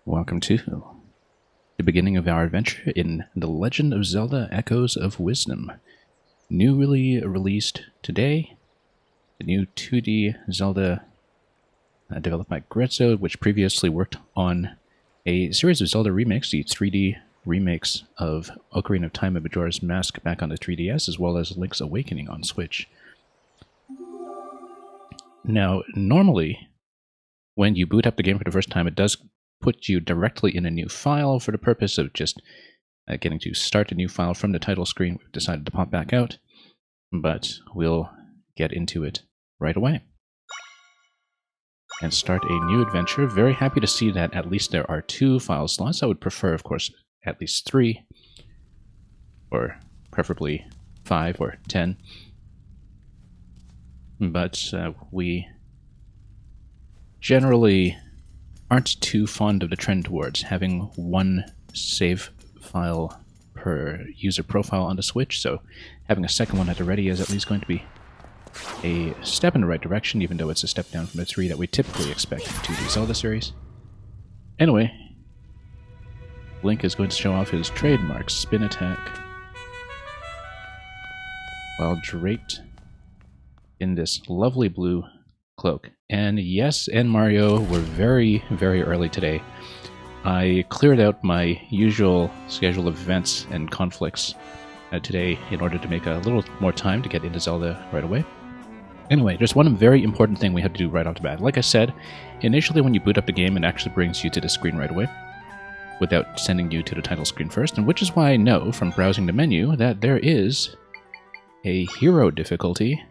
Welcome to the beginning of our adventure in The Legend of Zelda Echoes of Wisdom. Newly released today, the new 2D Zelda developed by Grezzo, which previously worked on a series of Zelda remakes, the 3D remakes of Ocarina of Time and Majora's Mask back on the 3DS, as well as Link's Awakening on Switch. Now, normally, when you boot up the game for the first time, it does put you directly in a new file for the purpose of just getting to start a new file from the title screen. We've decided to pop back out, but we'll get into it right away and start a new adventure. Very happy to see that at least there are 2 file slots. I would prefer, of course, at least 3, or preferably 5 or 10. But we generally aren't too fond of the trend towards having 1 save file per user profile on the Switch, so having a second one at the ready is at least going to be a step in the right direction, even though it's a step down from the 3 that we typically expect in 2D Zelda series. Anyway, Link is going to show off his trademark spin attack while draped in this lovely blue cloak. And yes, and Mario were very, very early today. I cleared out my usual schedule of events and conflicts today in order to make a little more time to get into Zelda right away. Anyway, there's one very important thing we have to do right off the bat. Like I said, initially when you boot up the game, it actually brings you to the screen right away without sending you to the title screen first, and which is why I know from browsing the menu that there is a hero difficulty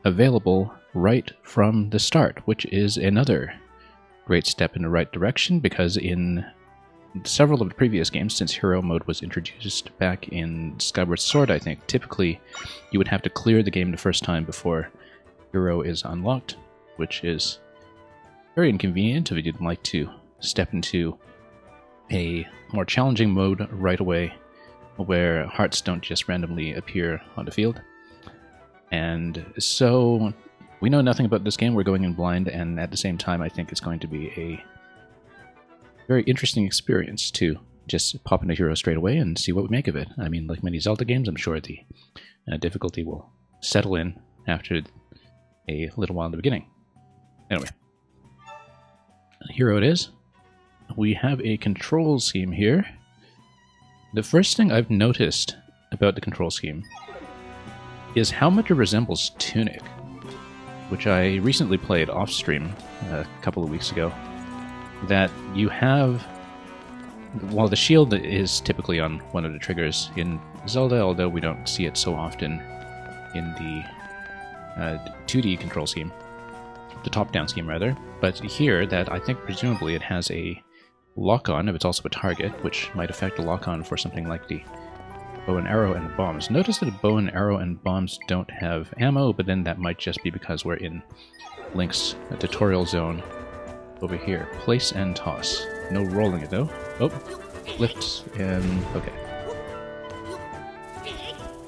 available right from the start, which is another great step in the right direction, because in several of the previous games, since hero mode was introduced back in Skyward Sword, I think, typically you would have to clear the game the first time before hero is unlocked, which is very inconvenient if you'd like to step into a more challenging mode right away where hearts don't just randomly appear on the field. And so we know nothing about this game. We're going in blind, and at the same time, I think it's going to be a very interesting experience to just pop into hero straight away and see what we make of it. I mean, like many Zelda games, I'm sure the difficulty will settle in after a little while in the beginning. Anyway, hero it is. We have a control scheme here. The first thing I've noticed about the control scheme is how much it resembles Tunic, which I recently played off-stream a couple of weeks ago. That you have... While the shield is typically on one of the triggers in Zelda, although we don't see it so often in the 2D control scheme, the top-down scheme rather, but here that I think presumably it has a lock-on if it's also a target, which might affect the lock-on for something like the bow and arrow and the bombs. Notice that the bow and arrow and bombs don't have ammo, but then that might just be because we're in Link's tutorial zone over here. Place and toss. No rolling it though. Oh, lift and... okay.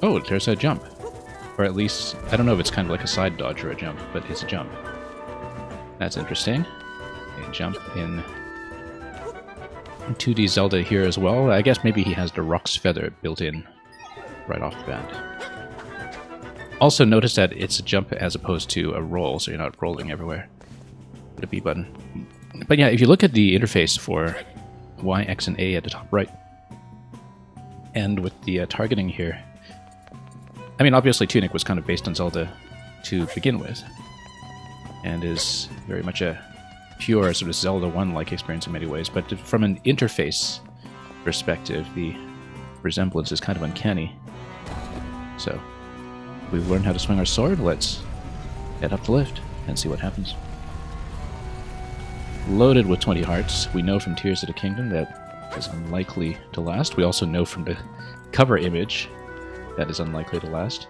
Oh, there's a jump. Or at least, I don't know if it's kind of like a side dodge or a jump, but it's a jump. That's interesting. A jump in 2D Zelda here as well. I guess maybe he has the Rock's Feather built in right off the bat. Also notice that it's a jump as opposed to a roll, so you're not rolling everywhere with a B button. But yeah, if you look at the interface for Y, X, and A at the top right, and with the targeting here, I mean, obviously Tunic was kind of based on Zelda to begin with, and is very much a pure sort of Zelda 1-like experience in many ways, but from an interface perspective, the resemblance is kind of uncanny. So, we've learned how to swing our sword. Let's head up the lift and see what happens. Loaded with 20 hearts. We know from Tears of the Kingdom that is unlikely to last. We also know from the cover image that is unlikely to last.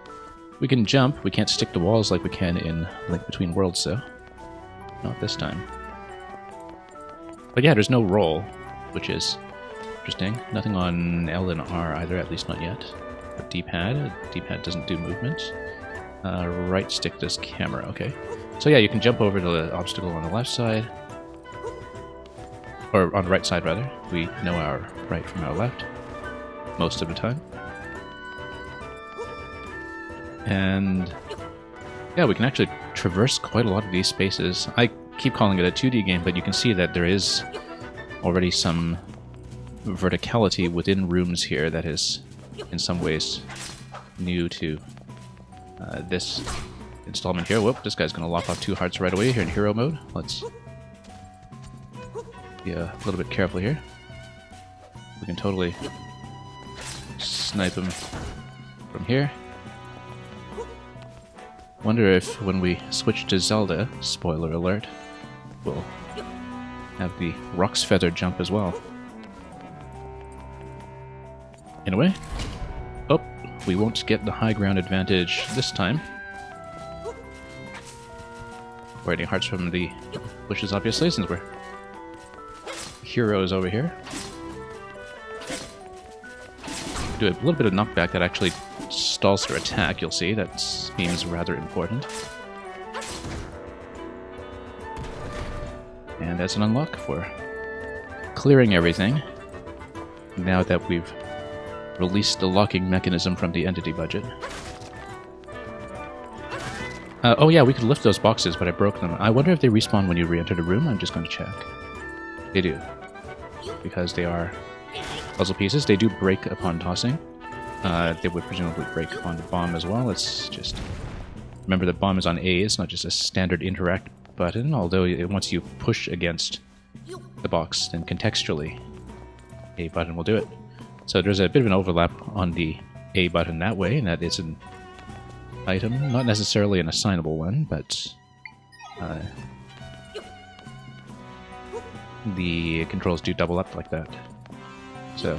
We can jump. We can't stick to walls like we can in Link Between Worlds, though. Not this time. But yeah, there's no roll, which is interesting. Nothing on L and R either, at least not yet. But D-pad doesn't do movement. Right stick does camera, okay. So yeah, you can jump over the obstacle on the left side. or on the right side rather. We know our right from our left most of the time. And yeah, we can actually traverse quite a lot of these spaces. I keep calling it a 2D game, but you can see that there is already some verticality within rooms here that is in some ways new to this installment here. Whoop, this guy's going to lop off 2 hearts right away here in hero mode. Let's be a little bit careful here. We can totally snipe him from here. Wonder if when we switch to Zelda, spoiler alert, we'll have the Rock's Feather jump as well. Anyway, oh, we won't get the high ground advantage this time. We're getting hearts from the bushes, obviously, since we're heroes over here. Do a little bit of knockback that actually stalls their attack, you'll see. That seems rather important. And that's an unlock for clearing everything, now that we've released the locking mechanism from the entity budget. Oh yeah, we could lift those boxes, but I broke them. I wonder if they respawn when you re-enter the room. I'm just going to check. They do. Because they are puzzle pieces. They do break upon tossing. They would presumably break on the bomb as well. Let's just remember that bomb is on A. It's not just a standard interact button, although once you push against the box, then contextually A button will do it. So there's a bit of an overlap on the A button that way, and that is an item. Not necessarily an assignable one, but the controls do double up like that. So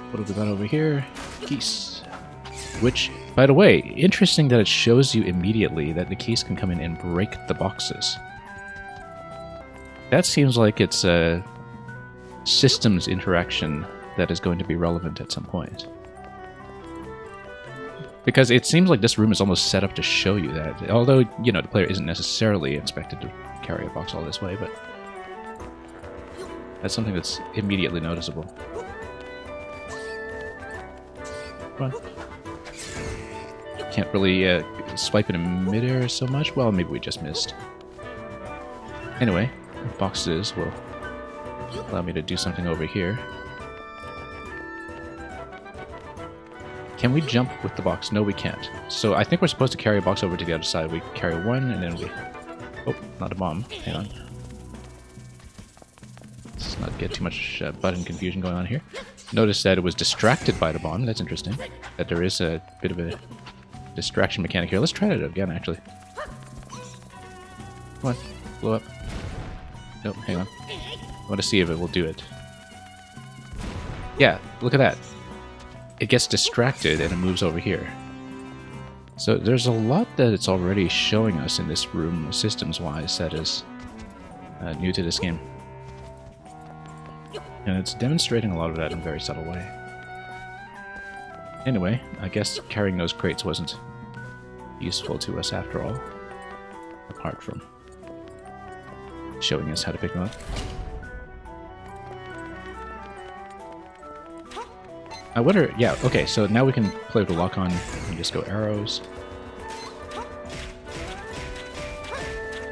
what have we got over here? Keys. Which, by the way, interesting that it shows you immediately that the keys can come in and break the boxes. That seems like it's a systems interaction that is going to be relevant at some point. Because it seems like this room is almost set up to show you that. Although, you know, the player isn't necessarily expected to carry a box all this way, but that's something that's immediately noticeable. Come on. Can't really swipe it in midair so much. Well, maybe we just missed. Anyway, boxes will allow me to do something over here. Can we jump with the box? No, we can't. So I think we're supposed to carry a box over to the other side. We carry one, and then we... Oh, not a bomb. Hang on. Let's not get too much button confusion going on here. Notice that it was distracted by the bomb. That's interesting. That there is a bit of a distraction mechanic here. Let's try it again, actually. Come on, blow up. Nope, hang on. I want to see if it will do it. Yeah, look at that. It gets distracted and it moves over here. So there's a lot that it's already showing us in this room, systems-wise, that is new to this game. And it's demonstrating a lot of that in a very subtle way. Anyway, I guess carrying those crates wasn't useful to us after all, apart from showing us how to pick them up. I wonder, yeah, okay, so now we can play with the lock-on and just go arrows.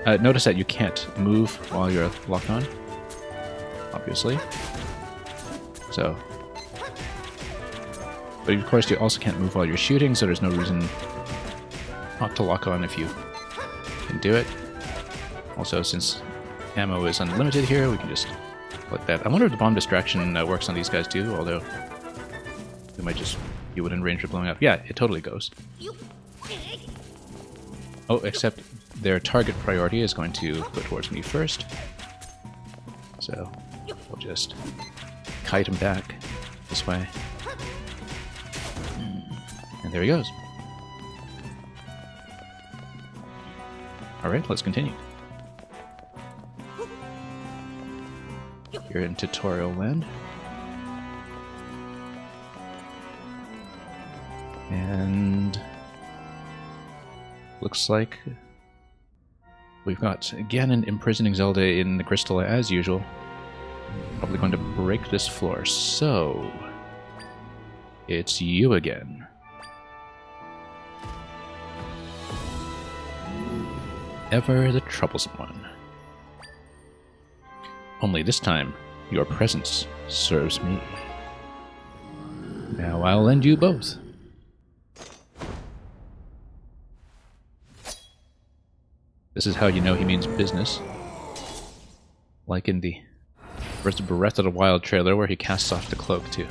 Notice that you can't move while you're locked on, obviously. So, but of course you also can't move while you're shooting, so there's no reason not to lock on if you can do it. Also, since ammo is unlimited here, we can just like that. I wonder if the bomb distraction works on these guys too, although they might just be within range of blowing up. Yeah, it totally goes. Oh, except their target priority is going to go towards me first. So we'll just kite him back this way. And there he goes. Alright, let's continue. You're in tutorial land. And looks like we've got Ganon imprisoning Zelda in the crystal as usual. Probably going to break this floor. So, it's you again. Ever the troublesome one. Only this time, your presence serves me. Now I'll lend you both. This is how you know he means business. Like in the first Breath of the Wild trailer where he casts off the cloak to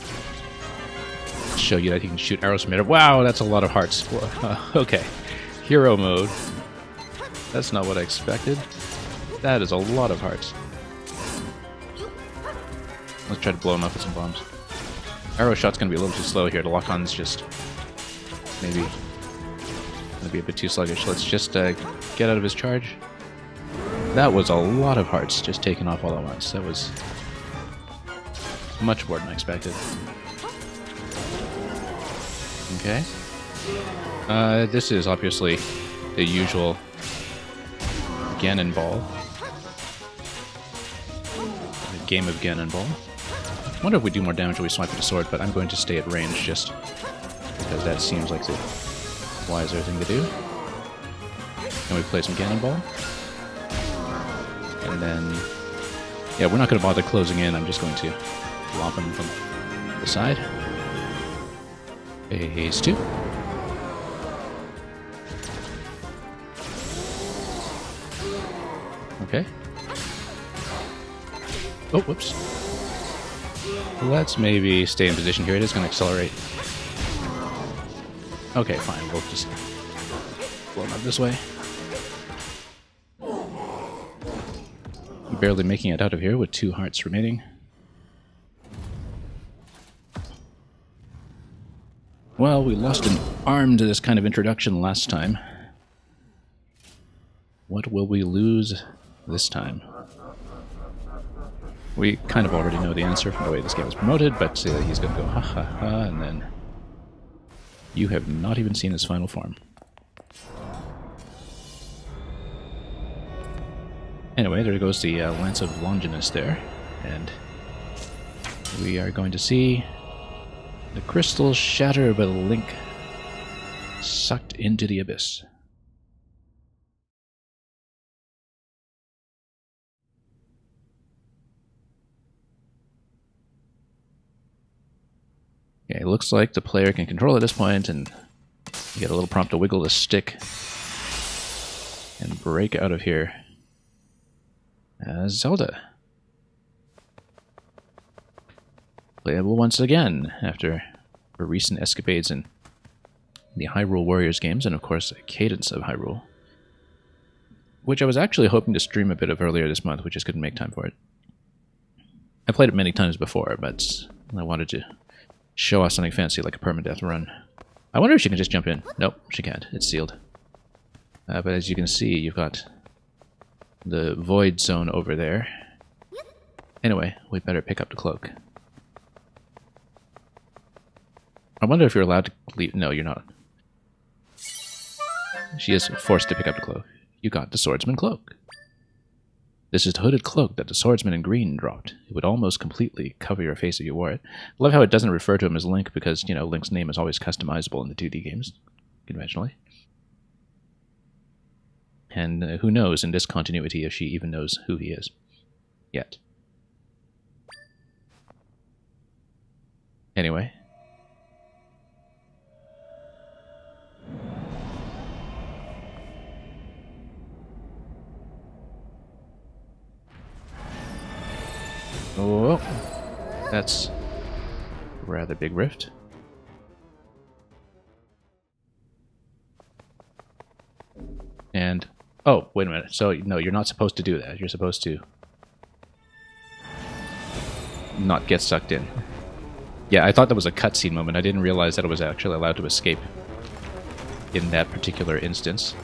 show you that he can shoot arrows from it. Wow, that's a lot of hearts. Okay, hero mode. That's not what I expected. That is a lot of hearts. Let's try to blow him up with some bombs. Arrow shot's gonna be a little too slow here. The lock-on's just maybe gonna be a bit too sluggish. Let's just get out of his charge. That was a lot of hearts just taken off all at once. That was much more than I expected. Okay. This is obviously the usual Ganon Ball. A game of Ganon Ball. I wonder if we do more damage when we swipe with the sword, but I'm going to stay at range just because that seems like the wiser thing to do. And we play some Ganon Ball. And then, yeah, we're not going to bother closing in. I'm just going to lop him from the side. Phase 2. Okay. Oh, whoops. Let's maybe stay in position here. It is going to accelerate. Okay, fine. We'll just blow him up this way. Barely making it out of here with 2 hearts remaining. Well, we lost an arm to this kind of introduction last time. What will we lose this time? We kind of already know the answer from the way this game is promoted, but he's going to go ha ha ha, and then you have not even seen his final form. Anyway, there goes the Lance of Longinus there, and we are going to see the crystals shatter, but Link sucked into the abyss. Okay, it looks like the player can control at this point, and you get a little prompt to wiggle the stick and break out of here as Zelda. Playable once again after her recent escapades in the Hyrule Warriors games, and of course Cadence of Hyrule, which I was actually hoping to stream a bit of earlier this month, we just couldn't make time for it. I played it many times before, but I wanted to show off something fancy like a permadeath run. I wonder if she can just jump in. Nope, she can't. It's sealed. But as you can see, you've got the void zone over there. Anyway, we better pick up the cloak. I wonder if you're allowed to leave. No, you're not. She is forced to pick up the cloak. You got the swordsman cloak. This is the hooded cloak that the swordsman in green dropped. It would almost completely cover your face if you wore it. I love how it doesn't refer to him as Link because, you know, Link's name is always customizable in the 2D games, conventionally. And who knows in this continuity if she even knows who he is. Yet. Anyway. Oh, that's a rather big rift. And, oh, wait a minute. So, no, you're not supposed to do that. You're supposed to not get sucked in. Yeah, I thought that was a cutscene moment. I didn't realize that it was actually allowed to escape in that particular instance.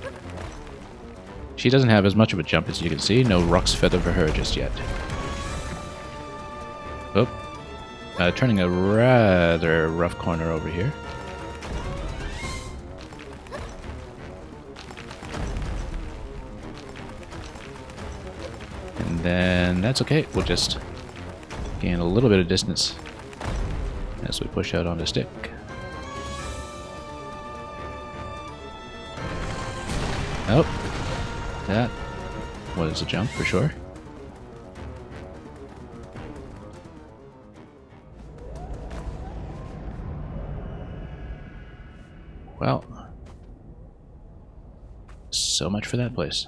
She doesn't have as much of a jump as you can see. No Rock's Feather for her just yet. Oh, turning a rather rough corner over here. And then that's okay. We'll just gain a little bit of distance as we push out on the stick. Oh, that was a jump for sure. Well, so much for that place.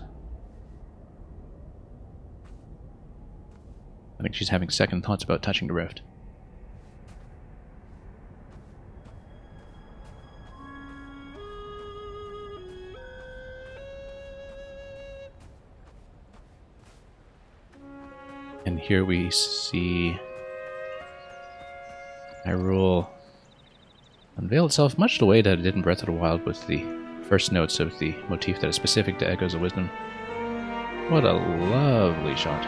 I think she's having second thoughts about touching the rift. And here we see Hyrule unveil itself much the way that it did in Breath of the Wild, with the first notes of the motif that is specific to Echoes of Wisdom. What a lovely shot.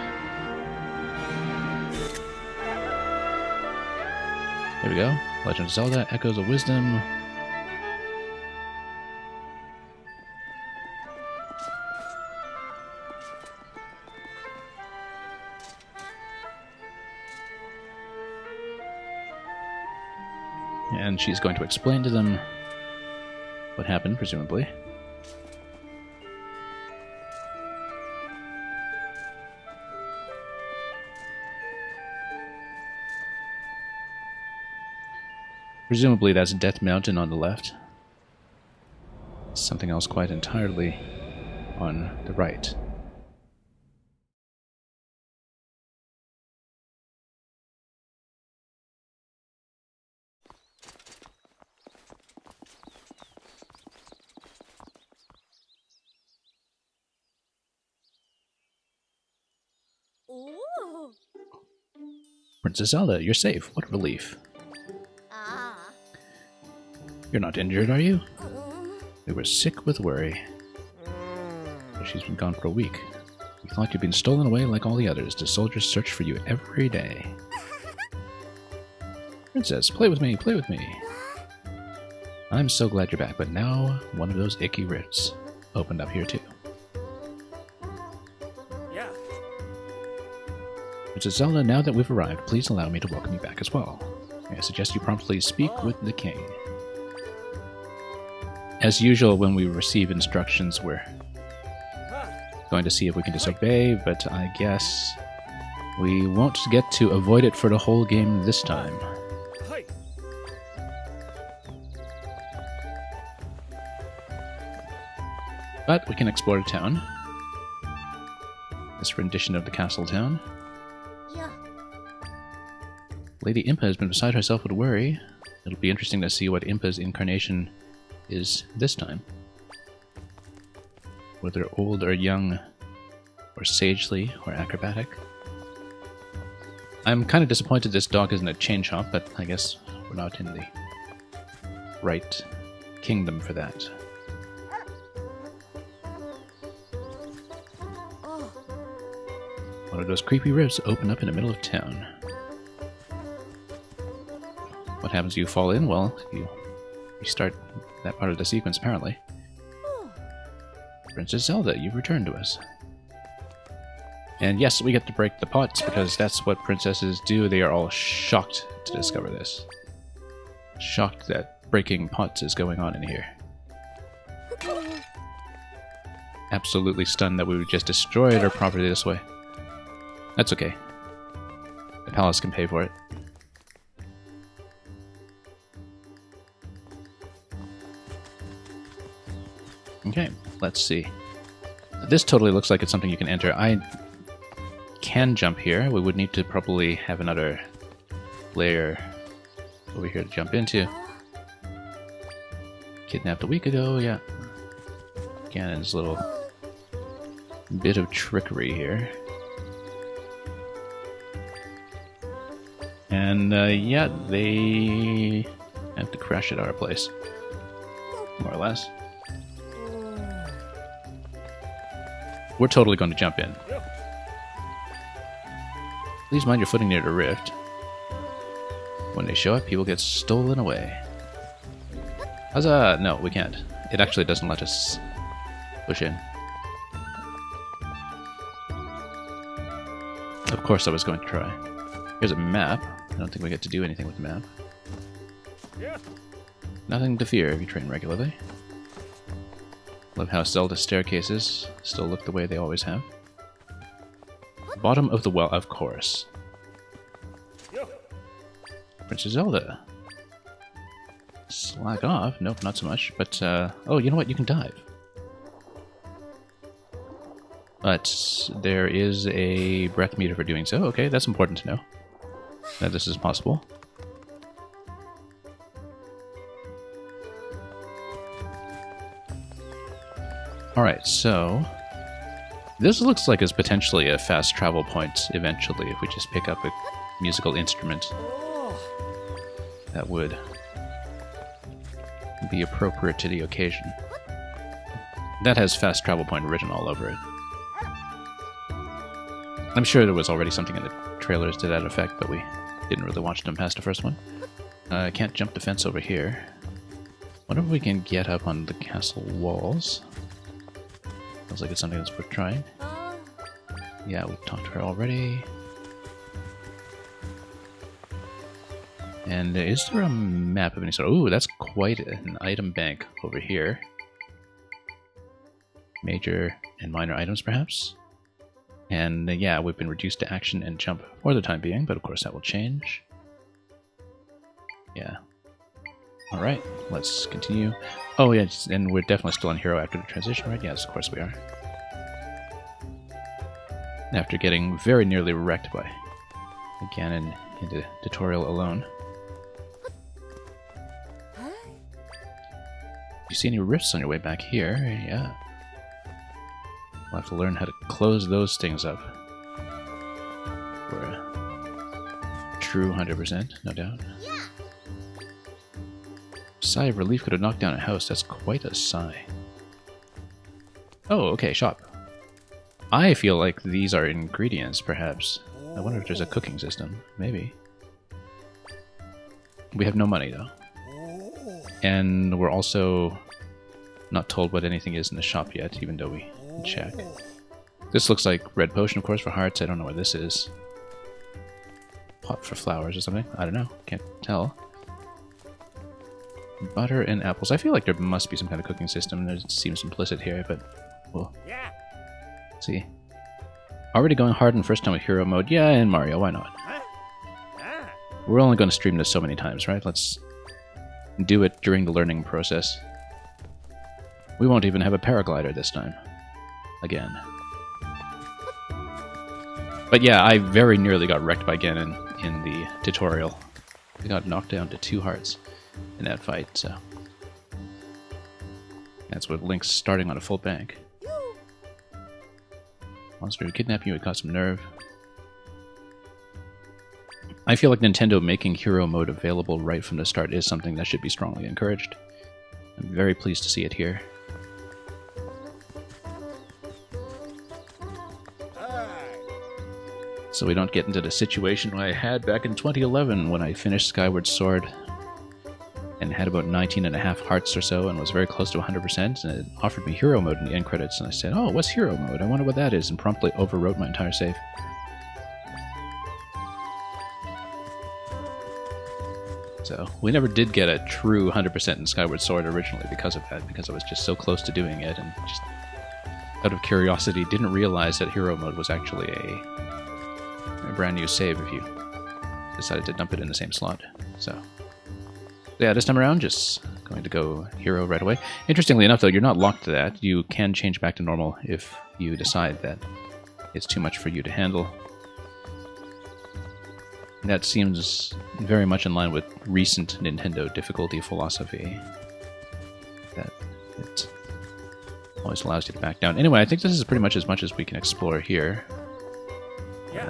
Here we go. Legend of Zelda, Echoes of Wisdom. And she's going to explain to them what happened, presumably. Presumably that's Death Mountain on the left. Something else quite entirely on the right. Ooh. Princess Zelda, you're safe. What relief. Ah. You're not injured, are you? Mm. We were sick with worry. She's been gone for a week. We thought you'd been stolen away like all the others. The soldiers search for you every day. Princess, play with me, play with me. I'm so glad you're back, but now one of those icky rifts opened up here too. Yeah. Princess Zelda, now that we've arrived, please allow me to welcome you back as well. I suggest you promptly speak with the king. As usual, when we receive instructions, we're going to see if we can disobey, but I guess we won't get to avoid it for the whole game this time. Hi. But we can explore the town. This rendition of the castle town. Yeah. Lady Impa has been beside herself with worry. It'll be interesting to see what Impa's incarnation is this time. Whether old or young, or sagely, or acrobatic. I'm kind of disappointed this dog isn't a chain chomp, but I guess we're not in the right kingdom for that. Oh. One of those creepy rifts open up in the middle of town. What happens if you fall in? Well, you restart that part of the sequence, apparently. Princess Zelda, you've returned to us. And yes, we get to break the pots, because that's what princesses do. They are all shocked to discover this. Shocked that breaking pots is going on in here. Absolutely stunned that we would just destroy their property this way. That's okay. The palace can pay for it. Okay, let's see. This totally looks like it's something you can enter. I can jump here. We would need to probably have another layer over here to jump into. Kidnapped a week ago, yeah. Ganon's little bit of trickery here. And yeah, they have to crash at our place. More or less. We're totally going to jump in. Please mind your footing near the rift. When they show up, people get stolen away. Huzzah! No, we can't. It actually doesn't let us push in. Of course I was going to try. Here's a map. I don't think we get to do anything with the map. Nothing to fear if you train regularly. Love how Zelda staircases still look the way they always have. Bottom of the well, of course. Princess Zelda. Slack off. Nope, not so much. But, oh, you know what? You can dive. But there is a breath meter for doing so. Okay, that's important to know. That this is possible. Alright, so... this looks like it's potentially a fast travel point eventually if we just pick up a musical instrument that would be appropriate to the occasion. That has fast travel point written all over it. I'm sure there was already something in the trailers to that effect, but we didn't really watch them past the first one. I can't jump the fence over here. Wonder if we can get up on the castle walls. Sounds like it's something that's worth trying. Yeah, we've talked to her already. And is there a map of any sort? Ooh, that's quite an item bank over here. Major and minor items, perhaps? And yeah, we've been reduced to action and jump for the time being, but of course that will change. Yeah. Alright, let's continue. Oh yeah, and we're definitely still on hero after the transition, right? Yes, of course we are. After getting very nearly wrecked by Ganon in the tutorial alone. You see any rifts on your way back here? Yeah. We'll have to learn how to close those things up. For a true 100%, no doubt. Yeah. Sigh of relief could have knocked down a house. That's quite a sigh. Oh, okay, shop. I feel like these are ingredients, perhaps. I wonder if there's a cooking system. Maybe. We have no money, though. And we're also not told what anything is in the shop yet, even though we can check. This looks like red potion, of course, for hearts. I don't know what this is. Pot for flowers or something? I don't know. Can't tell. Butter and apples. I feel like there must be some kind of cooking system. It seems implicit here, but we'll see. Already going hard in first time with hero mode. Yeah, and Mario, why not? We're only going to stream this so many times, right? Let's do it during the learning process. We won't even have a paraglider this time. Again. But yeah, I very nearly got wrecked by Ganon in the tutorial. I got knocked down to 2 hearts in that fight, so... that's with Link's starting on a full bank. Monster who kidnapped you would cause some nerve. I feel like Nintendo making hero mode available right from the start is something that should be strongly encouraged. I'm very pleased to see it here. So we don't get into the situation I had back in 2011 when I finished Skyward Sword and had about 19.5 hearts or so and was very close to 100%, and it offered me hero mode in the end credits, and I said, oh, what's hero mode? I wonder what that is, and promptly overwrote my entire save. So we never did get a true 100% in Skyward Sword originally because of that, because I was just so close to doing it, and just out of curiosity didn't realize that hero mode was actually a brand new save if you decided to dump it in the same slot. So yeah, this time around, just going to go hero right away. Interestingly enough, though, you're not locked to that. You can change back to normal if you decide that it's too much for you to handle. That seems very much in line with recent Nintendo difficulty philosophy. That it always allows you to back down. Anyway, I think this is pretty much as we can explore here.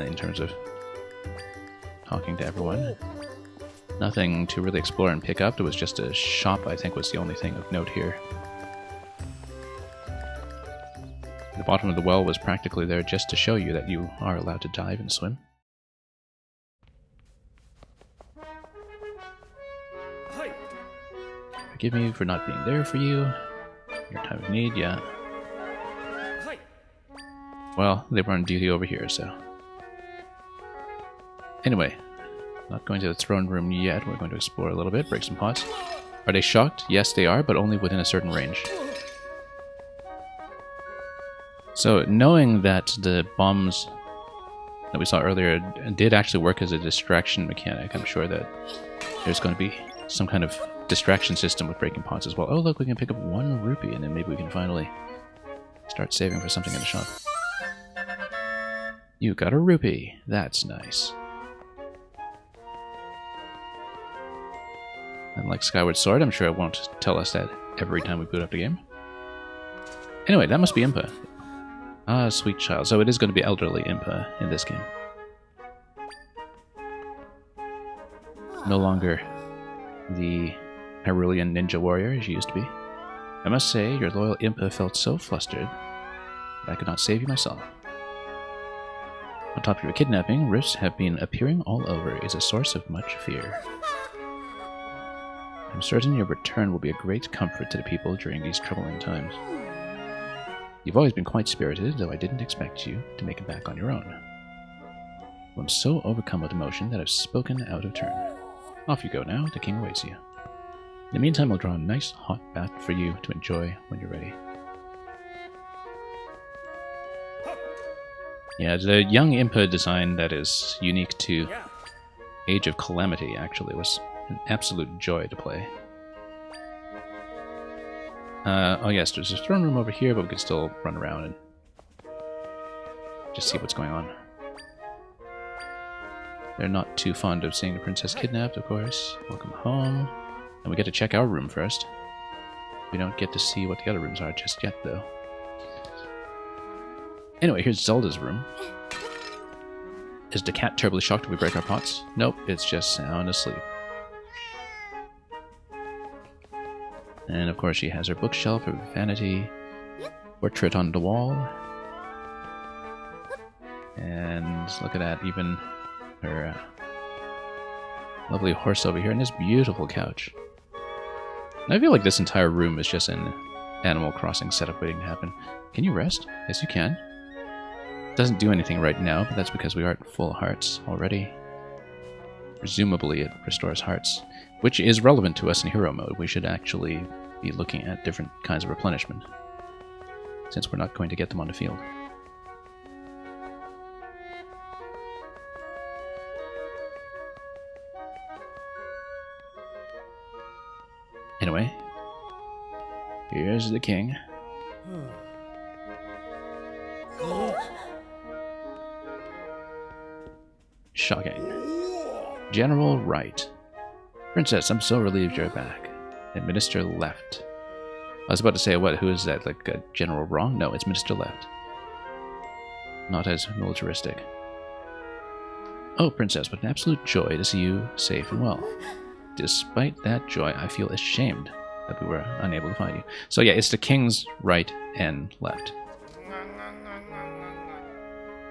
In terms of talking to everyone. Nothing to really explore and pick up. There was just a shop, I think, was the only thing of note here. The bottom of the well was practically there just to show you that you are allowed to dive and swim. Forgive me for not being there for you. Your time of need, yeah. Well, they were on duty over here, so... Anyway, not going to the throne room yet. We're going to explore a little bit, break some pots. Are they shocked? Yes, they are, but only within a certain range. So, knowing that the bombs that we saw earlier did actually work as a distraction mechanic, I'm sure that there's going to be some kind of distraction system with breaking pots as well. Oh, look, we can pick up 1 rupee, and then maybe we can finally start saving for something in the shop. You got a rupee. That's nice. Unlike Skyward Sword, I'm sure it won't tell us that every time we boot up the game. Anyway, that must be Impa. Ah, sweet child. So it is going to be elderly Impa in this game. No longer the Hyrulean ninja warrior as you used to be. I must say, your loyal Impa felt so flustered that I could not save you myself. On top of your kidnapping, rifts have been appearing all over. It is a source of much fear. I'm certain your return will be a great comfort to the people during these troubling times. You've always been quite spirited, though I didn't expect you to make it back on your own. I'm so overcome with emotion that I've spoken out of turn. Off you go now, the king awaits you. In the meantime, I'll draw a nice hot bath for you to enjoy when you're ready. Yeah, the young Impa design that is unique to Age of Calamity actually was an absolute joy to play. Oh yes, there's a throne room over here, but we can still run around and just see what's going on. They're not too fond of seeing the princess kidnapped, of course. Welcome home. And we get to check our room first. We don't get to see what the other rooms are just yet, though. Anyway, here's Zelda's room. Is the cat terribly shocked if we break our pots? Nope, it's just sound asleep. And of course she has her bookshelf, her vanity, portrait on the wall. And look at that, even her lovely horse over here, and this beautiful couch. And I feel like this entire room is just an Animal Crossing setup waiting to happen. Can you rest? Yes, you can. Doesn't do anything right now, but that's because we are at full hearts already. Presumably it restores hearts, which is relevant to us in hero mode. We should actually be looking at different kinds of replenishment, since we're not going to get them on the field. Anyway, here's the king. Shocking. General Wright. Princess, I'm so relieved you're back. And Minister Left. I was about to say, what, who is that? Like General Wrong? No, it's Minister Left. Not as militaristic. Oh, Princess, what an absolute joy to see you safe and well. Despite that joy, I feel ashamed that we were unable to find you. So yeah, it's the king's right and left.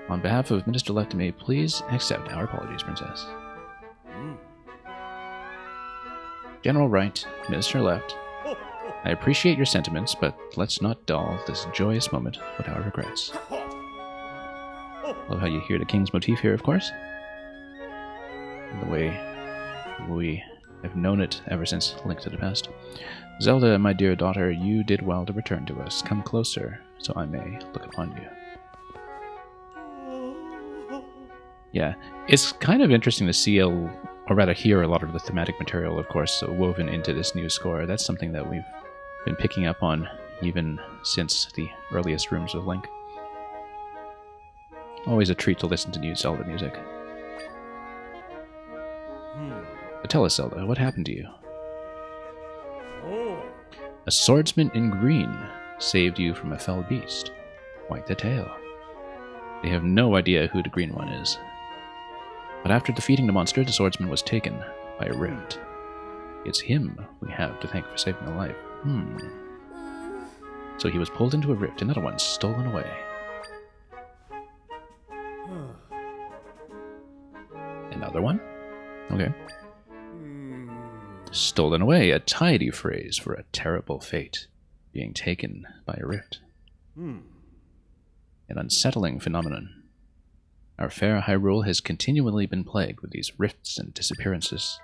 On behalf of Minister Left, may you please accept our apologies, Princess. General Wright, Minister Left, I appreciate your sentiments, but let's not dull this joyous moment with our regrets. Love how you hear the king's motif here, of course. And the way we have known it ever since Link to the Past. Zelda, my dear daughter, you did well to return to us. Come closer, so I may look upon you. Yeah, it's kind of interesting to see, or rather hear, a lot of the thematic material, of course, woven into this new score. That's something that we've been picking up on even since the earliest rooms of Link. Always a treat to listen to new Zelda music. But tell us, Zelda, what happened to you? A swordsman in green saved you from a fell beast. Quite the tale. They have no idea who the green one is. But after defeating the monster, the swordsman was taken by a rift. It's him we have to thank for saving a life. So he was pulled into a rift, another one stolen away. Another one? Okay. Stolen away, a tidy phrase for a terrible fate, being taken by a rift. An unsettling phenomenon. Our fair Hyrule has continually been plagued with these rifts and disappearances.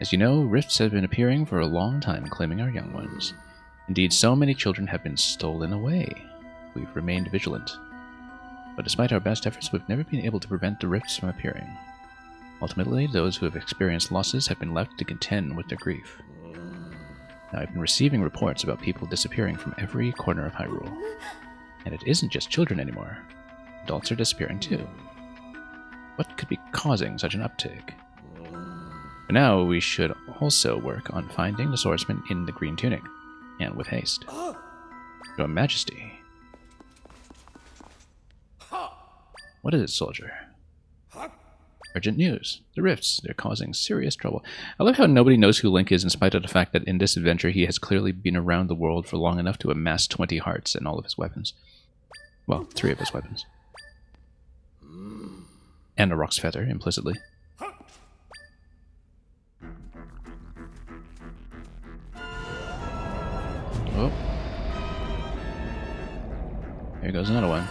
As you know, rifts have been appearing for a long time, claiming our young ones. Indeed, so many children have been stolen away. We've remained vigilant. But despite our best efforts, we've never been able to prevent the rifts from appearing. Ultimately, those who have experienced losses have been left to contend with their grief. Now, I've been receiving reports about people disappearing from every corner of Hyrule. And it isn't just children anymore. Adults are disappearing too. What could be causing such an uptick? For now, we should also work on finding the swordsman in the green tunic, and with haste. Your Majesty. What is it, soldier? Urgent news. The rifts. They're causing serious trouble. I love how nobody knows who Link is in spite of the fact that in this adventure he has clearly been around the world for long enough to amass 20 hearts and all of his weapons. Well, 3 of his weapons. And a Rock's Feather, implicitly. Oh. Here goes another one.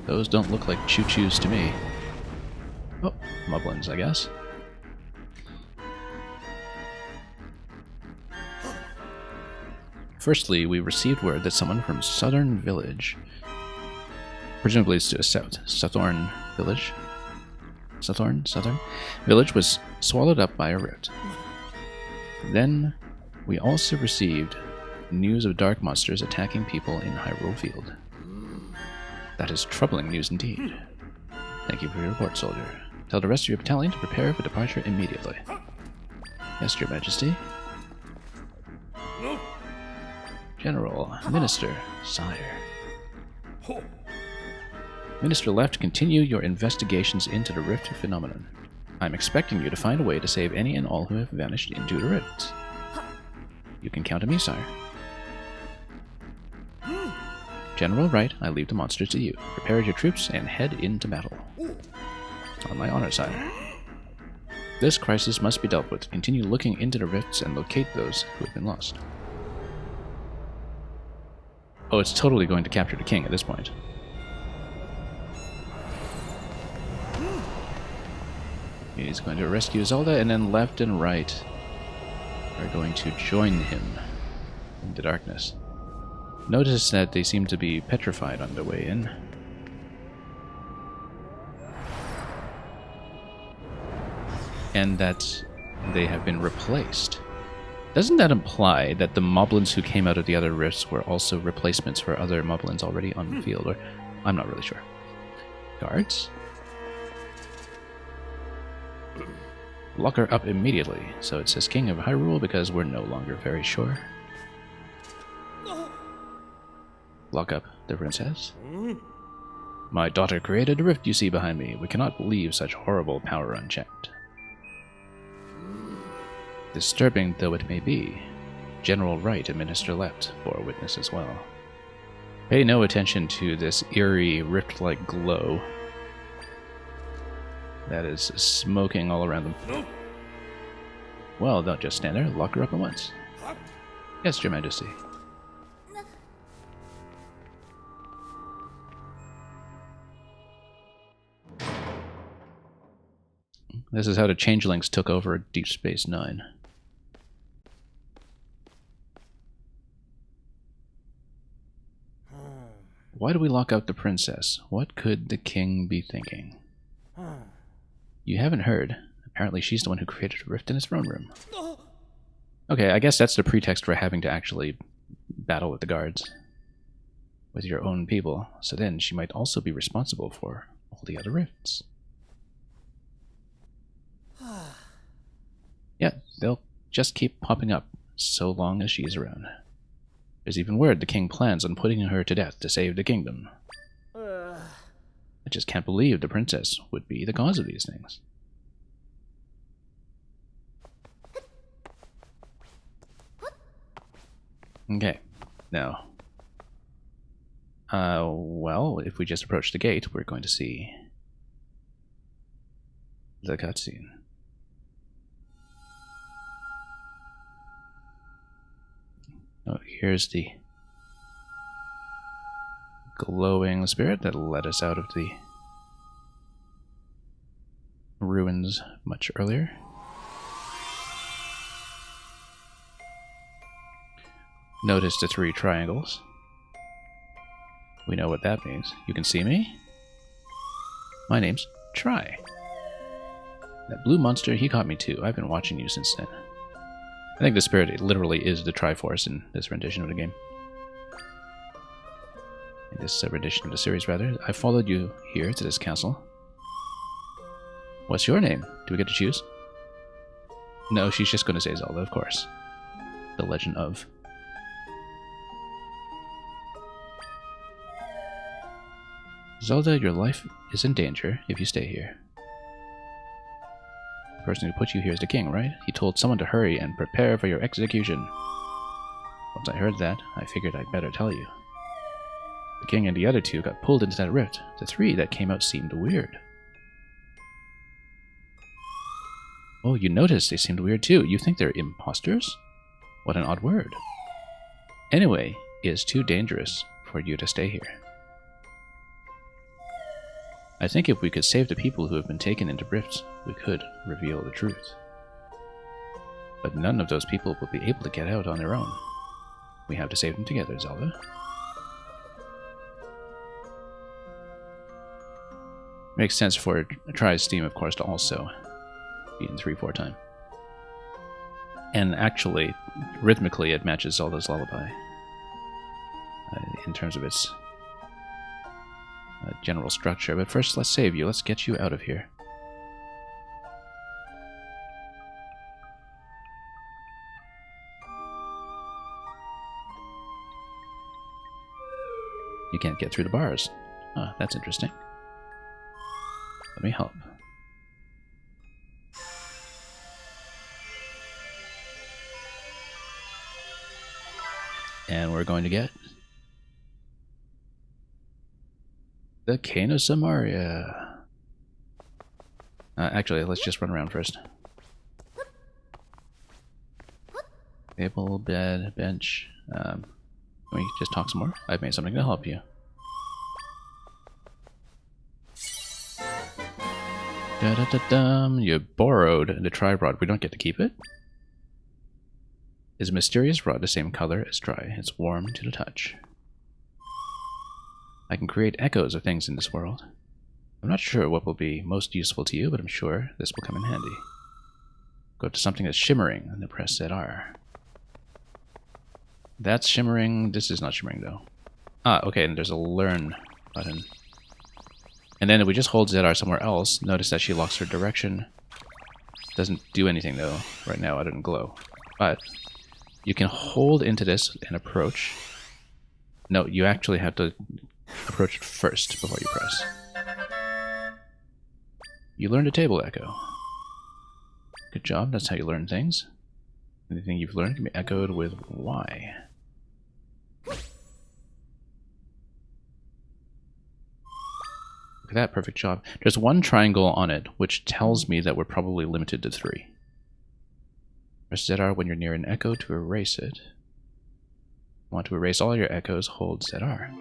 Those don't look like choo-choos to me. Oh, Moblins, I guess. Firstly, we received word that someone from Southern Village, presumably it's to Southorn Village, Southorn Village, was swallowed up by a rift. Then, we also received news of dark monsters attacking people in Hyrule Field. That is troubling news indeed. Thank you for your report, soldier. Tell the rest of your battalion to prepare for departure immediately. Yes, Your Majesty. General, Minister, Sire. Minister Left, continue your investigations into the rift phenomenon. I'm expecting you to find a way to save any and all who have vanished into the rifts. You can count on me, sire. General Wright, I leave the monsters to you. Prepare your troops and head into battle. On my honor, sire. This crisis must be dealt with. Continue looking into the rifts and locate those who have been lost. Oh, it's totally going to capture the king at this point. He's going to rescue Zelda, and then Left and Right are going to join him in the darkness. Notice that they seem to be petrified on their way in. And that they have been replaced. Doesn't that imply that the moblins who came out of the other rifts were also replacements for other moblins already on the field? Or I'm not really sure. Guards? Lock her up immediately. So it says King of Hyrule because we're no longer very sure. Lock up the princess. My daughter created the rift you see behind me. We cannot leave such horrible power unchecked. Disturbing though it may be, General Wright and Minister Left bore witness as well. Pay no attention to this eerie rift-like glow that is smoking all around them. Well, don't just stand there. Lock her up at once. Yes, Your Majesty. This is how the changelings took over Deep Space Nine. Why do we lock out the princess? What could the king be thinking? You haven't heard. Apparently she's the one who created a rift in his throne room. Okay, I guess that's the pretext for having to actually battle with the guards. With your own people. So then she might also be responsible for all the other rifts. Yeah, they'll just keep popping up so long as she is around. There's even word the king plans on putting her to death to save the kingdom. I just can't believe the princess would be the cause of these things. Okay, now. Well, if we just approach the gate, we're going to see the cutscene. Oh, here's the glowing spirit that led us out of the ruins much earlier. Notice the 3 triangles. We know what that means. You can see me? My name's Tri. That blue monster, he caught me too. I've been watching you since then. I think the spirit literally is the Triforce in this rendition of the game. In this rendition of the series, rather. I followed you here to this castle. What's your name? Do we get to choose? No, she's just going to say Zelda, of course. The Legend of. Zelda, your life is in danger if you stay here. The person who put you here is the king, right? He told someone to hurry and prepare for your execution. Once I heard that, I figured I'd better tell you. The king and the other 2 got pulled into that rift. The 3 that came out seemed weird. Oh, you noticed they seemed weird too. You think they're imposters? What an odd word. Anyway, it is too dangerous for you to stay here. I think if we could save the people who have been taken into rifts, we could reveal the truth. But none of those people will be able to get out on their own. We have to save them together, Zelda. Makes sense for Tri's theme, of course, to also be in 3/4 time. And actually, rhythmically, it matches Zelda's Lullaby in terms of its general structure. But first, let's save you. Let's get you out of here. You can't get through the bars. Ah, that's interesting. Let me help. And we're going to get the Cane of Samaria. Actually, let's just run around first. Table, bed, bench. Can we just talk some more? I've made something to help you. Da-da-da-dum. You borrowed the Tri-Rod. We don't get to keep it? Is a mysterious rod the same color as Tri? It's warm to the touch. I can create echoes of things in this world. I'm not sure what will be most useful to you, but I'm sure this will come in handy. Go to something that's shimmering and then press ZR. That's shimmering. This is not shimmering, though. Ah, okay, and there's a learn button. And then if we just hold ZR somewhere else, notice that she locks her direction. Doesn't do anything, though, right now, other than glow. But you can hold into this and approach. No, you actually have to approach it first before you press. You learned a table echo. Good job, that's how you learn things. Anything you've learned can be echoed with Y. Look at that, perfect job. There's one triangle on it, which tells me that we're probably limited to 3. Press ZR when you're near an echo to erase it. Want to erase all your echoes, hold ZR.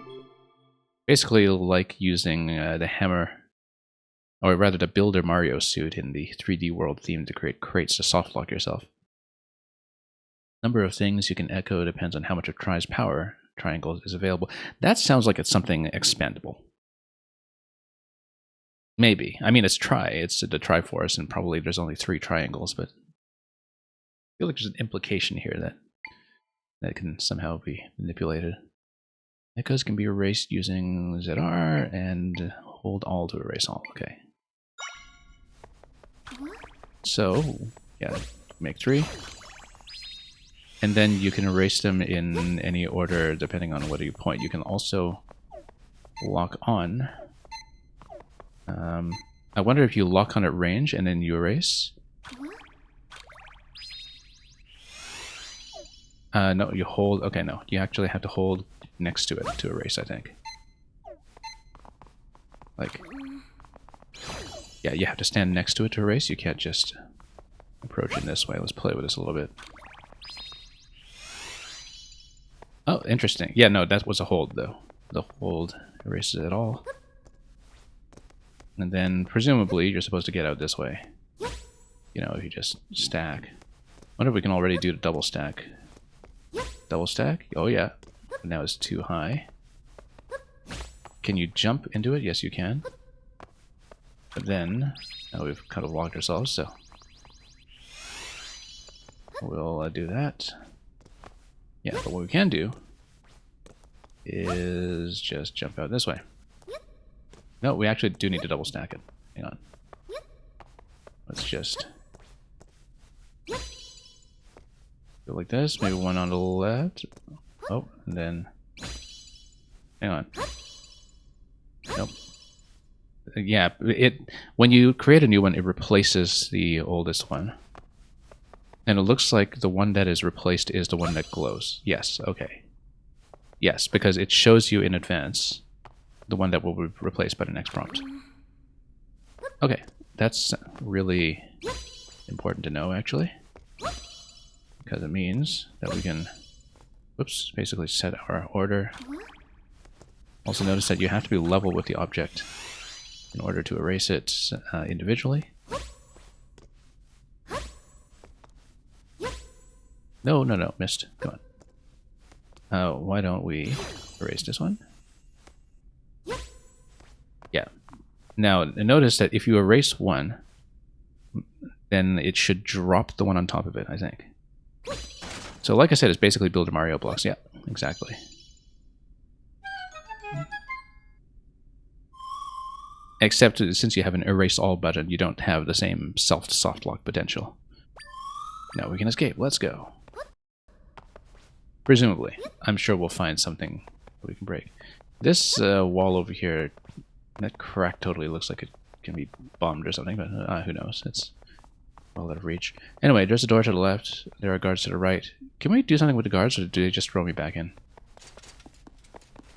Basically like using the hammer, or rather the Builder Mario suit in the 3D World theme to create crates to softlock yourself. Number of things you can echo depends on how much of Tri's power triangle is available. That sounds like it's something expandable. Maybe. I mean, it's Tri. It's the Triforce, and probably there's only 3 triangles, but I feel like there's an implication here that can somehow be manipulated. Echoes can be erased using ZR and hold all to erase all. Okay. So, yeah, make 3. And then you can erase them in any order depending on whether you point. You can also lock on. I wonder if you lock on at range and then you erase. No, you hold. Okay, no. You actually have to hold next to it to erase, I think. Like, yeah, you have to stand next to it to erase. You can't just approach it this way. Let's play with this a little bit. Oh, interesting. Yeah, no, that was a hold, though. the hold erases it all. And then presumably you're supposed to get out this way. You know, if you just stack. Wonder if we can already do the double stack. Double stack? Oh yeah. Now it's too high. Can you jump into it? Yes, you can. But then, now we've kind of locked ourselves, so we'll do that. Yeah, but what we can do is just jump out this way. No, we actually do need to double stack it. Hang on. Let's just go like this. Maybe one on the left. Oh, and then hang on. Nope. Yeah, when you create a new one, it replaces the oldest one. And it looks like the one that is replaced is the one that glows. Yes, okay. Yes, because it shows you in advance the one that will be replaced by the next prompt. Okay, that's really important to know, actually. Because it means that we can, whoops, basically set our order. Also notice that you have to be level with the object in order to erase it individually. No, no, no, missed. Come on. Why don't we erase this one? Yeah. Now, notice that if you erase one, then it should drop the one on top of it, I think. So like I said, it's basically Builder Mario blocks. Yeah, exactly. Except since you have an erase all button, you don't have the same soft lock potential. Now we can escape. Let's go. Presumably. I'm sure we'll find something we can break. This wall over here, that crack totally looks like it can be bombed or something, but who knows. It's all out of reach. Anyway, there's a door to the left. There are guards to the right. Can we do something with the guards, or do they just throw me back in?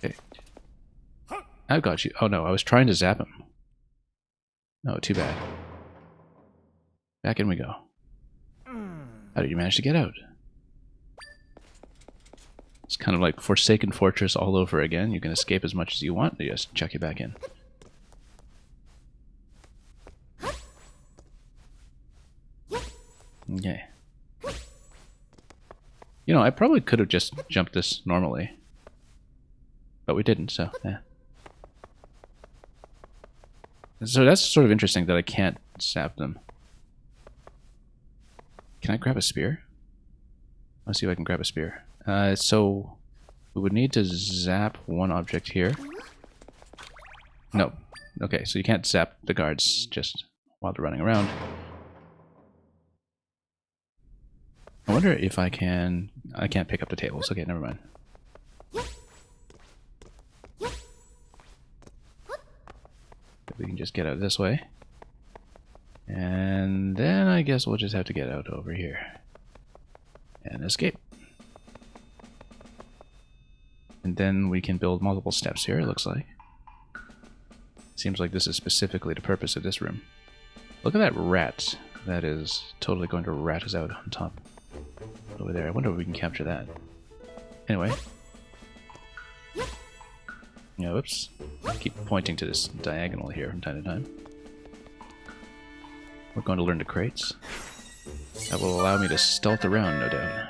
Okay. I've got you. Oh no, I was trying to zap him. Oh, too bad. Back in we go. How did you manage to get out? It's kind of like Forsaken Fortress all over again. You can escape as much as you want, they just chuck you back in. Okay. You know, I probably could have just jumped this normally. But we didn't, so yeah. So that's sort of interesting that I can't zap them. Can I grab a spear? Let's see if I can grab a spear. So we would need to zap one object here. No. Okay, so you can't zap the guards just while they're running around. I wonder if I can... I can't pick up the tables. Okay, never mind. We can just get out this way. And then I guess we'll just have to get out over here. And escape. And then we can build multiple steps here, it looks like. Seems like this is specifically the purpose of this room. Look at that rat. That is totally going to rat us out on top. Over there. I wonder if we can capture that. Anyway. Yeah, whoops. I keep pointing to this diagonal here from time to time. We're going to learn the crates. That will allow me to stealth around, no doubt.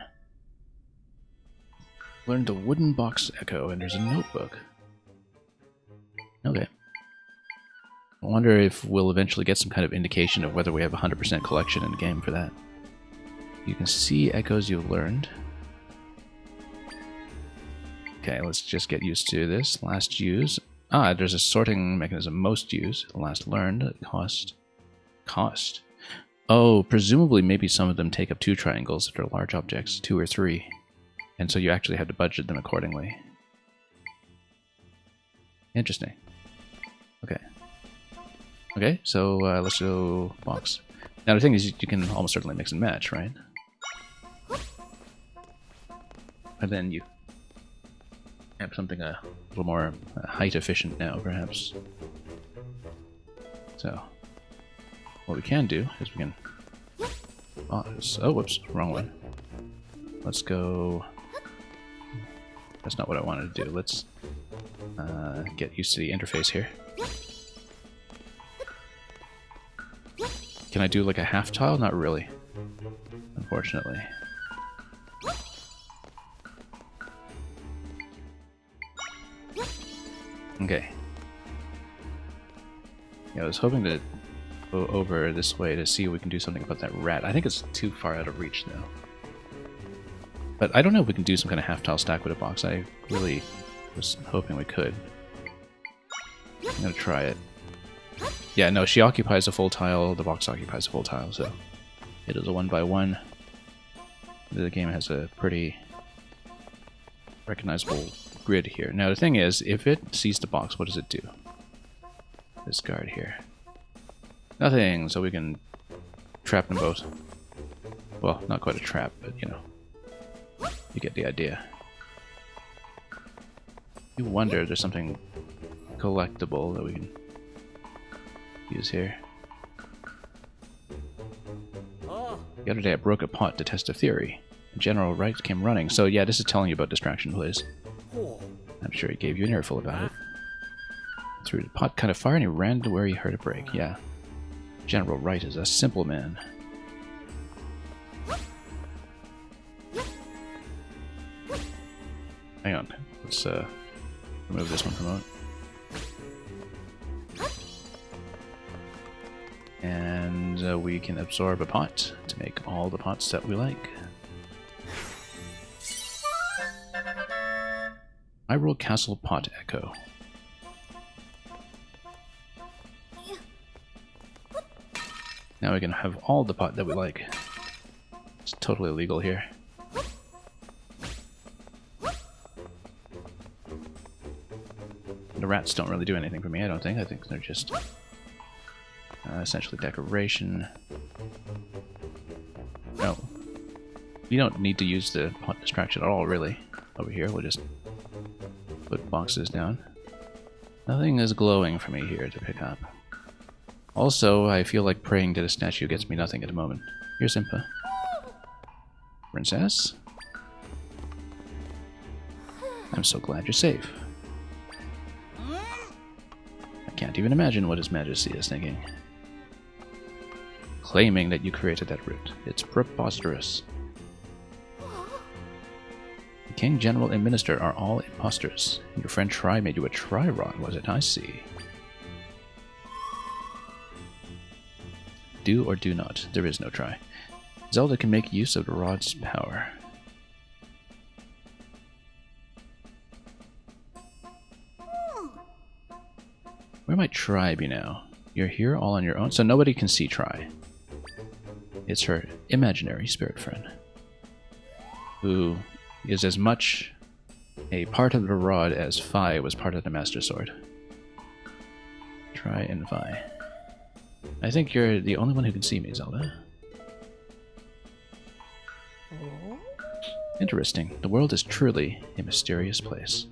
Learn the wooden box echo, and there's a notebook. Okay. I wonder if we'll eventually get some kind of indication of whether we have 100% collection in the game for that. You can see echoes you've learned. Okay, let's just get used to this. Last use. Ah, there's a sorting mechanism. Most use. Last learned. Cost. Cost. Oh, presumably maybe some of them take up 2 triangles if they're large objects. 2 or 3. And so you actually have to budget them accordingly. Interesting. Okay. Okay, so let's go box. Now the thing is, you can almost certainly mix and match, right? And then you have something a little more height efficient now, perhaps. So, what we can do is we can... Oh, whoops, wrong one. Let's go That's not what I wanted to do. Let's get used to the interface here. Can I do like a half tile? Not really, unfortunately. Okay. Yeah, I was hoping to go over this way to see if we can do something about that rat. I think it's too far out of reach now. But I don't know if we can do some kind of half-tile stack with a box. I really was hoping we could. I'm gonna try it. Yeah, no, she occupies a full tile, the box occupies a full tile, so it is a 1x1. The game has a pretty recognizable grid here. Now the thing is, if it sees the box, what does it do? This guard here. Nothing, so we can trap them both. Well, not quite a trap, but you know. You get the idea. You wonder if there's something collectible that we can use here. The other day I broke a pot to test a theory. General Wright came running, so yeah, this is telling you about distraction plays. I'm sure he gave you an earful about it. Threw the pot kind of far and he ran to where he heard it break, yeah. General Wright is a simple man. Hang on, let's remove this one from out. And we can absorb a pot to make all the pots that we like. Hyrule Castle Pot Echo. Now we can have all the pot that we like. It's totally illegal here. The rats don't really do anything for me, I don't think. I think they're just essentially decoration. No. We don't need to use the pot distraction at all, really. Over here, we'll just put boxes down. Nothing is glowing for me here to pick up. Also, I feel like praying to the statue gets me nothing at the moment. Here's Impa. Princess? I'm so glad you're safe. I can't even imagine what His Majesty is thinking. Claiming that you created that route. It's preposterous. The King, General, and Minister are all imposters. Your friend Tri made you a Tri-Rod, was it? I see. Do or do not. There is no Tri. Zelda can make use of the rod's power. Where might Tri be now? You're here all on your own, so nobody can see Tri. It's her imaginary spirit friend, who is as much a part of the rod as Fi was part of the Master Sword. Tri and Fi. I think you're the only one who can see me, Zelda. Interesting. The world is truly a mysterious place.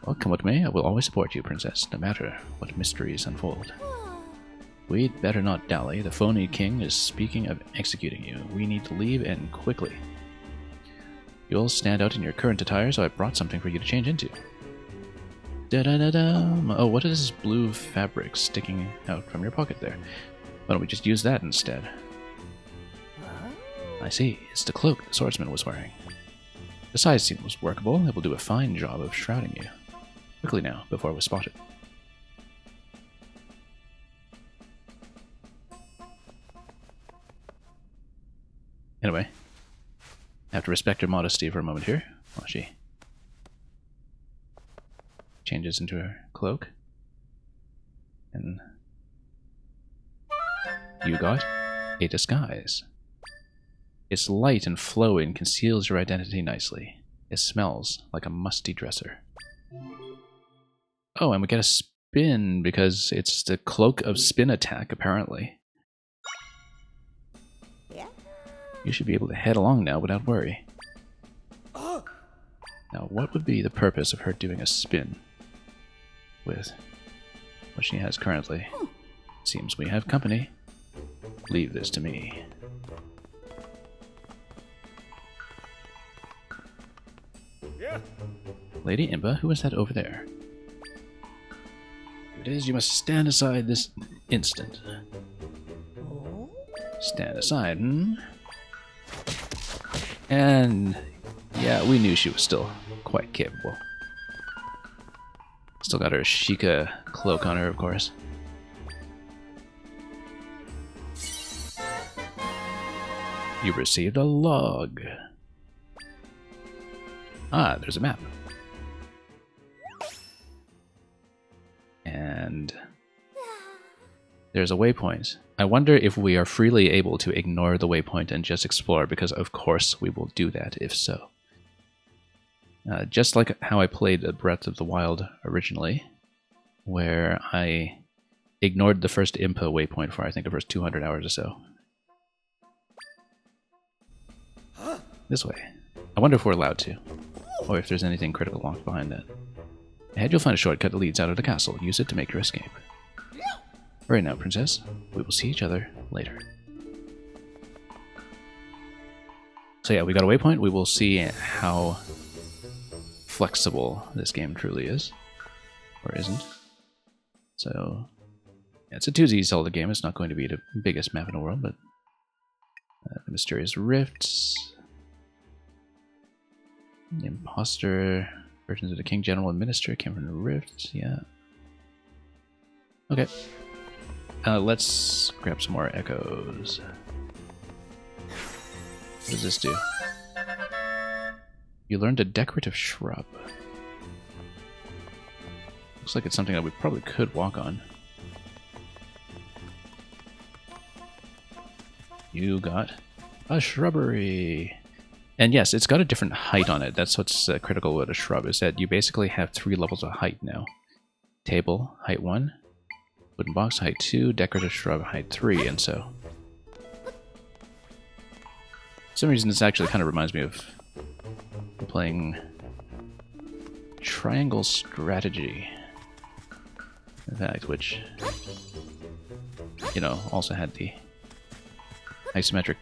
Well, come what may, I will always support you, Princess, no matter what mysteries unfold. We'd better not dally. The phony king is speaking of executing you. We need to leave, and quickly. You'll stand out in your current attire, so I brought something for you to change into. Da-da-da-da! Oh, what is this blue fabric sticking out from your pocket there? Why don't we just use that instead? I see. It's the cloak the swordsman was wearing. The size seems workable. It will do a fine job of shrouding you. Quickly now, before we're spotted. Anyway, I have to respect her modesty for a moment here, while she changes into her cloak. And you got a disguise. It's light and flowy and conceals your identity nicely. It smells like a musty dresser. Oh, and we get a spin because it's the Cloak of Spin Attack, apparently. Yeah. You should be able to head along now without worry. Now, what would be the purpose of her doing a spin with what she has currently? Seems we have company. Leave this to me. Lady Impa, who is that over there? It is, you must stand aside this instant. Oh? Stand aside, hmm? And yeah, we knew she was still quite capable. Still got her Sheikah cloak on her, of course. You received a log. Ah, there's a map. And there's a waypoint. I wonder if we are freely able to ignore the waypoint and just explore, because of course we will do that if so. Just like how I played Breath of the Wild originally, where I ignored the first Impa waypoint for I think the first 200 hours or so. This way. I wonder if we're allowed to, or if there's anything critical locked behind that. Ahead you'll find a shortcut that leads out of the castle. Use it to make your escape. Hurry now, Princess. We will see each other later. So yeah, we got a waypoint. We will see how flexible this game truly is. Or isn't. So, yeah, it's a 2Z Zelda game. It's not going to be the biggest map in the world, but the mysterious rifts. The imposter versions of the King, General, and Minister came from the rifts. Yeah. Okay. Let's grab some more echoes. What does this do? You learned a decorative shrub. Looks like it's something that we probably could walk on. You got a shrubbery. And yes, it's got a different height on it. That's what's critical with a shrub, is that you basically have 3 levels of height now. Table, height 1. Wooden box, height 2. Decorative shrub, height 3. And so... for some reason, this actually kind of reminds me of playing Triangle Strategy. In fact, which, you know, also had the isometric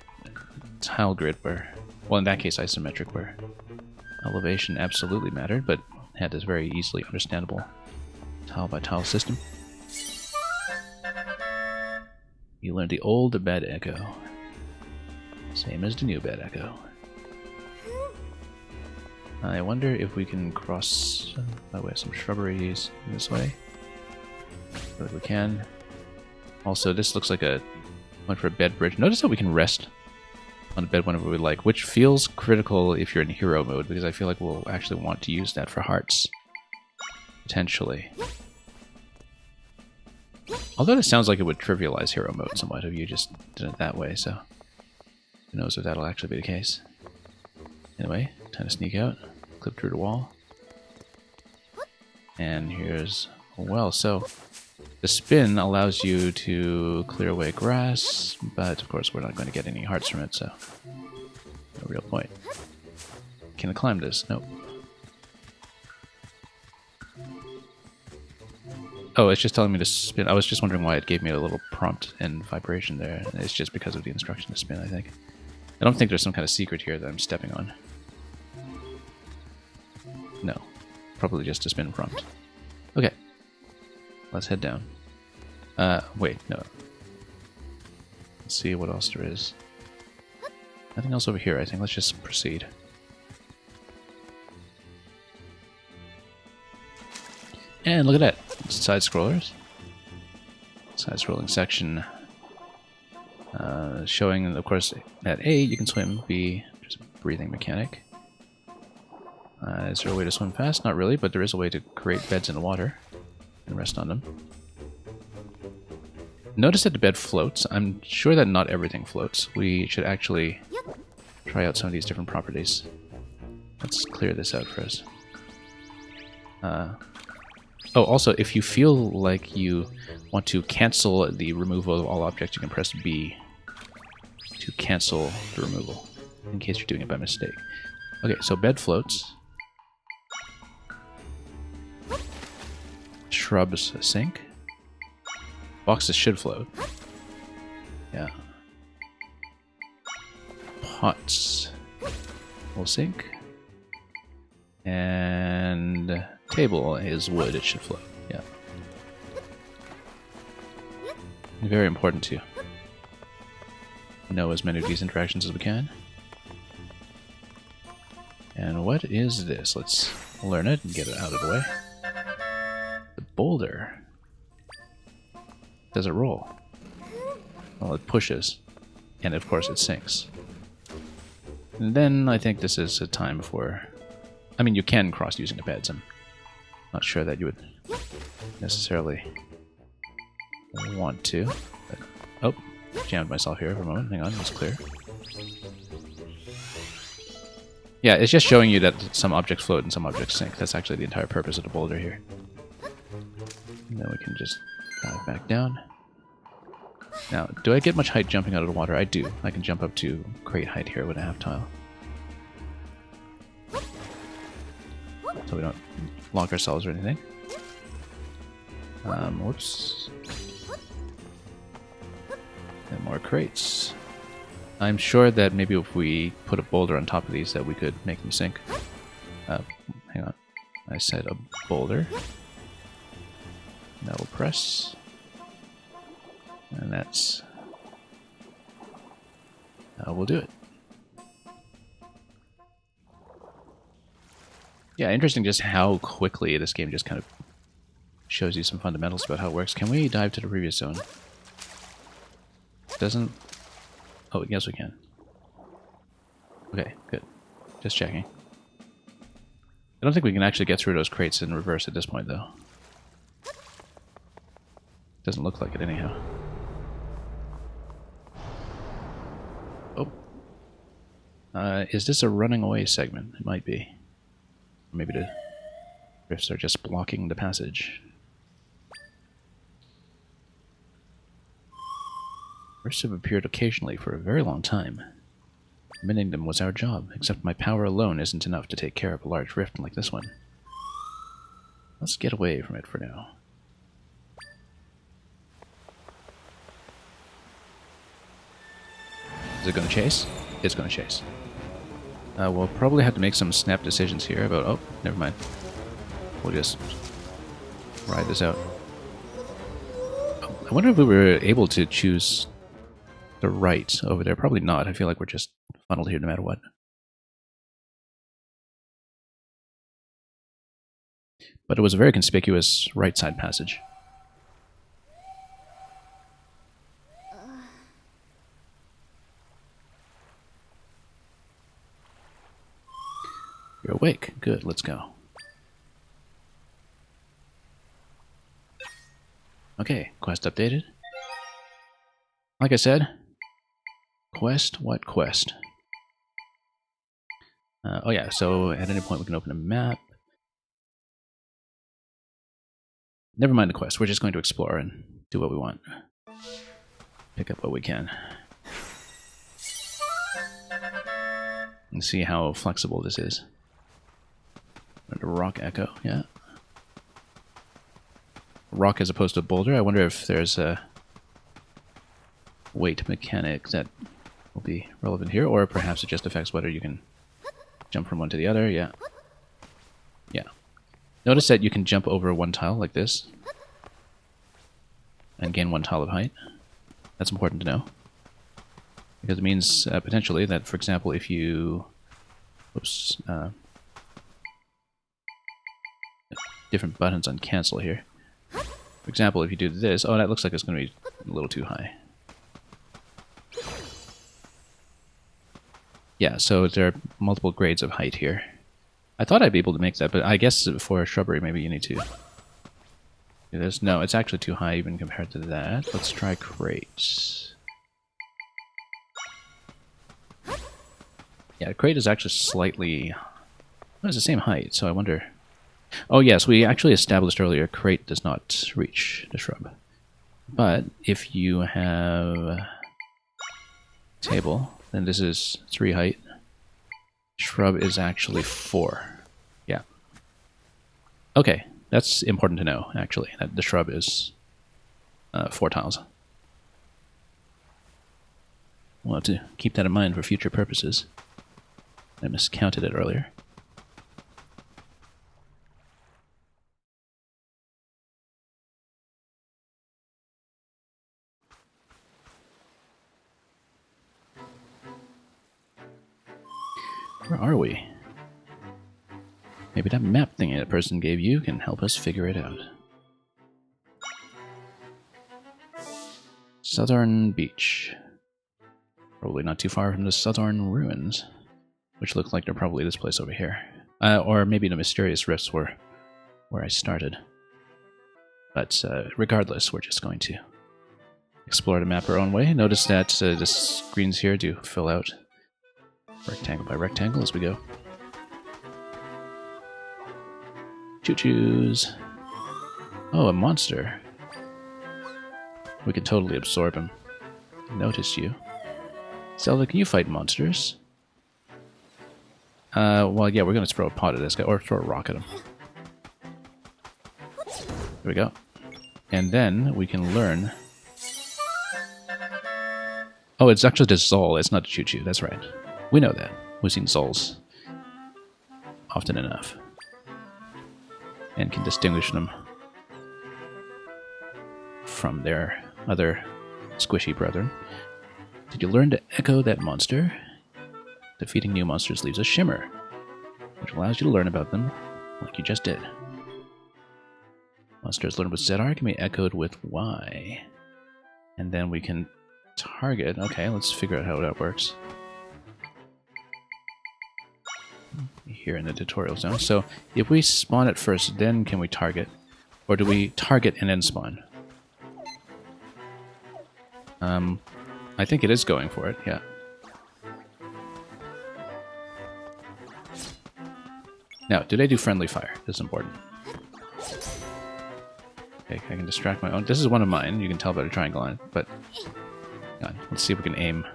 tile grid where, well, in that case, isometric, where elevation absolutely mattered, but had this very easily understandable tile by tile system. You learned the old bed echo. Same as the new bed echo. I wonder if we can cross by way of some shrubberies this way. I feel like we can. Also, this looks like a one for a bed bridge. Notice that we can rest on the bed whenever we like, which feels critical if you're in hero mode, because I feel like we'll actually want to use that for hearts. Potentially. Although it sounds like it would trivialize hero mode somewhat if you just did it that way, so who knows if that'll actually be the case. Anyway, time to sneak out, clip through the wall. And here's a well. So the spin allows you to clear away grass, but of course we're not going to get any hearts from it, so no real point. Can I climb this? Nope. Oh, it's just telling me to spin. I was just wondering why it gave me a little prompt and vibration there. It's just because of the instruction to spin, I think. I don't think there's some kind of secret here that I'm stepping on. No. Probably just a spin prompt. Okay. Let's head down. Wait, no. Let's see what else there is. Nothing else over here, I think. Let's just proceed. And look at that. Side scrollers. Side scrolling section. Showing, of course, at A you can swim, B just breathing mechanic. Is there a way to swim fast? Not really, but there is a way to create beds in the water and rest on them. Notice that the bed floats. I'm sure that not everything floats. We should actually try out some of these different properties. Let's clear this out first. Oh, also, if you feel like you want to cancel the removal of all objects, you can press B to cancel the removal, in case you're doing it by mistake. Okay, so bed floats. Shrubs sink. Boxes should float. Yeah. Pots will sink. And table is wood, it should float. Yeah. Very important to know as many of these interactions as we can. And what is this? Let's learn it and get it out of the way. The boulder. Does it roll? Well, it pushes. And of course it sinks. And then I think this is a time before... I mean, you can cross using the beds. I'm not sure that you would necessarily want to. But, oh, jammed myself here for a moment. Hang on, it's clear. Yeah, it's just showing you that some objects float and some objects sink. That's actually the entire purpose of the boulder here. And then we can just dive back down. Now, do I get much height jumping out of the water? I do. I can jump up to great height here with a half tile. So we don't lock ourselves or anything. Whoops. And more crates. I'm sure that maybe if we put a boulder on top of these that we could make them sink. Hang on. I said a boulder. Now we'll press. And that's... we'll do it. Yeah, interesting just how quickly this game just kind of shows you some fundamentals about how it works. Can we dive to the previous zone? Doesn't... Oh, yes we can. Okay, good. Just checking. I don't think we can actually get through those crates in reverse at this point, though. Doesn't look like it anyhow. Oh. Is this a running away segment? It might be. Maybe the drifts are just blocking the passage. Rifts have appeared occasionally for a very long time. Mending them was our job, except my power alone isn't enough to take care of a large rift like this one. Let's get away from it for now. Is it going to chase? It's going to chase. We'll probably have to make some snap decisions here about... Oh, never mind. We'll just ride this out. I wonder if we were able to choose the right over there. Probably not. I feel like we're just funneled here no matter what. But it was a very conspicuous right side passage. You're awake. Good, let's go. Okay, quest updated. Like I said, quest? What quest? Oh yeah, so at any point we can open a map. Never mind the quest, we're just going to explore and do what we want. Pick up what we can. And see how flexible this is. Rock echo, yeah. Rock as opposed to boulder. I wonder if there's a weight mechanic that will be relevant here, or perhaps it just affects whether you can jump from one to the other. Yeah. Yeah. Notice that you can jump over one tile like this and gain one tile of height. That's important to know. Because it means potentially that, for example, if you... Oops. Different buttons on cancel here. For example, if you do this... Oh, that looks like it's going to be a little too high. Yeah, so there are multiple grades of height here. I thought I'd be able to make that, but I guess for a shrubbery maybe you need to do this. No, it's actually too high even compared to that. Let's try crates. Yeah, crate is actually slightly... Well, it's the same height, so I wonder... Oh yes, we actually established earlier crate does not reach the shrub. But if you have table, then this is 3 height. Shrub is actually 4. Yeah. Okay, that's important to know, actually, that the shrub is 4 tiles. We'll have to keep that in mind for future purposes. I miscounted it earlier. Where are we? Maybe that map thing that person gave you can help us figure it out. Southern Beach. Probably not too far from the Southern Ruins, which look like they're probably this place over here. Or maybe the Mysterious Rifts were where I started. But regardless, we're just going to explore the map our own way. Notice that the screens here do fill out rectangle by rectangle as we go. Choo-choos. Oh, a monster. We can totally absorb him. Notice you. Zelda, can you fight monsters? Well, yeah, we're going to throw a pot at this guy, or throw a rock at him. There we go. And then we can learn... Oh, it's actually the Zol, it's not the Choo-Choo, that's right. We know that. We've seen Zols often enough. And can distinguish them from their other squishy brethren. Did you learn to echo that monster? Defeating new monsters leaves a shimmer, which allows you to learn about them like you just did. Monsters learned with ZR can be echoed with Y. And then we can target... Okay, let's figure out how that works. Here in the tutorial zone. So, if we spawn it first, then can we target? Or do we target and then spawn? I think it is going for it, yeah. Now, do they do friendly fire? This is important. Okay, I can distract my own. This is one of mine. You can tell by the triangle on it, but... Hang on, let's see if we can aim.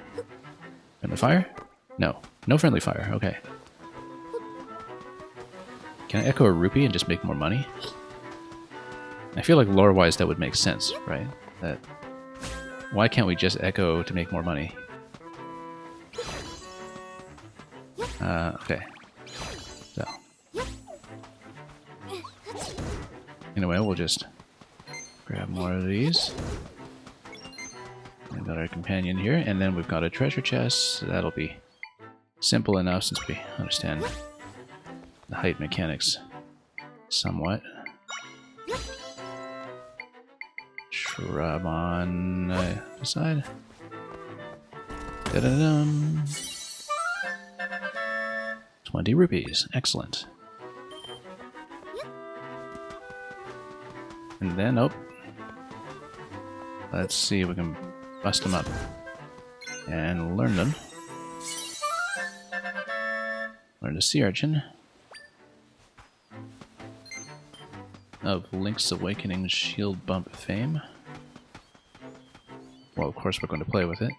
Friendly fire? No. No friendly fire, okay. Can I echo a rupee and just make more money? I feel like lore-wise that would make sense, right? That... Why can't we just echo to make more money? Okay. So. Anyway, we'll just grab more of these. We've got our companion here, and then we've got a treasure chest. So that'll be simple enough since we understand the height mechanics somewhat. Shrub on the side. Da-da-dum. 20 rupees. Excellent. And then, oh. Let's see if we can bust them up and learn them. Learn the sea urchin of Link's Awakening shield bump fame. Well, of course we're going to play with it.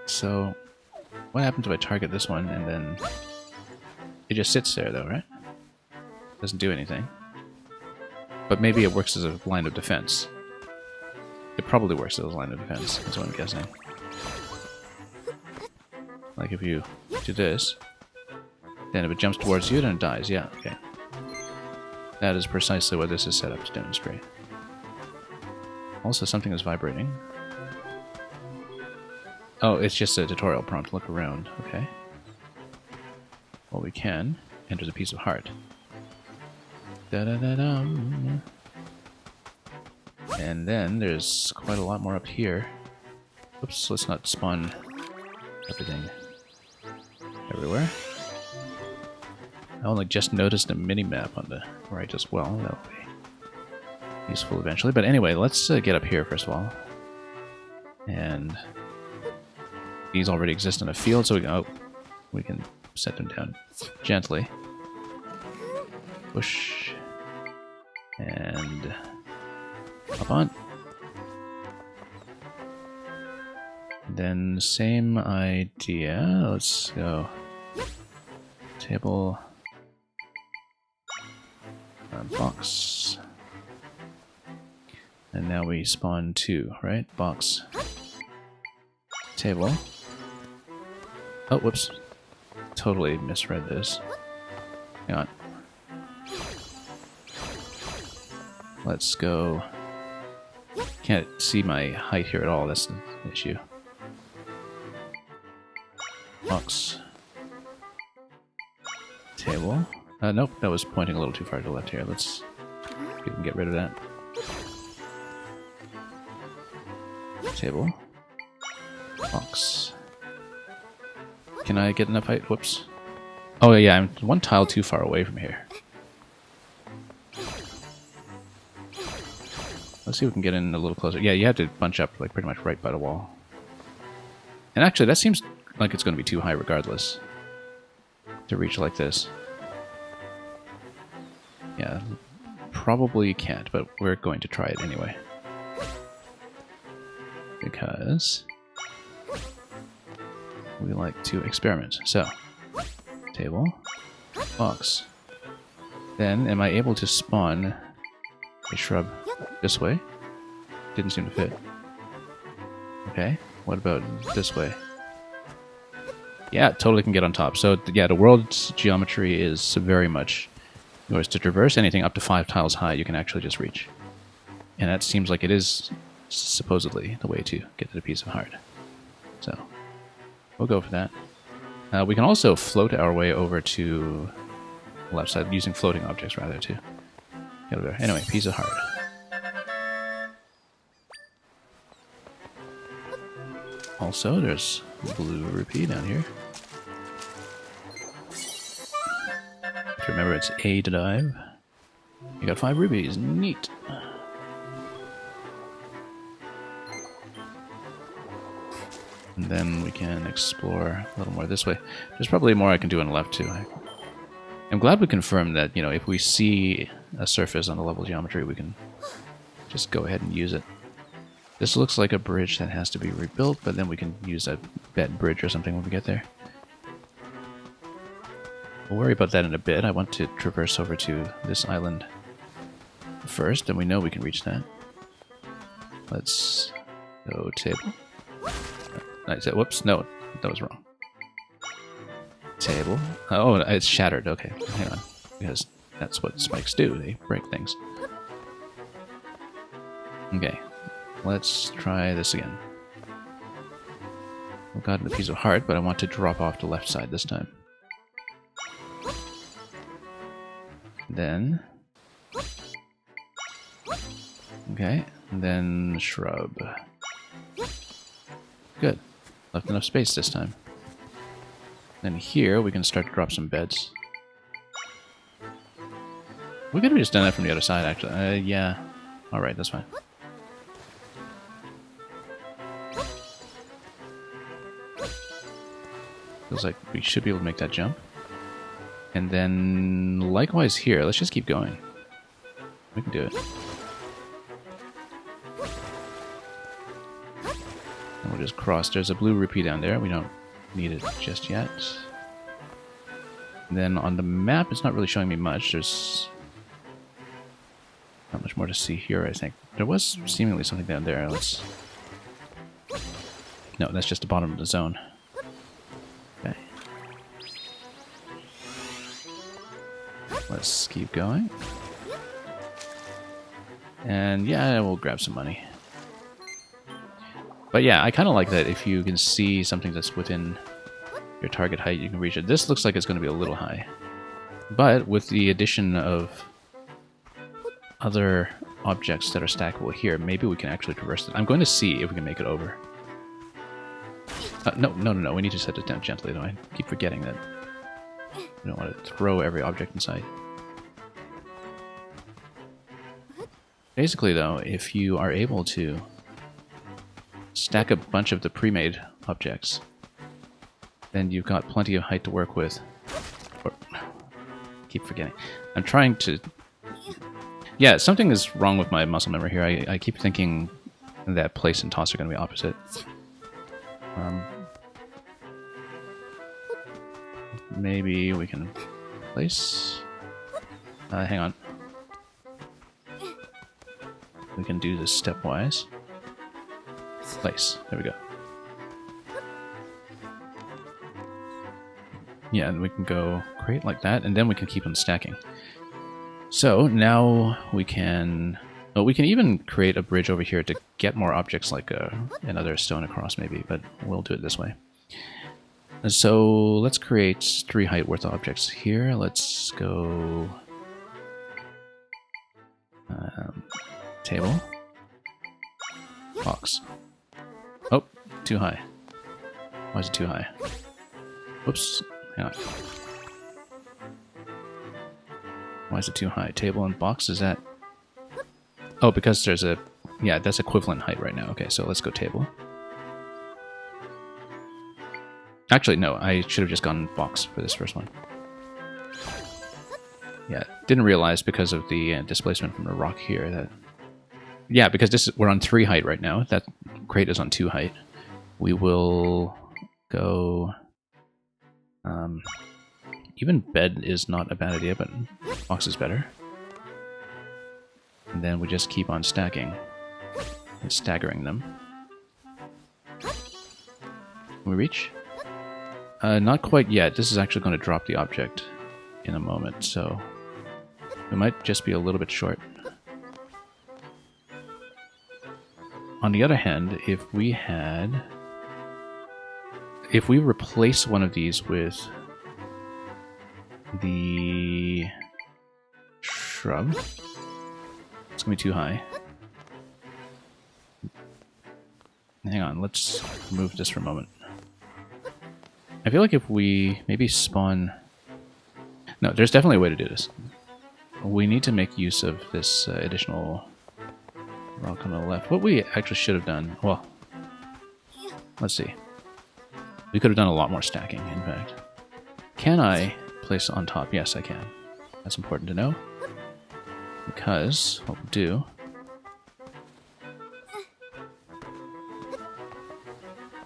So, what happens if I target this one and then... It just sits there though, right? Doesn't do anything. But maybe it works as a line of defense. It probably works as a line of defense, that's what I'm guessing. Like if you do this, then if it jumps towards you, then it dies. Yeah, okay. That is precisely what this is set up to demonstrate. Also, something is vibrating. Oh, it's just a tutorial prompt. Look around. Okay. Well, we can enter the piece of heart. Da-da-da-dum. And then there's quite a lot more up here. Oops, let's not spawn everything everywhere. I only just noticed a mini-map on the right as well. That'll be useful eventually. But anyway, let's get up here first of all. And these already exist in a field, so we can set them down gently. Push. And up on. Then same idea. Let's go. Table. Box. And now we spawn 2, right? Box. Table. Oh, whoops. Totally misread this. Hang on. Let's go. Can't see my height here at all, that's the issue. box. Table. Nope, that was pointing a little too far to the left here. Let's we can get rid of that. Table. Box. Can I get enough height? Whoops. Oh yeah, I'm one tile too far away from here. Let's see if we can get in a little closer. Yeah, you have to bunch up like pretty much right by the wall. And actually, that seems like it's going to be too high regardless to reach like this. Yeah, probably can't, but we're going to try it anyway. Because we like to experiment. So, table, box. Then, am I able to spawn a shrub this way? Didn't seem to fit. Okay, what about this way? Yeah, totally can get on top. So, yeah, the world's geometry is very much yours to traverse. Anything up to 5 tiles high you can actually just reach. And that seems like it is supposedly the way to get to the piece of heart. So, we'll go for that. We can also float our way over to the left side, using floating objects rather to get over there. Anyway, piece of heart. Also, there's blue rupee down here. Remember, it's A to dive. You got 5 rubies. Neat. And then we can explore a little more this way. There's probably more I can do on the left, too. I'm glad we confirmed that, you know, if we see a surface on the level geometry, we can just go ahead and use it. This looks like a bridge that has to be rebuilt, but then we can use a bed bridge or something when we get there. We'll worry about that in a bit. I want to traverse over to this island first, and we know we can reach that. Let's go table. I said, whoops, no, that was wrong. Table. Oh, it's shattered. Okay, hang on. Because that's what spikes do. They break things. Okay, let's try this again. I've gotten a piece of heart, but I want to drop off the left side this time. Then... okay, and then shrub. Good. Left enough space this time. Then here we can start to drop some beds. We could have just done that from the other side, actually. Yeah. Alright, that's fine. Feels like we should be able to make that jump. And then, likewise here, let's just keep going. We can do it. And we'll just cross. There's a blue rupee down there. We don't need it just yet. And then on the map, it's not really showing me much. There's not much more to see here, I think. There was seemingly something down there. Let's... no, that's just the bottom of the zone. Okay. Let's keep going. And yeah, we'll grab some money. But yeah, I kind of like that if you can see something that's within your target height, you can reach it. This looks like it's going to be a little high. But with the addition of other objects that are stackable here, maybe we can actually traverse it. I'm going to see if we can make it over. No. We need to set it down gently, though. I keep forgetting that we don't want to throw every object inside. Basically, though, if you are able to stack a bunch of the pre-made objects, then you've got plenty of height to work with. Or, keep forgetting. I'm trying to... yeah, something is wrong with my muscle memory here. I keep thinking that place and toss are going to be opposite. Maybe we can place... hang on. We can do this stepwise. Place. There we go. Yeah, and we can go create like that, and then we can keep them stacking. So now we can... well, we can even create a bridge over here to get more objects, like another stone across maybe, but we'll do it this way. So let's create 3 height worth of objects here. Let's go table, box. Oh, too high. Why is it too high? Whoops. Hang on. Why is it too high? Table and box, is that... Oh, because there's a... Yeah, that's equivalent height right now. Okay, so let's go table. Actually, no, I should have just gone box for this first one. Yeah, didn't realize because of the displacement from the rock here that... Yeah, because we're on 3 height right now. That crate is on 2 height. We will go... even bed is not a bad idea, but box is better. And then we just keep on stacking and staggering them. Can we reach? Not quite yet. This is actually going to drop the object in a moment, so we might just be a little bit short. On the other hand, if we replace one of these with the shrub, it's going to be too high. Hang on, let's move this for a moment. I feel like if we maybe spawn... No, there's definitely a way to do this. We need to make use of this additional rock on the left. What we actually should have done... Well, let's see. We could have done a lot more stacking, in fact. Can I place on top? Yes, I can. That's important to know. Because what we'll do...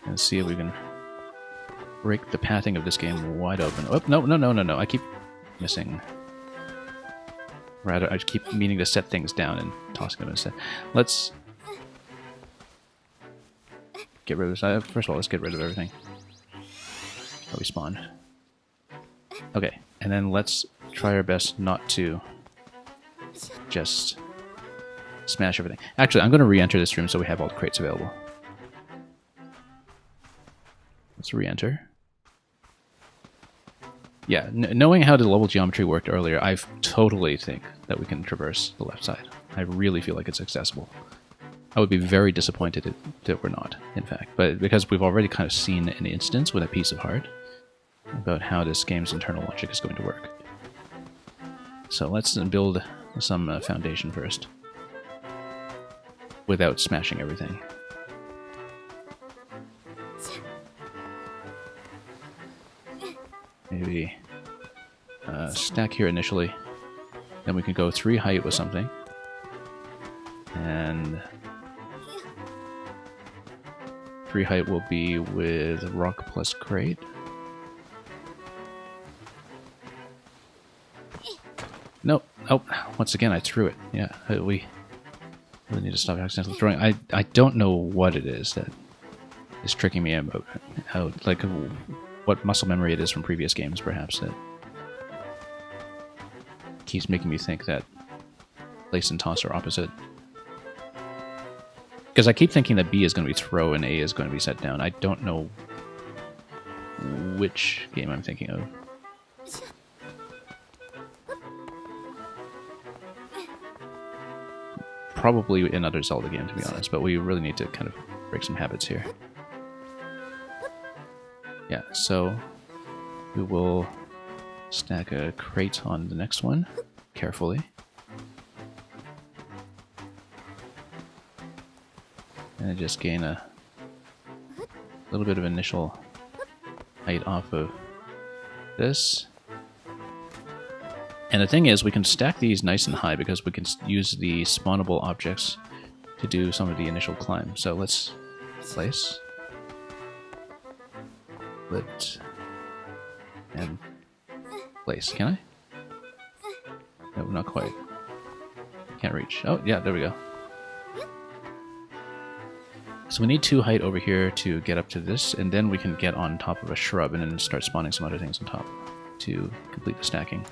Let's see if we can break the pathing of this game wide open. Oh, no. I keep missing. Rather, I keep meaning to set things down and tossing them instead. Let's get rid of this. First of all, let's get rid of everything. Oh, we spawned. Okay, and then let's try our best not to just smash everything. Actually, I'm going to re-enter this room so we have all the crates available. Let's re-enter. Yeah, knowing how the level geometry worked earlier, I totally think that we can traverse the left side. I really feel like it's accessible. I would be very disappointed if we're not, in fact. But because we've already kind of seen an instance with a piece of heart about how this game's internal logic is going to work. So let's build some foundation first. Without smashing everything. Maybe stack here initially. Then we can go 3 height with something. And 3 height will be with rock plus crate. Nope. Oh, once again I threw it. Yeah, we really need to stop accidentally throwing. I don't know what it is that is tricking me out. Like what muscle memory it is from previous games, perhaps, that keeps making me think that place and toss are opposite. Because I keep thinking that B is going to be throw and A is going to be set down. I don't know which game I'm thinking of. Probably another Zelda game, to be honest, but we really need to kind of break some habits here. Yeah, so we will stack a crate on the next one, carefully. And just gain a little bit of initial height off of this. And the thing is, we can stack these nice and high because we can use the spawnable objects to do some of the initial climb. So let's place, lift, and place. Can I? No, not quite. Can't reach. Oh, yeah, there we go. So we need 2 height over here to get up to this, and then we can get on top of a shrub and then start spawning some other things on top to complete the stacking.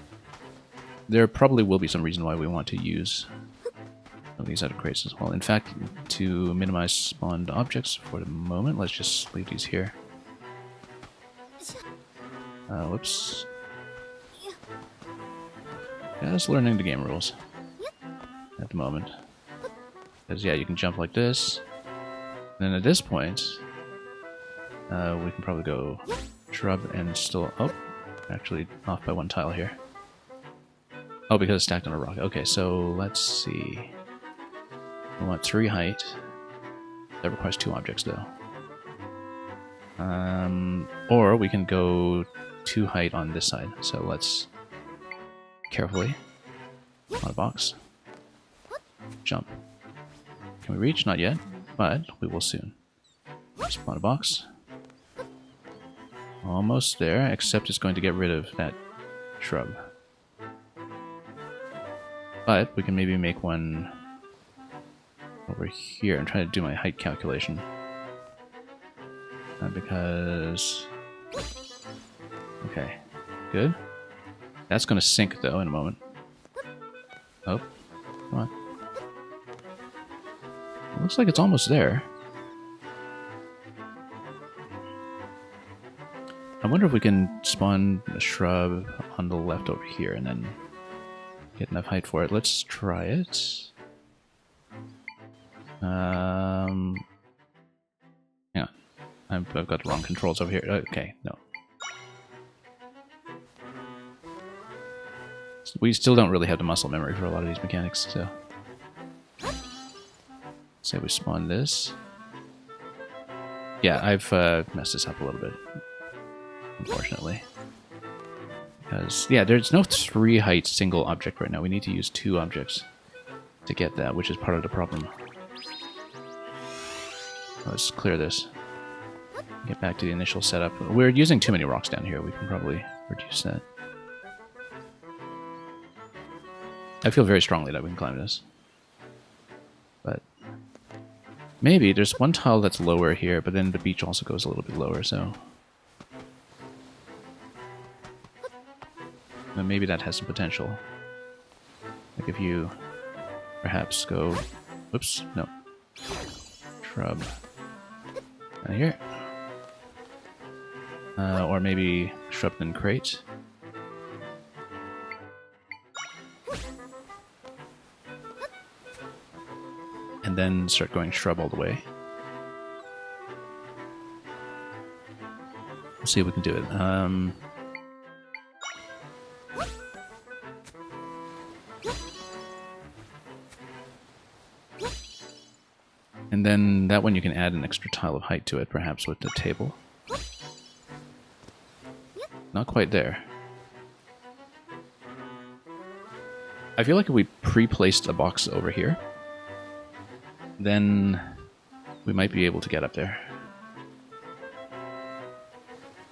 There probably will be some reason why we want to use some of these other crates as well. In fact, to minimize spawned objects for the moment, let's just leave these here. Whoops. Just learning the game rules at the moment. Because, yeah, you can jump like this. And then at this point, we can probably go shrub and still... Oh, actually off by one tile here. Oh, because it's stacked on a rock. Okay, so let's see. We want 3 height. That requires 2 objects, though. Or we can go 2 height on this side. So let's carefully on a box jump. Can we reach? Not yet, but we will soon. Spawn a box. Almost there, except it's going to get rid of that shrub. But we can maybe make one over here. I'm trying to do my height calculation. Because... Okay, good. That's going to sink, though, in a moment. Oh, come on. It looks like it's almost there. I wonder if we can spawn a shrub on the left over here and then get enough height for it. Let's try it. Hang on. I've got the wrong controls over here. Okay, no. We still don't really have the muscle memory for a lot of these mechanics, so... Say we spawn this. Yeah, I've messed this up a little bit. Unfortunately. Because, yeah, there's no 3 height single object right now. We need to use 2 objects to get that, which is part of the problem. Let's clear this. Get back to the initial setup. We're using too many rocks down here. We can probably reduce that. I feel very strongly that we can climb this. But maybe there's one tile that's lower here, but then the beach also goes a little bit lower, so... maybe that has some potential. Like if you perhaps go... Whoops, no. Shrub. Down here. Or maybe shrub and crate. And then start going shrub all the way. Let's see if we can do it. And then that one you can add an extra tile of height to it, perhaps with the table. Not quite there. I feel like if we pre-placed a box over here, then we might be able to get up there.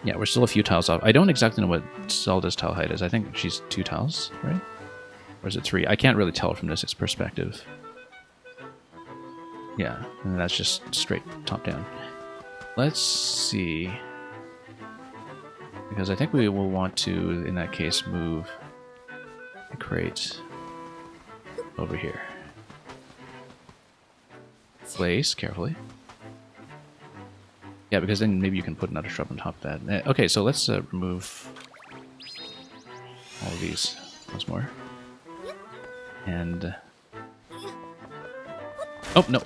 Yeah, we're still a few tiles off. I don't exactly know what Zelda's tile height is. I think she's 2 tiles, right? Or is it 3? I can't really tell from this perspective. Yeah, and that's just straight top down. Let's see. Because I think we will want to, in that case, move the crate over here. Place carefully. Yeah, because then maybe you can put another shrub on top of that. Okay, so let's remove all of these once more. And... oh, no.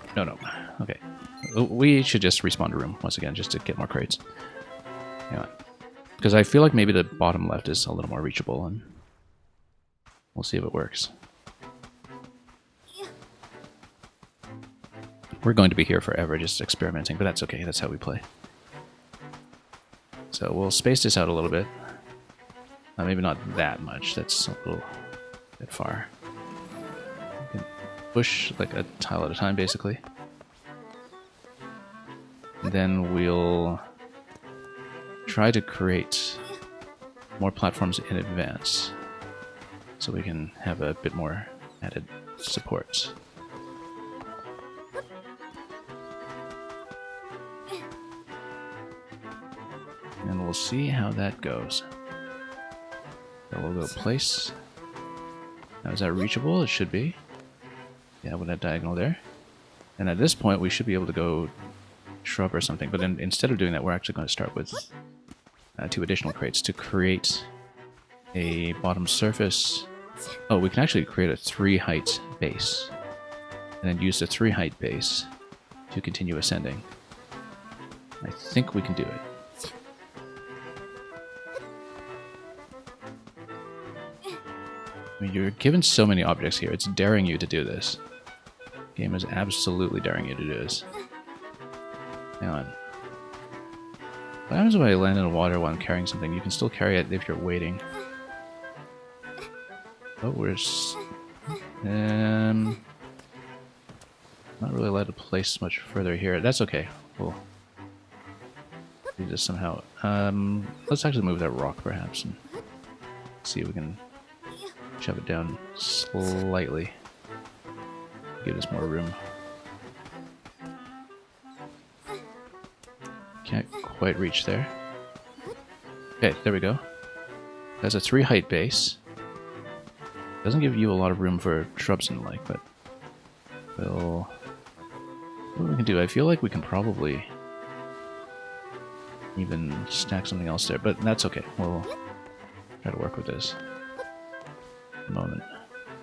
Okay. We should just respawn the room once again, just to get more crates. Hang on. Because I feel like maybe the bottom left is a little more reachable, and we'll see if it works. We're going to be here forever just experimenting, but that's okay. That's how we play. So we'll space this out a little bit. Maybe not that much. That's a little bit far. We can push like a tile at a time, basically. And then we'll try to create more platforms in advance so we can have a bit more added support. And we'll see how that goes. So we'll go place. Now is that reachable? It should be. Yeah, with that diagonal there. And at this point we should be able to go shrub or something, but then instead of doing that we're actually going to start with 2 additional crates to create a bottom surface. Oh, we can actually create a 3-height base, and then use the 3-height base to continue ascending. I think we can do it. I mean, you're given so many objects here, it's daring you to do this. The game is absolutely daring you to do this. Hang on. What happens if I land in the water while I'm carrying something? You can still carry it if you're waiting. Oh, we're... not really allowed to place much further here. That's okay. We'll do this somehow. Let's actually move that rock, perhaps, and see if we can shove it down slightly. Give us more room. Can't quite reach there. Okay, there we go. That's a 3-height base. Doesn't give you a lot of room for shrubs and the like, but we'll... What we can do, I feel like we can probably even stack something else there, but that's okay. We'll try to work with this at the moment.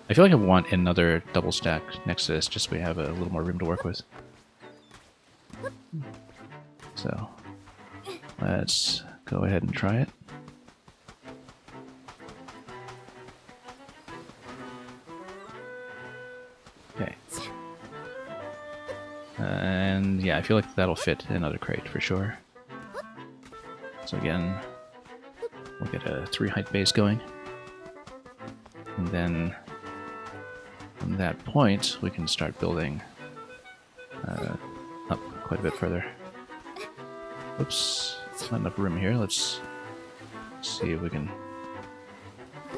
I feel like I want another double stack next to this, just so we have a little more room to work with. So, let's go ahead and try it. Okay. And yeah, I feel like that'll fit another crate for sure. So again, we'll get a 3-height base going. And then from that point, we can start building up quite a bit further. Oops, not enough room here. Let's see if we can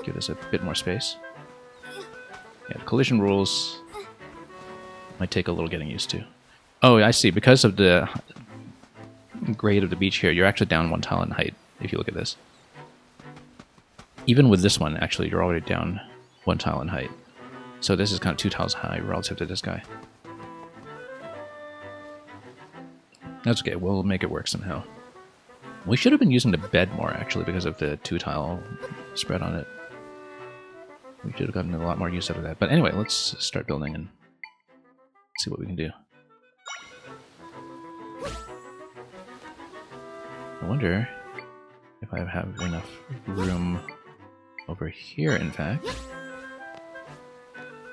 give this a bit more space. Yeah, collision rules might take a little getting used to. Oh, I see. Because of the grade of the beach here, you're actually down 1 tile in height, if you look at this. Even with this one, actually, you're already down 1 tile in height. So this is kind of 2 tiles high relative to this guy. That's okay, we'll make it work somehow. We should have been using the bed more, actually, because of the 2-tile spread on it. We should have gotten a lot more use out of that. But anyway, let's start building and see what we can do. I wonder if I have enough room over here, in fact.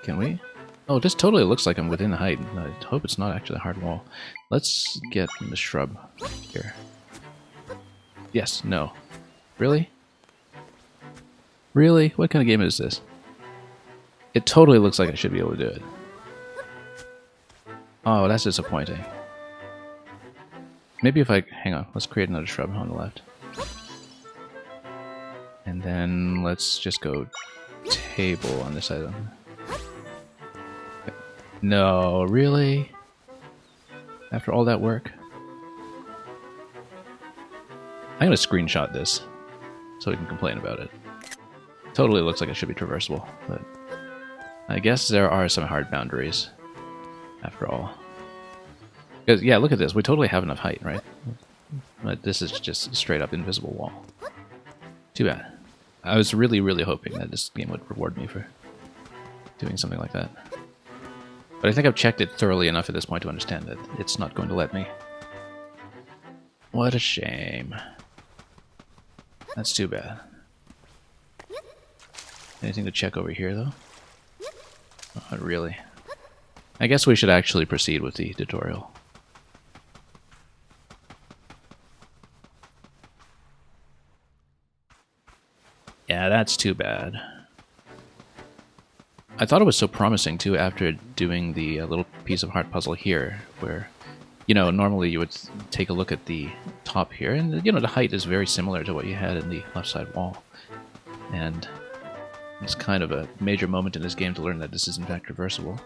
Can we? Oh, this totally looks like I'm within the height. I hope it's not actually a hard wall. Let's get the shrub here. Yes, no. Really? Really? What kind of game is this? It totally looks like I should be able to do it. Oh, that's disappointing. Maybe if I... Hang on, let's create another shrub on the left. And then let's just go table on this side. No, really? After all that work? I'm gonna screenshot this so we can complain about it. Totally looks like it should be traversable, but I guess there are some hard boundaries after all. Because, yeah, look at this. We totally have enough height, right? But this is just a straight up invisible wall. Too bad. I was really, really hoping that this game would reward me for doing something like that. But I think I've checked it thoroughly enough at this point to understand that it's not going to let me. What a shame. That's too bad. Anything to check over here, though? Not really. I guess we should actually proceed with the tutorial. Yeah, that's too bad. I thought it was so promising, too, after doing the little piece of heart puzzle here, where, you know, normally you would take a look at the top here, and, you know, the height is very similar to what you had in the left side wall. And it's kind of a major moment in this game to learn that this is, in fact, traversable.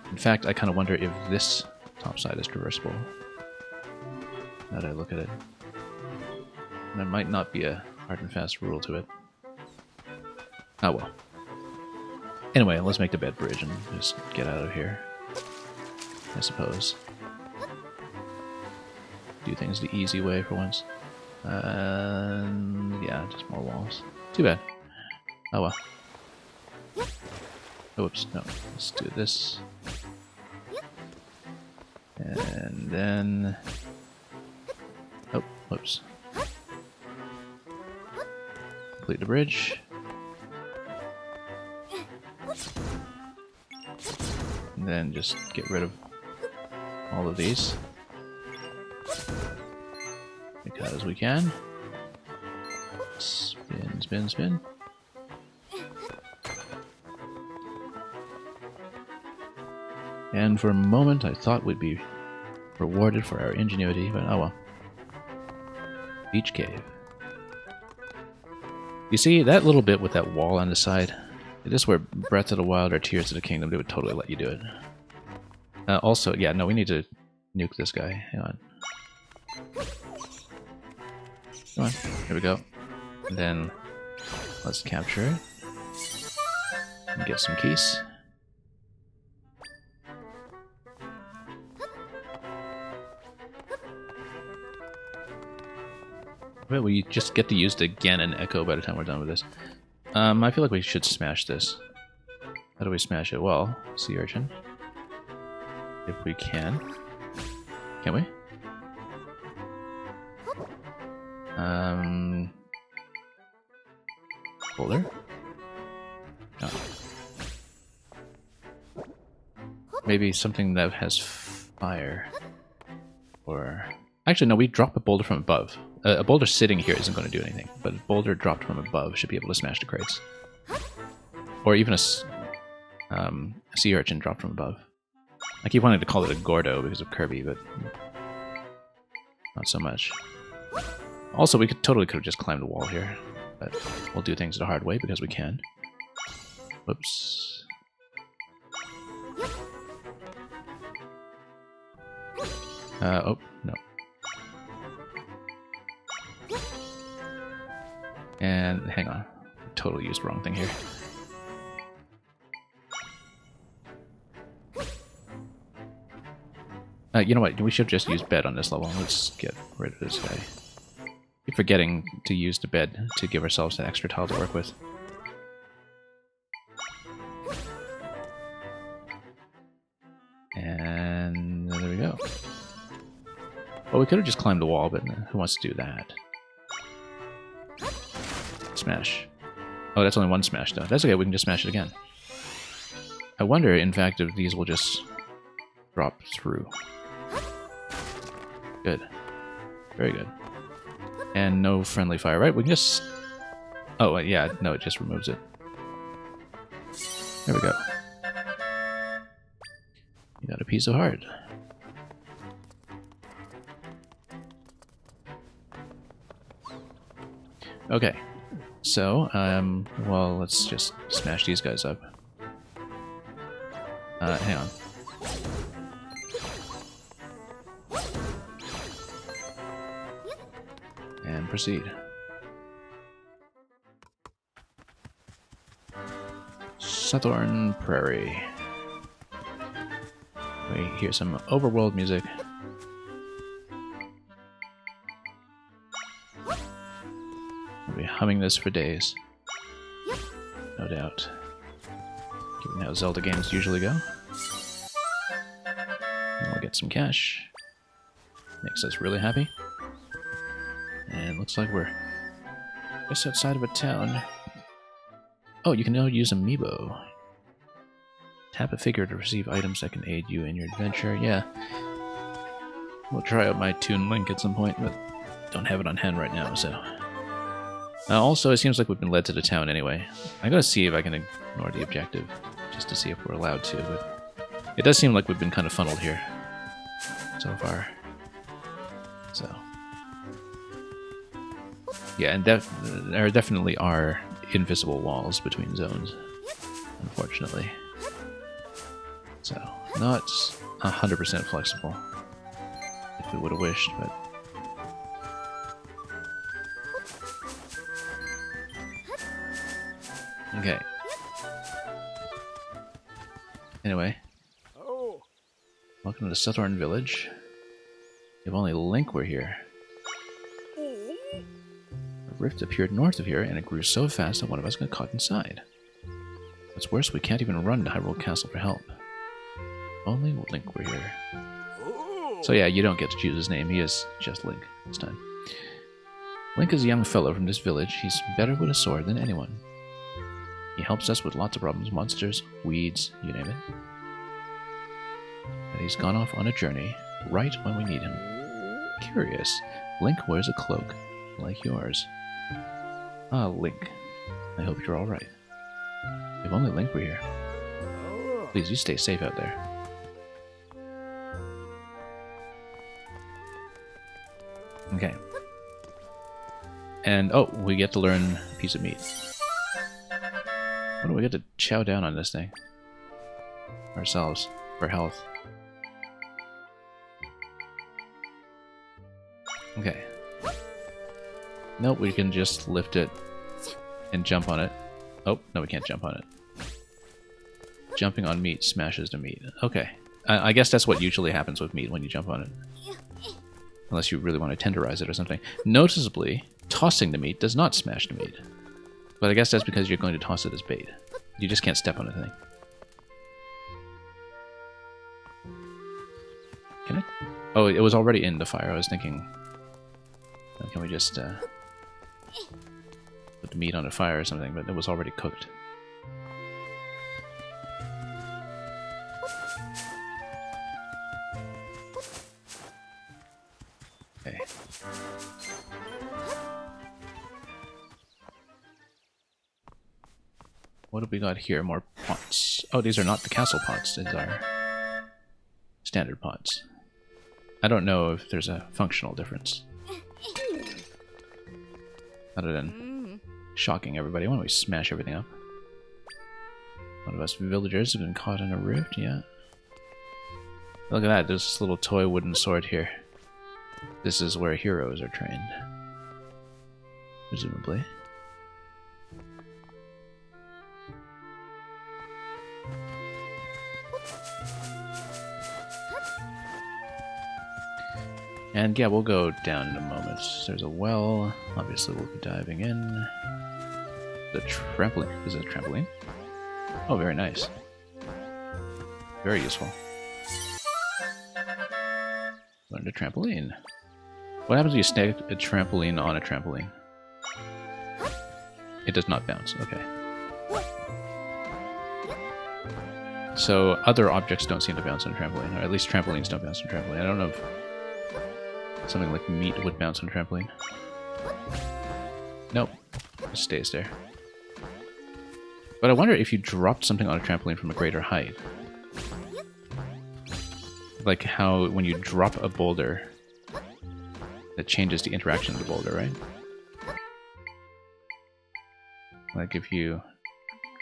In fact, I kind of wonder if this top side is traversable, now that I look at it. There might not be a hard and fast rule to it. Oh well. Anyway, let's make the bed bridge and just get out of here, I suppose. Do things the easy way for once. Yeah, just more walls. Too bad. Oh well. Oops, no. Let's do this. And then... Oh, whoops. Complete the bridge. And then just get rid of all of these. Because we can. Spin, spin, spin. And for a moment I thought we'd be rewarded for our ingenuity, but oh well. Beach cave. You see, that little bit with that wall on the side, it is where Breath of the Wild or Tears of the Kingdom, they would totally let you do it. Also, yeah, no, we need to nuke this guy. Hang on. Come on, here we go. And then let's capture it. And get some keys. Well, we just get to use the Ganon Echo by the time we're done with this. I feel like we should smash this. How do we smash it? Well, sea urchin. If we can. Can we? Boulder? No. Maybe something that has fire. Or... Actually, no, we drop a boulder from above. A boulder sitting here isn't going to do anything, but a boulder dropped from above should be able to smash the crates. Or even a sea urchin dropped from above. I keep wanting to call it a Gordo because of Kirby, but not so much. Also, we could have just climbed the wall here, but we'll do things the hard way because we can. Whoops. Oh, no. And hang on, totally used the wrong thing here. You know what? We should have just used bed on this level. Let's get rid of this guy. Keep forgetting to use the bed to give ourselves an extra tile to work with. And there we go. Well, we could have just climbed the wall, but who wants to do that? Smash. Oh, that's only one smash, though. That's okay, we can just smash it again. I wonder, in fact, if these will just drop through. Good. Very good. And no friendly fire, right? We can just... Oh, yeah, no, it just removes it. There we go. You got a piece of heart. Okay. So, well, let's just smash these guys up. Hang on. And proceed. Southern Prairie. We hear some overworld music. We'll be humming this for days. No doubt. Given how Zelda games usually go. And we'll get some cash. Makes us really happy. And looks like we're just outside of a town. Oh, you can now use Amiibo. Tap a figure to receive items that can aid you in your adventure. Yeah. We'll try out my Toon Link at some point, but don't have it on hand right now, so... also, it seems like we've been led to the town anyway. I'm gonna see if I can ignore the objective, just to see if we're allowed to, but... It does seem like we've been kind of funneled here, so far. So... Yeah, and there definitely are invisible walls between zones, unfortunately. So, not 100% flexible, if we would have wished, but... Okay. Anyway. Welcome to the Southern Village. If only Link were here. rift appeared north of here, and it grew so fast that one of us got caught inside. What's worse, we can't even run to Hyrule Castle for help. If only Link were here. So yeah, you don't get to choose his name. He is just Link this time. Link is a young fellow from this village. He's better with a sword than anyone. He helps us with lots of problems, monsters, weeds, you name it. But he's gone off on a journey right when we need him. Curious, Link wears a cloak like yours. Ah, Link. I hope you're alright. If only Link were here. Please, you stay safe out there. Okay. And, oh, we get to learn a piece of meat. What do we get to chow down on this thing? Ourselves, for health. Okay. Nope, we can just lift it and jump on it. Oh, no, we can't jump on it. Jumping on meat smashes the meat. Okay. I guess that's what usually happens with meat when you jump on it. Unless you really want to tenderize it or something. Noticeably, tossing the meat does not smash the meat. But I guess that's because you're going to toss it as bait. You just can't step on the thing. Can I? Oh, it was already in the fire. I was thinking... Can we just put the meat on the fire or something? But it was already cooked. Okay. What have we got here? More pots. Oh, these are not the castle pots. These are standard pots. I don't know if there's a functional difference. Other than shocking everybody. Why don't we smash everything up? One of us villagers have been caught in a rift, yeah. Look at that, there's this little toy wooden sword here. This is where heroes are trained. Presumably. And yeah, we'll go down in a moment. There's a well. Obviously, we'll be diving in. The trampoline. Is it a trampoline? Oh, very nice. Very useful. Learned a trampoline. What happens if you snag a trampoline on a trampoline? It does not bounce. Okay. So other objects don't seem to bounce on a trampoline, or at least trampolines don't bounce on a trampoline. I don't know if something like meat would bounce on a trampoline. Nope. It stays there. But I wonder if you dropped something on a trampoline from a greater height. Like how when you drop a boulder, that changes the interaction of the boulder, right? Like if you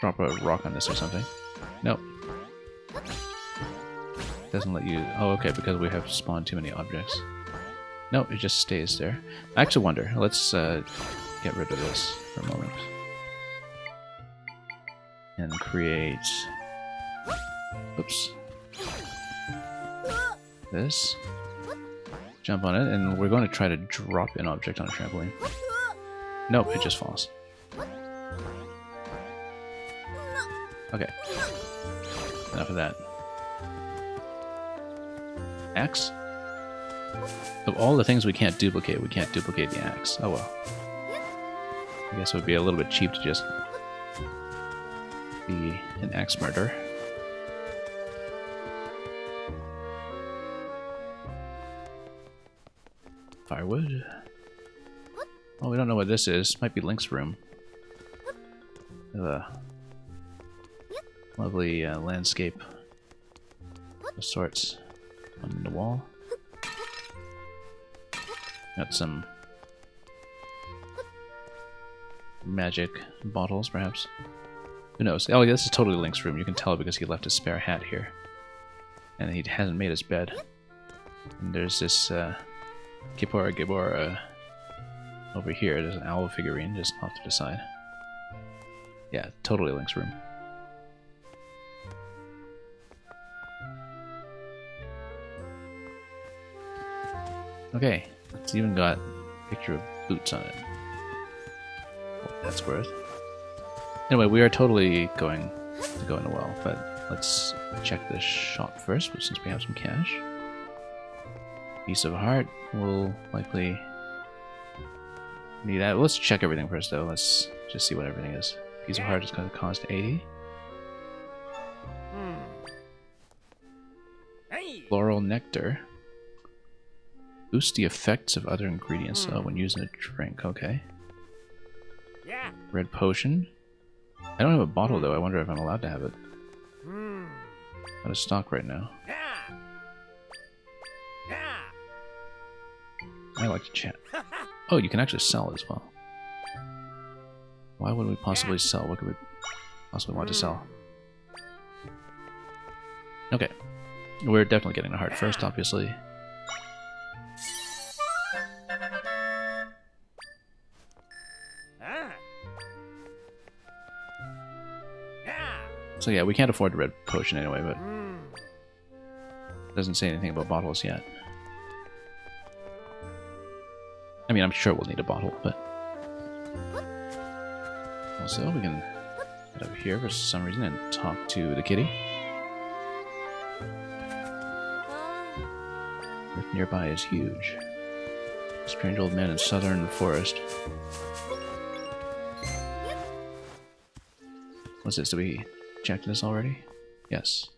drop a rock on this or something. Nope. Doesn't let you... Oh, okay, because we have spawned too many objects. No, it just stays there. I actually wonder. Let's get rid of this for a moment. And create... Oops. This. Jump on it, and we're going to try to drop an object on a trampoline. Nope, it just falls. Okay. Enough of that. Axe? Of all the things we can't duplicate the axe. Oh well. I guess it would be a little bit cheap to just be an axe murderer. Firewood. Oh, we don't know what this is. Might be Link's room. Lovely landscape of sorts on the wall. Got some magic bottles, perhaps. Who knows? Oh, yeah, this is totally Link's room. You can tell because he left his spare hat here. And he hasn't made his bed. And there's this Gibora over here. There's an owl figurine just off to the side. Yeah, totally Link's room. Okay, it's even got a picture of boots on it. that's worth. Anyway, we are totally going to go in the well, but let's check the shop first, since we have some cash. Piece of heart will likely need that. Let's check everything first, though. Let's just see what everything is. Piece of heart is going to cost 80. Floral nectar. Boost the effects of other ingredients when using a drink. Okay. Red potion. I don't have a bottle, though. I wonder if I'm allowed to have it. Out of stock right now. I like to chat. Oh, you can actually sell as well. Why would we possibly sell? What could we possibly want to sell? Okay. We're definitely getting a heart first, obviously. So yeah, we can't afford the red potion anyway, but it doesn't say anything about bottles yet. I mean, I'm sure we'll need a bottle, but also we can get over here for some reason and talk to the kitty. Earth nearby is huge. Strange old man in southern forest. What's this? Did we check this already? Yes.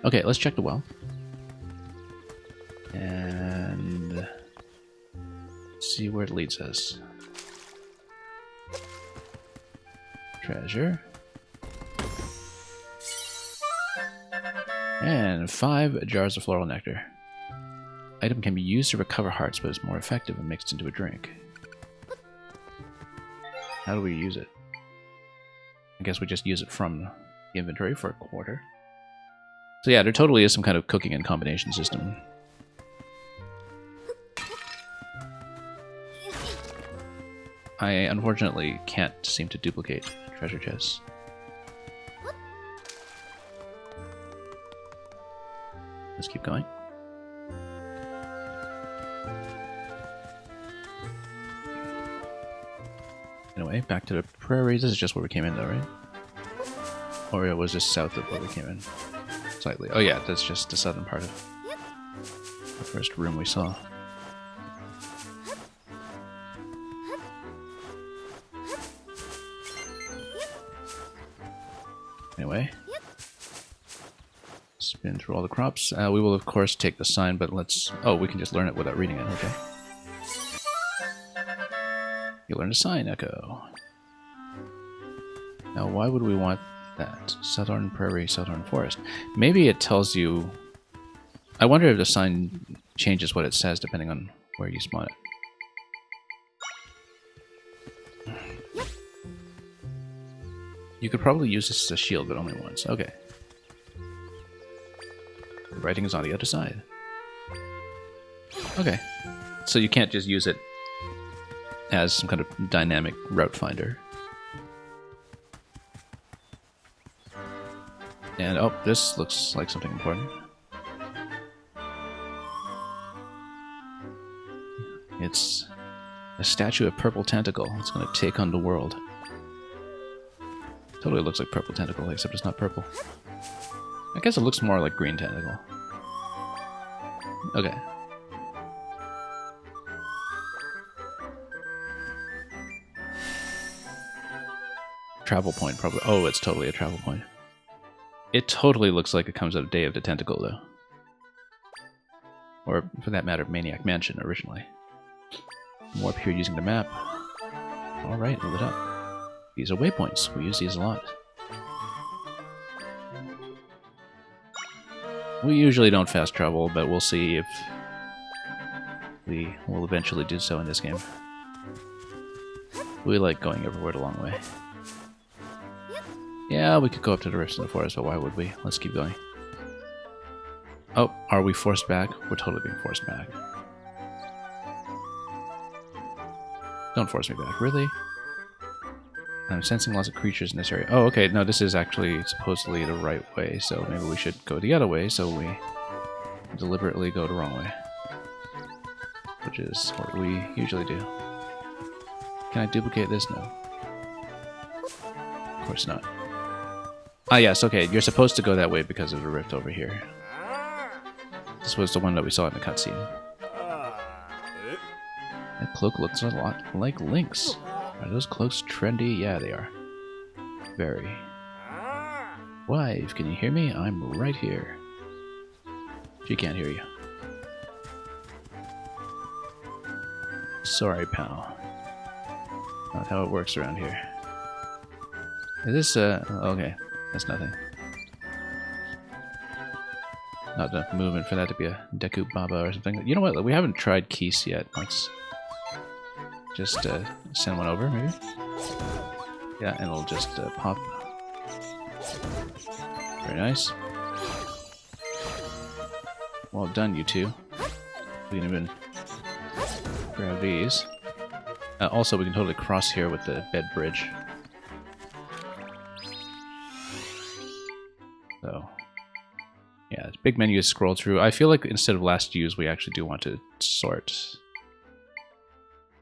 Okay, let's check the well. And see where it leads us. Treasure. And 5 jars of floral nectar. Item can be used to recover hearts, but is more effective when mixed into a drink. How do we use it? I guess we just use it from the inventory for a quarter. So yeah, there totally is some kind of cooking and combination system. I unfortunately can't seem to duplicate treasure chests. Let's keep going. Anyway, back to the prairies. This is just where we came in though, right? Or it was just south of where we came in. Slightly. Oh yeah, that's just the southern part of the first room we saw. Anyway. Spin through all the crops. We will of course take the sign, but let's... Oh, we can just learn it without reading it, okay. You learn a sign, Echo. Now, why would we want that? Southern Prairie, Southern Forest. Maybe it tells you... I wonder if the sign changes what it says depending on where you spawn it. You could probably use this as a shield, but only once. Okay. The writing is on the other side. Okay. So you can't just use it as some kind of dynamic route finder. And, oh, this looks like something important. It's a statue of Purple Tentacle. It's going to take on the world. Totally looks like Purple Tentacle, except it's not purple. I guess it looks more like Green Tentacle. Okay. Travel point, probably. Oh, it's totally a travel point. It totally looks like it comes out of Day of the Tentacle, though. Or, for that matter, Maniac Mansion, originally. Warp here using the map. Alright, move it up. These are waypoints. We use these a lot. We usually don't fast travel, but we'll see if we will eventually do so in this game. We like going everywhere the long way. Yeah, we could go up to the rifts in the forest, but why would we? Let's keep going. Oh, are we forced back? We're totally being forced back. Don't force me back, really? I'm sensing lots of creatures in this area. Oh, okay, no, this is actually supposedly the right way, so maybe we should go the other way, so we deliberately go the wrong way. Which is what we usually do. Can I duplicate this? No. Of course not. Ah, yes, okay. You're supposed to go that way because of the rift over here. This was the one that we saw in the cutscene. That cloak looks a lot like Link's. Are those cloaks trendy? Yeah, they are. Very. Wife, can you hear me? I'm right here. She can't hear you. Sorry, pal. Not how it works around here. Is this, okay. That's nothing. Not enough movement for that to be a Deku Baba or something. You know what? We haven't tried Keese yet. Let's just send one over, maybe? Yeah, and it'll just pop. Very nice. Well done, you two. We can even grab these. Also, we can totally cross here with the bed bridge. So, yeah, it's a big menu to scroll through. I feel like instead of last use, we actually do want to sort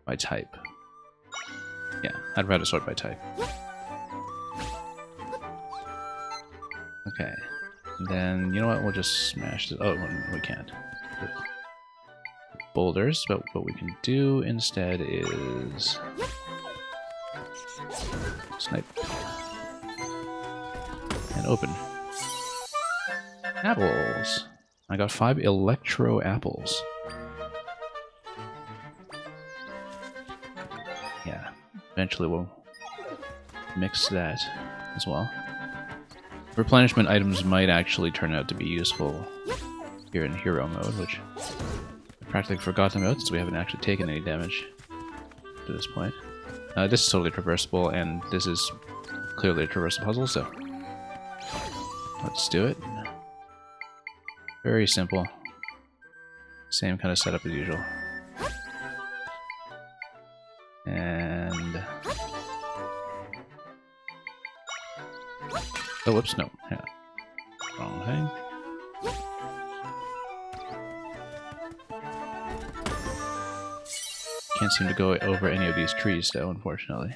by type. Yeah, I'd rather sort by type. Okay. And then, you know what, we'll just smash this. Oh, we can't. Boulders, but what we can do instead is snipe and open. Apples. I got 5 electro apples. Yeah, eventually we'll mix that as well. Replenishment items might actually turn out to be useful here in hero mode, which I practically forgotten about since we haven't actually taken any damage to this point. This is totally traversable, and this is clearly a traversal puzzle, so let's do it. Very simple. Same kind of setup as usual. And... oh, whoops, no. Yeah. Wrong thing. Can't seem to go over any of these trees, though, unfortunately.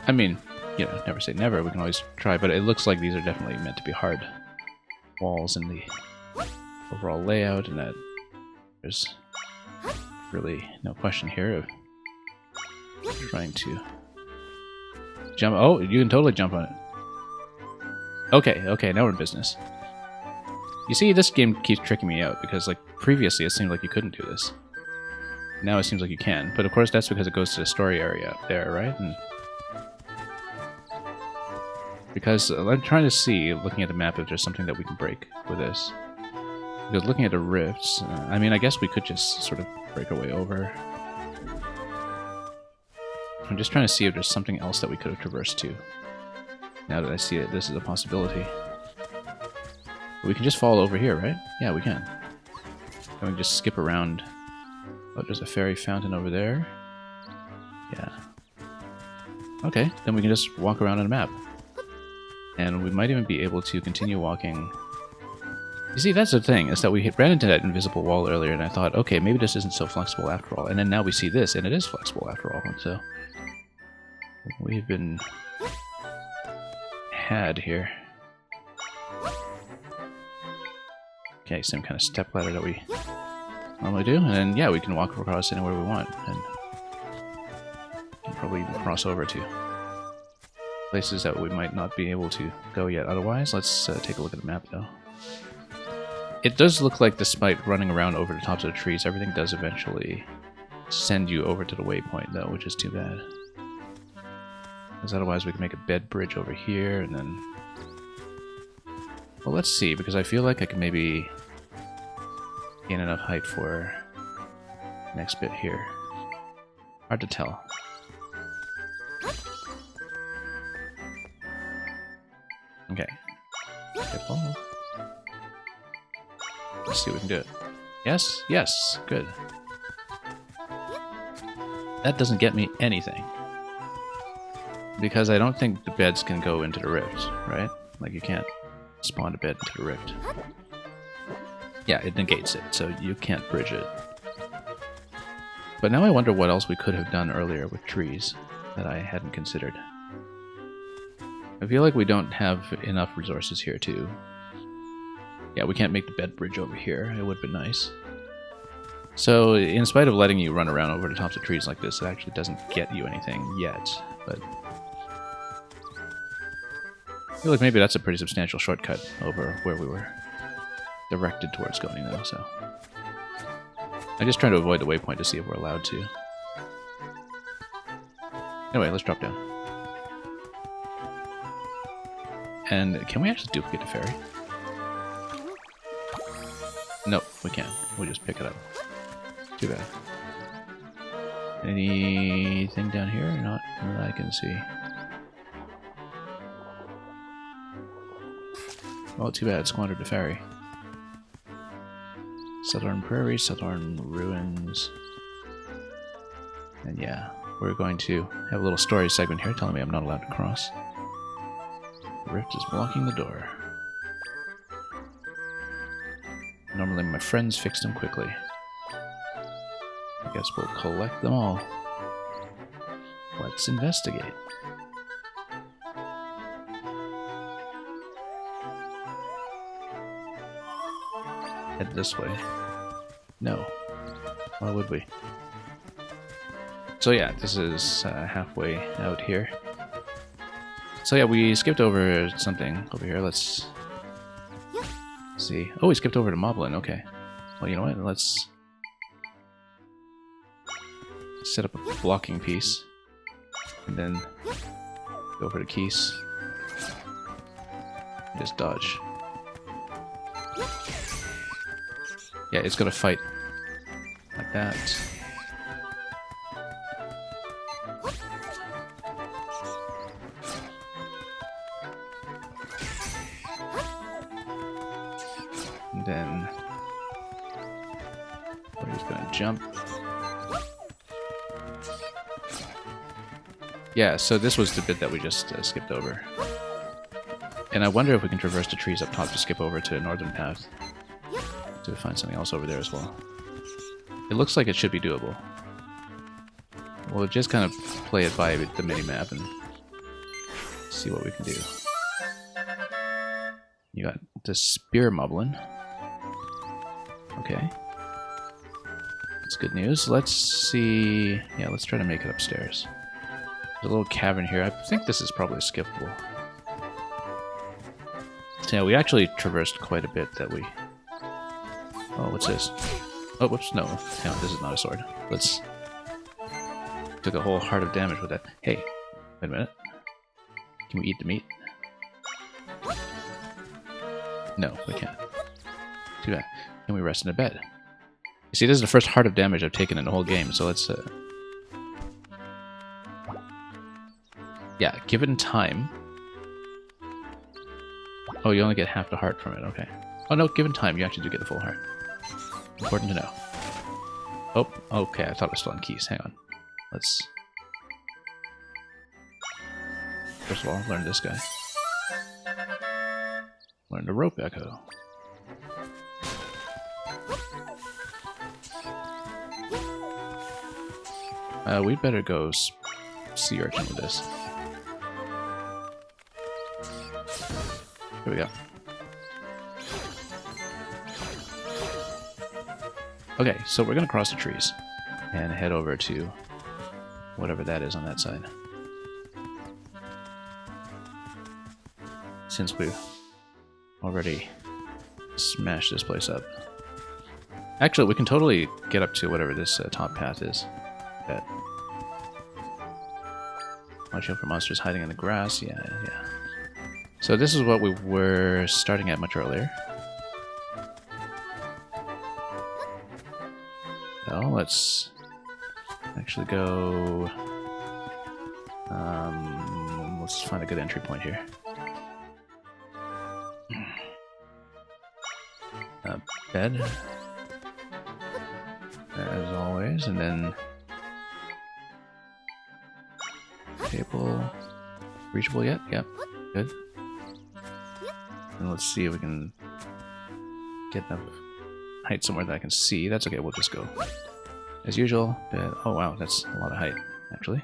I mean, you know, never say never. We can always try, but it looks like these are definitely meant to be hard walls in the overall layout, and that there's really no question here of trying to jump. Oh, you can totally jump on it. Okay, okay, now we're in business. You see, this game keeps tricking me out, because like previously it seemed like you couldn't do this. Now it seems like you can, but of course that's because it goes to the story area up there, right? And because I'm trying to see, looking at the map, if there's something that we can break with this. Because looking at the rifts, I mean, I guess we could just sort of break our way over. I'm just trying to see if there's something else that we could have traversed to. Now that I see it, this is a possibility. We can just fall over here, right? Yeah, we can. And we can just skip around. Oh, there's a fairy fountain over there. Yeah. Okay, then we can just walk around on a map. And we might even be able to continue walking. You see, that's the thing, is that we ran into that invisible wall earlier, and I thought, okay, maybe this isn't so flexible after all. And then now we see this, and it is flexible after all. So we've been had here. Okay, same kind of step ladder that we normally do, and then yeah, we can walk across anywhere we want, and can probably even cross over to places that we might not be able to go yet otherwise. Let's take a look at the map, though. It does look like, despite running around over the tops of the trees, everything does eventually send you over to the waypoint, though, which is too bad. Because otherwise we can make a bed bridge over here, and then... well, let's see, because I feel like I can maybe gain enough height for next bit here. Hard to tell. Okay. Ball. Let's see if we can do it. Yes? Yes. Good. That doesn't get me anything. Because I don't think the beds can go into the rift, right? Like, you can't spawn a bed into the rift. Yeah, it negates it, so you can't bridge it. But now I wonder what else we could have done earlier with trees that I hadn't considered. I feel like we don't have enough resources here to... Yeah, we can't make the bed bridge over here. It would have been nice. So, in spite of letting you run around over the tops of trees like this, it actually doesn't get you anything yet. But I feel like maybe that's a pretty substantial shortcut over where we were directed towards going, though, so... I'm just trying to avoid the waypoint to see if we're allowed to. Anyway, let's drop down. And can we actually duplicate the ferry? Nope, we can't. We'll just pick it up. Too bad. Anything down here? Not that I can see. Oh, too bad. Squandered the ferry. Southern Prairie, Southern Ruins. And yeah, we're going to have a little story segment here telling me I'm not allowed to cross. The rift is blocking the door. Normally my friends fix them quickly. I guess we'll collect them all. Let's investigate. Head this way. No. Why would we? So yeah, this is halfway out here. So yeah, we skipped over something over here. Let's see. Oh, we skipped over to Moblin. Okay. Well, you know what? Let's set up a blocking piece. And then go over to Keese. Just dodge. Yeah, it's gonna fight like that. And then we're just gonna jump. Yeah, so this was the bit that we just skipped over. And I wonder if we can traverse the trees up top to skip over to Northern Path. To find something else over there as well. It looks like it should be doable. We'll just kind of play it by the mini-map and see what we can do. You got the Spear Moblin. Okay. That's good news. Let's see... Yeah, let's try to make it upstairs. There's a little cavern here. I think this is probably skippable. So yeah, we actually traversed quite a bit that we... Oh, what's this? Oh, whoops, no. No, this is not a sword. Let's... Took a whole heart of damage with that. Hey, wait a minute. Can we eat the meat? No, we can't. Too bad. Can we rest in a bed? You see, this is the first heart of damage I've taken in the whole game, so let's... Yeah, given time... Oh, you only get half the heart from it, okay. Oh no, given time, you actually do get the full heart. Important to know. Oh, okay, I thought it was still on Keese. Hang on. Let's... First of all, learn this guy. Learn the rope echo. We'd better go sea urchin with this. Here we go. Okay, so we're gonna cross the trees and head over to whatever that is on that side. Since we've already smashed this place up. Actually, we can totally get up to whatever this top path is. Bet. Watch out for monsters hiding in the grass. Yeah. So this is what we were starting at much earlier. Well, let's actually go... let's find a good entry point here. Bed. As always, and then... Table. Reachable yet? Yep. Good. And let's see if we can get enough height somewhere that I can see. That's okay, we'll just go as usual, but oh wow, that's a lot of height, actually.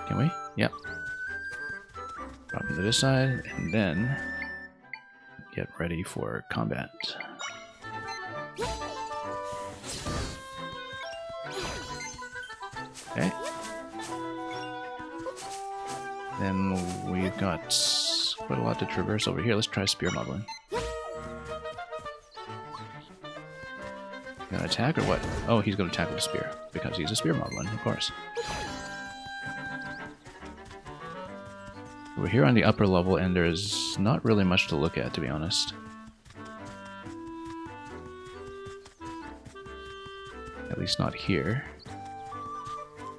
Can we? Yep. Drop into this side, and then get ready for combat. Okay. Then we've got quite a lot to traverse over here. Let's try Spear Moblin. Gonna attack or what? Oh, he's gonna attack with a spear, because he's a Spear Moblin, of course. We're here on the upper level, and there's not really much to look at, to be honest. At least not here.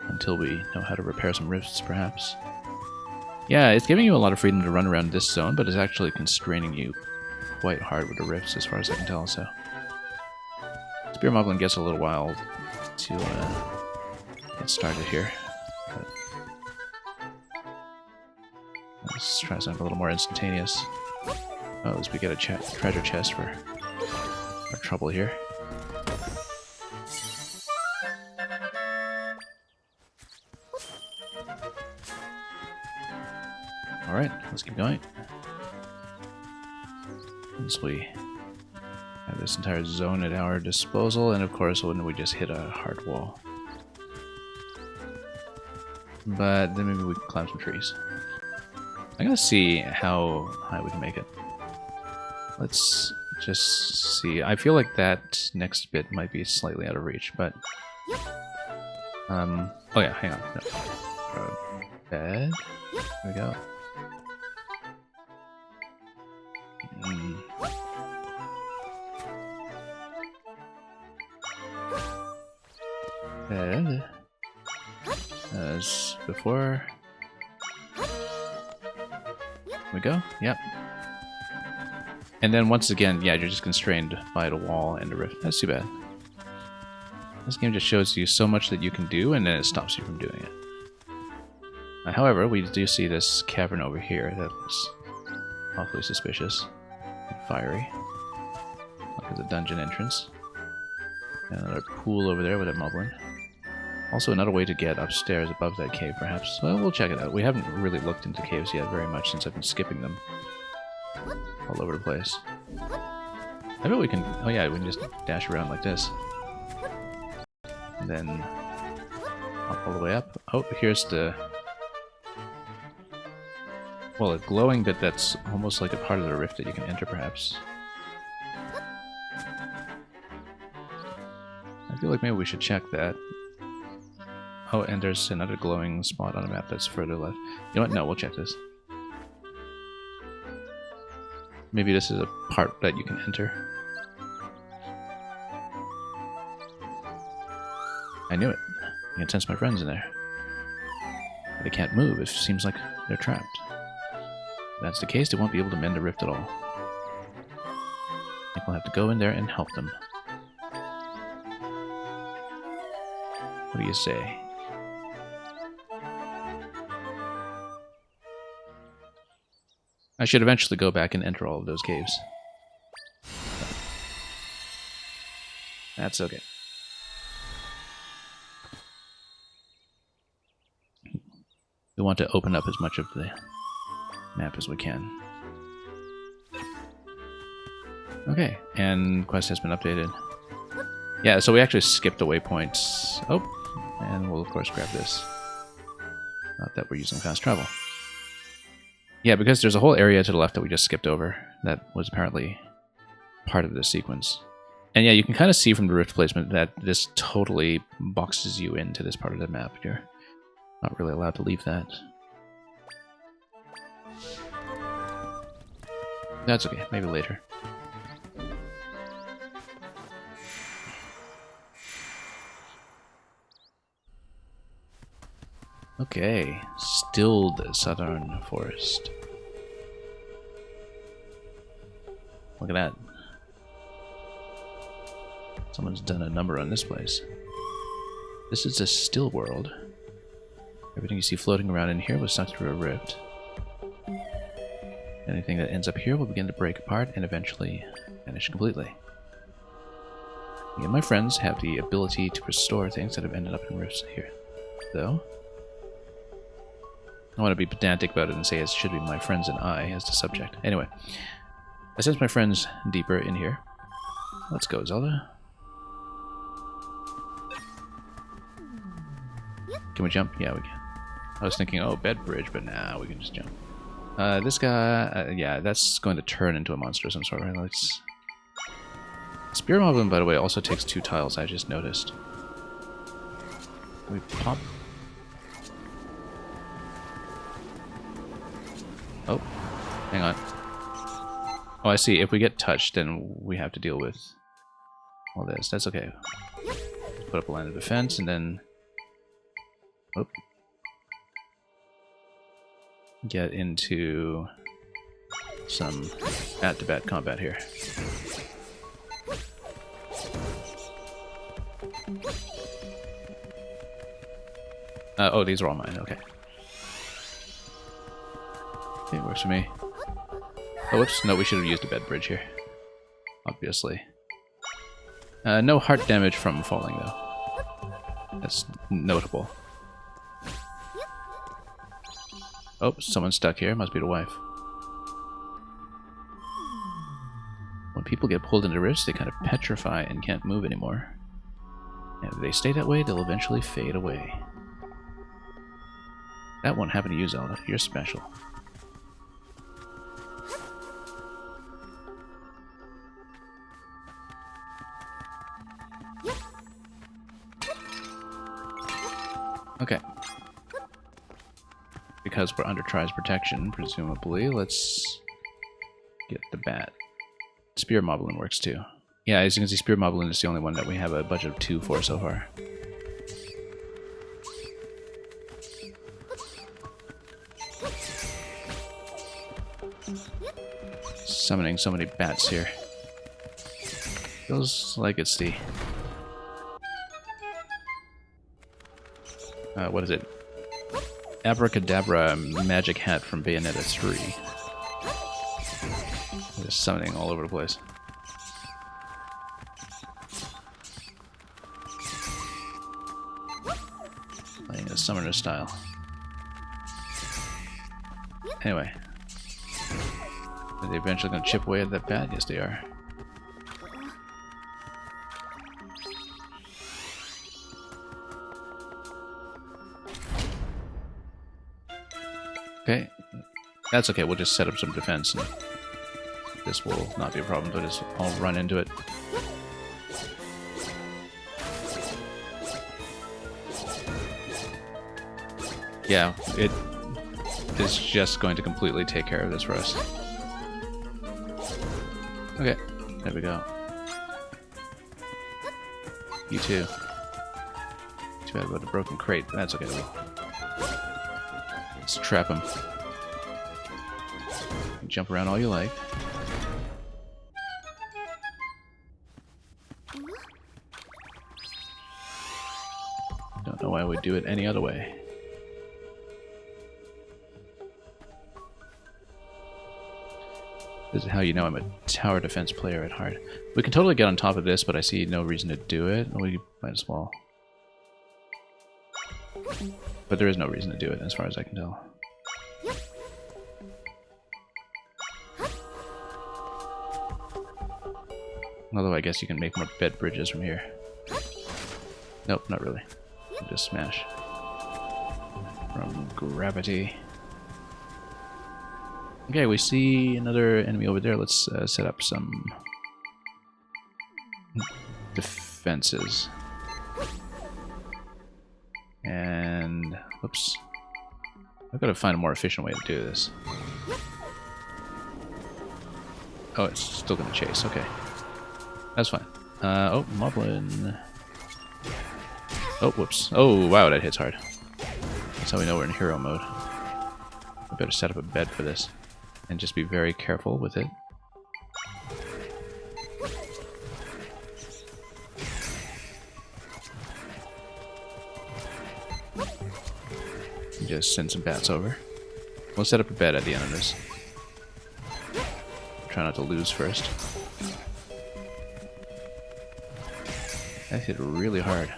Until we know how to repair some rifts, perhaps. Yeah, it's giving you a lot of freedom to run around this zone, but it's actually constraining you quite hard with the rifts, as far as I can tell, so... Spear Moblin gets a little while to get started here. But let's try something a little more instantaneous. Oh, as we get a treasure chest for our trouble here. Alright, let's keep going. Once we have this entire zone at our disposal, and of course when we just hit a hard wall. But then maybe we can climb some trees. I'm gonna see how high we can make it. Let's just see. I feel like that next bit might be slightly out of reach, but... oh yeah, hang on. No. Bed. There we go. Bed. As before. We go? Yep. And then once again, yeah, you're just constrained by the wall and the rift. That's too bad. This game just shows you so much that you can do, and then it stops you from doing it. However, we do see this cavern over here that looks awfully suspicious and fiery. Like it's a dungeon entrance. And another pool over there with a moblin. Also another way to get upstairs above that cave, perhaps. Well, we'll check it out. We haven't really looked into caves yet very much since I've been skipping them all over the place. I bet we can... Oh yeah, we can just dash around like this. And then... up all the way up. Oh, here's the... well, a glowing bit that's almost like a part of the rift that you can enter, perhaps. I feel like maybe we should check that. Oh, and there's another glowing spot on the map that's further left. You know what? No, we'll check this. Maybe this is a part that you can enter. I knew it. I can sense my friends in there. They can't move. It seems like they're trapped. If that's the case, they won't be able to mend the rift at all. I think we'll have to go in there and help them. What do you say? I should eventually go back and enter all of those caves. That's okay. We want to open up as much of the map as we can. Okay, and quest has been updated. Yeah, so we actually skipped the waypoints. Oh, and we'll of course grab this. Not that we're using fast travel. Yeah, because there's a whole area to the left that we just skipped over that was apparently part of this sequence. And yeah, you can kind of see from the rift placement that this totally boxes you into this part of the map. You're not really allowed to leave that. That's okay, maybe later. Okay, Stilled Southern Forest. Look at that. Someone's done a number on this place. This is a still world. Everything you see floating around in here was sucked through a rift. Anything that ends up here will begin to break apart and eventually vanish completely. Me and my friends have the ability to restore things that have ended up in rifts here. Though, I want to be pedantic about it and say it should be my friends and I as the subject. Anyway, I sense my friends deeper in here. Let's go, Zelda. Can we jump? Yeah, we can. I was thinking, oh, bed bridge, but nah, we can just jump. This guy, yeah, that's going to turn into a monster of some sort, right? Let's... Spear Moblin, by the way, also takes 2 tiles, I just noticed. Can we pop? Oh, hang on. Oh, I see. If we get touched, then we have to deal with all this. That's okay. Put up a line of defense, and then... Oh. Get into some bat-to-bat combat here. Oh, these are all mine. Okay. Okay, works for me. Oh, whoops. No, we should have used a bed bridge here. Obviously. No heart damage from falling, though. That's notable. Oh, someone's stuck here. Must be the wife. When people get pulled into rifts, they kind of petrify and can't move anymore. And if they stay that way, they'll eventually fade away. That won't happen to you, Zelda. You're special. Okay. Because we're under Tri's protection, presumably, let's get the bat. Spear Moblin works too. Yeah, as you can see, Spear Moblin is the only one that we have a budget of 2 for so far. Summoning so many bats here. Feels like it's the... what is it? Abracadabra magic hat from Bayonetta 3. Just summoning all over the place. Playing a summoner style. Anyway. Are they eventually going to chip away at that bat? Yes, they are. Okay. That's okay, we'll just set up some defense and this will not be a problem, but just I'll run into it. Yeah, it is just going to completely take care of this for us. Okay, there we go. You too. Too bad about the broken crate, but that's okay. Let's trap him. Jump around all you like. Don't know why we'd do it any other way. This is how you know I'm a tower defense player at heart. We can totally get on top of this, but I see no reason to do it. We might as well. But there is no reason to do it, as far as I can tell. Although I guess you can make more bed bridges from here. Nope, not really. We'll just smash. From gravity. Okay, we see another enemy over there. Let's set up some defenses. And... Oops. I've got to find a more efficient way to do this. Oh, it's still going to chase. Okay. That's fine. Oh, Moblin. Oh, whoops. Oh, wow, that hits hard. That's how we know we're in hero mode. I better set up a bed for this. And just be very careful with it. Just send some bats over. We'll set up a bed at the end of this. Try not to lose first. That hit really hard.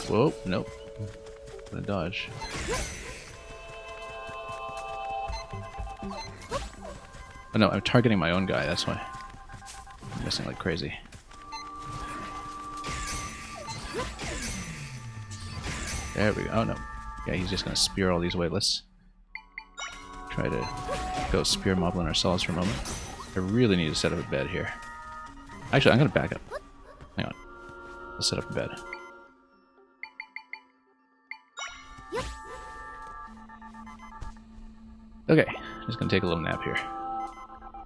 Whoa, nope. Gonna dodge. Oh no, I'm targeting my own guy, that's why. I'm missing like crazy. There we go. Oh no. Yeah, he's just gonna spear all these away. Let's try to go spear moblin ourselves for a moment. I really need to set up a bed here. Actually, I'm gonna back up. Hang on. Let's set up a bed. Okay, just gonna take a little nap here.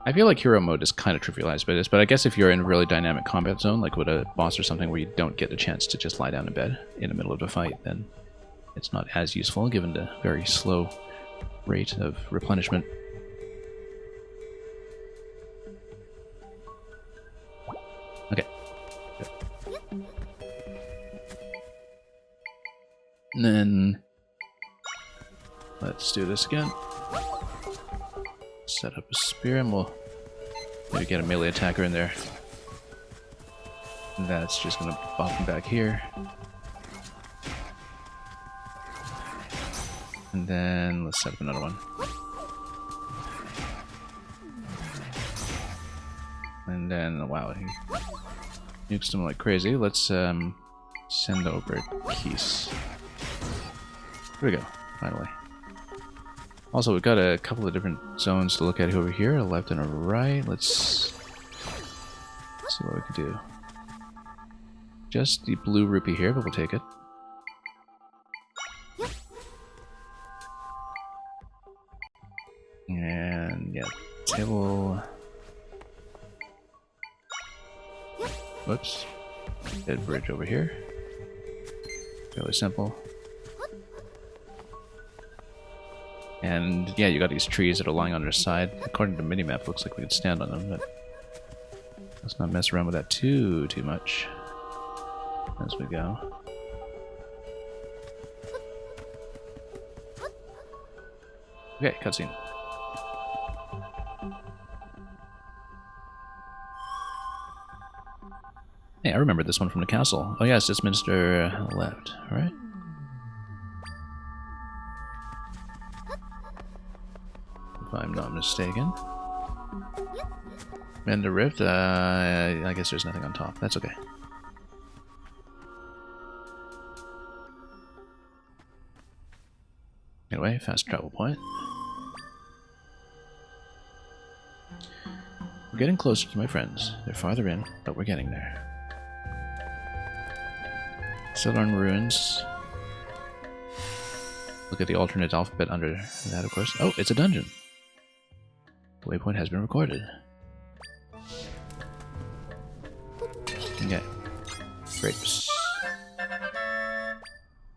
I feel like hero mode is kind of trivialized by this, but I guess if you're in a really dynamic combat zone, like with a boss or something where you don't get a chance to just lie down in bed in the middle of a fight, then it's not as useful given the very slow rate of replenishment. Okay. Good. And then let's do this again. Set up a spear and we'll maybe get a melee attacker in there. And that's just gonna bop him back here. And then let's set up another one. And then, wow, he nukes them like crazy. Let's send over Keese. Here we go, finally. Also, we've got a couple of different zones to look at over here, a left and a right. Let's see what we can do. Just the blue rupee here, but we'll take it. And yeah, table. Whoops. Dead bridge over here. Fairly simple. And yeah, you got these trees that are lying on their side. According to the minimap, looks like we could stand on them, but let's not mess around with that too much as we go. Okay, cutscene. Hey, I remember this one from the castle. Oh yes, it's Minster left, alright. If I'm not mistaken. Mend the rift, I guess there's nothing on top. That's okay. Anyway, fast travel point. We're getting closer to my friends. They're farther in, but we're getting there. Sildarn Ruins. Look at the alternate alphabet under that, of course. Oh, it's a dungeon. The waypoint has been recorded. Okay. Grapes.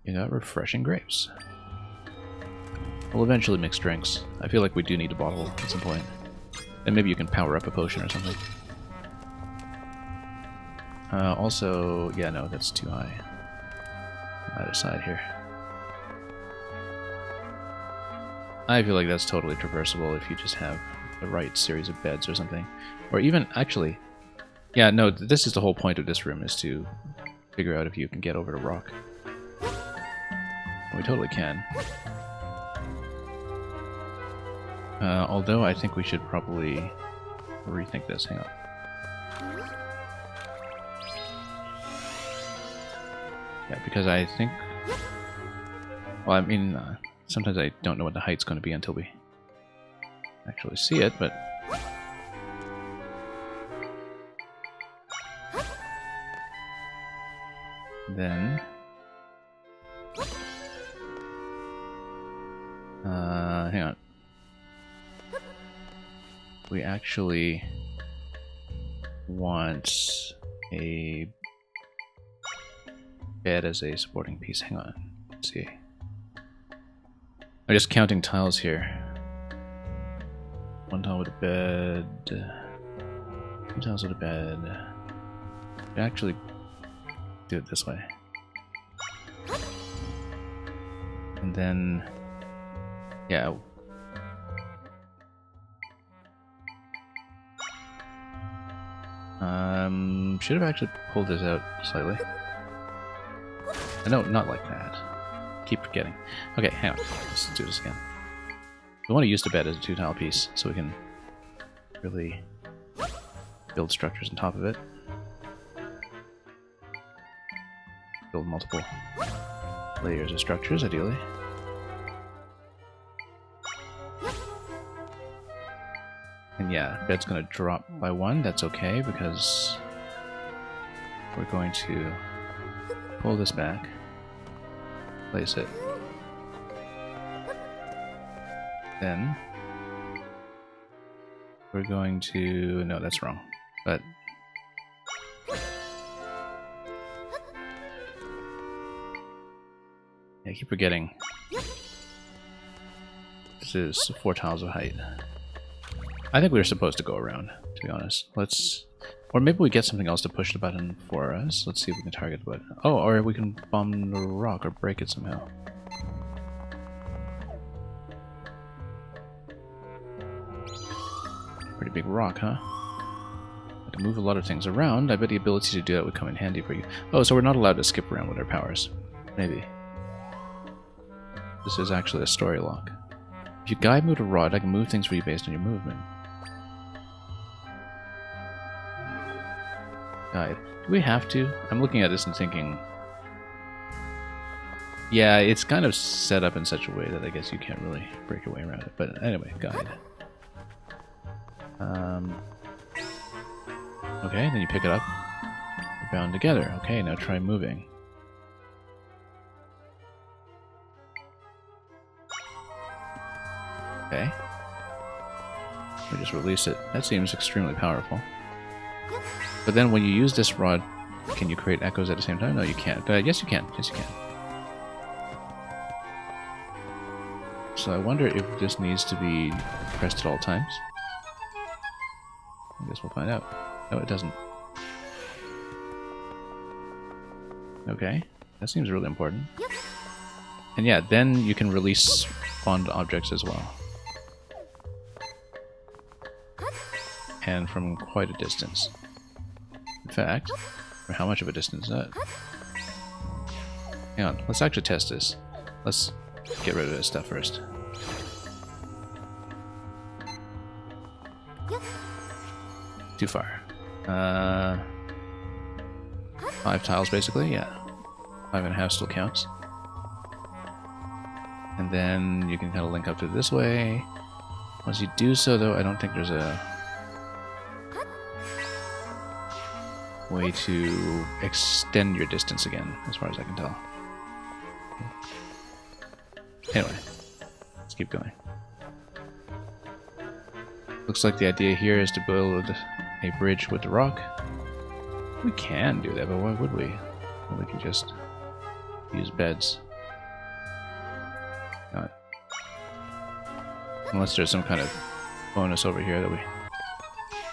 You got refreshing grapes. We'll eventually mix drinks. I feel like we do need a bottle at some point. And maybe you can power up a potion or something. Also, yeah, no, that's too high. Either side here. I feel like that's totally traversable if you just have the right series of beds or something. Or even, actually, yeah, no, this is the whole point of this room, is to figure out if you can get over to rock. We totally can. Although I think we should probably rethink this. Hang on. Yeah, because I think... Well, I mean, sometimes I don't know what the height's going to be until we actually see it, but... Then... hang on. We actually want a bed as a supporting piece. Hang on. Let's see. I'm just counting tiles here. One tile with a bed. Two tiles with a bed. We actually do it this way. And then, yeah. Should have actually pulled this out slightly. No, not like that. Keep forgetting. Okay, hang on. Let's do this again. We want to use the bed as a 2-tile piece, so we can really build structures on top of it. Build multiple layers of structures, ideally. And yeah, bed's going to drop by 1. That's okay, because we're going to pull this back, place it, then we're going to... no, that's wrong, but I keep forgetting this is 4 tiles of height. I think we were supposed to go around, to be honest. Let's... or maybe we get something else to push the button for us. Let's see if we can target the button. Oh, or we can bomb the rock or break it somehow. Pretty big rock, huh? I can move a lot of things around. I bet the ability to do that would come in handy for you. Oh, so we're not allowed to skip around with our powers. Maybe. This is actually a story lock. If you guide move a rod, I can move things for you based on your movement. Guide. Do we have to? I'm looking at this and thinking... yeah, it's kind of set up in such a way that I guess you can't really break your way around it. But anyway, guide. Okay, then you pick it up. We're bound together. Okay, now try moving. Okay. We just release it. That seems extremely powerful. But then when you use this rod, can you create echoes at the same time? No, you can't. Yes, you can. Yes, you can. So I wonder if this needs to be pressed at all times. I guess we'll find out. No, it doesn't. Okay. That seems really important. And yeah, then you can release spawned objects as well. And from quite a distance. In fact, for how much of a distance is that? Hang on, let's actually test this. Let's get rid of this stuff first. Too far. 5 tiles basically, yeah. 5.5 still counts. And then you can kind of link up to this way. Once you do so though, I don't think there's a way to extend your distance again, as far as I can tell. Anyway, let's keep going. Looks like the idea here is to build a bridge with the rock. We can do that, but why would we? Well, we can just use beds. Not. Unless there's some kind of bonus over here that we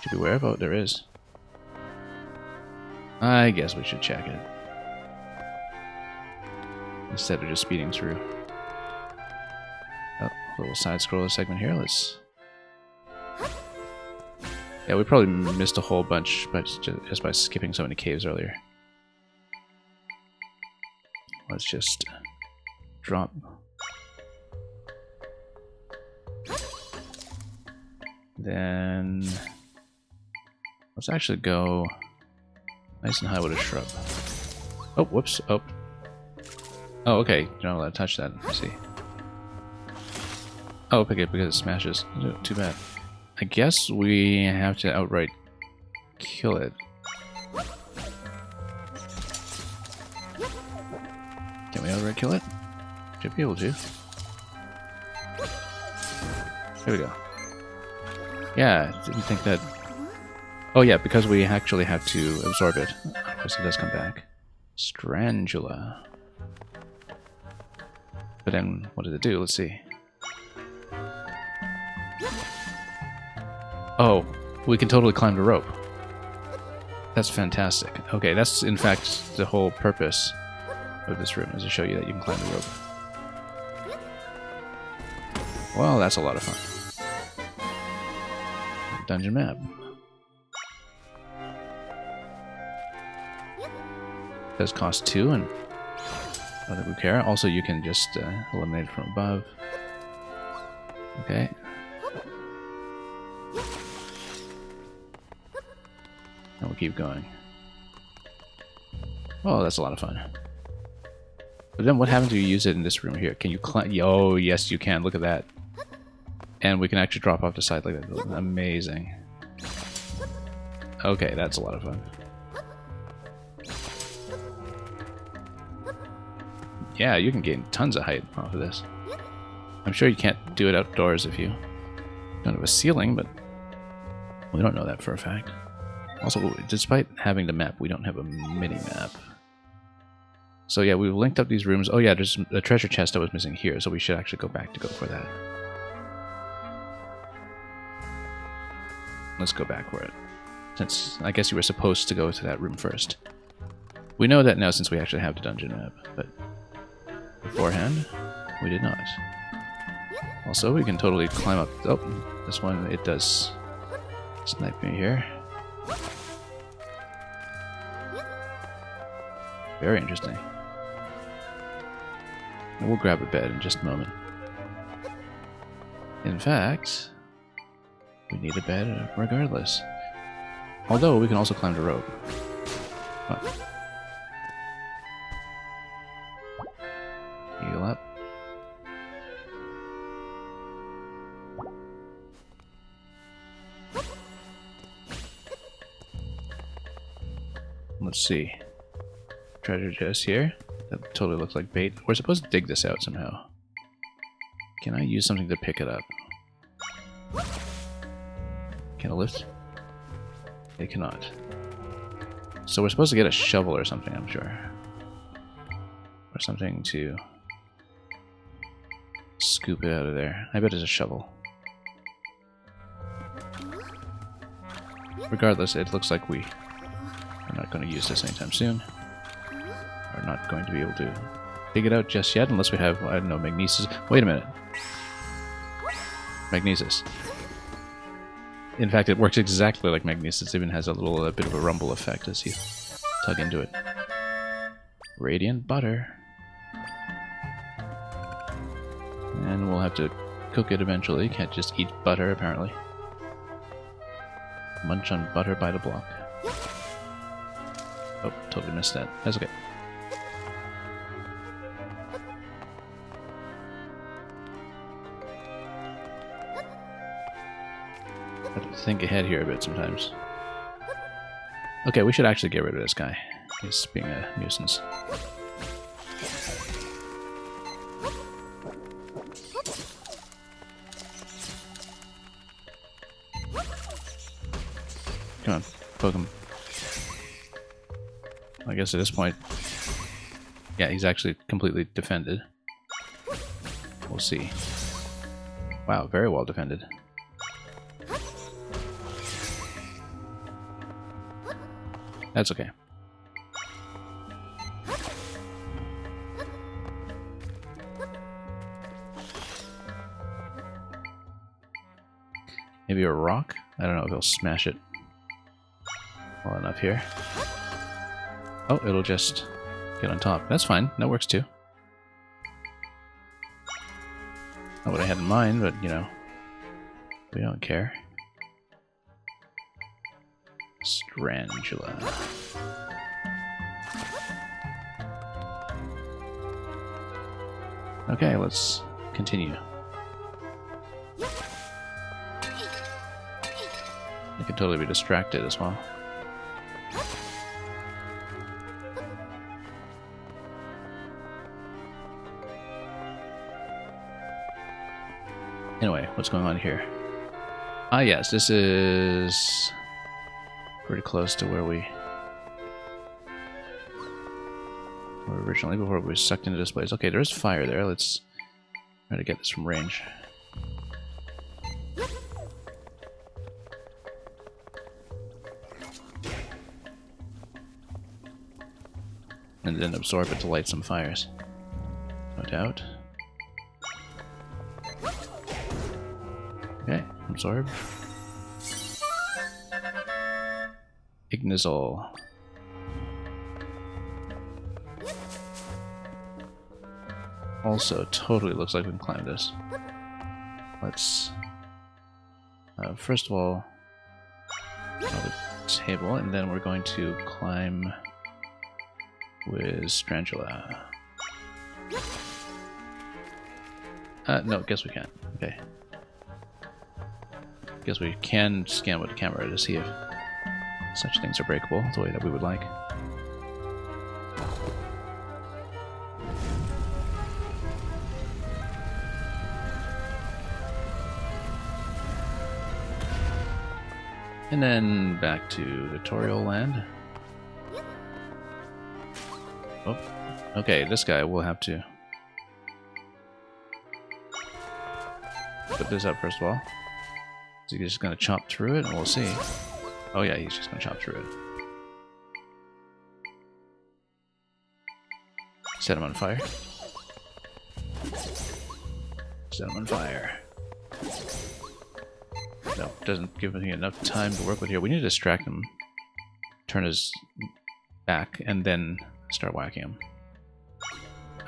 should be aware of. Oh, there is. I guess we should check it. Instead of just speeding through. Oh, a little side scroller segment here. Let's... yeah, we probably missed a whole bunch just by skipping so many caves earlier. Let's just drop. Then let's actually go nice and high with a shrub. Oh, whoops. Oh. Oh, okay. You're not allowed to touch that. I see. Oh, pick it because it smashes. Too bad. I guess we have to outright kill it. Can we outright kill it? Should be able to. There we go. Yeah, didn't think that... oh yeah, because we actually have to absorb it. Of course it does come back. Strangula. But then, what did it do? Let's see. Oh, we can totally climb the rope. That's fantastic. Okay, that's in fact the whole purpose of this room, is to show you that you can climb the rope. Well, that's a lot of fun. Dungeon map. does cost 2, and I don't think we care. Also, you can just eliminate from above. Okay. And we'll keep going. Oh, that's a lot of fun. But then what happens if you use it in this room here? Can you climb? Oh, yes, you can. Look at that. And we can actually drop off the side like that. Amazing. Okay, that's a lot of fun. Yeah, you can gain tons of height off of this. I'm sure you can't do it outdoors if you don't have a ceiling, but we don't know that for a fact. Also, despite having the map, we don't have a mini-map. So yeah, we've linked up these rooms. Oh yeah, there's a treasure chest that was missing here, so we should actually go back to go for that. Let's go back for it. Since I guess you were supposed to go to that room first. We know that now since we actually have the dungeon map, but beforehand, we did not. Also, we can totally climb up. Oh, this one, it does snipe me here. Very interesting. And we'll grab a bed in just a moment. In fact, we need a bed regardless. Although, we can also climb the rope. Oh. Heal up. Let's see. Treasure chest here. That totally looks like bait. We're supposed to dig this out somehow. Can I use something to pick it up? Can it lift? It cannot. So we're supposed to get a shovel or something, I'm sure. Or something to scoop it out of there. I bet it's a shovel. Regardless, it looks like we are not going to use this anytime soon. We're not going to be able to dig it out just yet unless we have, I don't know, magnesis. Wait a minute. Magnesis. In fact, it works exactly like magnesis. It even has a little bit of a rumble effect as you tug into it. Radiant butter. And we'll have to cook it eventually. Can't just eat butter, apparently. Munch on butter by the block. Oh, totally missed that. That's okay. I have to think ahead here a bit sometimes. Okay, we should actually get rid of this guy. He's being a nuisance. Come on, poke him. I guess at this point... Yeah, he's actually completely defended. We'll see. Wow, very well defended. That's okay. Maybe a rock? I don't know if he'll smash it well enough here. Oh, it'll just get on top. That's fine. That works too. Not what I had in mind, but you know, we don't care. Strangula. Okay, let's continue. I could totally be distracted as well. Anyway, what's going on here? Ah, yes, this is pretty close to where we were originally before we were sucked into this place. Okay, there's fire there. Let's try to get this from range. And then absorb it to light some fires. No doubt. Okay, absorb. Ignizol. also totally looks like we can climb this. Let's first of all on the table, and then we're going to climb with Strangula. No, guess we can't. Okay. Guess we can scan with the camera to see if such things are breakable the way that we would like. And then back to tutorial land. Oh, okay, this guy will have to put this up first of all. So he's just going to chop through it, and we'll see. Oh yeah, he's just going to chop through it. Set him on fire. Set him on fire. No, doesn't give me enough time to work with here. We need to distract him, turn his back, and then start whacking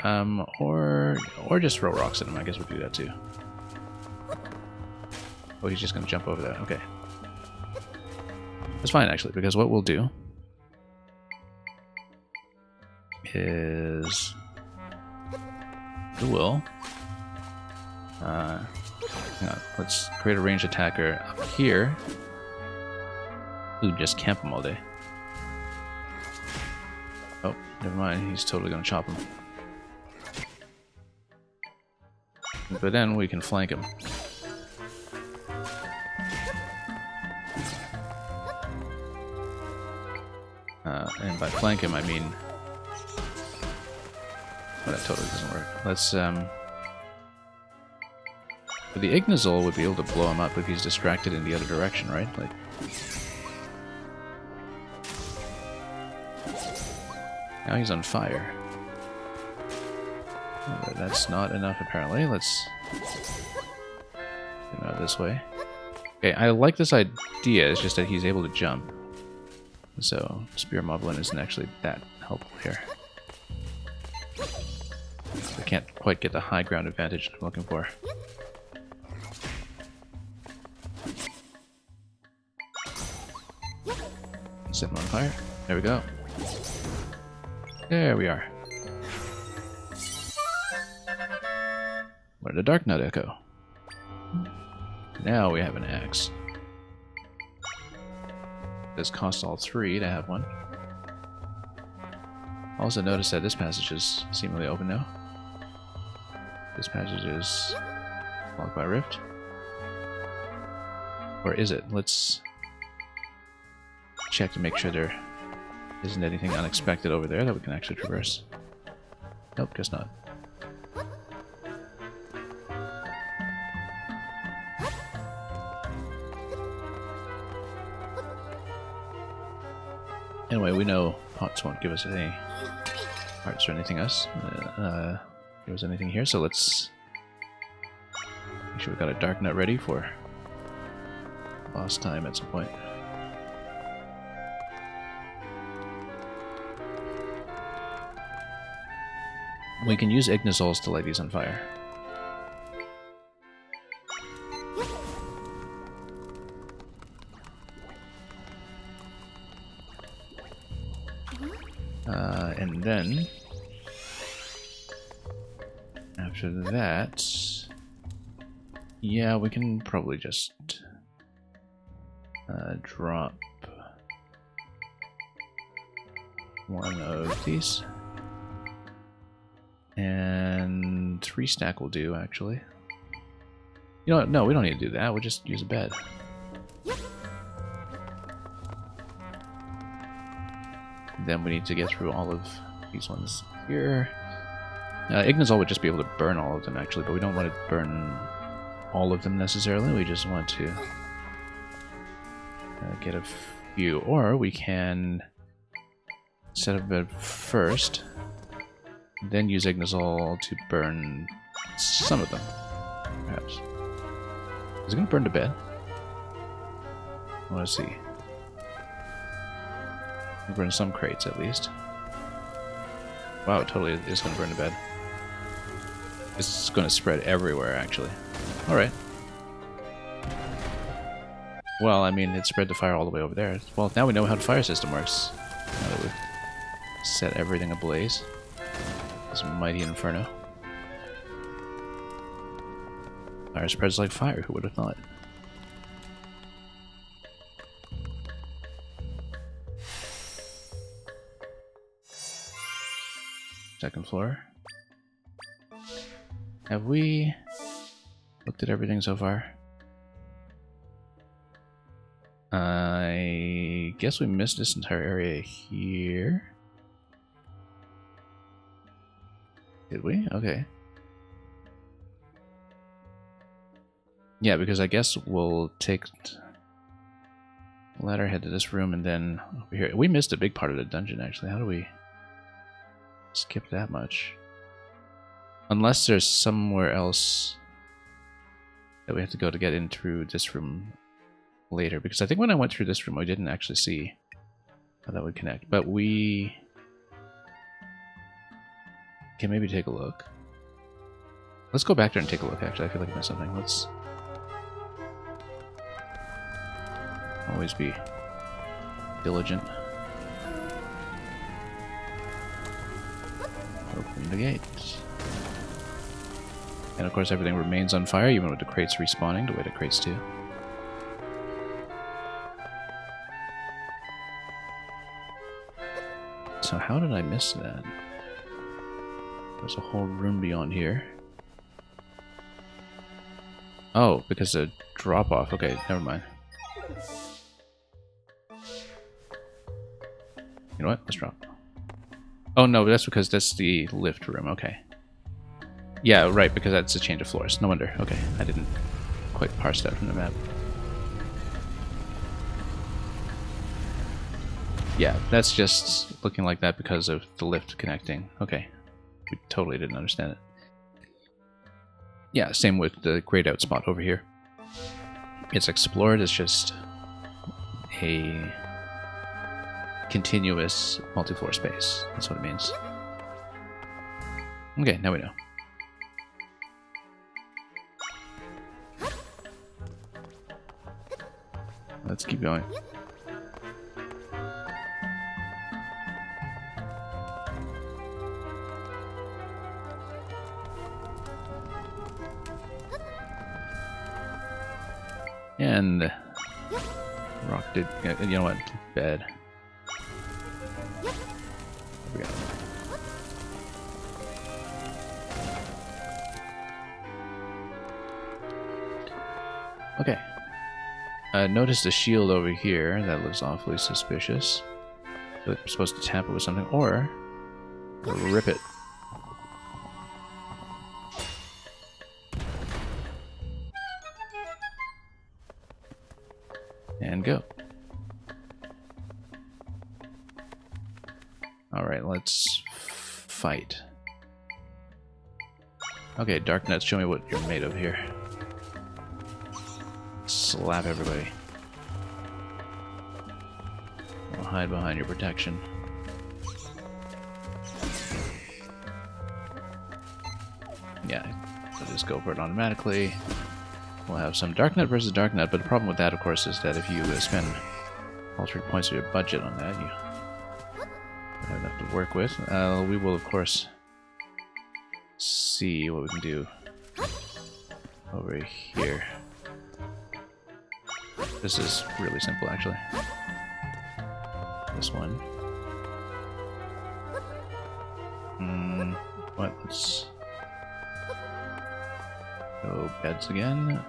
him. Or just throw rocks at him. I guess we'll do that too. Oh, he's just going to jump over that. Okay. That's fine, actually, because what we'll do is we will hang on, let's create a ranged attacker up here who just camp him all day. Oh, never mind, he's totally going to chop him. But then we can flank him. And by flank him, I mean... Well, that totally doesn't work. Let's, but the Ignazol would be able to blow him up if he's distracted in the other direction, right? Like... Now he's on fire. But that's not enough, apparently. Let's... get him out this way. Okay, I like this idea, it's just that he's able to jump. So, Spear Moblin isn't actually that helpful here. I can't quite get the high ground advantage I'm looking for. Set him on fire. There we go. There we are. What did the Dark Nut echo? Now we have an axe. This costs all 3 to have one. Also notice that this passage is seemingly open now. This passage is blocked by a rift. Or is it? Let's check to make sure there isn't anything unexpected over there that we can actually traverse. Nope, guess not. Anyway, we know pots won't give us any hearts or anything else. Give us anything here, so let's make sure we've got a Dark Nut ready for boss time at some point. We can use Ignazols to light these on fire. And then, after that, yeah, we can probably just drop one of these. And 3 stack will do, actually. You know what? No, we don't need to do that. We'll just use a bed. Then we need to get through all of these ones here. Ignazol would just be able to burn all of them, actually, but we don't want to burn all of them necessarily. We just want to get a few. Or we can set up a bed first, then use Ignazol to burn some of them, perhaps. Is it going to burn to bed? I want to see. Burn some crates at least. Wow, it totally is going to burn to bed. It's going to spread everywhere, actually. Alright. Well, I mean, it spread the fire all the way over there. Well, now we know how the fire system works. Now that we've set everything ablaze. This mighty inferno. Fire spreads like fire, who would have thought? Second floor. Have we looked at everything so far? I guess we missed this entire area here. Did we? Okay. Yeah, because I guess we'll take the ladder, head to this room, and then over here. We missed a big part of the dungeon, actually. How do we skip that much? Unless there's somewhere else that we have to go to get in through this room later. Because I think when I went through this room, I didn't actually see how that would connect. But we can maybe take a look. Let's go back there and take a look, actually. I feel like I missed something. Let's always be diligent. Open the gates. And of course everything remains on fire, even with the crates respawning, the way the crates do. So how did I miss that? There's a whole room beyond here. Oh, because the drop-off. Okay, never mind. You know what? Let's drop. Oh no, that's because that's the lift room. Okay. Yeah, right, because that's a change of floors. No wonder. Okay, I didn't quite parse that from the map. Yeah, that's just looking like that because of the lift connecting. Okay. We totally didn't understand it. Yeah, same with the grayed out spot over here. It's explored, it's just a continuous multi-floor space. That's what it means. Okay, now we know. Let's keep going. And rock did, you know what? Bad. There we go. Okay. Notice the shield over here. That looks awfully suspicious. We're supposed to tap it with something, or rip it. And go. Alright, let's fight. Okay, Dark Nuts, show me what you're made of here. Slap everybody. I'll hide behind your protection. Yeah, I'll just go for it automatically. We'll have some Dark Nut versus Dark Nut, but the problem with that, of course, is that if you spend all 3 points of your budget on that, you have enough to work with. We will, of course, see what we can do over here. This is really simple, actually. This one. What? Let's go beds again.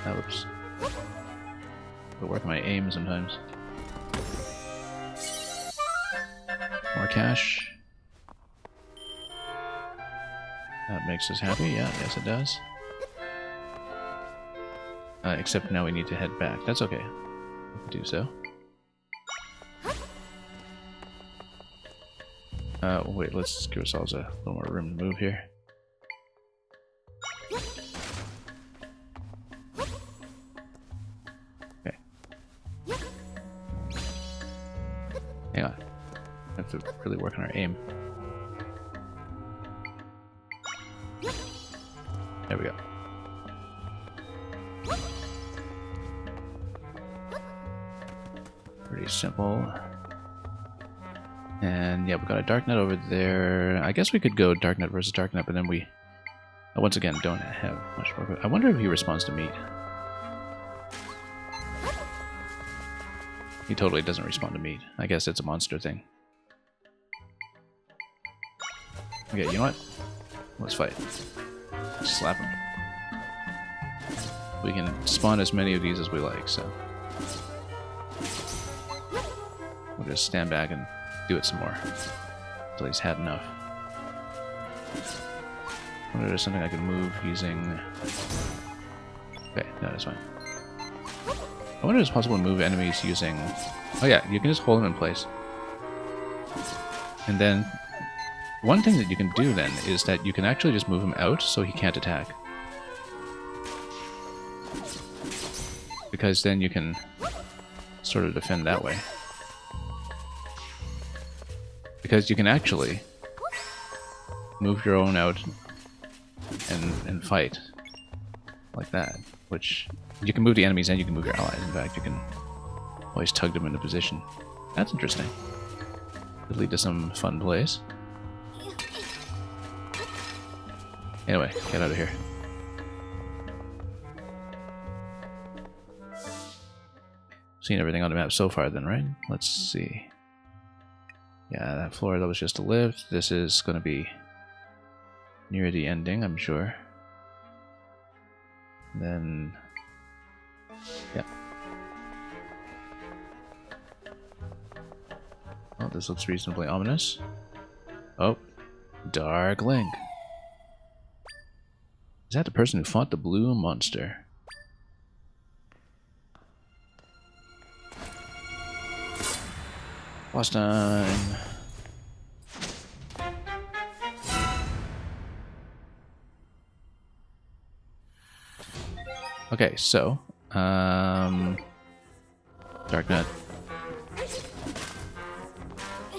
Oops. It'll work my aim sometimes. More cash. That makes us happy. Yeah, yes it does. Except now we need to head back. That's okay. We can do so. Wait, let's give ourselves a little more room to move here. Okay. Hang on. I have to really work on our aim. There we go. Pretty simple. And yeah, we got a Darknet over there. I guess we could go Darknet versus Darknet, but then we, once again, don't have much more. I wonder if he responds to meat. He totally doesn't respond to meat. I guess it's a monster thing. Okay, you know what? Let's fight. Slap him. We can spawn as many of these as we like, so we'll just stand back and do it some more until he's had enough. I wonder if there's something I can move using. Okay, no, that's fine. I wonder if it's possible to move enemies using... Oh yeah, you can just hold them in place. And then, one thing that you can do then is that you can actually just move him out so he can't attack. Because then you can sort of defend that way. Because you can actually move your own out and fight like that, which you can move the enemies and you can move your allies. In fact, you can always tug them into position. That's interesting. Could lead to some fun plays. Anyway, get out of here. Seen everything on the map so far then, right? Let's see. Yeah, that floor that was just a lift. This is going to be near the ending, I'm sure. Then... yeah. Oh, this looks reasonably ominous. Oh, Dark Link. Is that the person who fought the blue monster? Boss time. Okay, so Darknet.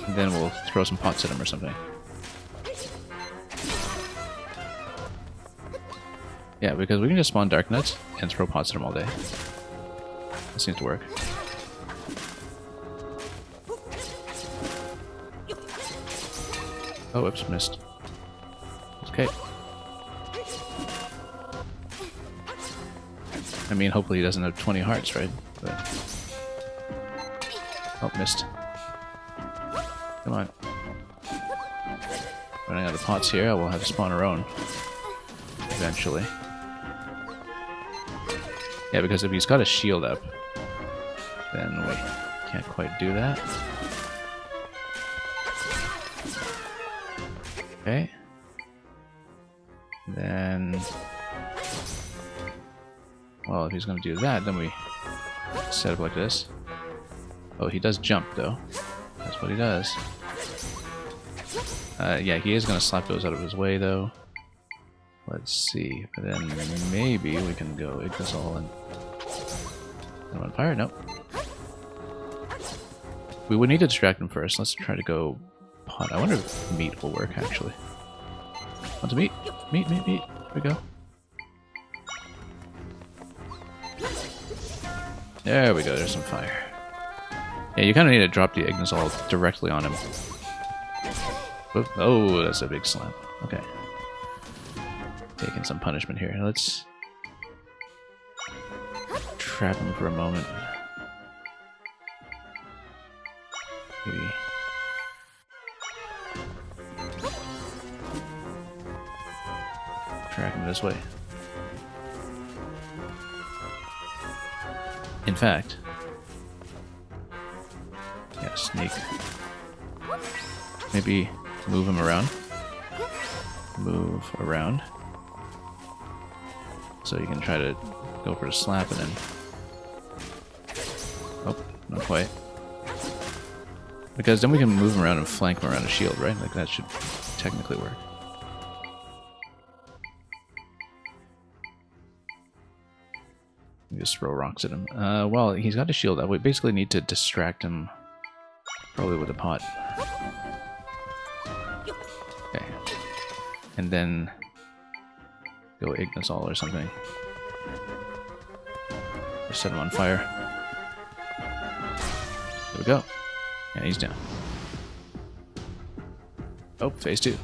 And then we'll throw some pots at him or something. Yeah, because we can just spawn Darknets and throw pots at him all day. That seems to work. Oh, whoops, missed. Okay. I mean, hopefully he doesn't have 20 hearts, right? But... oh, missed. Come on. Running out of pots here, we'll have to spawn our own. Eventually. Yeah, because if he's got a shield up, then we can't quite do that. Okay. Then... well, if he's going to do that, then we set up like this. Oh, he does jump, though. That's what he does. Yeah, he is going to slap those out of his way, though. Let's see. But then maybe we can go Yggdrasil and... I'm on fire? Nope. We would need to distract him first. Let's try to go pot. I wonder if meat will work, actually. Want to meat? Meat, meat, meat. Here we go. There we go, there's some fire. Yeah, you kind of need to drop the Yggdrasil directly on him. Oh, that's a big slap. Okay. Taking some punishment here. Let's trap him for a moment. Maybe. Track him this way. In fact, yeah, sneak. Maybe move him around. Move around. So you can try to go for a slap and then... oh, not quite. Because then we can move him around and flank him around a shield, right? Like that should technically work. Just throw rocks at him. Well, he's got a shield up. We basically need to distract him, probably with a pot. Okay. And then Go Ignazol or something. Or set him on fire. There we go. Yeah, he's down. Oh, phase 2.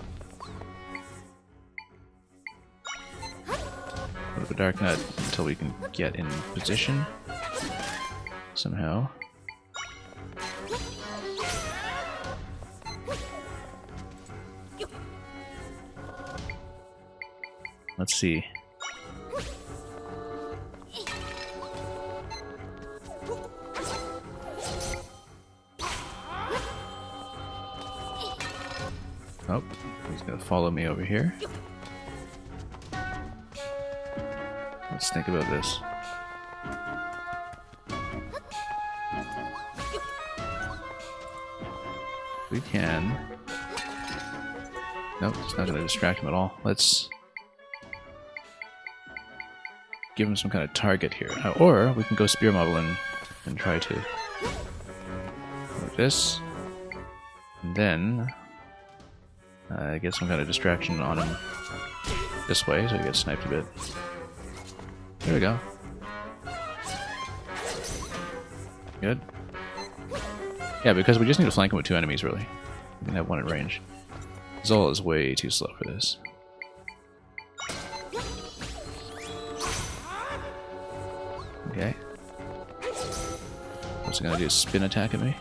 A bit of a Dark Nut until we can get in position. Somehow. Let's see. Oh, he's gonna follow me over here. Let's think about this. We can... Nope, it's not gonna distract him at all. Let's give him some kind of target here. Or we can go Spear Moble and try to... like this. And then... get some kind of distraction on him this way, so he gets sniped a bit. There we go. Good. Yeah, because we just need to flank him with 2 enemies, really. We can have 1 at range. Zol is way too slow for this. Okay. What's he gonna do? Spin attack at me?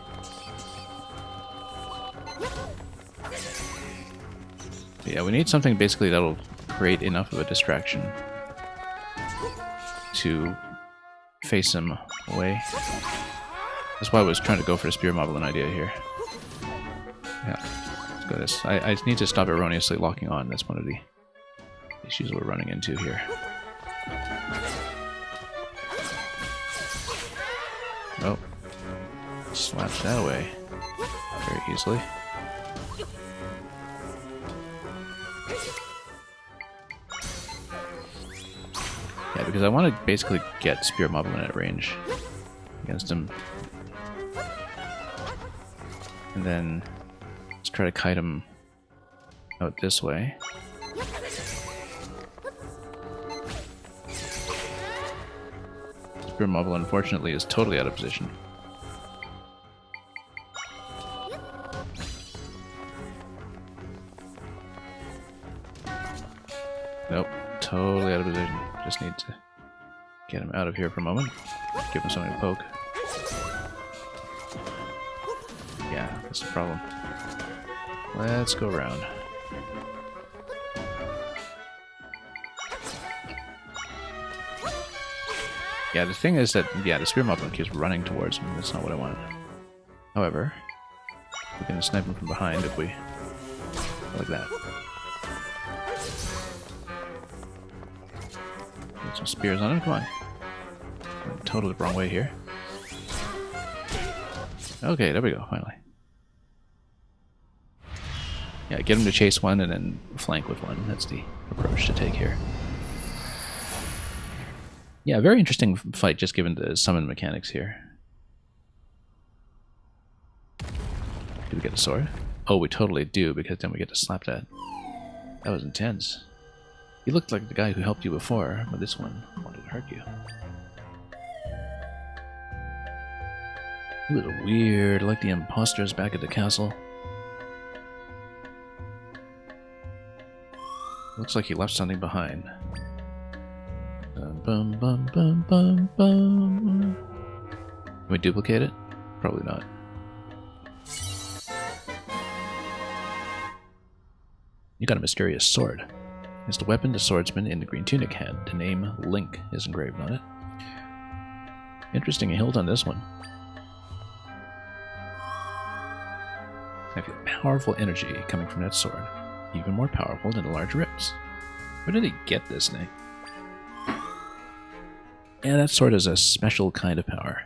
Yeah, we need something basically that'll create enough of a distraction to face him away. That's why I was trying to go for a Spear Moblin idea here. Yeah, let's go this. I need to stop erroneously locking on. That's one of the issues we're running into here. Oh, slaps that away very easily. Yeah, because I want to basically get Spear Moblin at range against him. And then let's try to kite him out this way. Spear Moblin, unfortunately, is totally out of position. Nope, totally out of position. Just need to get him out of here for a moment. Give him something to poke. Yeah, that's the problem. Let's go around. Yeah, the thing is that, yeah, the Spear Moblin keeps running towards him. That's not what I want. However, we're going to snipe him from behind if we... like that. Get some spears on him, come on. Went totally the wrong way here. Okay, there we go, finally. Yeah, get him to chase one and then flank with one. That's the approach to take here. Yeah, very interesting fight just given the summon mechanics here. Do we get a sword? Oh, we totally do, because then we get to slap that. That was intense. You looked like the guy who helped you before, but this one wanted to hurt you. He was weird, like the imposters back at the castle. Looks like he left something behind. Bum, bum, bum, bum, bum. Can we duplicate it? Probably not. You got a mysterious sword. It's the weapon the swordsman in the green tunic had. The name Link is engraved on it. Interesting hilt on this one. I feel powerful energy coming from that sword. Even more powerful than the large rips. Where did he get this thing? Yeah, that sword is a special kind of power.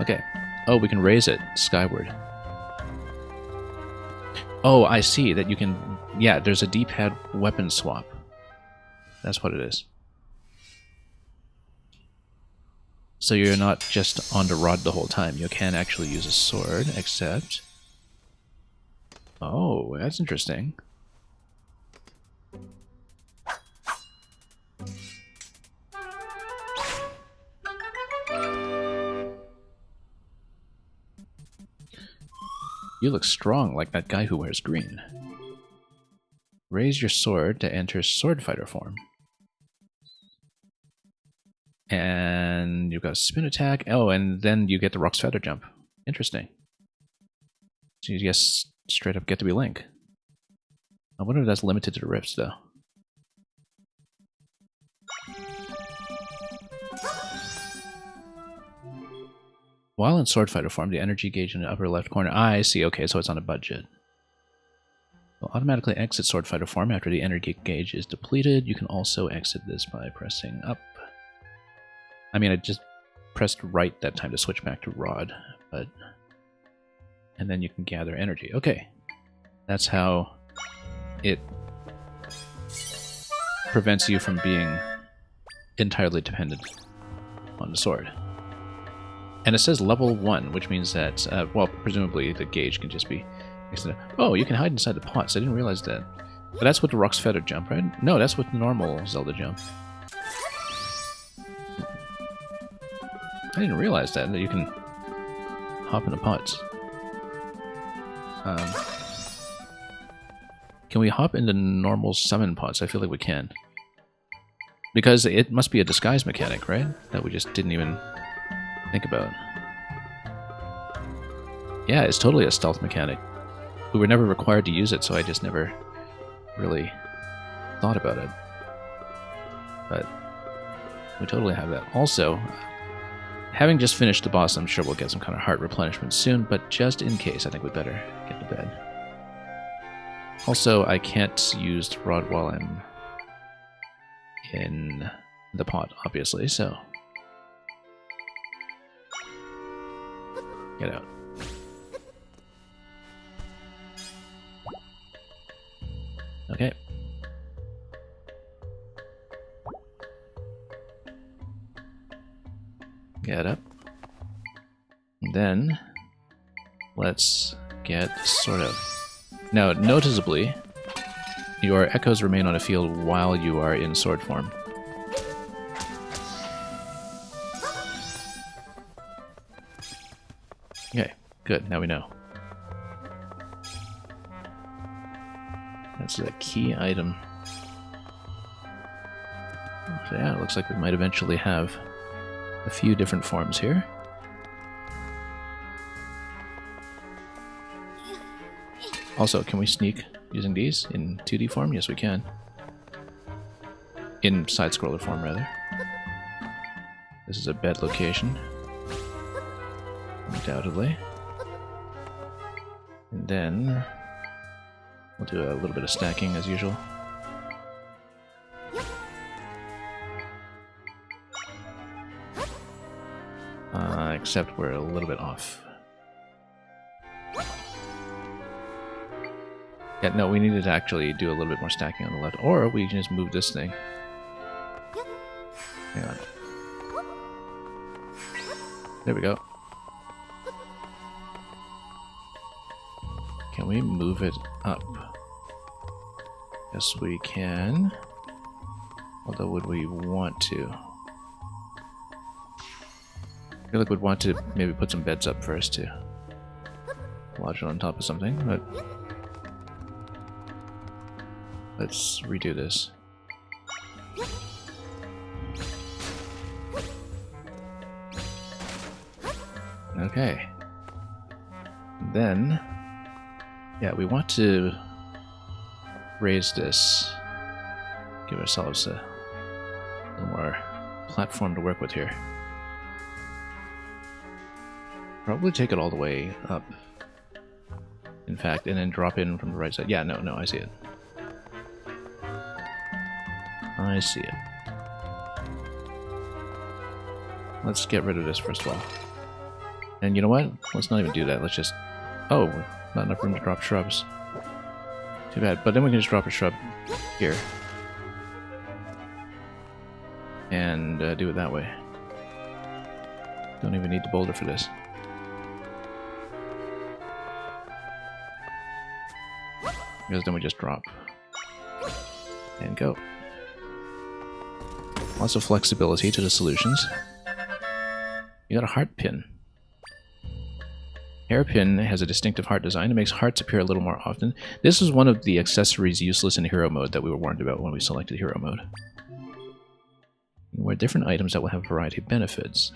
Okay. Oh, we can raise it skyward. Oh, I see that you can... Yeah, there's a D-pad weapon swap. That's what it is. So you're not just on the rod the whole time. You can actually use a sword, except... Oh, that's interesting. You look strong like that guy who wears green. Raise your sword to enter sword fighter form. And you've got a spin attack. Oh, and then you get the Rock's Feather Jump. Interesting. So you just straight up get to be Link. I wonder if that's limited to the rifts, though. While in sword fighter form, the energy gauge in the upper left corner. I see. Okay, so it's on a budget. Will automatically exit sword fighter form after the energy gauge is depleted. You can also exit this by pressing up. I mean, I just pressed right that time to switch back to Rod, but... And then you can gather energy. Okay. That's how it prevents you from being entirely dependent on the sword. And it says level 1, which means that, well, presumably the gauge can just be... Oh, you can hide inside the pots. I didn't realize that. But that's with the Rock's Feather Jump, right? No, that's with the normal Zelda jump. I didn't realize that you can hop in the pots. Can we hop into normal summon pots? I feel like we can. Because it must be a disguise mechanic, right? That we just didn't even think about. Yeah, it's totally a stealth mechanic. We were never required to use it, so I just never really thought about it. But we totally have that. Also, having just finished the boss, I'm sure we'll get some kind of heart replenishment soon, but just in case, I think we better get to bed. Also, I can't use the rod while I'm in the pot, obviously, so... Get out. Okay. Get up. And then, let's get sort of... Now, noticeably, your echoes remain on a field while you are in sword form. Okay, good, now we know. That's a key item. So yeah, it looks like we might eventually have a few different forms here. Also, can we sneak using these in 2D form? Yes, we can. In side-scroller form, rather. This is a bed location. Undoubtedly. And then we'll do a little bit of stacking as usual. Except we're a little bit off. Yeah, no, we needed to actually do a little bit more stacking on the left. Or we can just move this thing. Hang on. There we go. Can we move it up? Yes, we can. Although, would we want to? I feel like we'd want to maybe put some beds up first to lodge it on top of something, but let's redo this. Okay. Then, yeah, we want to raise this, give ourselves a little more platform to work with here. Probably take it all the way up, in fact, and then drop in from the right side. Yeah, no, I see it. I see it. Let's get rid of this first of all. And you know what? Let's not even do that. Let's just... Oh, not enough room to drop shrubs. Too bad. But then we can just drop a shrub here. And do it that way. Don't even need the boulder for this. Because then we just drop. And go. Lots of flexibility to the solutions. You got a heart pin. Hairpin has a distinctive heart design. It makes hearts appear a little more often. This is one of the accessories useless in hero mode that we were warned about when we selected hero mode. Wear different items that will have a variety of benefits.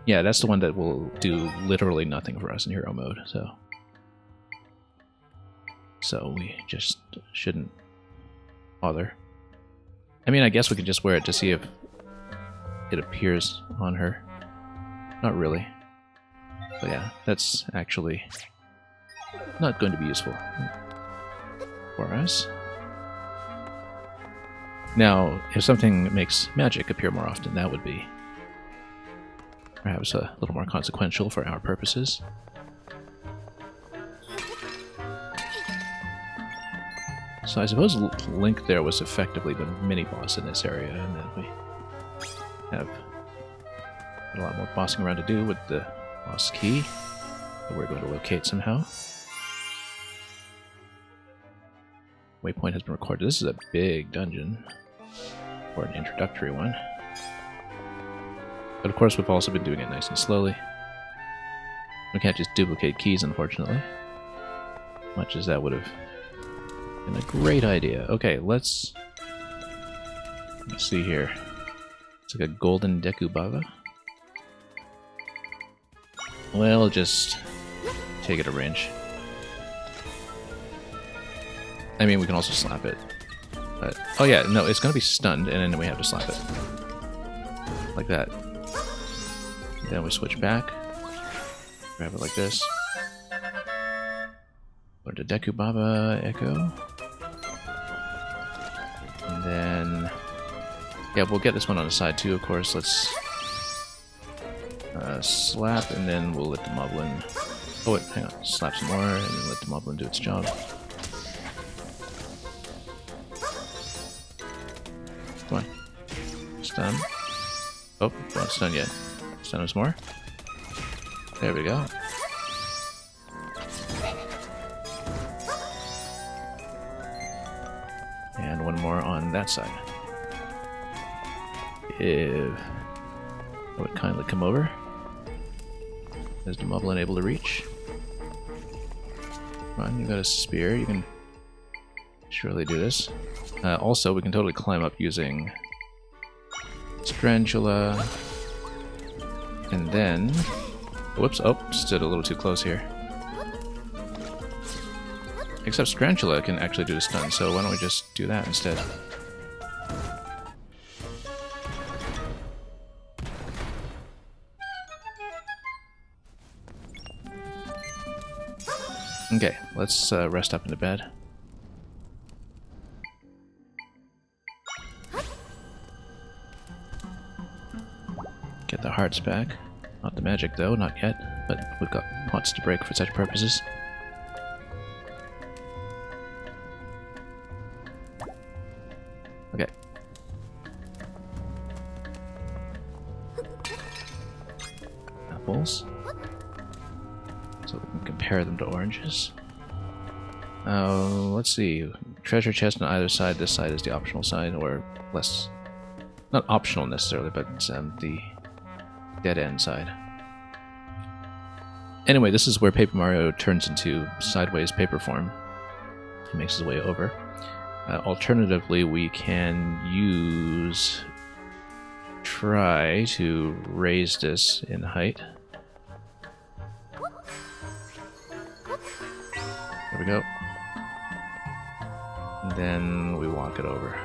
Yeah, that's the one that will do literally nothing for us in hero mode, so we just shouldn't bother. I mean, I guess we could just wear it to see if it appears on her. Not really. But yeah, that's actually not going to be useful for us. Now, if something makes magic appear more often, that would be perhaps a little more consequential for our purposes. So I suppose Link there was effectively the mini-boss in this area, and then we have a lot more bossing around to do with the boss key that we're going to locate somehow. Waypoint has been recorded. This is a big dungeon, or an introductory one. But of course we've also been doing it nice and slowly. We can't just duplicate keys, unfortunately. Much as that would have been a great idea. Okay, let's see here. It's like a golden Deku Baba. Well, just take it a range. I mean, we can also slap it. But, oh yeah, no, it's gonna be stunned, and then we have to slap it. Like that. Then we switch back. Grab it like this. Go to Deku Baba Echo. And then... yeah, we'll get this one on the side too, of course. Let's... slap, and then we'll let the Moblin... oh wait, hang on. Slap some more, and then let the Moblin do its job. Come on. Stun. Oh, don't stun yet. Stun us more. There we go. And one more on that side. If I would kindly come over. Is the Moblin able to reach? Come on, you got a spear. You can surely do this. Also, we can totally climb up using Strangula. And then... whoops, oh, stood a little too close here. Except Strangula can actually do the stun, so why don't we just do that instead? Okay, let's rest up into bed. Get the hearts back. Not the magic though, not yet, but we've got pots to break for such purposes. Okay. Apples. So we can compare them to oranges. Let's see. Treasure chest on either side. This side is the optional side, or less... not optional necessarily, but it's, the dead end side. Anyway, this is where Paper Mario turns into sideways paper form. He makes his way over. Alternatively, we can use... try to raise this in height. There we go. And then we walk it over.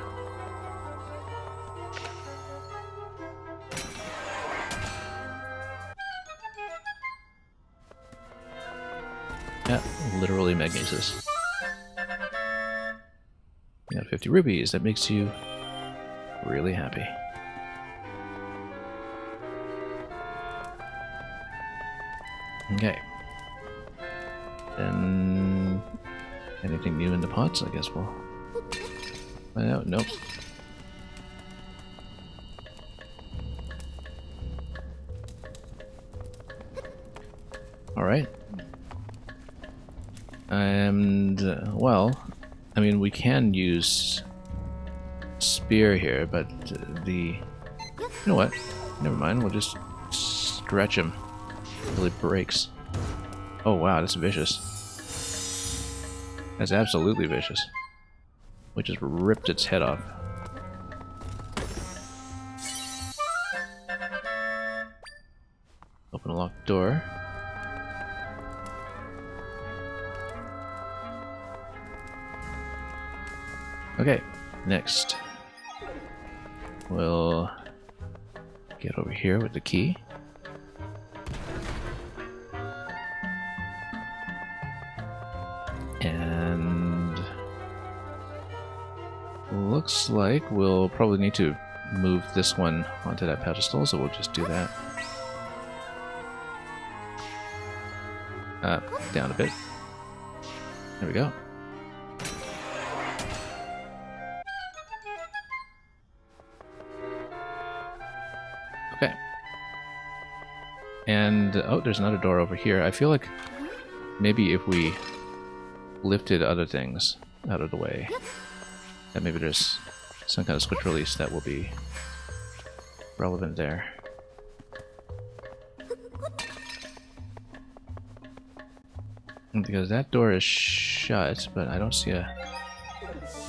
Yeah, literally magnesis. You got 50 rupees. That makes you really happy. Okay. Then anything new in the pots? I guess we'll find out. Nope. All right. And well, I mean, we can use spear here, but you know what? Never mind. We'll just stretch him. really breaks. Oh wow, that's vicious. That's absolutely vicious. We just ripped its head off. Open a locked door. Okay, next. We'll get over here with the key. And looks like we'll probably need to move this one onto that pedestal, so we'll just do that. Down a bit. There we go. Okay. And, oh, there's another door over here. I feel like maybe if we lifted other things out of the way, that maybe there's some kind of switch release that will be relevant there. Because that door is shut, but I don't see a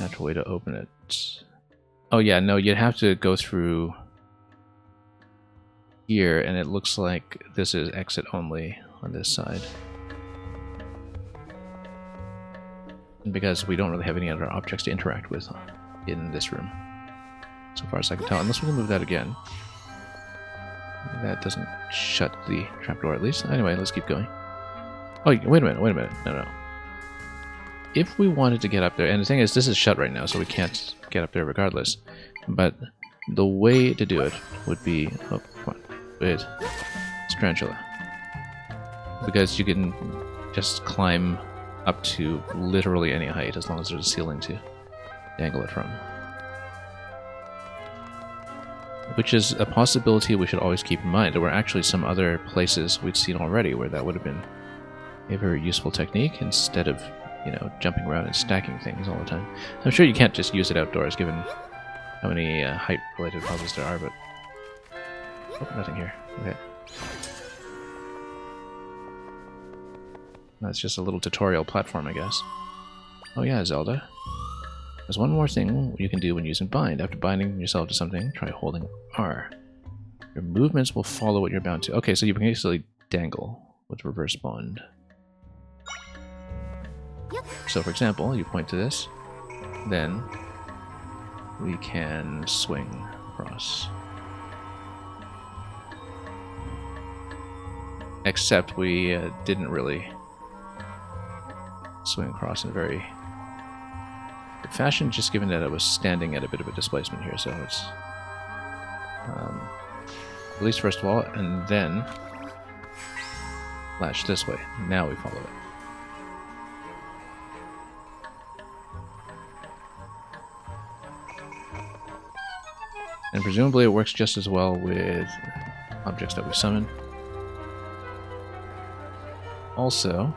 natural way to open it. Oh yeah, no, you'd have to go through here, and it looks like this is exit only on this side. Because we don't really have any other objects to interact with in this room, so far as I can tell, unless we can move that again. That doesn't shut the trapdoor, at least. Anyway, let's keep going. Oh, wait a minute. No. If we wanted to get up there, and the thing is, this is shut right now, so we can't get up there regardless. But the way to do it would be, oh, come on, with Strangula. Because you can just climb up to literally any height, as long as there's a ceiling to dangle it from. Which is a possibility we should always keep in mind. There were actually some other places we'd seen already where that would have been a very useful technique, instead of, you know, jumping around and stacking things all the time. I'm sure you can't just use it outdoors, given how many height-related puzzles there are, but... Oh, nothing here. Okay. That's just a little tutorial platform, I guess. Oh yeah, Zelda. There's one more thing you can do when using bind. After binding yourself to something, try holding R. Your movements will follow what you're bound to. Okay, so you can basically dangle with reverse bond. So for example, you point to this, then we can swing across. Except we didn't really swing across in a very good fashion, just given that I was standing at a bit of a displacement here, so it's release first of all, and then lash this way. Now we follow it. And presumably it works just as well with objects that we summon. Also,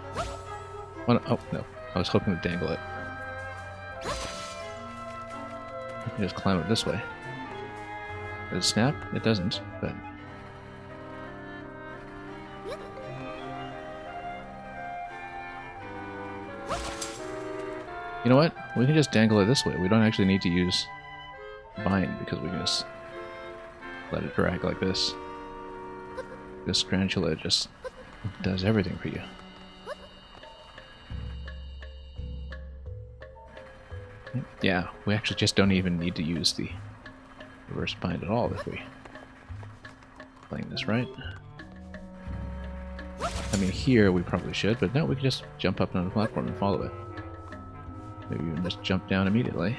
oh no, I was hoping to dangle it. I can just climb it this way. Does it snap? It doesn't, but... You know what? We can just dangle it this way. We don't actually need to use bind, because we can just let it drag like this. This Strangula just does everything for you. Yeah, we actually just don't even need to use the reverse bind at all if we playing this right. I mean, here we probably should, but no, we can just jump up on the platform and follow it. Maybe even just jump down immediately.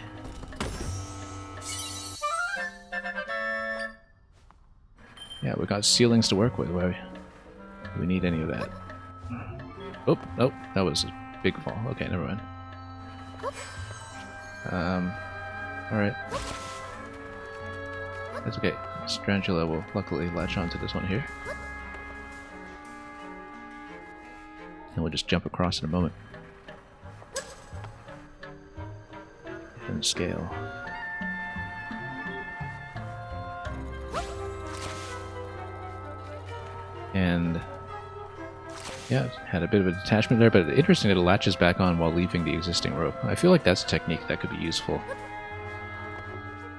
Yeah, we got ceilings to work with. Why do we need any of that? Oh, nope, that was a big fall. Okay, never mind. Alright. That's okay. Strangula will luckily latch onto this one here. And we'll just jump across in a moment. And scale. And Yeah, it had a bit of a detachment there, but interesting that it latches back on while leaving the existing rope. I feel like that's a technique that could be useful.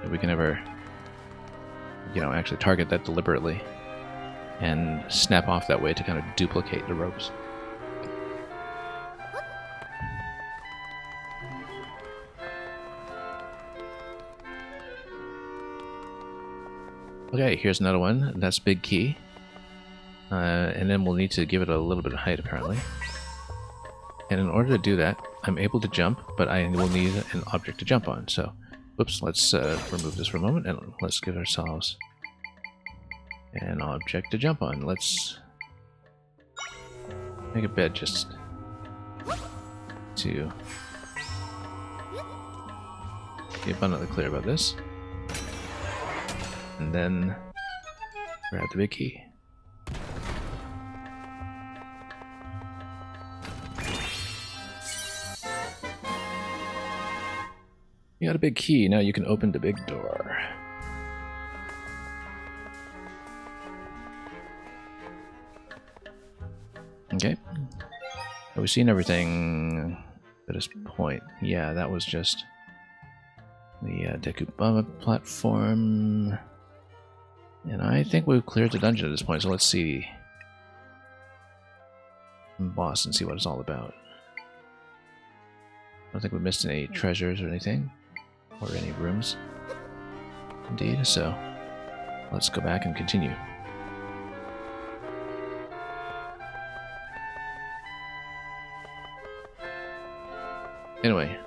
If we can ever, actually target that deliberately and snap off that way to kind of duplicate the ropes. Okay, here's another one. That's Big Key. And then we'll need to give it a little bit of height, apparently. And in order to do that, I'm able to jump, but I will need an object to jump on. So, whoops, let's remove this for a moment, and let's give ourselves an object to jump on. Let's make a bed just to be abundantly clear about this. And then grab the big key. You got a big key, now you can open the big door. Okay. Have we seen everything at this point? Yeah, that was just the Dekubama platform. And I think we've cleared the dungeon at this point, so let's see boss and see what it's all about. I don't think we missed any treasures or anything. Or any rooms. Indeed, so let's go back and continue. Anyway,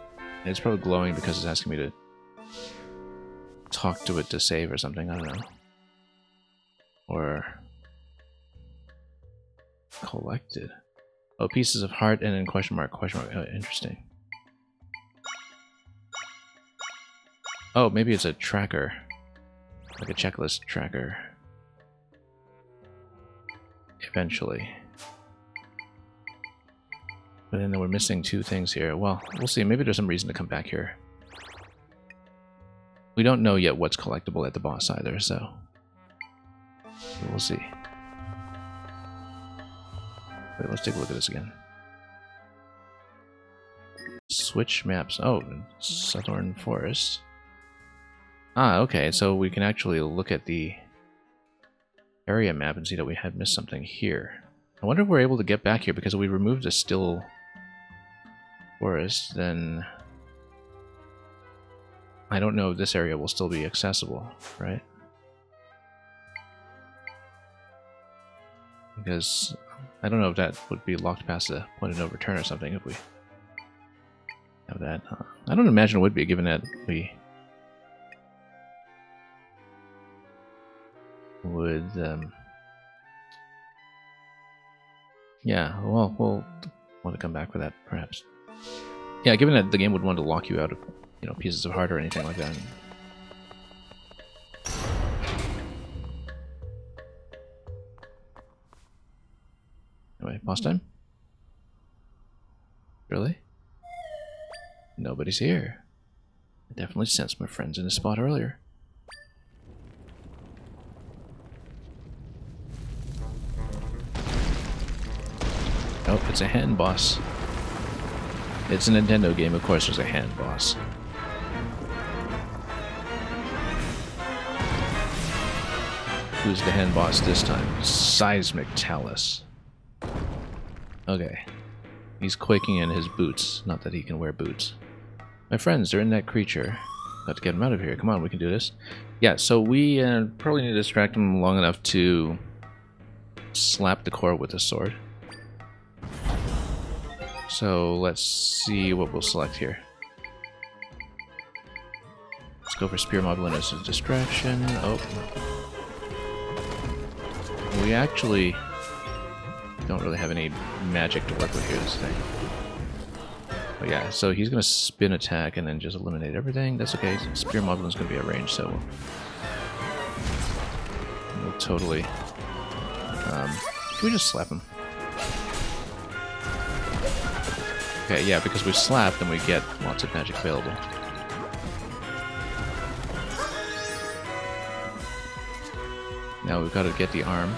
it's probably glowing because it's asking me to talk to it to save or something, I don't know. Or collected. Oh, pieces of heart and then question mark, question mark. Oh, interesting. Oh, maybe it's a tracker. Like a checklist tracker. Eventually. But then we're missing two things here. Well, we'll see. Maybe there's some reason to come back here. We don't know yet what's collectible at the boss either, so we'll see. Wait, let's take a look at this again. Switch maps. Oh, Southern Forest. Ah, okay, so we can actually look at the area map and see that we had missed something here. I wonder if we're able to get back here, because if we removed the still forest, then I don't know if this area will still be accessible, right? Because I don't know if that would be locked past the point of no return or something if we have that. I don't imagine it would be, given that we would, yeah, well, we'll want to come back for that, perhaps. Yeah, given that the game would want to lock you out of, pieces of heart or anything like that. Anyway, boss time? Really? Nobody's here. I definitely sensed my friends in a spot earlier. Oh, it's a hand boss. It's a Nintendo game, of course there's a hand boss. Who's the hand boss this time? Seismic Talus. Okay. He's quaking in his boots. Not that he can wear boots. My friends, they're in that creature. Got to get him out of here. Come on, we can do this. Yeah, so we probably need to distract him long enough to slap the core with a sword. So let's see what we'll select here. Let's go for Spear Moblin as a distraction. Oh. We actually don't really have any magic to work with here this thing. But yeah, so he's going to spin attack and then just eliminate everything. That's okay. Spear Moblin's going to be at range, so we'll totally... can we just slap him? Okay, yeah, because we slap, then we get lots of magic available. Now we've got to get the arm.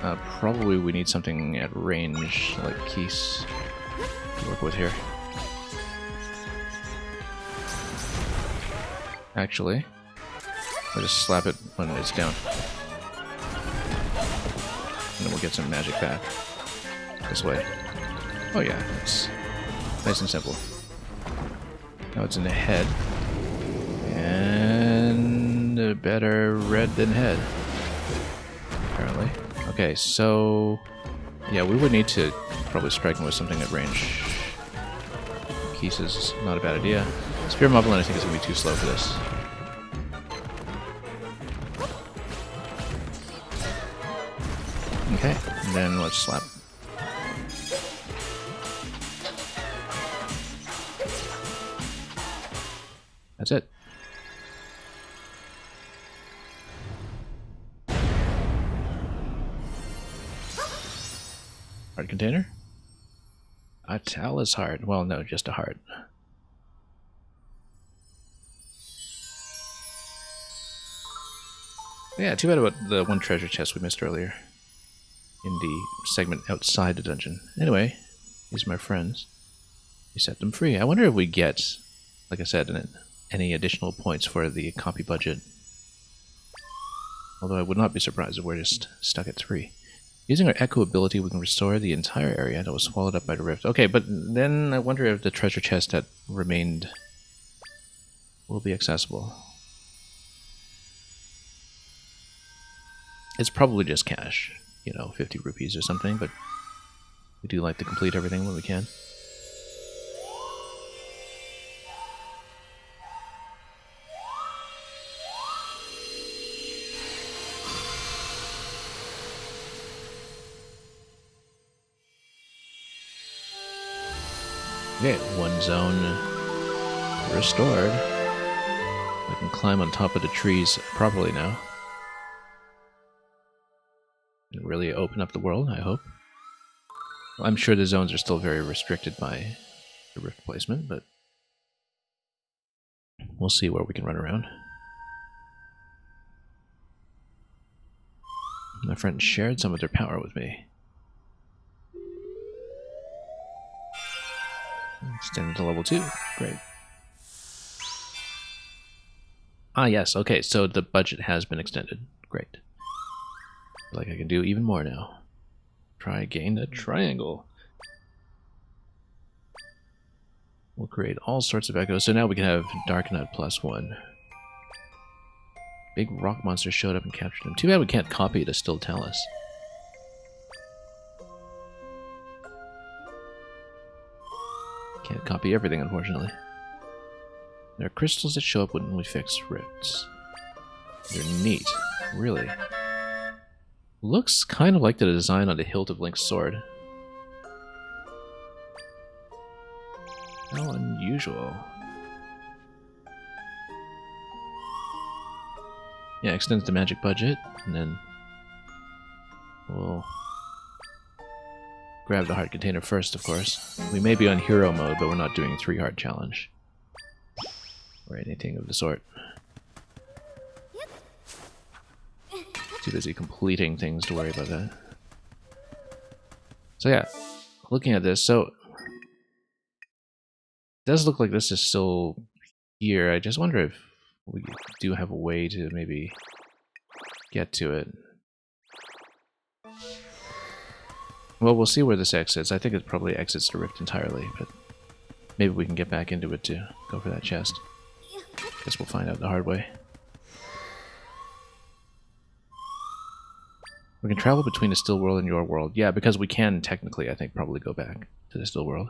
Probably we need something at range, like Keese, to work with here. Actually, I'll just slap it when it's down. And then we'll get some magic back. This way. Oh yeah, it's nice and simple. Now it's in the head. And a better red than head. Apparently. Okay, so... yeah, we would need to probably strike him with something at range. Keese is not a bad idea. Spear Moblin I think is going to be too slow for this. Okay, and then let's slap. That's it. Heart container? A Talus heart. Well, no, just a heart. Yeah, too bad about the one treasure chest we missed earlier. In the segment outside the dungeon. Anyway, these are my friends. We set them free. I wonder if we get, like I said, any additional points for the copy budget. Although I would not be surprised if we're just stuck at 3. Using our Echo ability, we can restore the entire area that was swallowed up by the rift. Okay, but then I wonder if the treasure chest that remained will be accessible. It's probably just cash. You know, 50 rupees or something, but we do like to complete everything when we can. Okay, one zone restored. I can climb on top of the trees properly now. And really open up the world, I hope. Well, I'm sure the zones are still very restricted by the rift placement, but we'll see where we can run around. My friends shared some of their power with me. Extended to level 2. Great. Ah, yes. Okay, so the budget has been extended. Great. Like I can do even more now. Try gain a triangle. We'll create all sorts of echoes. So now we can have Dark Nut +1. Big rock monster showed up and captured him. Too bad we can't copy the Still Talus. Can't copy everything, unfortunately. There are crystals that show up when we fix rifts. They're neat. Really. Looks kind of like the design on the hilt of Link's sword. How unusual. Yeah, extends the magic budget, and then we'll grab the heart container first, of course. We may be on hero mode, but we're not doing a 3-heart challenge. Or anything of the sort. Too busy completing things to worry about that. So yeah, looking at this, so it does look like this is still here. I just wonder if we do have a way to maybe get to it. Well, we'll see where this exits. I think it probably exits the rift entirely, but maybe we can get back into it to go for that chest. Guess we'll find out the hard way. We can travel between the still world and your world. Yeah, because we can technically, I think, probably go back to the still world.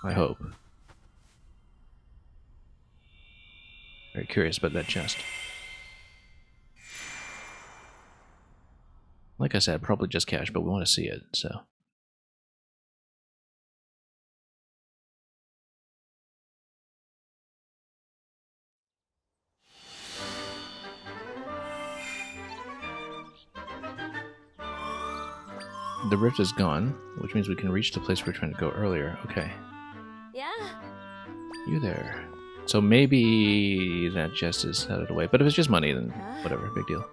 I hope. Very curious about that chest. Like I said, probably just cash, but we want to see it, so. The rift is gone, which means we can reach the place we were trying to go earlier. Okay. Yeah. You there. So maybe that chest is out of the way. But if it's just money, then whatever, big deal.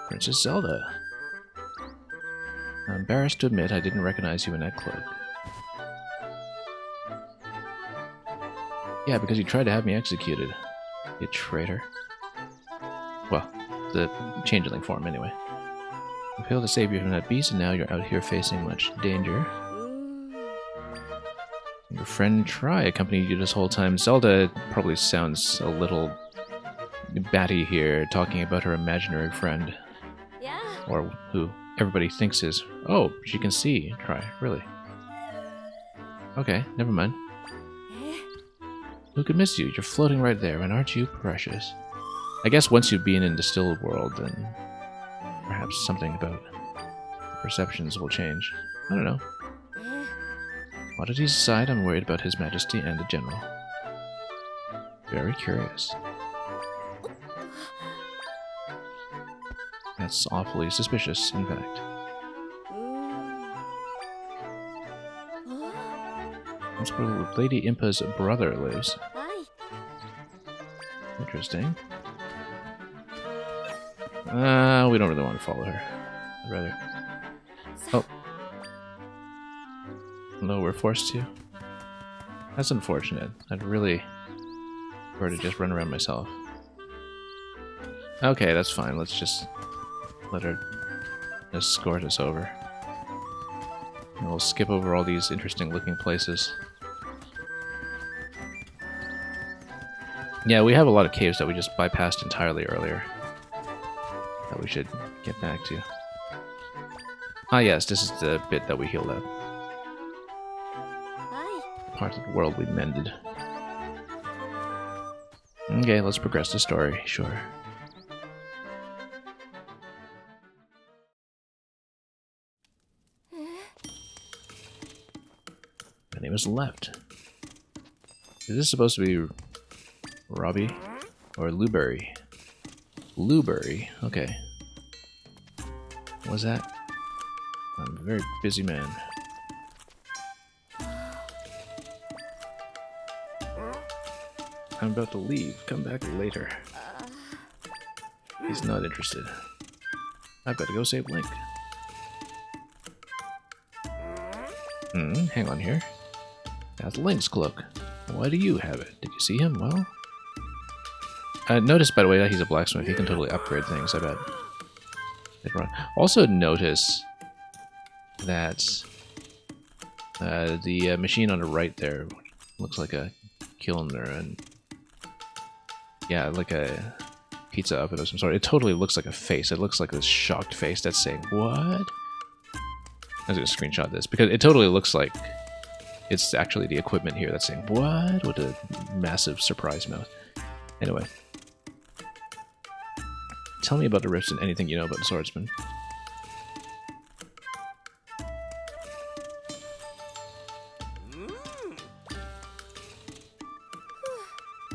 Princess Zelda. I'm embarrassed to admit I didn't recognize you in that cloak. Yeah, because you tried to have me executed. You traitor. Well, the changeling form, anyway. I failed to save you from that beast, and now you're out here facing much danger. Your friend Tri accompanied you this whole time. Zelda probably sounds a little batty here, talking about her imaginary friend. Yeah. Or who everybody thinks is... Oh, she can see Tri, really. Okay, never mind. Who could miss you? You're floating right there, and aren't you precious? I guess once you've been in the still world, then perhaps something about perceptions will change. I don't know. Oddities aside, I'm worried about His Majesty and the General. Very curious. That's awfully suspicious, in fact. That's where Lady Impa's brother lives. Interesting. We don't really want to follow her. I'd rather... Oh. No, we're forced to. That's unfortunate. I'd really prefer to just run around myself. Okay, that's fine. Let's just let her escort us over. And we'll skip over all these interesting looking places. Yeah, we have a lot of caves that we just bypassed entirely earlier. That we should get back to. Ah yes, this is the bit that we healed up. Part of the world we mended. Okay, let's progress the story, sure. My name is Left. Is this supposed to be Robbie? Or Luberry? Luberry, okay. What was that? I'm a very busy man. I'm about to leave. Come back later. He's not interested. I've got to go save Link. Hang on here. That's Link's cloak. Why do you have it? Did you see him? Well... notice, by the way, that he's a blacksmith. He can totally upgrade things, I bet. Also notice that the machine on the right there looks like a kiln and... Yeah, like a pizza oven of some sort. It totally looks like a face. It looks like this shocked face that's saying, what? I'm going to screenshot this, because it totally looks like it's actually the equipment here that's saying, what? With a massive surprise mouth. Anyway. Tell me about the rifts and anything you know about the swordsman.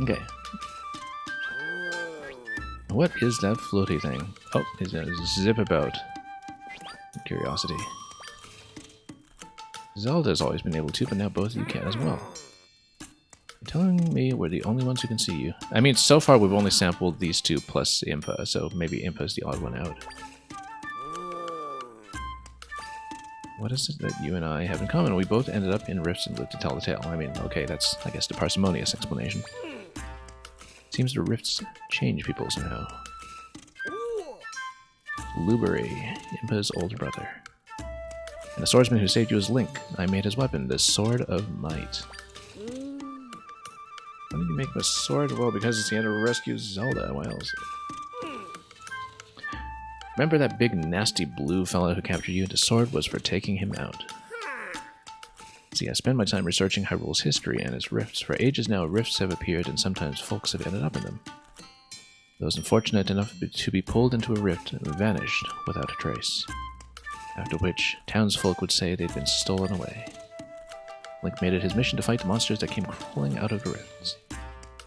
Okay. What is that floaty thing? Oh, he's gonna zip about. Curiosity. Zelda's always been able to, but now both of you can as well. You're telling me we're the only ones who can see you. I mean, so far we've only sampled these two plus Impa, so maybe Impa's the odd one out. What is it that you and I have in common? We both ended up in rifts and lived to tell the tale. I mean, okay, that's, I guess, the parsimonious explanation. Seems the rifts change people somehow. Luberry, Impa's older brother. And the swordsman who saved you is Link. I made his weapon, the Sword of Might. Why did you make him a sword? Well, because it's the end of Rescue Zelda. Why else? Remember that big nasty blue fellow who captured you? The sword was for taking him out. See, I spend my time researching Hyrule's history and its rifts. For ages now, rifts have appeared and sometimes folks have ended up in them. Those unfortunate enough to be pulled into a rift vanished without a trace. After which, townsfolk would say they'd been stolen away. Link made it his mission to fight the monsters that came crawling out of the rifts.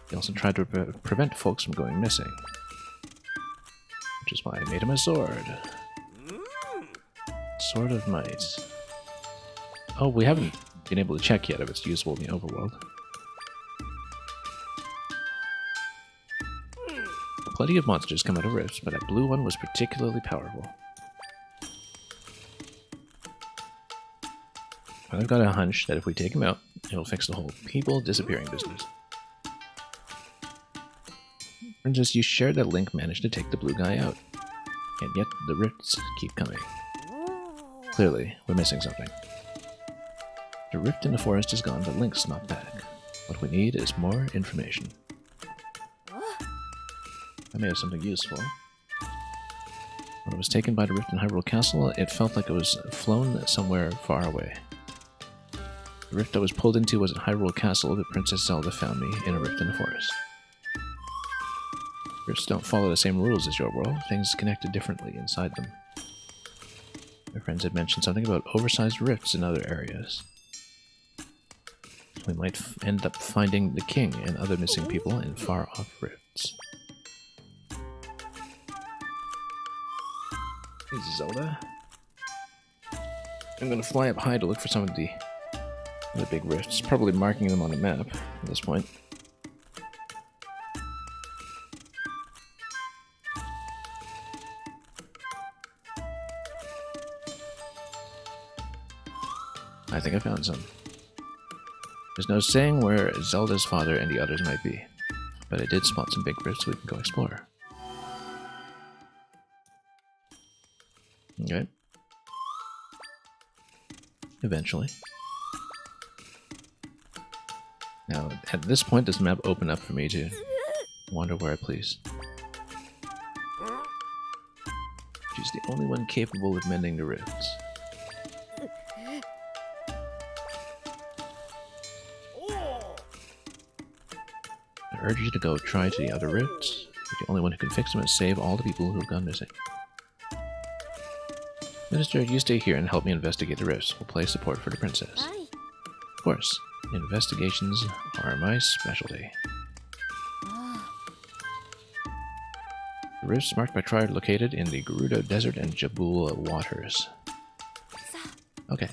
He also tried to prevent folks from going missing. Which is why I made him a sword. Sword of Might. Oh, we haven't been able to check yet if it's usable in the overworld. Plenty of monsters come out of rifts, but that blue one was particularly powerful. I've got a hunch that if we take him out, it'll fix the whole people disappearing business. Princess, you shared that Link managed to take the blue guy out, and yet the rifts keep coming. Clearly, we're missing something. The rift in the forest is gone, but Link's not back. What we need is more information. I may have something useful. When I was taken by the rift in Hyrule Castle, it felt like it was flown somewhere far away. The rift I was pulled into was at Hyrule Castle, but Princess Zelda found me in a rift in the forest. Rifts don't follow the same rules as your world. Things connected differently inside them. My friends had mentioned something about oversized rifts in other areas. We might end up finding the king and other missing people in far-off rifts. Hey, Zelda. I'm gonna fly up high to look for some of the big rifts, probably marking them on a map at this point. I think I found some. There's no saying where Zelda's father and the others might be, but I did spot some big rifts we can go explore. Okay. Eventually. Now, at this point, does the map open up for me to wander where I please? She's the only one capable of mending the rifts. I urge you to go try to the other rifts. You're the only one who can fix them and save all the people who have gone missing. Minister, you stay here and help me investigate the rifts. We'll play support for the princess. Aye. Of course, investigations are my specialty. The rifts marked by Tri are located in the Gerudo Desert and Jabul waters. Okay.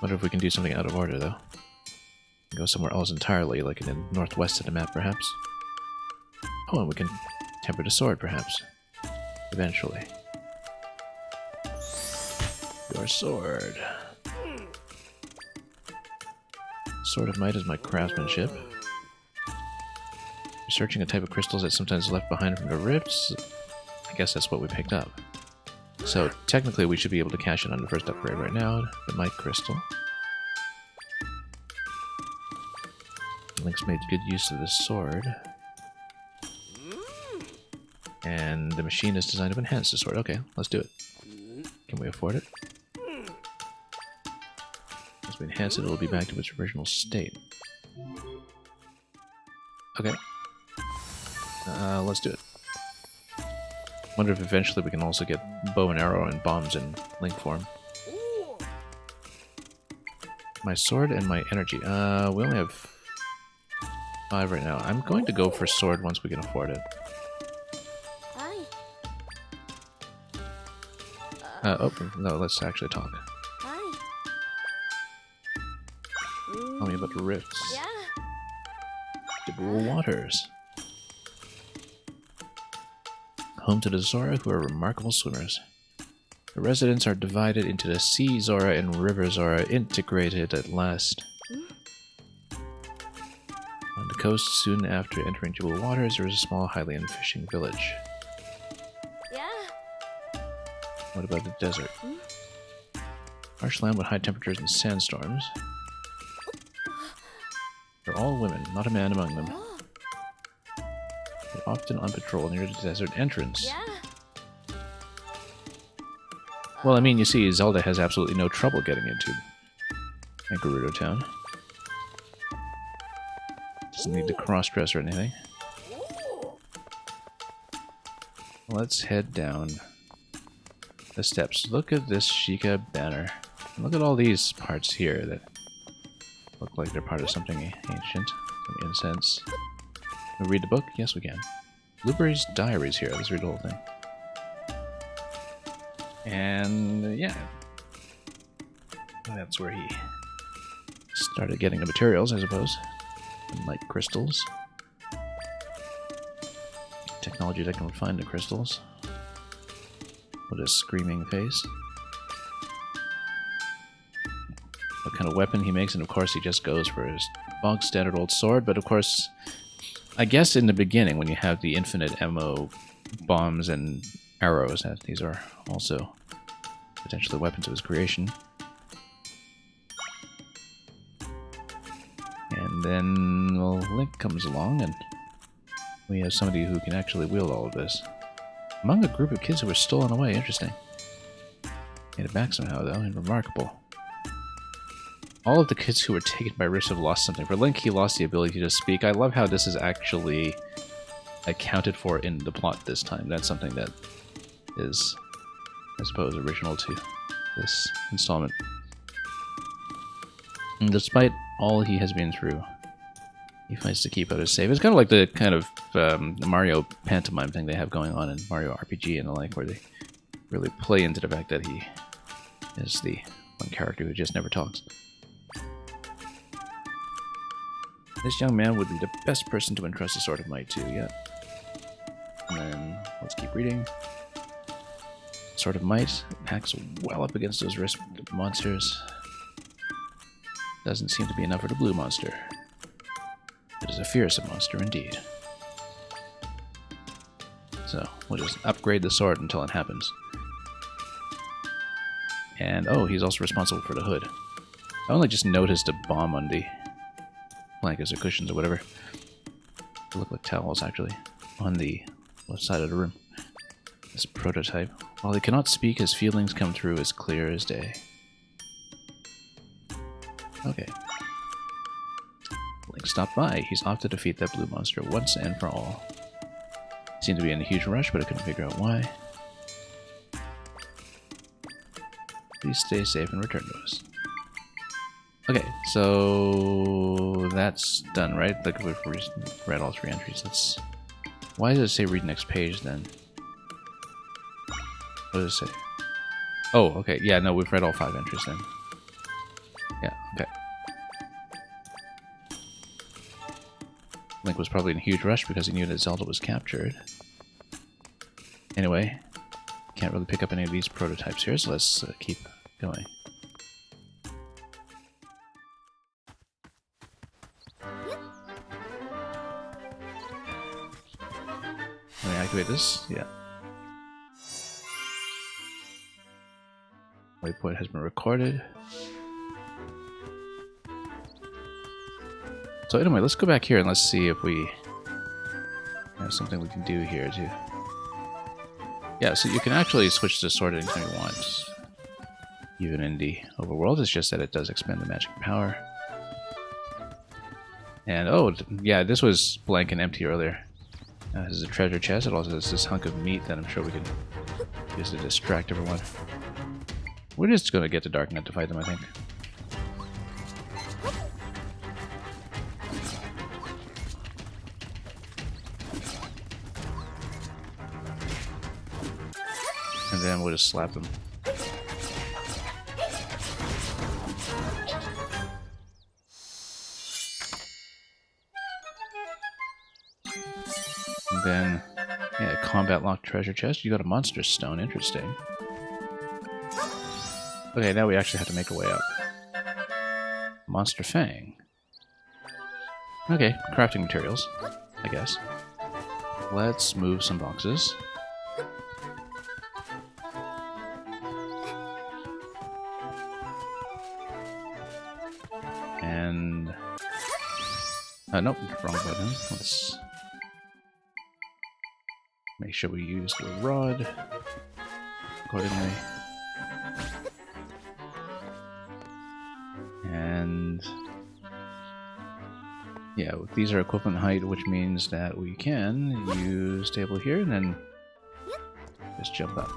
Wonder if we can do something out of order, though. Go somewhere else entirely, like in the northwest of the map, perhaps. Oh, and we can temper the sword, perhaps. Eventually. Your sword. Sword of Might is my craftsmanship. Researching a type of crystals that's sometimes left behind from the rifts. I guess that's what we picked up. So technically we should be able to cash in on the first upgrade right now, the Might Crystal. Link's made good use of this sword. And the machine is designed to enhance the sword. Okay, let's do it. Can we afford it? As we enhance it, it'll be back to its original state. Okay. Let's do it. Wonder if eventually we can also get bow and arrow and bombs in Link form. My sword and my energy. We only have 5 right now. I'm going to go for sword once we can afford it. Oh, no, let's actually talk. Tell me about the rifts. Jabul waters. Home to the Zora, who are remarkable swimmers. The residents are divided into the Sea Zora and River Zora, integrated at last. On the coast, soon after entering Jabul waters, there is a small Hylian fishing village. What about the desert? Harsh land with high temperatures and sandstorms. They're all women, not a man among them. They're often on patrol near the desert entrance. Well, I mean, you see, Zelda has absolutely no trouble getting into Gerudo Town. Doesn't need to cross-dress or anything. Let's head down the steps. Look at this Sheikah banner. Look at all these parts here that look like they're part of something ancient. Some incense. Can we read the book? Yes, we can. Blueberry's diaries here. Let's read the whole thing. And yeah. That's where he started getting the materials, I suppose. And light crystals. technology that can refine the crystals. With a screaming face. What kind of weapon he makes, and of course he just goes for his bog standard old sword, but of course, I guess in the beginning when you have the infinite ammo bombs and arrows, these are also potentially weapons of his creation. And then, well, Link comes along and we have somebody who can actually wield all of this. Among a group of kids who were stolen away. Interesting. Made it back somehow, though, and remarkable. All of the kids who were taken by Rifts have lost something. For Link, he lost the ability to speak. I love how this is actually accounted for in the plot this time. That's something that is, I suppose, original to this installment. And despite all he has been through, he fights to keep out his save. It's kind of like the kind of Mario pantomime thing they have going on in Mario RPG and the like, where they really play into the fact that he is the one character who just never talks. This young man would be the best person to entrust a Sword of Might to, yeah. And then, let's keep reading. Sword of Might packs well up against those risk monsters. Doesn't seem to be enough for the blue monster. It is a fearsome monster indeed. So, we'll just upgrade the sword until it happens. And, oh, he's also responsible for the hood. I only just noticed a bomb on the blankets or cushions or whatever. They look like towels, actually, on the left side of the room. This prototype. While he cannot speak, his feelings come through as clear as day. Okay. Link stopped by. He's off to defeat that blue monster once and for all. He seemed to be in a huge rush, but I couldn't figure out why. Please stay safe and return to us. Okay, so that's done, right? Like we've read all 3 entries. Let's. Why does it say read next page then? What does it say? Oh, okay. Yeah, no, we've read all 5 entries then. Yeah, okay. Link was probably in a huge rush because he knew that Zelda was captured. Anyway, can't really pick up any of these prototypes here, so let's keep going. Can I activate this? Yeah. Waypoint has been recorded. So anyway, let's go back here and let's see if we have something we can do here too. Yeah, so you can actually switch to sword anytime you want, even in the overworld. It's just that it does expend the magic power. And oh, yeah, this was blank and empty earlier. This is a treasure chest. It also has this hunk of meat that I'm sure we can use to distract everyone. We're just going to get to Darknet to fight them, I think. And then we'll just slap them. And then, yeah, combat locked treasure chest. You got a monster stone. Interesting. Okay, now we actually have to make our way up. Monster Fang. Okay, crafting materials, I guess. Let's move some boxes. And... nope, wrong button. Let's make sure we use the rod accordingly. And yeah, these are equivalent height, which means that we can use table here and then just jump up.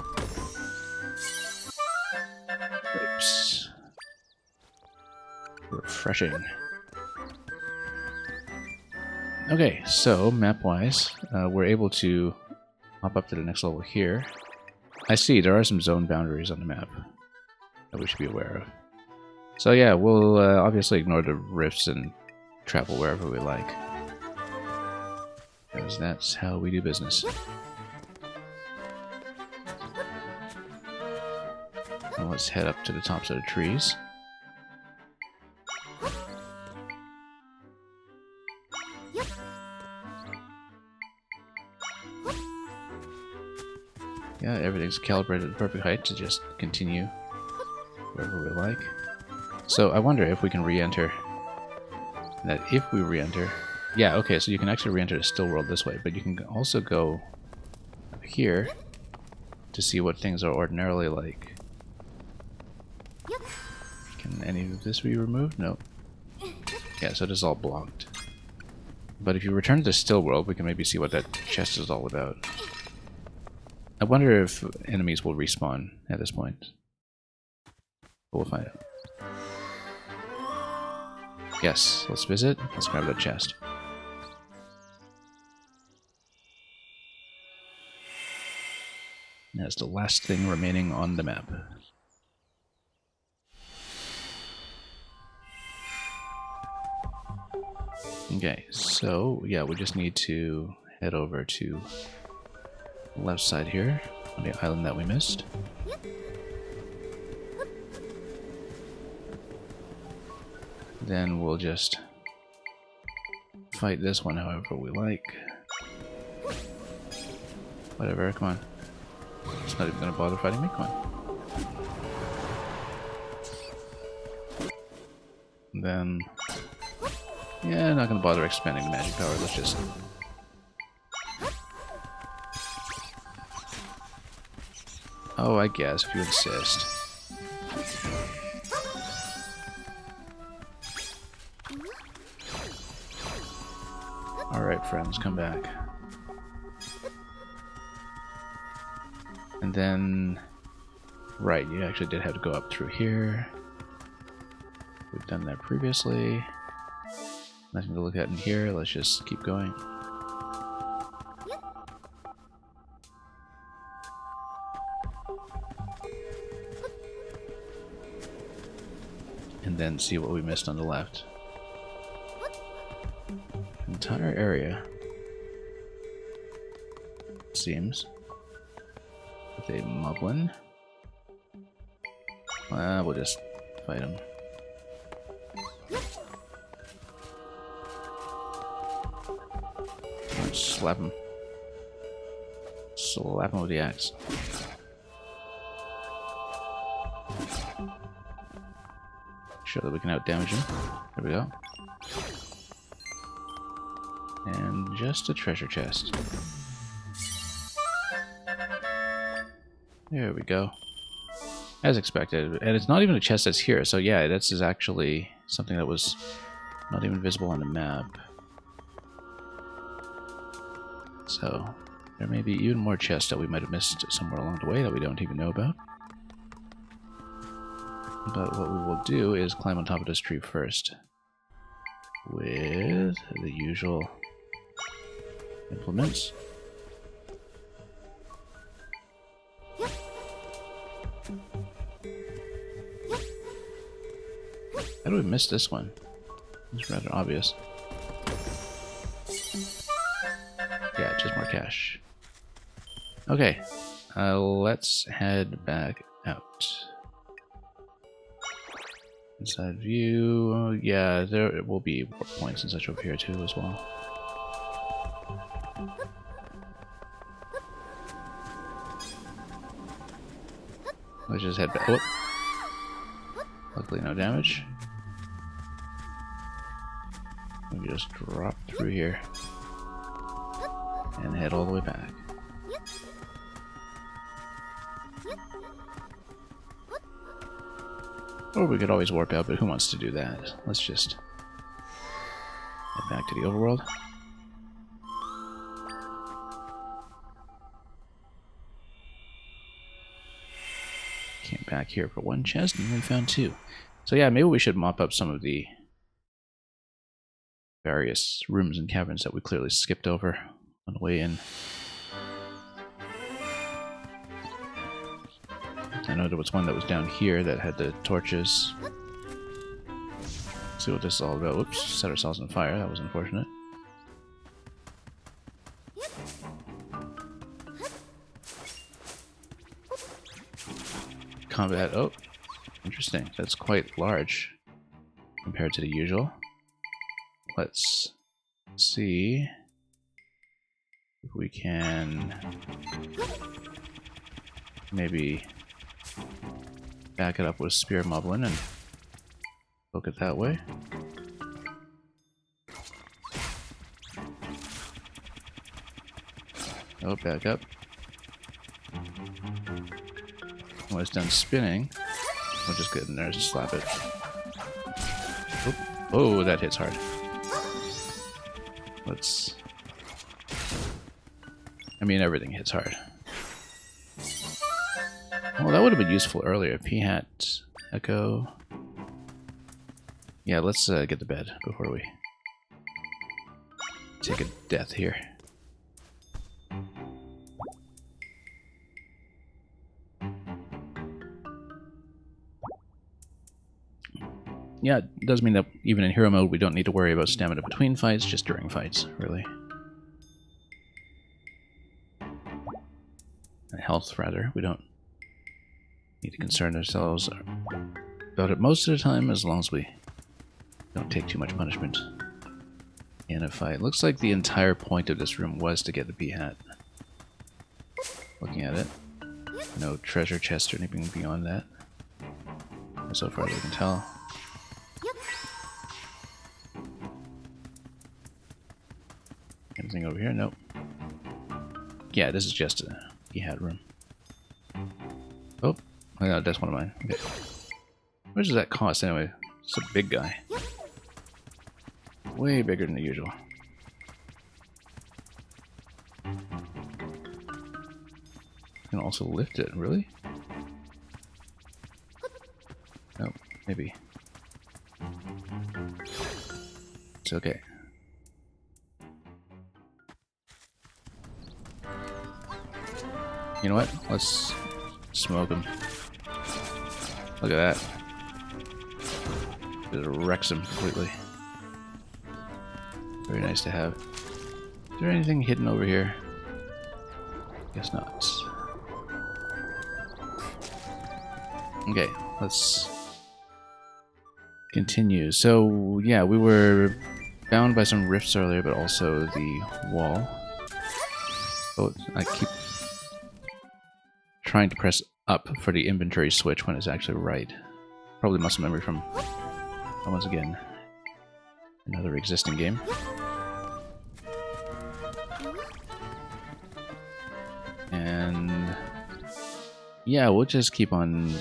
Oops. Refreshing. Okay, so map-wise, we're able to hop up to the next level here. I see there are some zone boundaries on the map that we should be aware of. So yeah, we'll obviously ignore the rifts and travel wherever we like, because that's how we do business. And let's head up to the tops of the trees. Yeah, everything's calibrated at the perfect height to just continue wherever we like. So I wonder if we can re-enter. That if we re-enter... Yeah, okay, so you can actually re-enter the still world this way, but you can also go here to see what things are ordinarily like. Can any of this be removed? No. Yeah, so it is all blocked. But if you return to the still world, we can maybe see what that chest is all about. I wonder if enemies will respawn at this point. But we'll find out. Yes, let's visit. Let's grab that chest. That's the last thing remaining on the map. Okay, so yeah, we just need to head over to the left side here on the island that we missed. Then we'll just fight this one however we like. Whatever, come on. It's not even gonna bother fighting me, come on. And then... yeah, not gonna bother expending the magic power, let's just... oh, I guess, if you insist. Alright, friends, come back. And then... right, you actually did have to go up through here. We've done that previously. Nothing to look at in here, let's just keep going. And then see what we missed on the left. Entire area, seems, with a moblin. We'll just fight him. Let's slap him. Slap him with the axe. Show that we can outdamage him. There we go. And just a treasure chest. There we go. As expected. And it's not even a chest that's here, so yeah, this is actually something that was not even visible on the map. So, there may be even more chests that we might have missed somewhere along the way that we don't even know about. But what we will do is climb on top of this tree first. With the usual implements. How do we miss this one? It's rather obvious. Yeah, just more cash. Okay, let's head back out. Inside view, yeah, there will be warp points and such over here too as well. Let's just head back. Whoop. Luckily no damage. We just drop through here and head all the way back. Or we could always warp out, but who wants to do that? Let's just head back to the overworld. Came back here for one chest and we found two. So yeah, maybe we should mop up some of the various rooms and caverns that we clearly skipped over on the way in. I know there was one that was down here that had the torches. Let's see what this is all about. Whoops, set ourselves on fire. That was unfortunate. combat. Oh, interesting. That's quite large compared to the usual. Let's see if we can maybe back it up with Spear Moblin and poke it that way. Oh, back up. When it's done spinning, we'll just get in there and slap it. Oh, that hits hard. Let's... I mean, everything hits hard. Well, that would have been useful earlier. P-Hat, Echo... Yeah, let's get to bed before we take a death here. Yeah, it does mean that even in hero mode we don't need to worry about stamina between fights, just during fights, really. And health, rather. We don't need to concern ourselves about it most of the time, as long as we don't take too much punishment in a fight. Looks like the entire point of this room was to get the P-Hat. Looking at it. No treasure chest or anything beyond that. So far as we can tell. Anything over here? Nope. Yeah, this is just a P-Hat room. Oh, that's one of mine. Okay. How much does that cost anyway? It's a big guy. Way bigger than the usual. You can also lift it, really? No, maybe. It's okay. You know what? Let's smoke him. Look at that. It wrecks him completely. Very nice to have. Is there anything hidden over here? Guess not. Okay, let's continue. So, yeah, we were bound by some rifts earlier, but also the wall. Oh, I keep trying to press up for the inventory switch when it's actually right. Probably muscle memory from, once again, another existing game. And yeah, we'll just keep on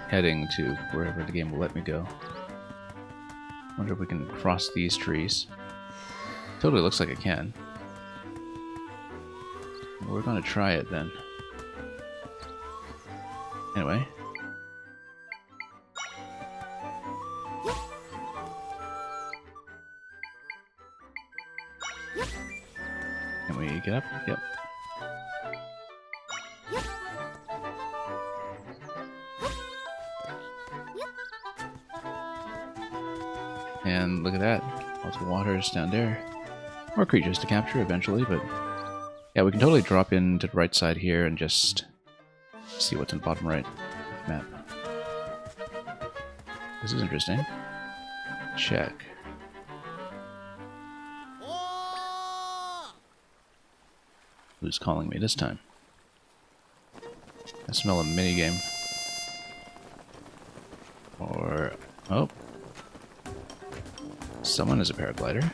heading to wherever the game will let me go. Wonder if we can cross these trees. Totally looks like it can. We're gonna try it then. Anyway. Can we get up? Yep. And look at that. Lots of waters down there. More creatures to capture eventually, but yeah, we can totally drop into the right side here and just see what's in the bottom right map. This is interesting. Check. Who's calling me this time? I smell a minigame. Or... oh. Someone is a paraglider.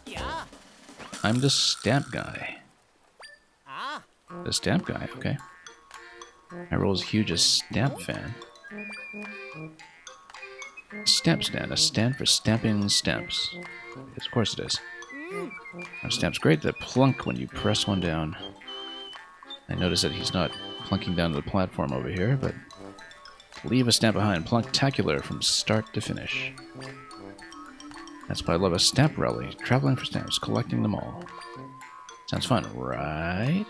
Yeah. I'm the stamp guy. Ah. The stamp guy, okay. Hyrule is huge a stamp fan. Stamp stand, a stand for stamping stamps. Yes, of course it is. Our stamp's great to plunk when you press one down. I notice that he's not plunking down to the platform over here, but leave a stamp behind, plunktacular from start to finish. That's why I love a stamp rally, traveling for stamps, collecting them all. Sounds fun, right?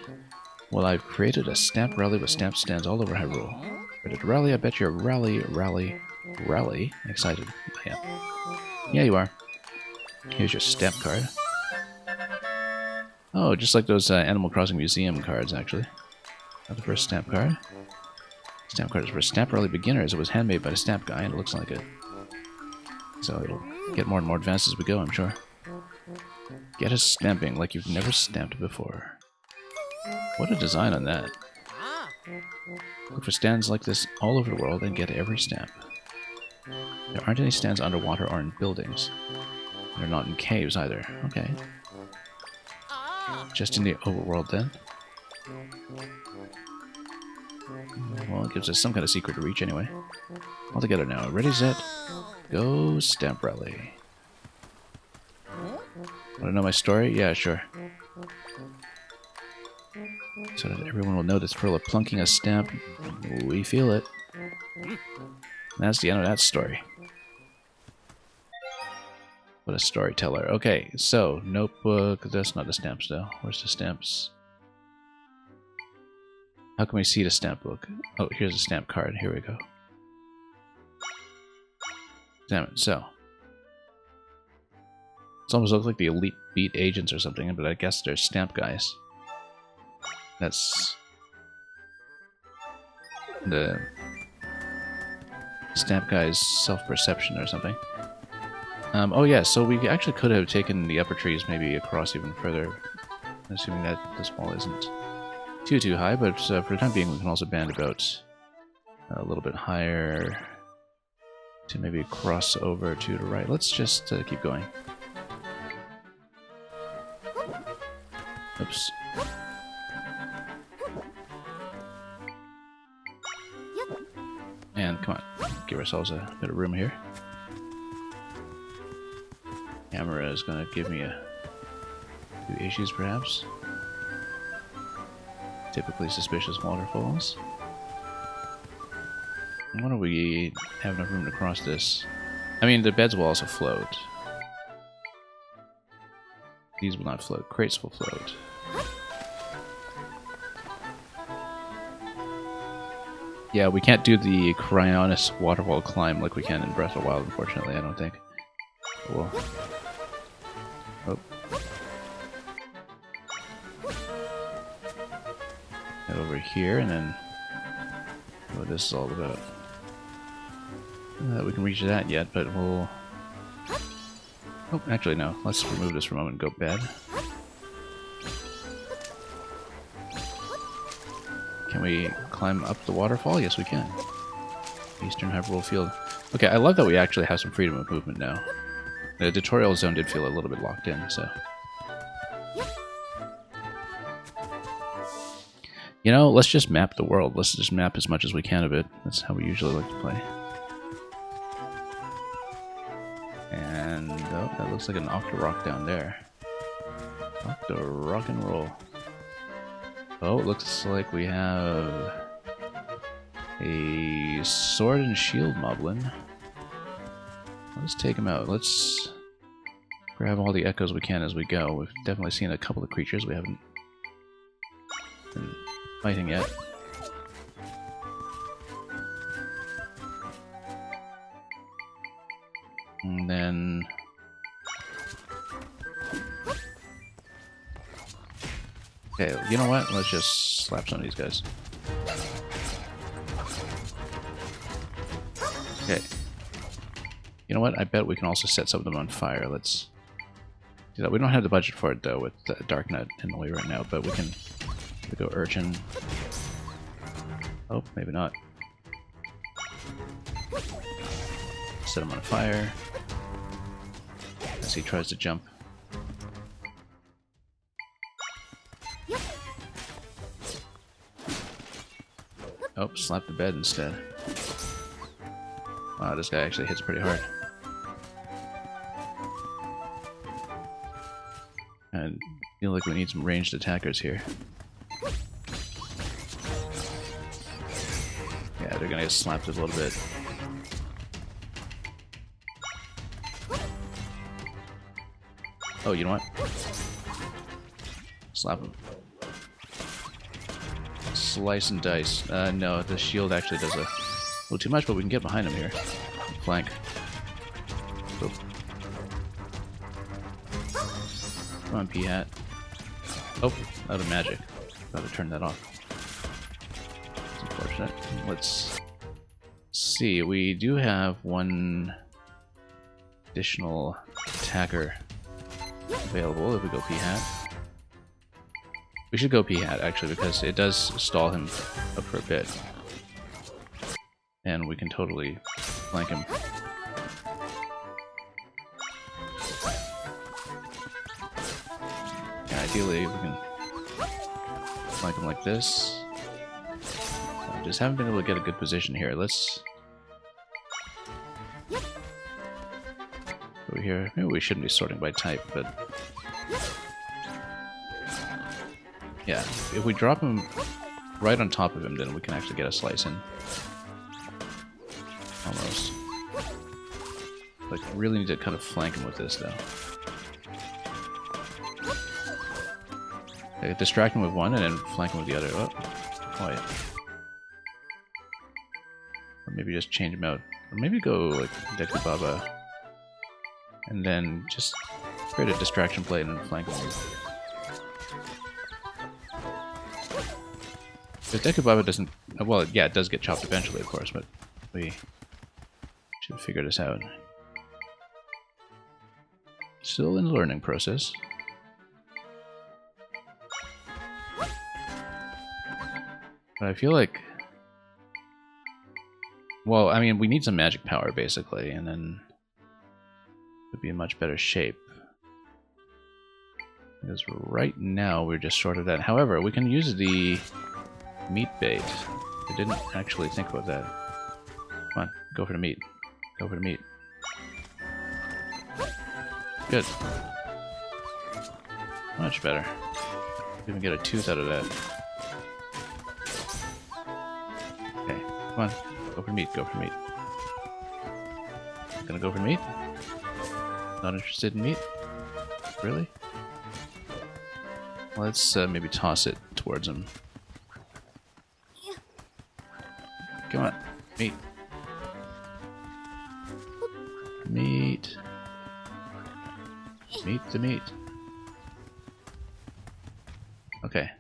Well, I've created a stamp rally with stamp stands all over Hyrule. Ready to rally? I bet you're rally. Excited. I am. Yeah, you are. Here's your stamp card. Oh, just like those Animal Crossing Museum cards, actually. Not the first stamp card. Stamp card is for Stamp Rally beginners. It was handmade by the stamp guy, and it looks like it. So it'll get more and more advanced as we go, I'm sure. Get a stamping like you've never stamped before. What a design on that. Ah. Look for stands like this all over the world and get every stamp. There aren't any stands underwater or in buildings. They're not in caves either. Okay. Ah. Just in the overworld then. Well, it gives us some kind of secret to reach anyway. All together now. Ready, set, go, Stamp Rally. Want to know my story? Yeah, sure. So that everyone will know the thrill of plunking a stamp. We feel it. That's the end of that story. What a storyteller. Okay, so, notebook. That's not the stamps, though. Where's the stamps? How can we see the stamp book? Oh, here's a stamp card. Here we go. Damn it, so. It's almost looks like the Elite Beat agents or something, but I guess they're stamp guys. That's the stamp guy's self-perception or something. Oh yeah, so we actually could have taken the upper trees maybe across even further, assuming that this wall isn't too high, but for the time being we can also band about a little bit higher to maybe cross over to the right. Let's just keep going. Oops. And come on, give ourselves a bit of room here. Camera is going to give me a few issues, perhaps. Typically suspicious waterfalls. Why don't we have enough room to cross this? I mean, the beds will also float. These will not float. Crates will float. Yeah, we can't do the Cryonis waterfall climb like we can in Breath of the Wild, unfortunately, I don't think. Well. Oh. Head over here, and then what this is all about. We can reach that yet, but we'll... Oh, actually no. Let's remove this for a moment and go bed. Can we climb up the waterfall? Yes, we can. Eastern Hyperworld Field. Okay, I love that we actually have some freedom of movement now. The tutorial zone did feel a little bit locked in, so... You know, let's just map the world. Let's just map as much as we can of it. That's how we usually like to play. And, oh, that looks like an Octorok down there. Octorok and roll. Oh, it looks like we have a sword and shield moblin. Let's take him out. Let's grab all the echoes we can as we go. We've definitely seen a couple of creatures we haven't been fighting yet. And then... Okay, you know what? Let's just slap some of these guys. Okay. You know what? I bet we can also set some of them on fire. Let's do that. We don't have the budget for it, though, with Darknut in the way right now, but we can go Urchin. Oh, maybe not. Set him on fire as he tries to jump. Oh, slap the bed instead. Wow, this guy actually hits pretty hard. And I feel like we need some ranged attackers here. Yeah, they're gonna get slapped a little bit. Oh, you know what? Slap him. Slice and dice. No, the shield actually does a little too much, but we can get behind him here. Flank. Oop. Come on, P-Hat. Oh, out of magic. Gotta turn that off. Some Unfortunate. Let's see. We do have one additional attacker available if we go P-Hat. We should go P-Hat, actually, because it does stall him up for a bit. And we can totally flank him. And ideally, we can flank him like this. I just haven't been able to get a good position here. Let's... over here. Maybe we shouldn't be sorting by type, but... yeah, if we drop him right on top of him, then we can actually get a slice in. Almost. Like, really need to kind of flank him with this, though. Okay, distract him with one and then flank him with the other. Oh, quiet. Or maybe just change him out. Or maybe go, like, Deku Baba. And then just create a distraction play and then flank him. The Deku Baba doesn't... well, yeah, it does get chopped eventually, of course, but we should figure this out. Still in the learning process. But I feel like... well, I mean, we need some magic power, basically, and then... would be in much better shape. Because right now, we're just short of that. However, we can use the meat bait. I didn't actually think about that. Come on, go for the meat. Go for the meat. Good. Much better. Even get a tooth out of that. Okay, come on. Go for meat, go for meat. Gonna go for meat? Not interested in meat? Really? Let's maybe toss it towards him. Come on, meat. Meat. Meat to meat. Okay.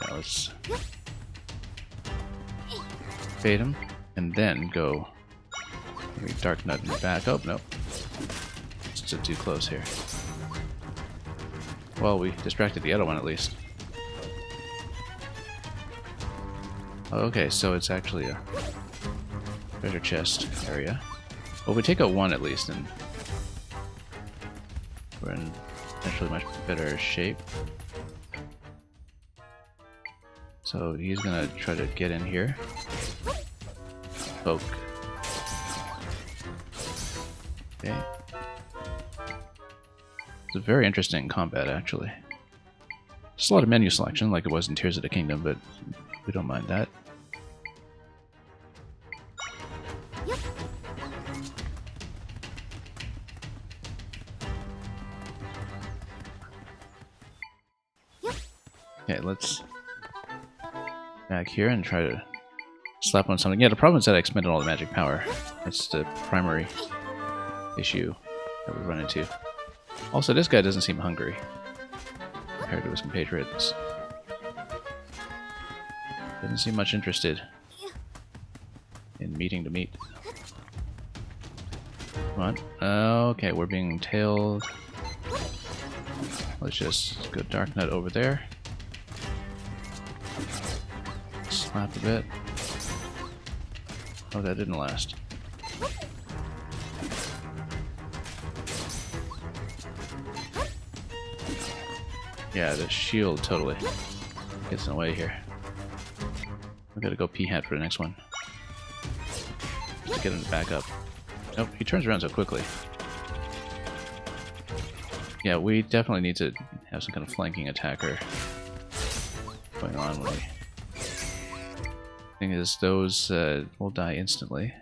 Now let's bait him, and then go maybe Dark Nut in the back. Oh, no. It's just too close here. Well, we distracted the other one at least. Okay, so it's actually a treasure chest area. Well, if we take out one at least, then we're in potentially much better shape. So he's gonna try to get in here. Poke. Okay. It's a very interesting combat, actually. Just a lot of menu selection, like it was in Tears of the Kingdom, but we don't mind that. Okay, let's back here and try to slap on something. Yeah, the problem is that I expended all the magic power. That's the primary issue that we run into. Also, this guy doesn't seem hungry compared to his compatriots. Doesn't seem much interested in meeting the meat. Come on. Okay, we're being tailed. Let's just go Dark Nut over there. Slap a bit. Oh, that didn't last. Yeah, the shield totally gets in the way here. We gotta go P-Hat for the next one. Just to get him to back up. Nope, he turns around so quickly. Yeah, we definitely need to have some kind of flanking attacker going on when we... Thing is, those will die instantly.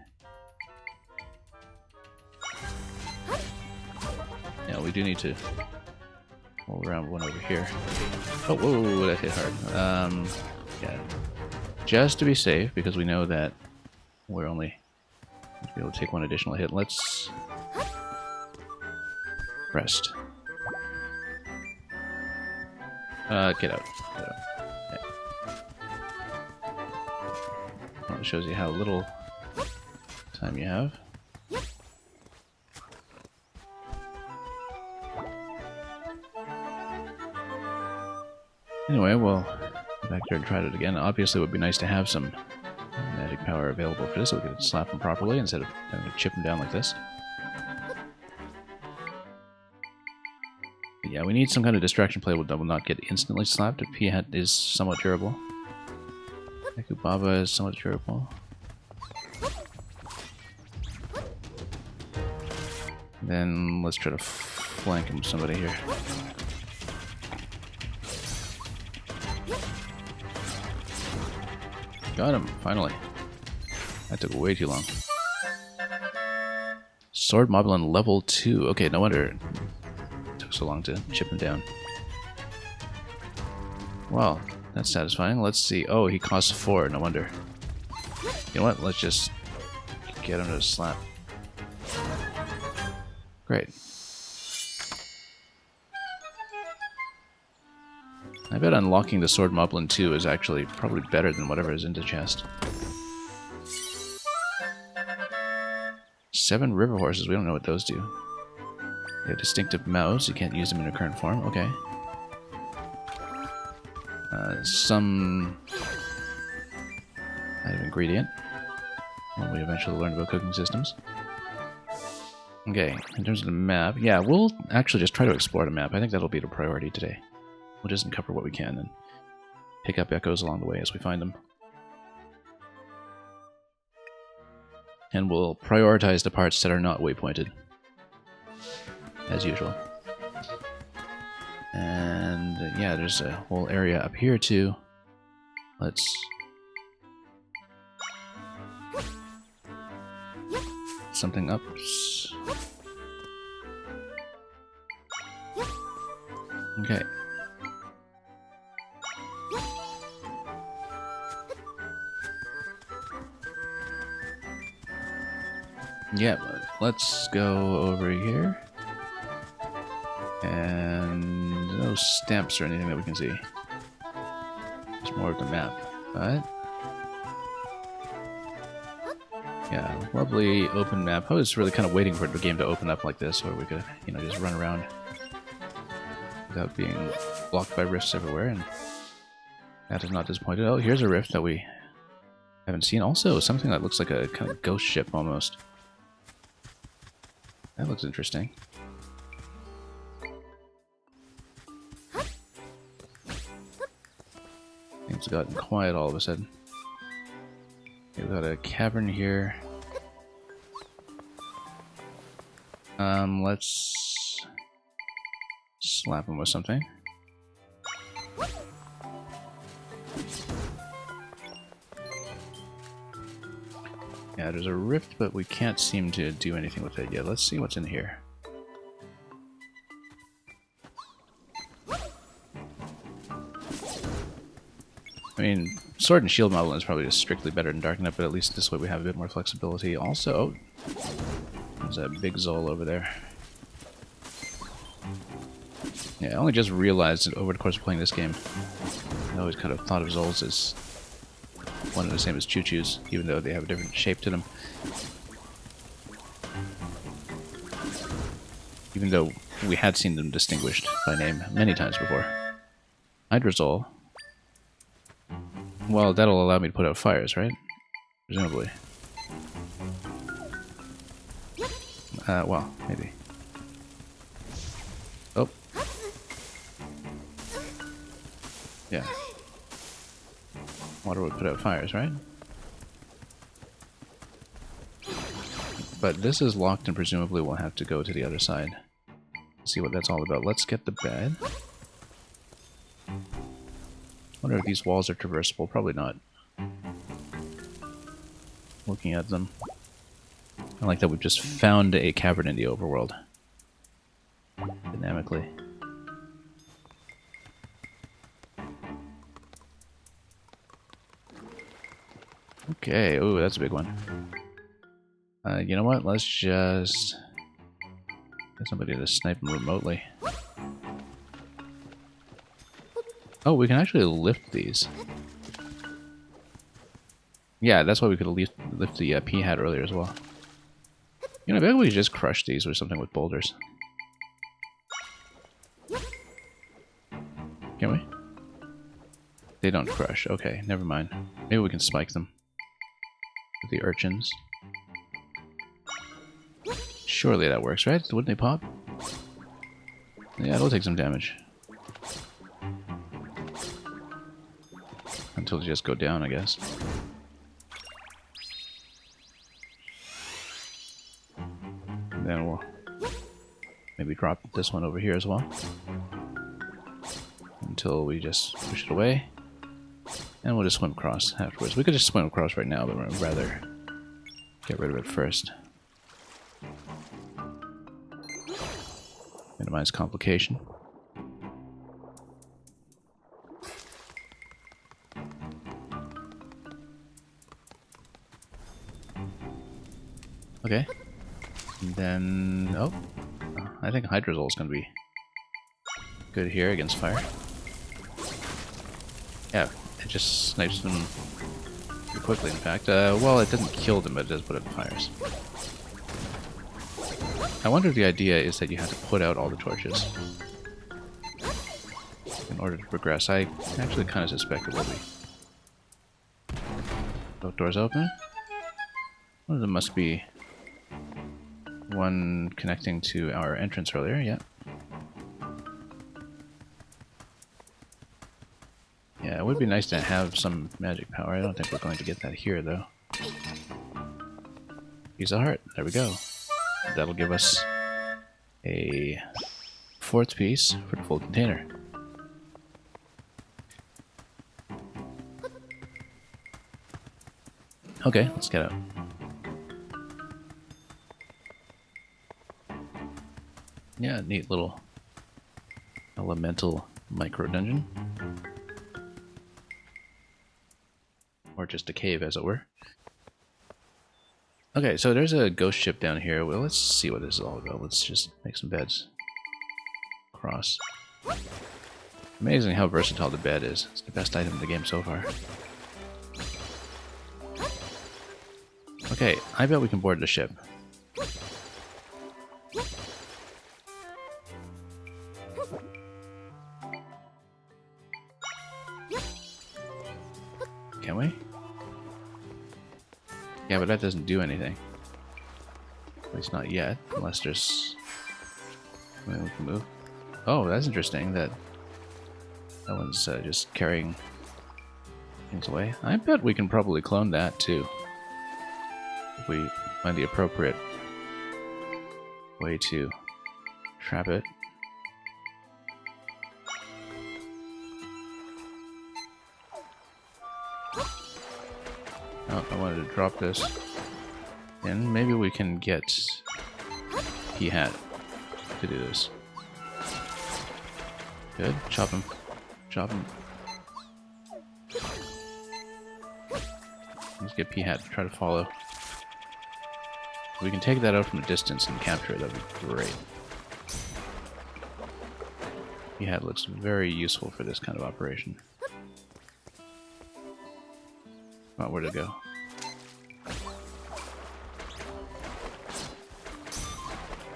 Yeah, we do need to roll around one over here. Oh, whoa, that hit hard. Yeah, just to be safe, because we know that we're only going to be able to take one additional hit. Let's rest. Get out. Get out. Okay. Well, it shows you how little time you have. Anyway, we'll go back there and try it again. Obviously, it would be nice to have some magic power available for this so we could slap him properly instead of having to chip him down like this. But yeah, we need some kind of distraction play that will not get instantly slapped. Piat is somewhat durable. Nekubaba is somewhat durable. Then let's try to flank him with somebody here. Got him, finally. That took way too long. Sword Moblin level 2. Okay, no wonder it took so long to chip him down. Wow, that's satisfying. Let's see. Oh, he costs 4, no wonder. You know what? Let's just get him to slap. Great. I bet unlocking the Sword Moblin 2 is actually probably better than whatever is in the chest. 7 river horses, we don't know what those do. They have distinctive mouths, you can't use them in their current form, okay. Some kind of ingredient. When we eventually learn about cooking systems. Okay, in terms of the map, yeah, we'll actually just try to explore the map. I think that'll be the priority today. We'll just uncover what we can and pick up echoes along the way as we find them. And we'll prioritize the parts that are not waypointed, as usual. And yeah, there's a whole area up here too. Let's something up. Okay. Yeah, let's go over here. And no stamps or anything that we can see. It's more of the map, but yeah, lovely open map. I was really kind of waiting for the game to open up like this, where we could, you know, just run around without being blocked by rifts everywhere, and that is not disappointed. Oh, here's a rift that we haven't seen. Also, something that looks like a kind of ghost ship almost. That looks interesting. Things gotten quiet all of a sudden. Okay, we've got a cavern here. Let's slap him with something. Yeah, there's a rift, but we can't seem to do anything with it yet. Let's see what's in here. I mean, Sword and Shield Moblin is probably just strictly better than Darknet, but at least this way we have a bit more flexibility. Also, there's that big Zol over there. Yeah, I only just realized that over the course of playing this game, I always kind of thought of Zols as one and the same as Choo-Choos, even though they have a different shape to them. Even though we had seen them distinguished by name many times before. Hydrazol. Well, that'll allow me to put out fires, right? Presumably. Well, maybe. Oh. Yeah. Water would put out fires, right? But this is locked and presumably we'll have to go to the other side. See what that's all about. Let's get the bed. Wonder if these walls are traversable. Probably not. Looking at them. I like that we've just found a cavern in the overworld. Dynamically. Okay, ooh, that's a big one. You know what? Let's just get somebody to snipe him remotely. Oh, we can actually lift these. Yeah, that's why we could lift the P hat earlier as well. You know, maybe we just crush these or something with boulders. Can we? They don't crush. Okay, never mind. Maybe we can spike them with the urchins. Surely that works, right? Wouldn't they pop? Yeah, it'll take some damage. Until they just go down, I guess. And then we'll maybe drop this one over here as well. Until we just push it away. And we'll just swim across afterwards. We could just swim across right now, but we'd rather get rid of it first. Minimize complication. Okay. And then... oh. I think Hydrozol is going to be good here against fire. Yeah, it just snipes them pretty quickly, in fact. Well, it doesn't kill them, but it does put out fires. I wonder if the idea is that you have to put out all the torches in order to progress. I actually kind of suspect it will be. Both doors open. One of them must be one connecting to our entrance earlier, yeah. Yeah, it would be nice to have some magic power. I don't think we're going to get that here, though. Piece of heart. There we go. That'll give us a 4th piece for the full container. Okay, let's get out. Yeah, neat little elemental micro dungeon. Or just a cave, as it were. Okay, so there's a ghost ship down here. Well, let's see what this is all about. Let's just make some beds. Cross. Amazing how versatile the bed is. It's the best item in the game so far. Okay, I bet we can board the ship. Can we? Yeah, but that doesn't do anything. At least not yet, unless there's... we can move. Oh, that's interesting, that one's just carrying things away. I bet we can probably clone that, too. If we find the appropriate way to trap it. Oh, I wanted to drop this. And maybe we can get P-Hat to do this. Good. Chop him. Chop him. Let's get P-Hat to try to follow. If we can take that out from a distance and capture it, that'd be great. P-Hat looks very useful for this kind of operation. Oh, where'd it go?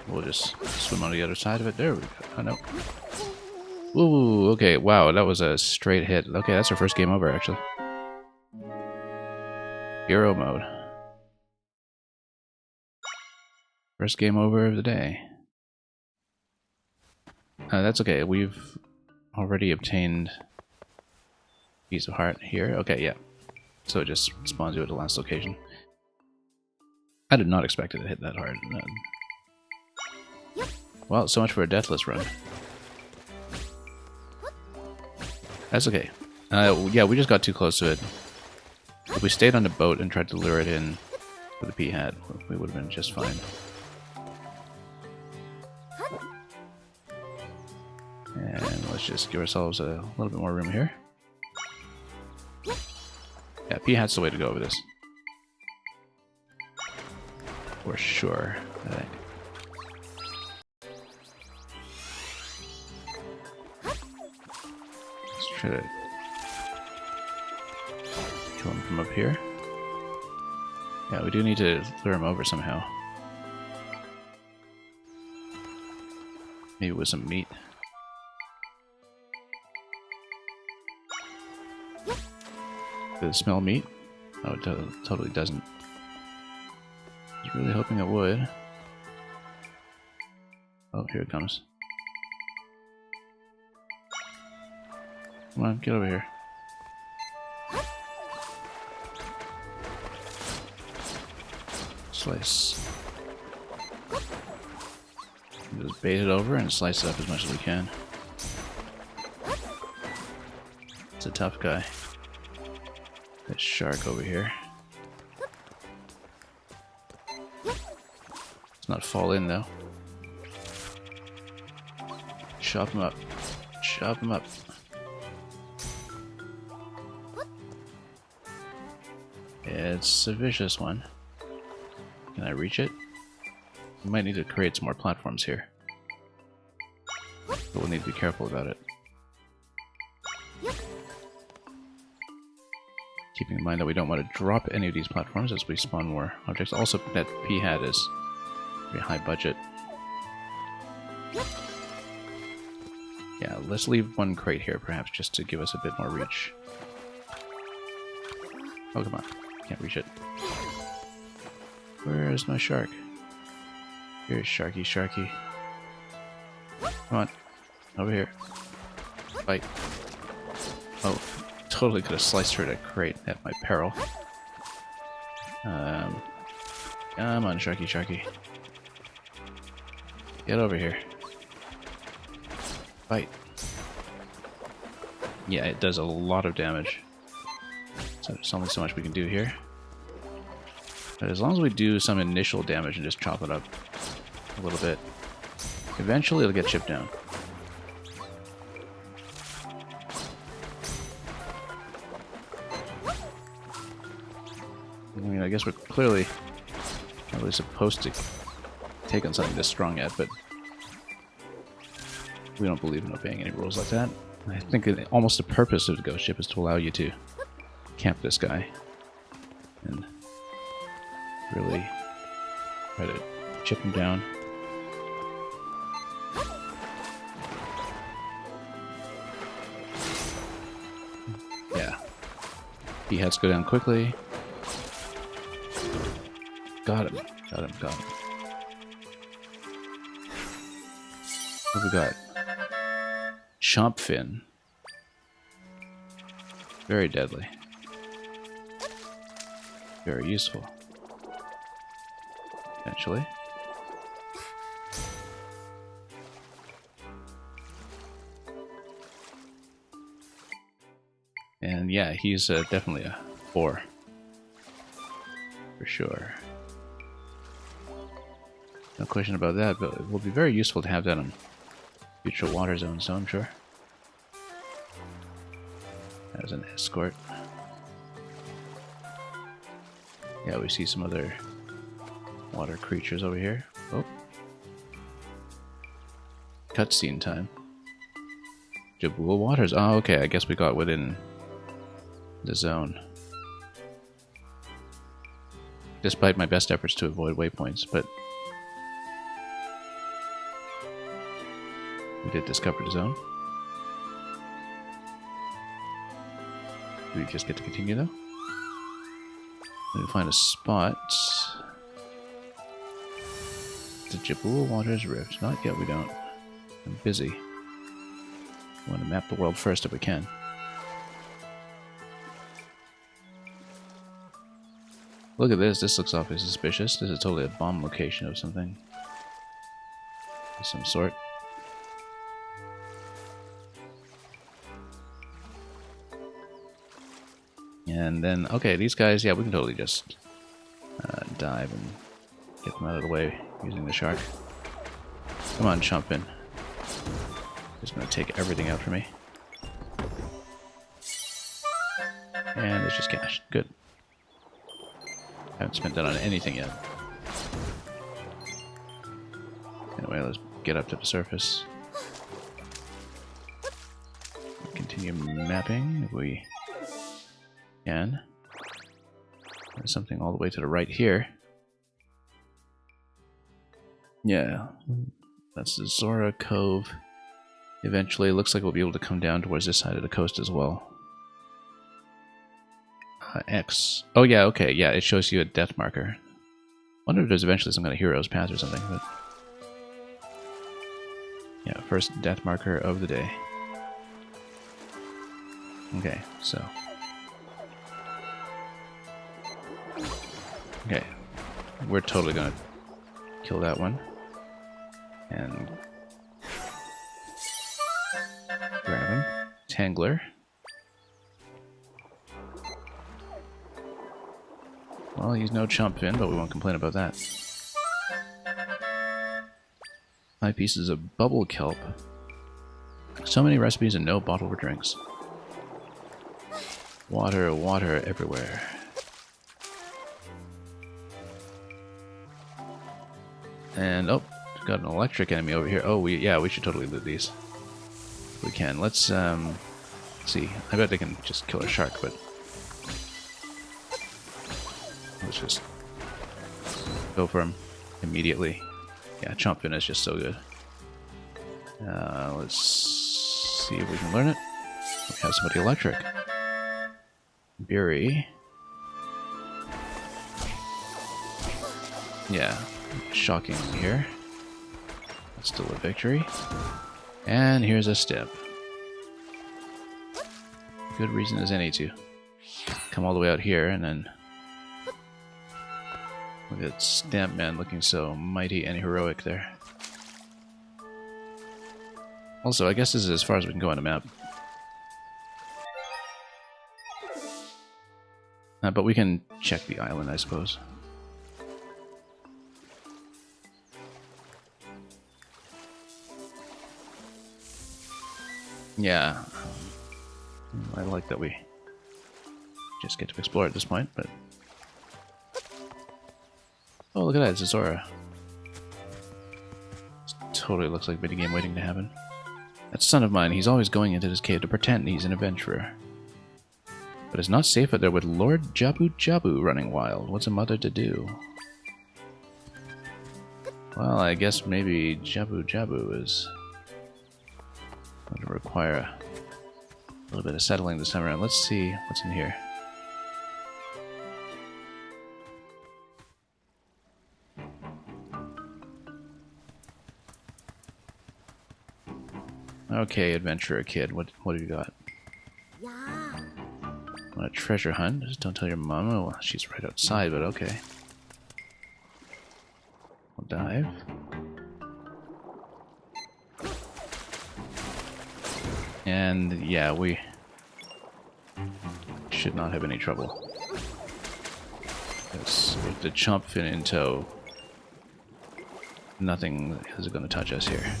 We'll just swim on the other side of it. There we go. Oh, no. Ooh, okay. Wow, that was a straight hit. Okay, that's our first game over, actually. Hero mode. First game over of the day. That's okay. We've already obtained a piece of heart here. Okay, yeah. So it just spawns you at the last location. I did not expect it to hit that hard. Well, so much for a deathless run. That's okay. Yeah, we just got too close to it. If we stayed on the boat and tried to lure it in with a P-Hat, we would have been just fine. And let's just give ourselves a little bit more room here. Yeah, P-Hat's the way to go over this. For sure, I think. Let's Try to kill him from up here. Yeah, we do need to lure him over somehow. Maybe with some meat. Does it smell meat? Oh, it totally doesn't. I was really hoping it would. Oh, here it comes. Come on, get over here. Slice. Just bait it over and slice it up as much as we can. It's a tough guy. That shark over here. Let's not fall in though. Chop him up. Chop him up. It's a vicious one. Can I reach it? We might need to create some more platforms here. But we'll need to be careful about it. Keeping in mind that we don't want to drop any of these platforms as we spawn more objects. Also, that P-hat is very high budget. Yeah, let's leave one crate here, perhaps, just to give us a bit more reach. Oh, come on. Can't reach it. Where's my shark? Here's Sharky, Sharky. Come on. Over here. Fight. Oh, totally could have sliced her to crate at my peril. Come on, Sharky, Sharky. Get over here. Fight. Yeah, it does a lot of damage. So there's only so much we can do here. But as long as we do some initial damage and just chop it up a little bit, eventually it'll get chipped down. I mean, I guess we're clearly not really supposed to take on something this strong yet, but we don't believe in obeying any rules like that. I think almost the purpose of the ghost ship is to allow you to camp this guy and really try to chip him down. Yeah. P-hats go down quickly. Got him. Got him. Got him. What we got? Chomp fin. Very deadly. Very useful. Potentially. And yeah, he's definitely a 4. For sure. No question about that, but it will be very useful to have that on future water zones, so I'm sure. As an escort. Yeah, we see some other water creatures over here. Oh. Cutscene time. Jabul Waters. Oh, okay, I guess we got within the zone. Despite my best efforts to avoid waypoints, but we did discover the zone. Do we just get to continue though? Let me find a spot. The Jabul Waters Rift. Not yet, we don't. I'm busy. I want to map the world first if we can. Look at this. This looks awfully suspicious. This is totally a bomb location of something. Of some sort. And then, okay, these guys, yeah, we can totally just dive and get them out of the way using the shark. Come on, chomp in. Just gonna take everything out for me. And it's just cash. Good. Haven't spent that on anything yet. Anyway, let's get up to the surface. Continue continue mapping if we can. There's something all the way to the right here. Yeah, that's the Zora Cove. Eventually, it looks like we'll be able to come down towards this side of the coast as well. X. Oh yeah, okay, yeah, it shows you a death marker. Wonder if there's eventually some kind of hero's path or something, but... yeah, first death marker of the day. Okay, so... okay, we're totally gonna kill that one. And... grab him. Tangler. Well, he's no chump fin, but we won't complain about that. 5 pieces of bubble kelp. So many recipes and no bottled drinks. Water, water everywhere. And, oh, we've got an electric enemy over here. Oh, we should totally loot these. If we can. Let's see. I bet they can just kill a shark, but... let's just go for him immediately. Yeah, Chompin is just so good. Let's see if we can learn it. We have somebody electric. Beery. Yeah, shocking here. That's still a victory. And here's a step. Good reason as any to come all the way out here and then... look at Stamp Man looking so mighty and heroic there. Also, I guess this is as far as we can go on the map. But we can check the island, I suppose. Yeah. I like that we just get to explore at this point, but... oh, look at that, it's a Zora. This totally looks like a video game waiting to happen. That son of mine, he's always going into this cave to pretend he's an adventurer. But it's not safe out there with Lord Jabu Jabu running wild. What's a mother to do? Well, I guess maybe Jabu Jabu is going to require a little bit of settling this time around. Let's see what's in here. Okay, adventurer kid, what have you got? Yeah. Want a treasure hunt? Just don't tell your mama. Well, she's right outside, but okay. We'll dive. And yeah, we should not have any trouble. Because with the chomp fin in tow, nothing is going to touch us here.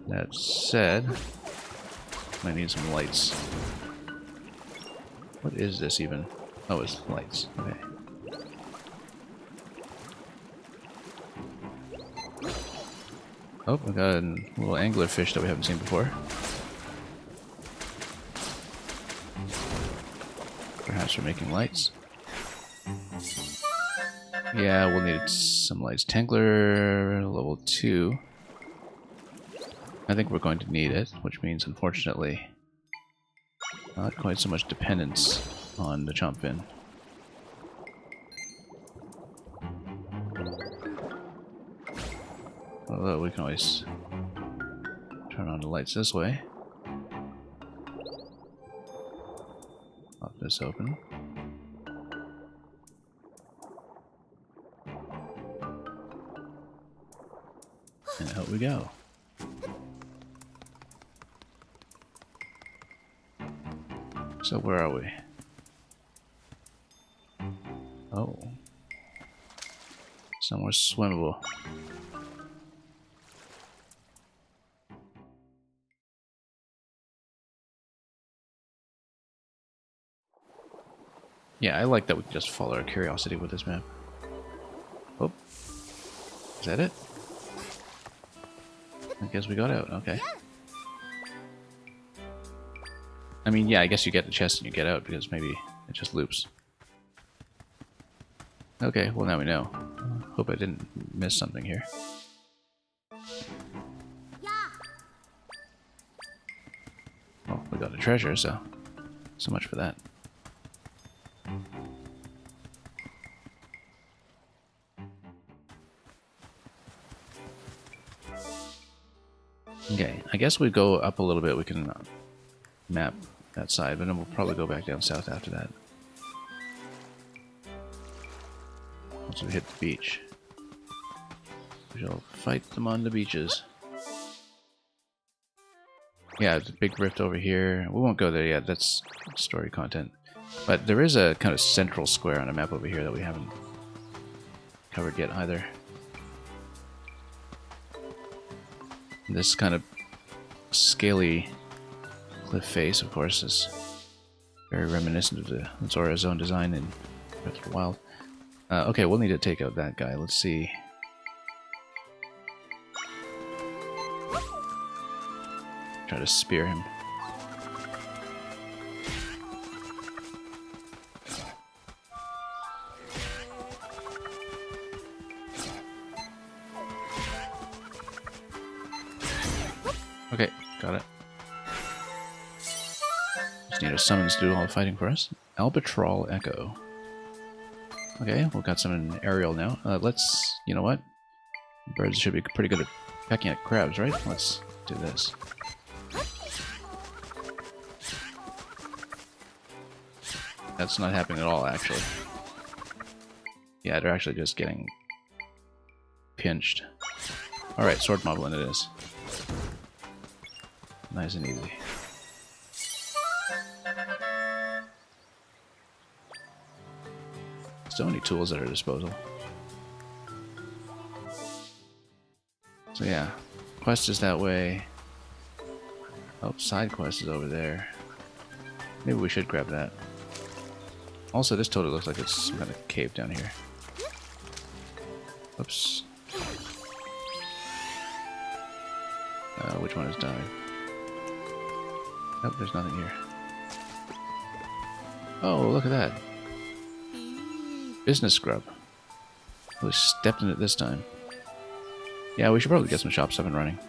That said, I need some lights. What is this even? Oh, it's lights. Okay. Oh, we got a little anglerfish that we haven't seen before. Perhaps we're making lights. Yeah, we'll need some lights. Tangler level 2. I think we're going to need it, which means, unfortunately, not quite so much dependence on the chomp fin. Although we can always turn on the lights this way. Pop this open. And out we go. So where are we? Oh. Somewhere swimmable. Yeah, I like that we can just follow our curiosity with this map. Oh. Is that it? I guess we got out. Okay. I mean, yeah, I guess you get the chest and you get out because maybe it just loops. Okay, well now we know. Hope I didn't miss something here. Well, we got a treasure, so much for that. Okay, I guess we go up a little bit. We can map that side, but then we'll probably go back down south after that. Once we hit the beach. We shall fight them on the beaches. Yeah, there's a big rift over here. We won't go there yet, that's story content. But there is a kind of central square on a map over here that we haven't covered yet either. This kind of scaly cliff face, of course, is very reminiscent of the Zora Zone design in Breath of the Wild. Okay, we'll need to take out that guy. Let's see. Try to spear him. Okay, got it. Just need a summons to do all the fighting for us. Albatroll Echo. Okay, we've got some in aerial now. Let's, you know what? Birds should be pretty good at pecking at crabs, right? Let's do this. That's not happening at all, actually. Yeah, they're actually just getting pinched. Alright, sword modeling it is. Nice and easy. So many tools at our disposal. So yeah, quest is that way. Oh, side quest is over there. Maybe we should grab that. Also, this totally looks like it's some kind of cave down here. Oops. Which one is dying? Nope, there's nothing here. Oh, look at that. Business scrub. Really stepped in it this time. Yeah, we should probably get some shops up and running.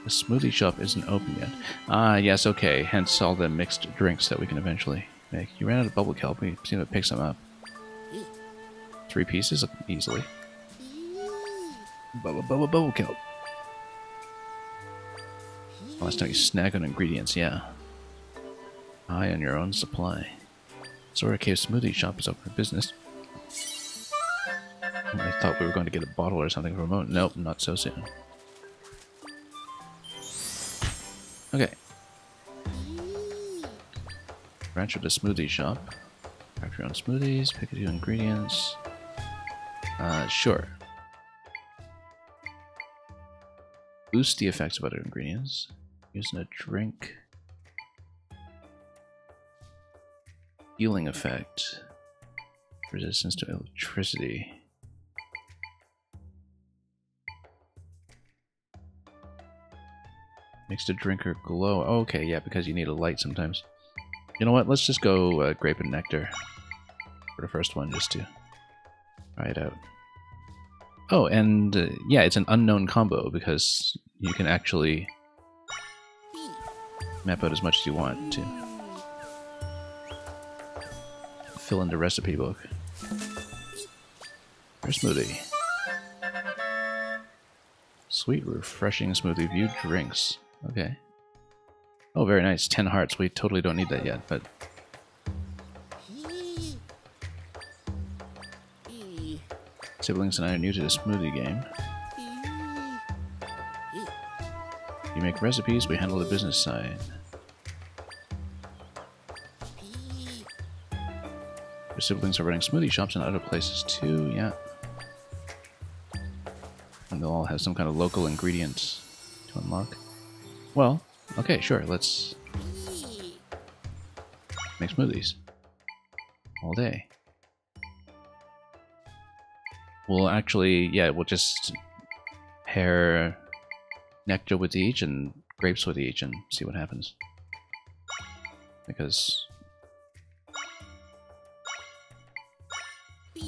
The smoothie shop isn't open yet. Ah, yes, okay. Hence all the mixed drinks that we can eventually make. You ran out of bubble kelp. We seem to pick some up. 3 pieces? Easily. Bubble kelp. Last time you snag on ingredients, yeah. Eye on your own supply. Zora Cave Smoothie Shop is open for business. I thought we were going to get a bottle or something from a moment. Nope, not so soon. Okay. Branch of the smoothie shop. Craft your own smoothies, pick a few ingredients. Sure. Boost the effects of other ingredients. Using a drink. Healing effect. Resistance to electricity. Makes the drinker glow. Oh, okay, yeah, because you need a light sometimes. You know what? Let's just go grape and nectar for the first one, just to try it out. Oh, and yeah, it's an unknown combo because you can actually map out as much as you want to fill in the recipe book. For a smoothie. Sweet, refreshing smoothie. View drinks. Okay. Oh, very nice. 10 hearts. We totally don't need that yet, but... Siblings and I are new to the smoothie game. You make recipes, we handle the business side. Your siblings are running smoothie shops in other places too, yeah. And they'll all have some kind of local ingredients to unlock. Well, okay, sure, let's make smoothies. All day. we'll actually, yeah, we'll just pair nectar with each and grapes with each and see what happens. Because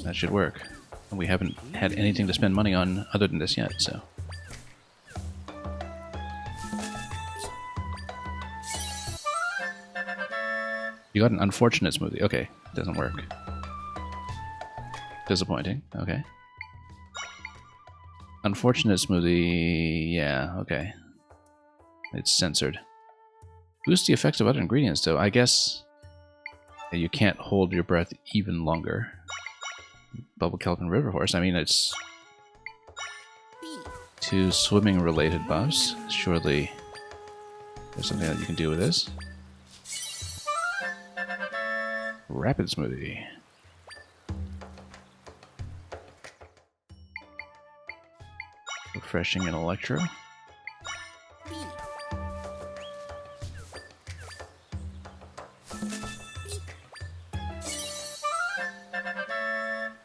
that should work. And we haven't had anything to spend money on other than this yet, so. You got an unfortunate smoothie. Okay, doesn't work. Disappointing. Okay. Unfortunate smoothie. Yeah, okay. It's censored. Boost the effects of other ingredients, though. I guess you can't hold your breath even longer. Bubble Kelp and River Horse. I mean, it's two swimming-related buffs. Surely there's something that you can do with this. Rapid Smoothie. Refreshing and Electro.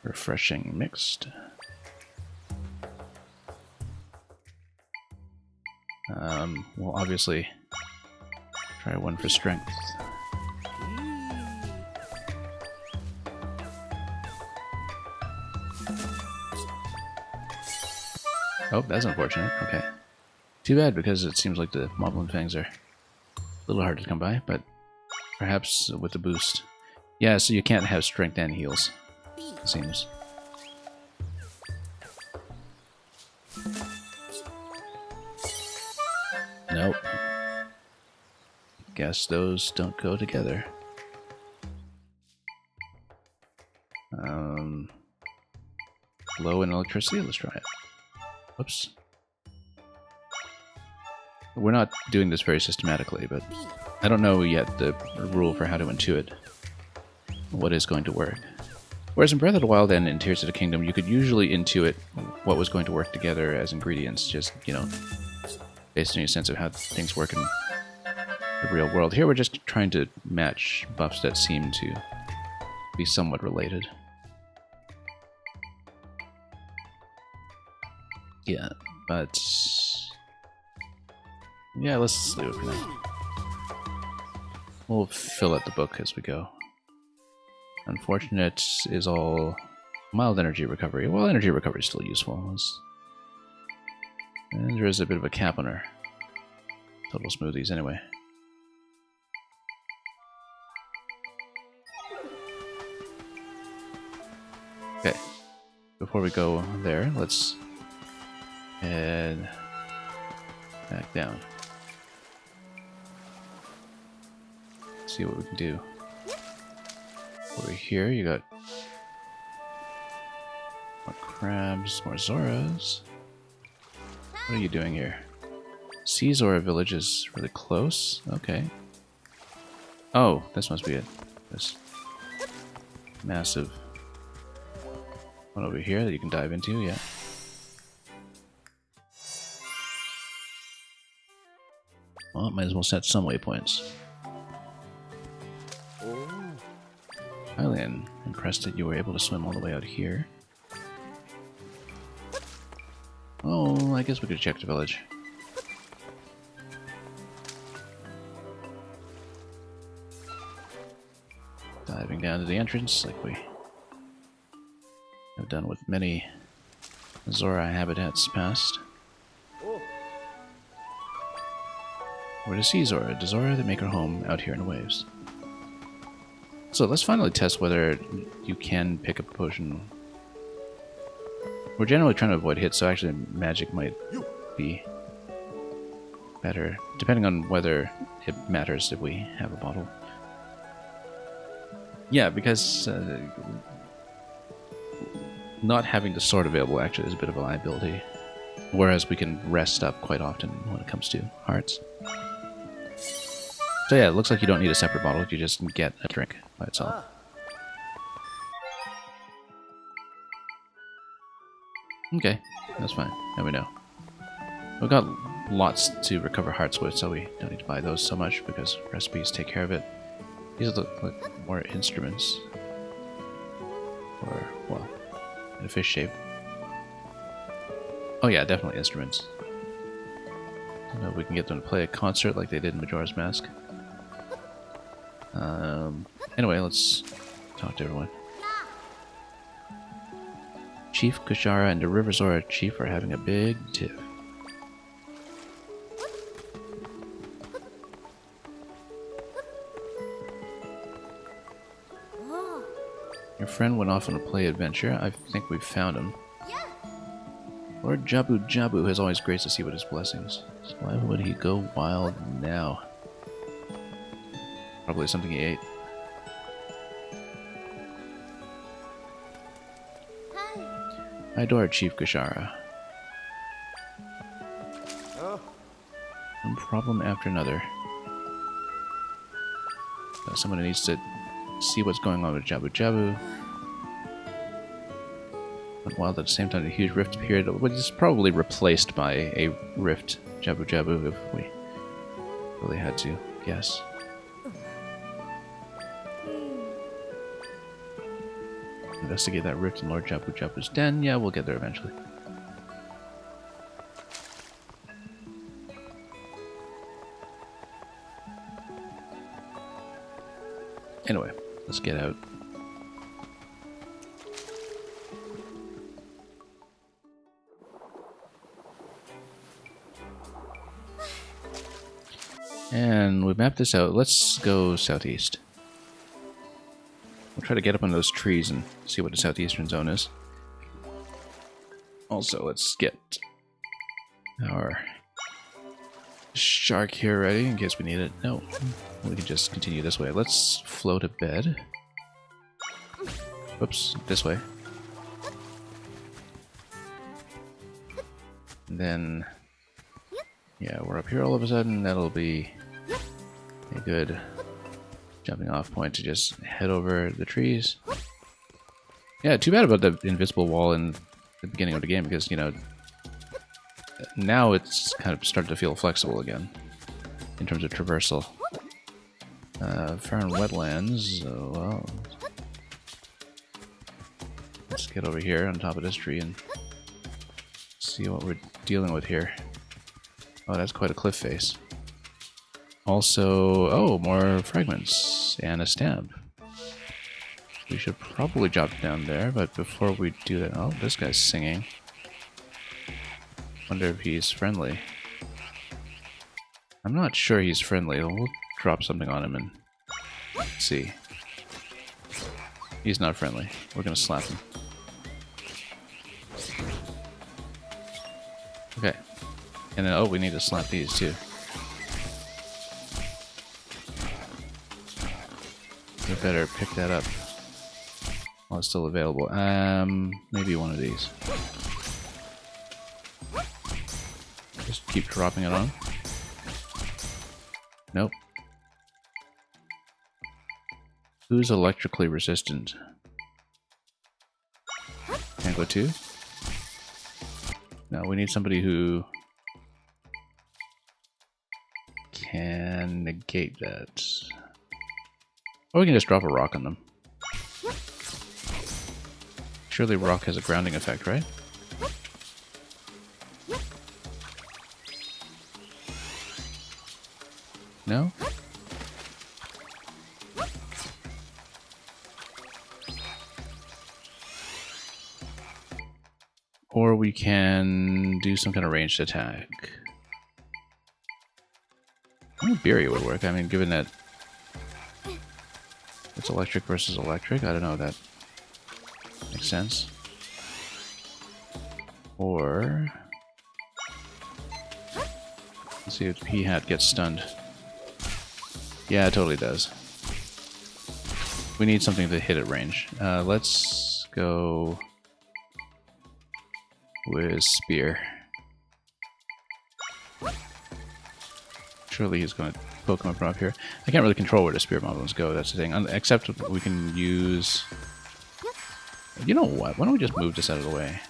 Refreshing Mixed. We'll obviously try one for strength. Oh, that's unfortunate. Okay. Too bad, because it seems like the Moblin Fangs are a little hard to come by, but perhaps with the boost. Yeah, so you can't have strength and heals, it seems. Nope. Guess those don't go together. Low in electricity? Let's try it. Whoops. We're not doing this very systematically, but I don't know yet the rule for how to intuit what is going to work. Whereas in Breath of the Wild and in Tears of the Kingdom, you could usually intuit what was going to work together as ingredients, just, you know, based on your sense of how things work in the real world. Here we're just trying to match buffs that seem to be somewhat related. Yeah, but yeah, let's leave it for now. We'll fill out the book as we go. Unfortunate is all mild energy recovery. Well, energy recovery is still useful. And there is a bit of a cap on our total smoothies anyway. Okay, before we go there, let's head back down. See what we can do. Over here, you got more crabs, more Zoras. What are you doing here? Sea Zora village is really close. Okay. Oh, this must be it. This massive one over here that you can dive into, yeah. Well, might as well set some waypoints. Hylian, impressed that you were able to swim all the way out here. Oh, I guess we could check the village. Diving down to the entrance, like we have done with many Zora habitats past. Where to see Zora? Does Zora that make her home out here in the waves? So let's finally test whether you can pick up a potion. We're generally trying to avoid hits, so actually magic might be better, depending on whether it matters if we have a bottle. Yeah, because not having the sword available actually is a bit of a liability, whereas we can rest up quite often when it comes to hearts. So yeah, it looks like you don't need a separate bottle, you just get a drink by itself. Okay, that's fine. Now we know. We've got lots to recover hearts with, so we don't need to buy those so much because recipes take care of it. These look like more instruments. Or, well, in a fish shape. Oh yeah, definitely instruments. I don't know if we can get them to play a concert like they did in Majora's Mask. Anyway, let's talk to everyone. Chief Kushara and the River Zora chief are having a big tiff. Oh. Your friend went off on a play adventure. I think we've found him. Lord Jabu Jabu has always graced us with his blessings. So why would he go wild now? Probably something he ate. I adore Chief Kushara. One problem after another. Someone needs to see what's going on with Jabu Jabu. But while at the same time a huge rift appeared, which is probably replaced by a rift Jabu Jabu if we really had to guess. Investigate that rift in Lord Jabu Jabu's den. Yeah, we'll get there eventually. Anyway, let's get out. And we mapped this out. Let's go southeast. We'll try to get up on those trees and see what the southeastern zone is. Also, let's get our shark here ready in case we need it. No, we can just continue this way. Let's float a bed. Oops, this way. And then, yeah, we're up here all of a sudden. That'll be a good jumping off point to just head over the trees. Yeah, too bad about the invisible wall in the beginning of the game because, you know, now it's kind of started to feel flexible again in terms of traversal. Farron Wetlands, well, let's get over here on top of this tree and see what we're dealing with here. Oh, that's quite a cliff face. Also, oh, more fragments and a stamp. We should probably drop down there, but before we do that, oh, this guy's singing. Wonder if he's friendly. I'm not sure he's friendly. We'll drop something on him and see. He's not friendly. We're gonna slap him. Okay. And then, oh, we need to slap these too. We better pick that up while it's still available. Maybe one of these. Just keep dropping it on. Nope. Who's electrically resistant? Can't go two? No, we need somebody who can negate that. Or we can just drop a rock on them. Surely rock has a grounding effect, right? No? Or we can do some kind of ranged attack. I think Beery would work. I mean, given that it's electric versus electric, I don't know if that makes sense. Or let's see if P-Hat gets stunned. Yeah, it totally does. We need something to hit at range. Let's go with Spear. Surely he's going to poke him from up here. I can't really control where the Spear Moblins go, that's the thing. Except we can use... You know what? Why don't we just move this out of the way?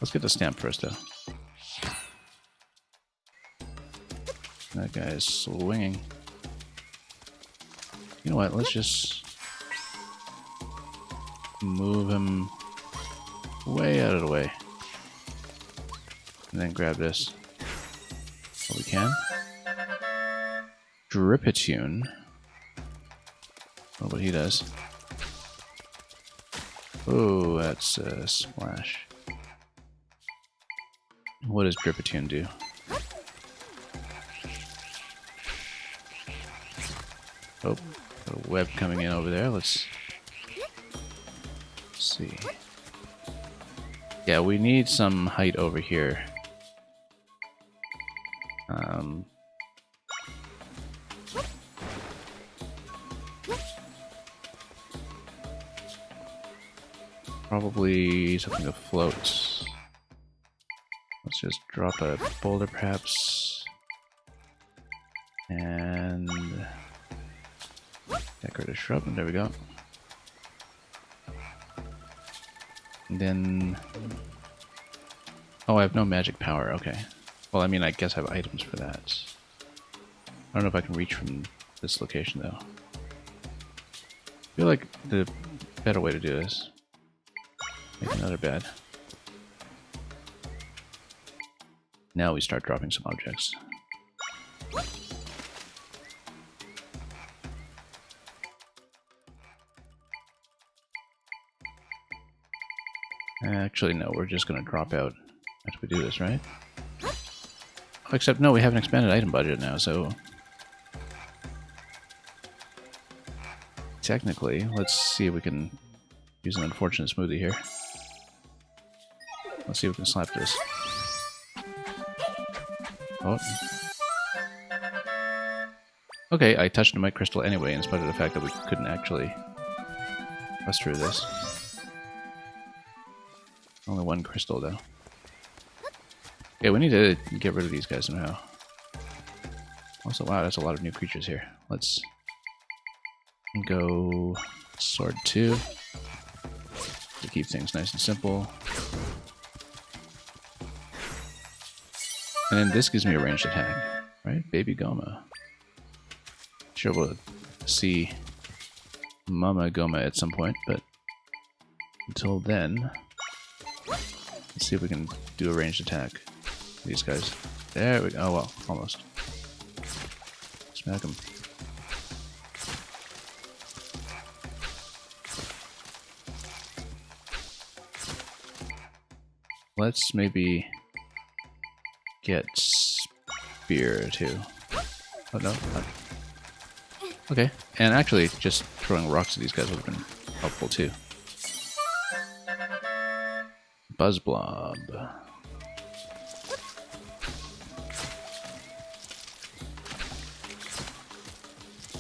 Let's get the stamp first, though. That guy is swinging. You know what? Let's just move him way out of the way. And then grab this. What we can. Dripitune. Oh, what he does. Oh, that's a splash. What does Dripitune do? Oh, a web coming in over there. Let's see. Yeah, we need some height over here. Probably something to float. Let's just drop a boulder perhaps. And decorative shrub, and there we go. And then... Oh, I have no magic power, okay. Well, I mean, I guess I have items for that. I don't know if I can reach from this location, though. I feel like the better way to do this... Make another bed. Now we start dropping some objects. Actually, no, we're just going to drop out after we do this, right? Oh, except, no, we have an expanded item budget now, so... Technically, let's see if we can use an unfortunate smoothie here. Let's see if we can slap this. Oh. Okay, I touched a mic crystal anyway, in spite of the fact that we couldn't actually bust through this. Only one crystal, though. Yeah, we need to get rid of these guys somehow. Also, wow, that's a lot of new creatures here. Let's go sword 2 to keep things nice and simple. And then this gives me a ranged attack, right? Baby Goma. Sure, we'll see Mama Goma at some point, but until then, let's see if we can do a ranged attack. These guys. There we go. Oh, well, almost. Smack them. Let's maybe get spear too. Oh no. Okay. And actually, just throwing rocks at these guys would have been helpful too. Buzz Blob.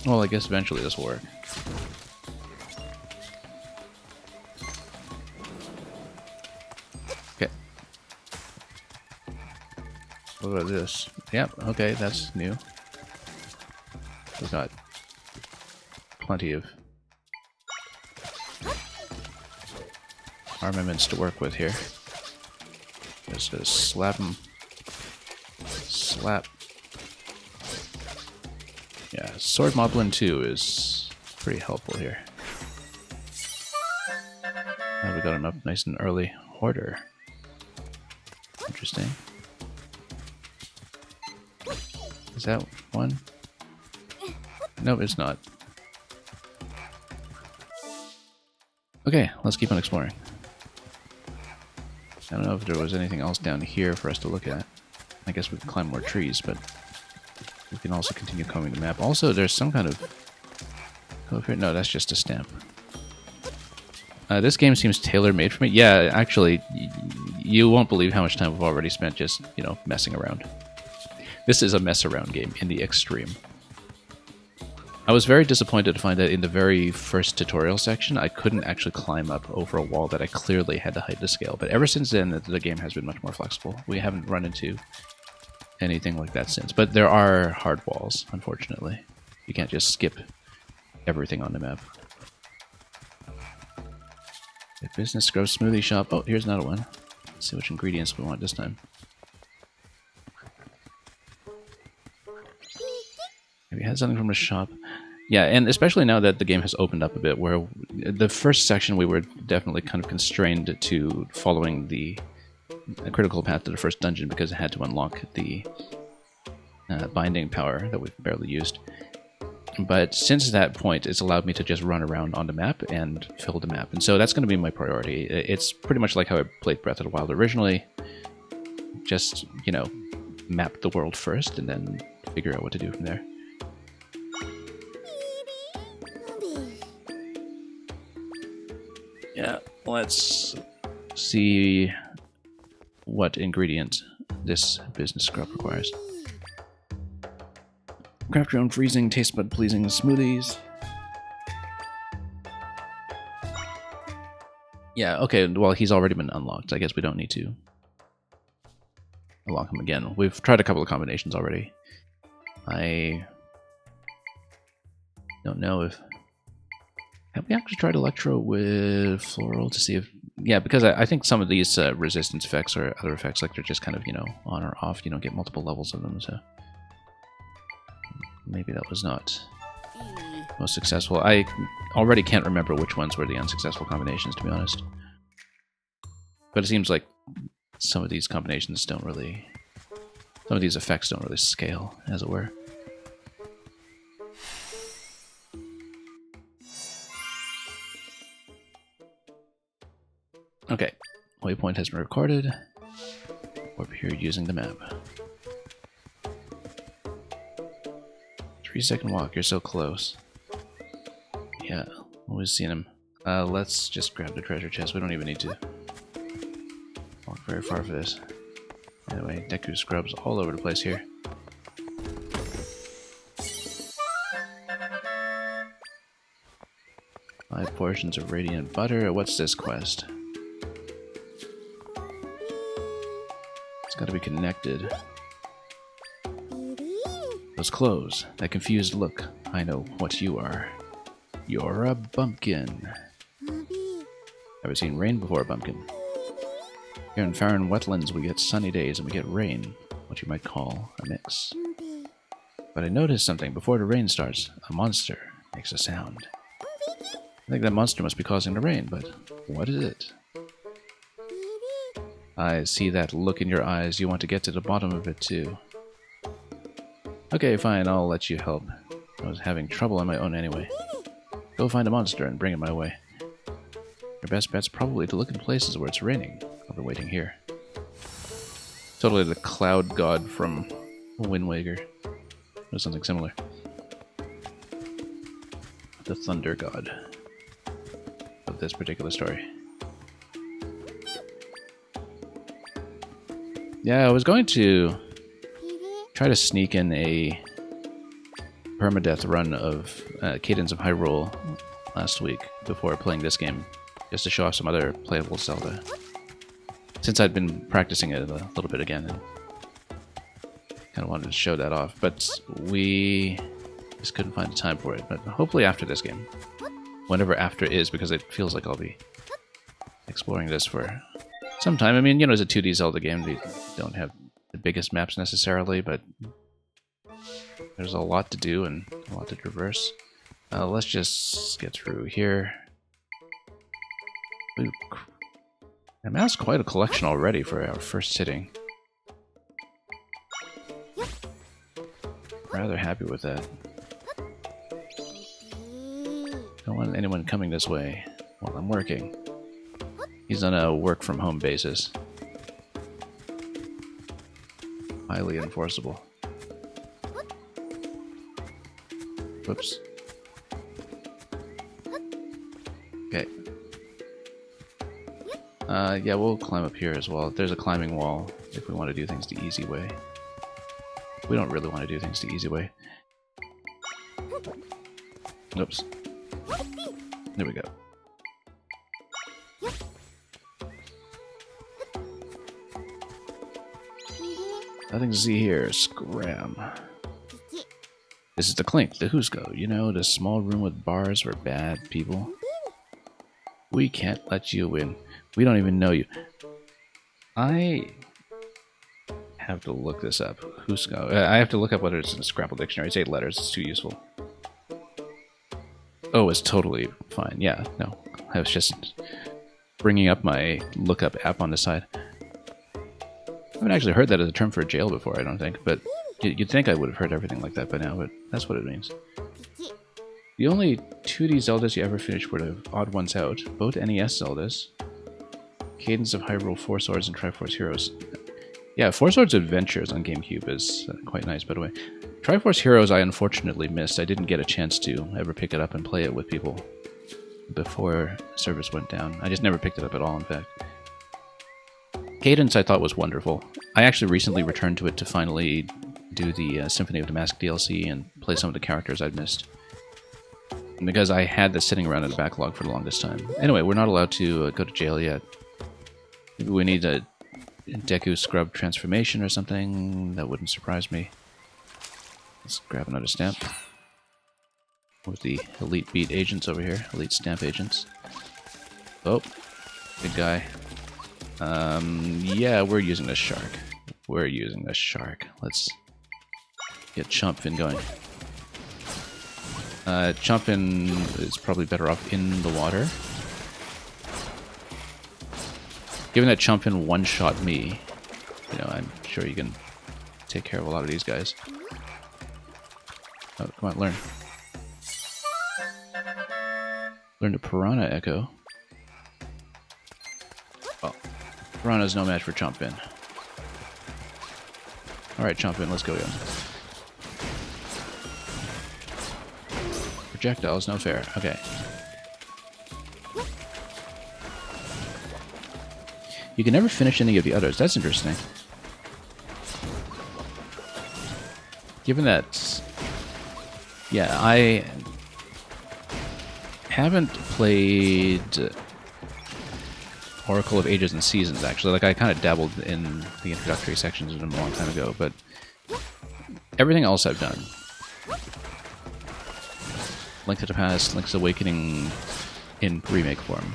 Well, I guess eventually this will work. Okay. What about this? Yep, okay, that's new. We've got plenty of armaments to work with here. Just slap them. Slap. Yeah, Sword Moblin 2 is pretty helpful here. We got him up nice and early. Hoarder. Interesting. Is that one? No, it's not. Okay, let's keep on exploring. I don't know if there was anything else down here for us to look at. I guess we can climb more trees, but we can also continue combing the map. Also, there's some kind of... No, that's just a stamp. This game seems tailor-made for me. Yeah, actually, you won't believe how much time we've already spent just, you know, messing around. This is a mess-around game in the extreme. I was very disappointed to find that in the very first tutorial section, I couldn't actually climb up over a wall that I clearly had to height to scale. But ever since then, the game has been much more flexible. We haven't run into anything like that since. But there are hard walls, unfortunately. You can't just skip everything on the map. A business grows smoothie shop. Oh, here's another one. Let's see which ingredients we want this time. Maybe it has something from a shop. Yeah, and especially now that the game has opened up a bit, where the first section we were definitely kind of constrained to following the a critical path to the first dungeon because I had to unlock the binding power that we've barely used. But since that point, it's allowed me to just run around on the map and fill the map. And so that's going to be my priority. It's pretty much like how I played Breath of the Wild originally. Just, you know, map the world first and then figure out what to do from there. Yeah, let's see what ingredient this business scrub requires. Craft your own freezing, taste bud pleasing smoothies. Yeah, okay, well, he's already been unlocked. I guess we don't need to unlock him again. We've tried a couple of combinations already. I don't know if... Have we actually tried Electro with Floral to see if... Yeah, because I think some of these resistance effects or other effects, like they're just kind of, you know, on or off. You don't get multiple levels of them, so... Maybe that was not most successful. I already can't remember which ones were the unsuccessful combinations, to be honest. But it seems like some of these combinations don't really... Some of these effects don't really scale, as it were. Okay, waypoint has been recorded. We're here using the map. 3-second walk, you're so close. Yeah, always seen him. Let's just grab the treasure chest. We don't even need to walk very far for this. Anyway, Deku scrubs all over the place here. Five portions of radiant butter. What's this quest? It's gotta be connected. Those clothes, that confused look. I know what you are. You're a bumpkin. Ever seen rain before, bumpkin? Here in Farron Wetlands, we get sunny days and we get rain, what you might call a mix. But I noticed something. Before the rain starts, a monster makes a sound. I think that monster must be causing the rain, but what is it? I see that look in your eyes. You want to get to the bottom of it, too. Okay, fine, I'll let you help. I was having trouble on my own anyway. Go find a monster and bring it my way. Your best bet's probably to look in places where it's raining. I'll be waiting here. Totally the cloud god from Wind Waker. Or something similar. The thunder god of this particular story. Yeah, I was going to try to sneak in a permadeath run of Cadence of Hyrule last week before playing this game, just to show off some other playable Zelda. Since I'd been practicing it a little bit again, and kind of wanted to show that off, but we just couldn't find the time for it. But hopefully after this game, whenever after is, because it feels like I'll be exploring this for some time. I mean, you know, it's a 2D Zelda game. They don't have the biggest maps necessarily, but there's a lot to do and a lot to traverse. Let's just get through here. Ooh, I amassed quite a collection already for our first sitting. Rather happy with that. Don't want anyone coming this way while I'm working. He's on a work-from-home basis. Highly enforceable. Whoops. Okay. Yeah, we'll climb up here as well. There's a climbing wall if we want to do things the easy way. We don't really want to do things the easy way. Oops. There we go. Nothing to see here. Scram. This is the Clink, the Husco. You know, the small room with bars for bad people. We can't let you in. We don't even know you. I have to look this up. Husco. I have to look up whether it's in the Scrabble dictionary. It's 8 letters. It's too useful. Oh, it's totally fine. Yeah, no. I was just bringing up my lookup app on the side. haven't actually heard that as a term for a jail before, I don't think, but you'd think I would have heard everything like that by now, but that's what it means. The only 2D Zeldas you ever finished were the Odd Ones Out, both NES Zeldas, Cadence of Hyrule, Four Swords, and Triforce Heroes. Yeah, Four Swords Adventures on GameCube is quite nice, by the way. Triforce Heroes I unfortunately missed. I didn't get a chance to ever pick it up and play it with people before service went down. I just never picked it up at all, in fact. Cadence I thought was wonderful. I actually recently returned to it to finally do the Symphony of the Mask DLC and play some of the characters I'd missed. Because I had this sitting around in the backlog for the longest time. Anyway, we're not allowed to go to jail yet. Maybe we need a Deku Scrub transformation or something. That wouldn't surprise me. Let's grab another stamp. With the Elite Beat agents over here. Elite Stamp agents. Oh, big guy. Yeah, we're using the shark. We're using the shark. Let's get Chompfin going. Chompfin is probably better off in the water. Given that Chompfin one-shot me, you know, I'm sure you can take care of a lot of these guys. Oh, come on, learn. Learn the Piranha Echo. Well, Piranha's no match for Chompfin. Alright, Chompfin, let's go, young. Projectiles, no fair. Okay. You can never finish any of the others. That's interesting. Given that... Yeah, I haven't played Oracle of Ages and Seasons, actually. Like, I kind of dabbled in the introductory sections of them a long time ago, but everything else I've done. Link to the Past, Link's Awakening in remake form.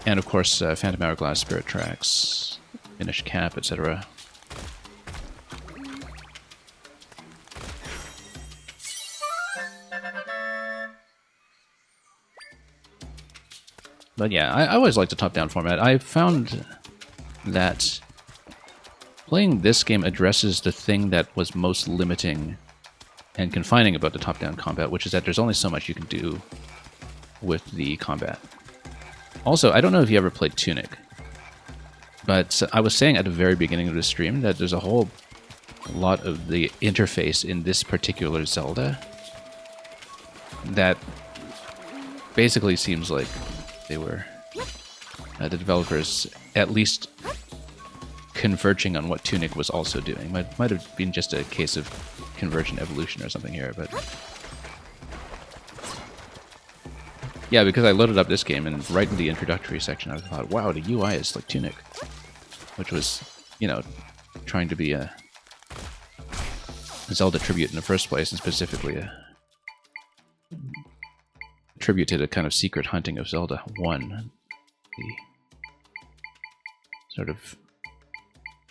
And of course, Phantom Hourglass, Spirit Tracks, Finish Cap, etc. But yeah, I always like the top-down format. I found that playing this game addresses the thing that was most limiting and confining about the top-down combat, which is that there's only so much you can do with the combat. Also, I don't know if you ever played Tunic, but I was saying at the very beginning of the stream that there's a whole lot of the interface in this particular Zelda that basically seems like they were, the developers, at least converging on what Tunic was also doing. Might have been just a case of convergent evolution or something here, but... Yeah, because I loaded up this game, and right in the introductory section I thought, wow, the UI is like Tunic. Which was, you know, trying to be a Zelda tribute in the first place, and specifically a tribute to the kind of secret hunting of Zelda 1. The sort of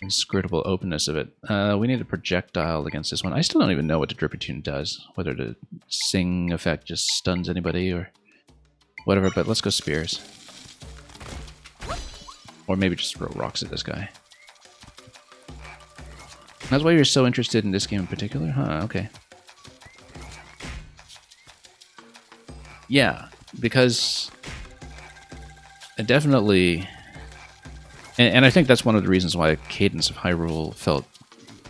inscrutable openness of it. We need a projectile against this one. I still don't even know what the Drippy-Tune does. Whether the sing effect just stuns anybody or whatever, but let's go spears. Or maybe just throw rocks at this guy. That's why you're so interested in this game in particular? Huh, okay. Yeah, because definitely... And I think that's one of the reasons why Cadence of Hyrule felt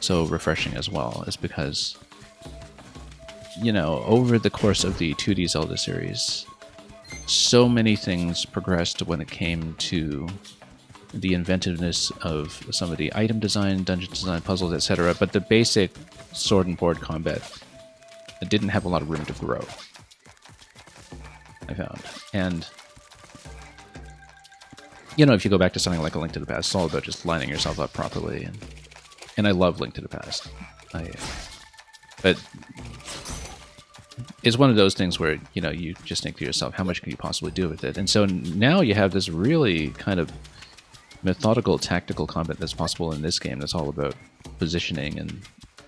so refreshing as well, is because, you know, over the course of the 2D Zelda series, so many things progressed when it came to the inventiveness of some of the item design, dungeon design, puzzles, etc., but the basic sword and board combat didn't have a lot of room to grow, I found. And, you know, if you go back to something like A Link to the Past, it's all about just lining yourself up properly, and I love Link to the Past. But it's one of those things where, you know, you just think to yourself, how much can you possibly do with it? And so now you have this really kind of methodical, tactical combat that's possible in this game that's all about positioning and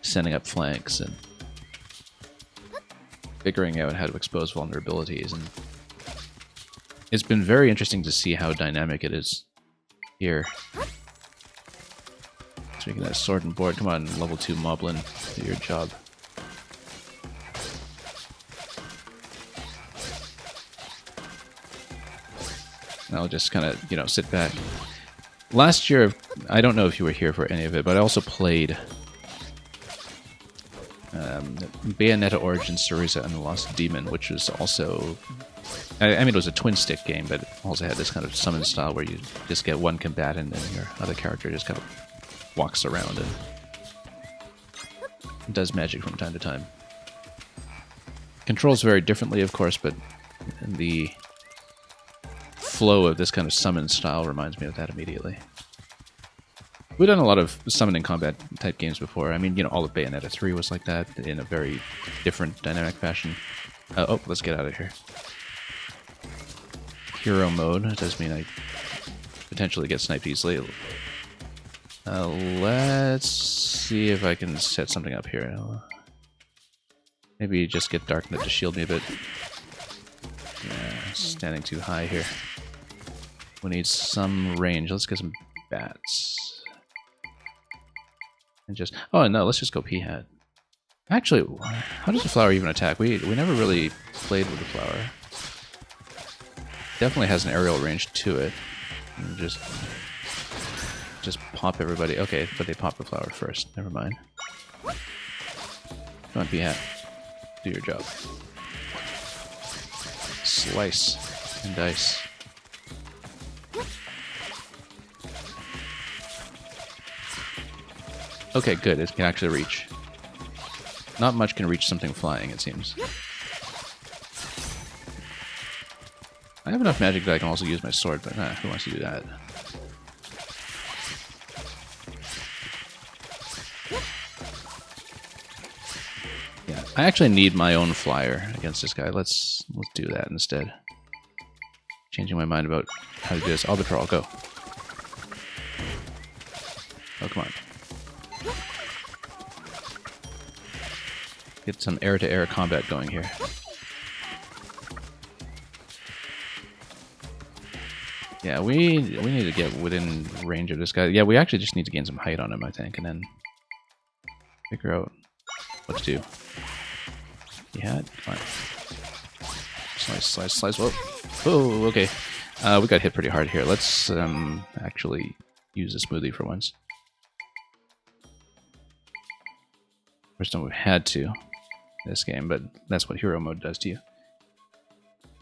setting up flanks and figuring out how to expose vulnerabilities. And it's been very interesting to see how dynamic it is Here. Speaking of that sword and board, come on, level 2 Moblin, do your job. I'll just kind of, you know, sit back. Last year, I don't know if you were here for any of it, but I also played Bayonetta Origins Syriza and the Lost Demon, which was also... I mean, it was a twin-stick game, but it also had this kind of summon style where you just get one combatant and your other character just kind of walks around and does magic from time to time. Controls very differently, of course, but the flow of this kind of summon style reminds me of that immediately. We've done a lot of summoning combat type games before. I mean, you know, all of Bayonetta 3 was like that in a very different dynamic fashion. Oh, let's get out of here. Hero mode does mean I potentially get sniped easily. Let's see if I can set something up here. Maybe just get Darknet to shield me a bit. Yeah, standing too high here. We need some range. Let's get some bats. And just... Oh, no, let's just go P-Hat. Actually, how does the flower even attack? We never really played with the flower. Definitely has an aerial range to it. And just pop everybody. Okay, but they pop the flower first. Never mind. Come on, P-Hat. Do your job. Slice and dice. Okay, good. It can actually reach. Not much can reach something flying, it seems. I have enough magic that I can also use my sword, but who wants to do that? Yeah, I actually need my own flyer against this guy. Let's do that instead. Changing my mind about how to do this. Albatross, go. Oh, come on. Get some air-to-air combat going here. Yeah, we need to get within range of this guy. Yeah, we actually just need to gain some height on him, I think, and then figure out what to do. Yeah, fine. Slice. Whoa. Oh, okay. We got hit pretty hard here. Let's actually use a smoothie for once. First time we've had to this game, but that's what hero mode does to you.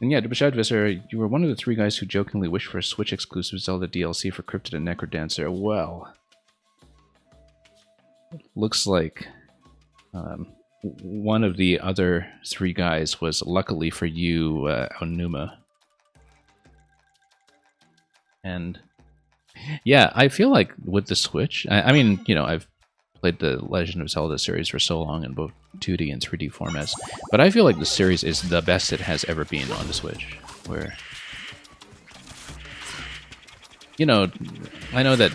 And yeah, Dubashadvisor, you were one of the 3 guys who jokingly wished for a Switch exclusive Zelda DLC for Cryptid and Necrodancer. Well, looks like one of the other 3 guys was, luckily for you, Onuma. And yeah, I feel like with the Switch, I mean, you know, I've played the Legend of Zelda series for so long in both 2D and 3D formats, but I feel like the series is the best it has ever been on the Switch, where, you know, I know that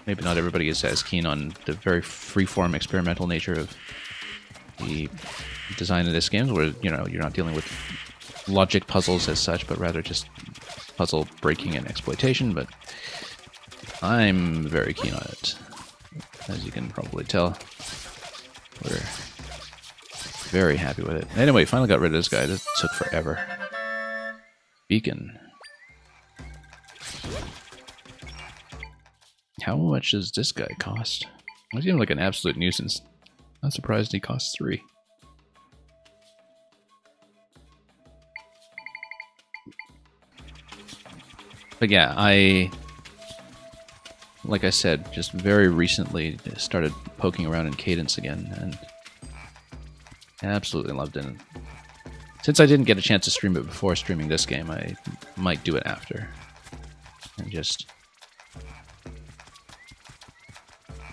maybe not everybody is as keen on the very freeform experimental nature of the design of this game, where, you know, you're not dealing with logic puzzles as such, but rather just puzzle breaking and exploitation, but I'm very keen on it. As you can probably tell, we're very happy with it. Anyway, finally got rid of this guy. This took forever. Beacon. How much does this guy cost? I seem like an absolute nuisance. Not surprised he costs 3. But yeah, like I said, just very recently started poking around in Cadence again, and absolutely loved it. Since I didn't get a chance to stream it before streaming this game, I might do it after. And just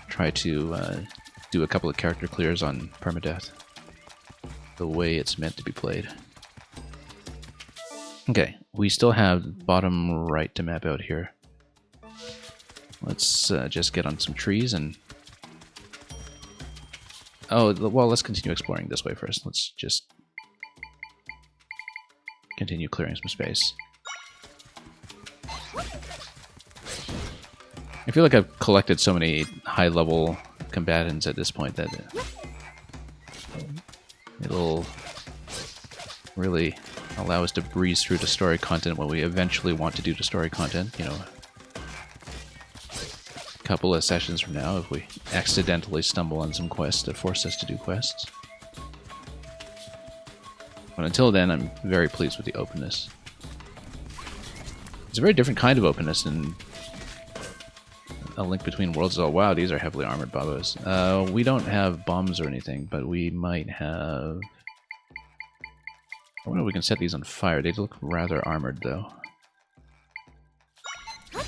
try to do a couple of character clears on permadeath. The way it's meant to be played. Okay, we still have bottom right to map out here. Let's just get on some trees and... Oh, well, let's continue exploring this way first. Let's just continue clearing some space. I feel like I've collected so many high-level combatants at this point that it'll really allow us to breeze through the story content when we eventually want to do the story content, you know, a couple of sessions from now if we accidentally stumble on some quests that force us to do quests. But until then, I'm very pleased with the openness. It's a very different kind of openness than A Link Between Worlds. Oh wow, these are heavily armored Babos. We don't have bombs or anything, but we might have... I wonder if we can set these on fire. They look rather armored, though.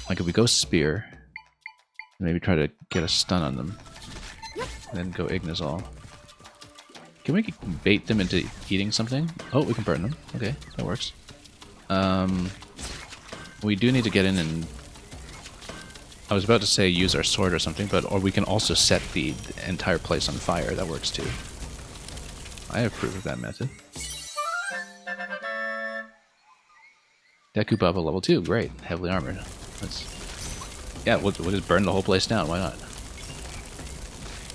Like if we go Spear, maybe try to get a stun on them, then go Ignazol. Can we bait them into eating something? Oh, we can burn them. Okay, that works. We do need to get in and... I was about to say use our sword or something, but or we can also set the entire place on fire. That works too. I approve of that method. Deku Baba level 2, great. Heavily armored. Yeah, we'll just burn the whole place down, why not?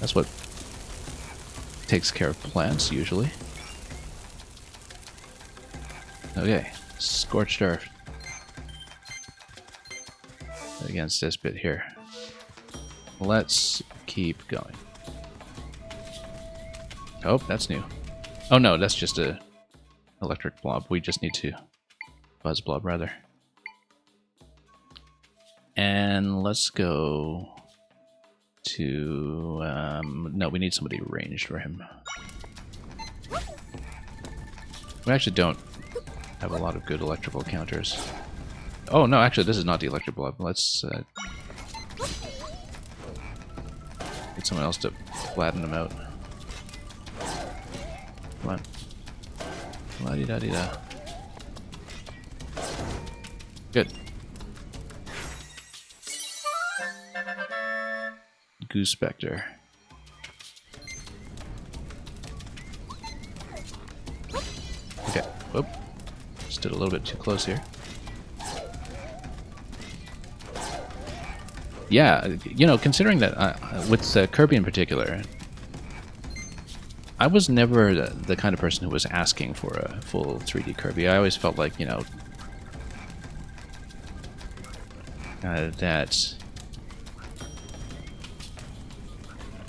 That's what takes care of plants, usually. Okay, Scorched Earth. Against this bit here. Let's keep going. Oh, that's new. Oh no, that's just a electric blob. We just need to... Buzz blob, rather. And let's go to... no, we need somebody ranged for him. We actually don't have a lot of good electrical counters. Oh, no, actually, this is not the electric blob. Let's get someone else to flatten him out. Come on. La-di-da-di-da. Good. Goose Spectre. Okay. Whoop. Stood a little bit too close here. Yeah, you know, considering that with Kirby in particular, I was never the kind of person who was asking for a full 3D Kirby. I always felt like, you know, that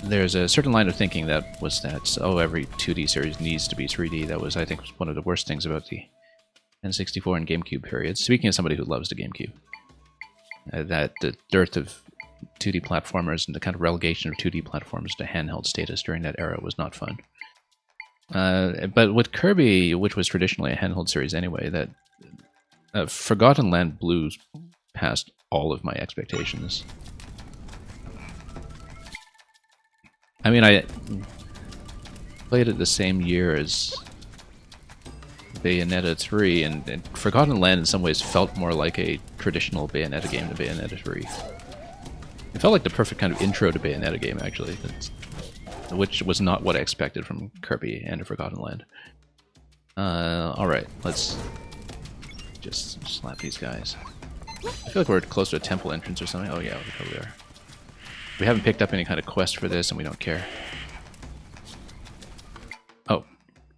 there's a certain line of thinking that was that, oh, every 2D series needs to be 3D. That was, I think, one of the worst things about the N64 and GameCube period. Speaking as somebody who loves the GameCube. That the dearth of 2D platformers and the kind of relegation of 2D platforms to handheld status during that era was not fun. But with Kirby, which was traditionally a handheld series anyway, that Forgotten Land blew past all of my expectations. I mean, I played it the same year as Bayonetta 3, and Forgotten Land in some ways felt more like a traditional Bayonetta game than Bayonetta 3. It felt like the perfect kind of intro to Bayonetta game, actually, which was not what I expected from Kirby and Forgotten Land. Alright, let's just slap these guys. I feel like we're close to a temple entrance or something. Oh yeah, we probably are. We haven't picked up any kind of quest for this, and we don't care. Oh,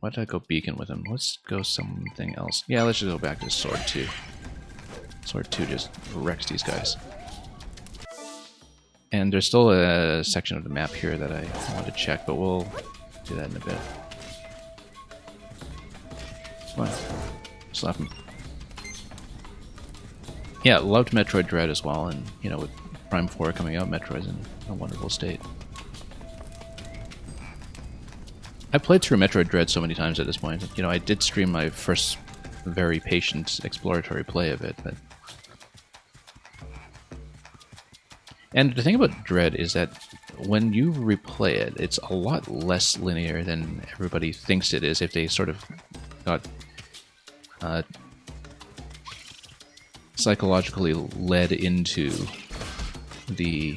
why did I go beacon with him? Let's go something else. Yeah, let's just go back to Sword 2. Sword 2 just wrecks these guys. And there's still a section of the map here that I want to check, but we'll do that in a bit. Come on, slap him. Yeah, loved Metroid Dread as well, and, you know, with Prime 4 coming out, Metroid's in a wonderful state. I played through Metroid Dread so many times at this point. You know, I did stream my first very patient exploratory play of it, but... And the thing about Dread is that when you replay it, it's a lot less linear than everybody thinks it is if they sort of got psychologically led into the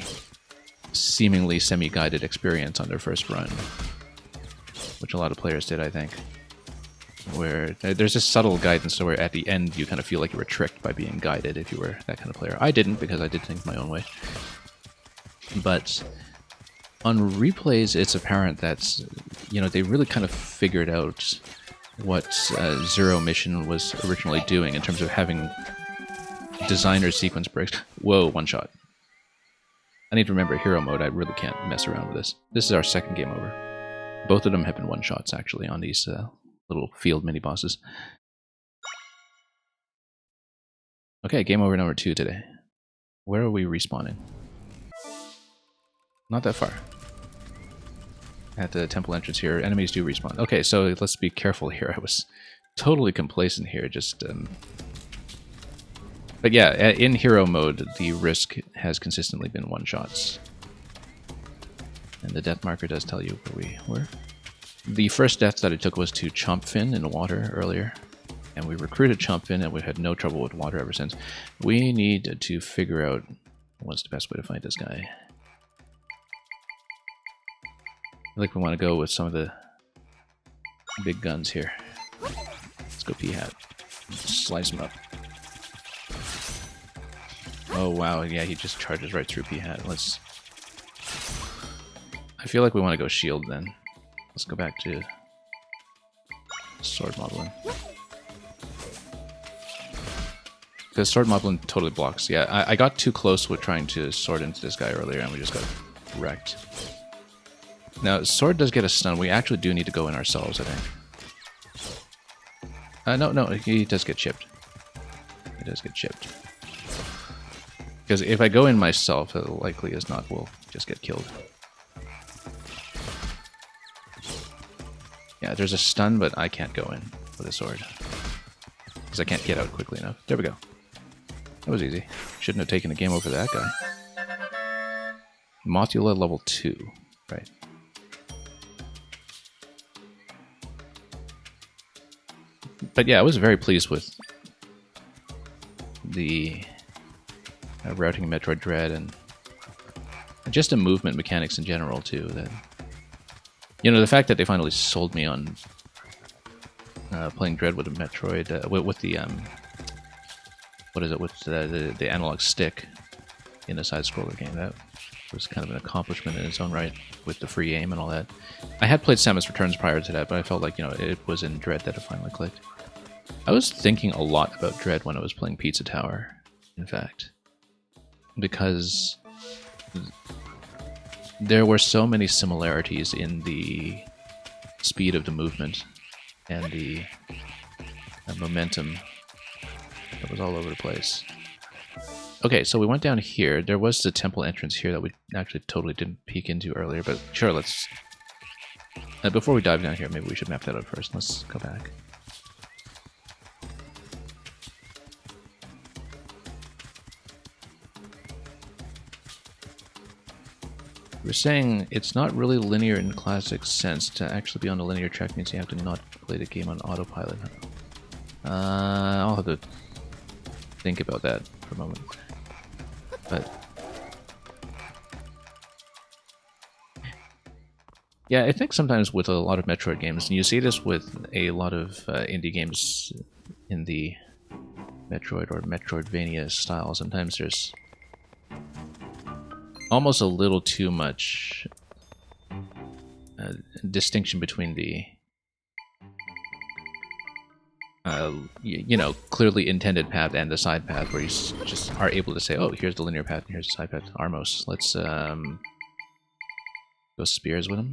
seemingly semi-guided experience on their first run, which a lot of players did, I think. Where there's this subtle guidance where at the end you kind of feel like you were tricked by being guided if you were that kind of player. I didn't, because I did things my own way. But on replays, it's apparent that, you know, they really kind of figured out what Zero Mission was originally doing in terms of having designer sequence breaks. Whoa, one shot. I need to remember hero mode. I really can't mess around with this. This is our second game over. Both of them have been one shots, actually, on these little field mini bosses. Okay, game over number 2 today. Where are we respawning? Not that far. At the temple entrance here, enemies do respawn. Okay, so let's be careful here. I was totally complacent here, just... But yeah, in hero mode, the risk has consistently been one-shots. And the death marker does tell you where we were. The first death that I took was to Chompfin in the water earlier. And we recruited Chompfin, and we've had no trouble with water ever since. We need to figure out what's the best way to fight this guy. I feel like we want to go with some of the big guns here. Let's go P-Hat. Slice him up. Oh wow, yeah, he just charges right through P-Hat. Let's... I feel like we want to go shield then. Let's go back to sword modeling. Because sword modeling totally blocks. Yeah, I got too close with trying to sword into this guy earlier and we just got wrecked. Now, sword does get a stun. We actually do need to go in ourselves, I think. No, he does get chipped. He does get chipped. Because if I go in myself, it likely as not will just get killed. Yeah, there's a stun, but I can't go in with a sword. Because I can't get out quickly enough. There we go. That was easy. Shouldn't have taken the game over that guy. Mothula level 2. Right. But yeah, I was very pleased with the routing of Metroid Dread and just the movement mechanics in general too. That, you know, the fact that they finally sold me on playing Dread with a Metroid with the what is it, with the analog stick in a side-scroller game. That was kind of an accomplishment in its own right with the free aim and all that. I had played Samus Returns prior to that, but I felt like, you know, it was in Dread that it finally clicked. I was thinking a lot about Dread when I was playing Pizza Tower, in fact, because there were so many similarities in the speed of the movement and the momentum that was all over the place. Okay, so we went down here. There was the temple entrance here that we actually totally didn't peek into earlier, but sure, let's... before we dive down here, maybe we should map that out first. Let's go back. We're saying it's not really linear in classic sense. To actually be on a linear track means you have to not play the game on autopilot. I'll have to think about that for a moment. But yeah, I think sometimes with a lot of Metroid games, and you see this with a lot of indie games in the Metroid or Metroidvania style, sometimes there's almost a little too much distinction between the you know, clearly intended path and the side path, where you just are able to say, oh, here's the linear path and here's the side path. Armos. Let's go spears with him.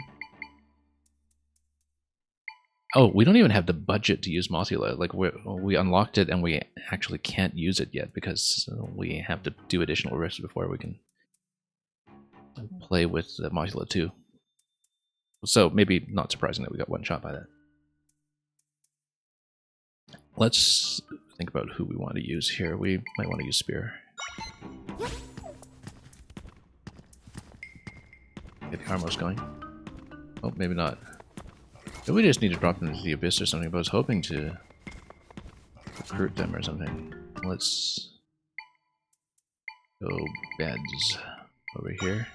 Oh, we don't even have the budget to use Mothula. Like, we unlocked it and we actually can't use it yet because we have to do additional risks before we can play with the Mothula 2. So maybe not surprising that we got one shot by that. Let's think about who we want to use here. We might want to use Spear. Get the Armos going. Oh, maybe not. Maybe we just need to drop them into the Abyss or something, but I was hoping to recruit them or something. Let's go beds over here.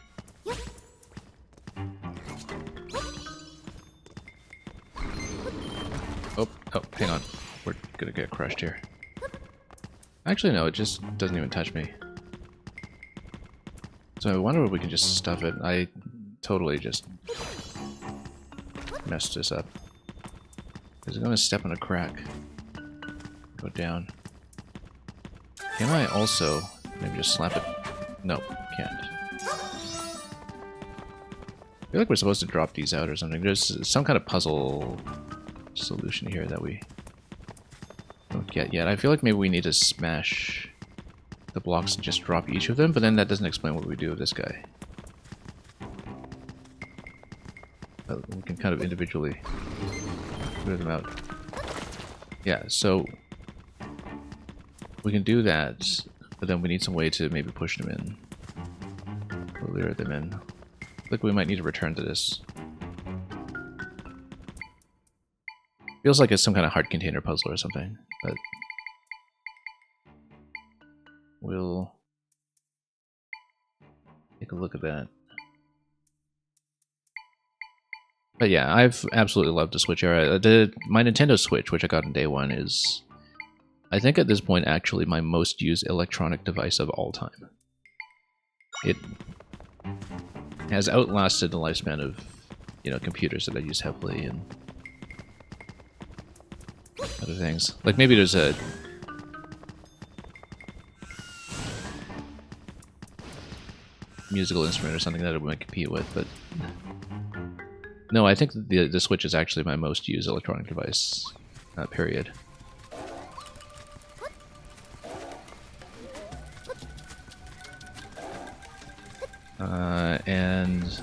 Oh, hang on. We're gonna get crushed here. Actually, no, it just doesn't even touch me. So I wonder if we can just stuff it. I totally just messed this up. Is it going to step on a crack? Go down. Can I also maybe just slap it? No, can't. I feel like we're supposed to drop these out or something. There's some kind of puzzle solution here that we don't get yet. I feel like maybe we need to smash the blocks and just drop each of them, but then that doesn't explain what we do with this guy. We can kind of individually clear them out. Yeah, so we can do that, but then we need some way to maybe push them in. Or lure them in. Look, we might need to return to this. Feels like it's some kind of heart container puzzle or something, but we'll take a look at that. But yeah, I've absolutely loved the Switch era. My Nintendo Switch, which I got on day one, is, I think at this point, actually my most used electronic device of all time. It has outlasted the lifespan of, you know, computers that I use heavily and other things. Like maybe there's a musical instrument or something that it might compete with, but no, I think the Switch is actually my most used electronic device, period. And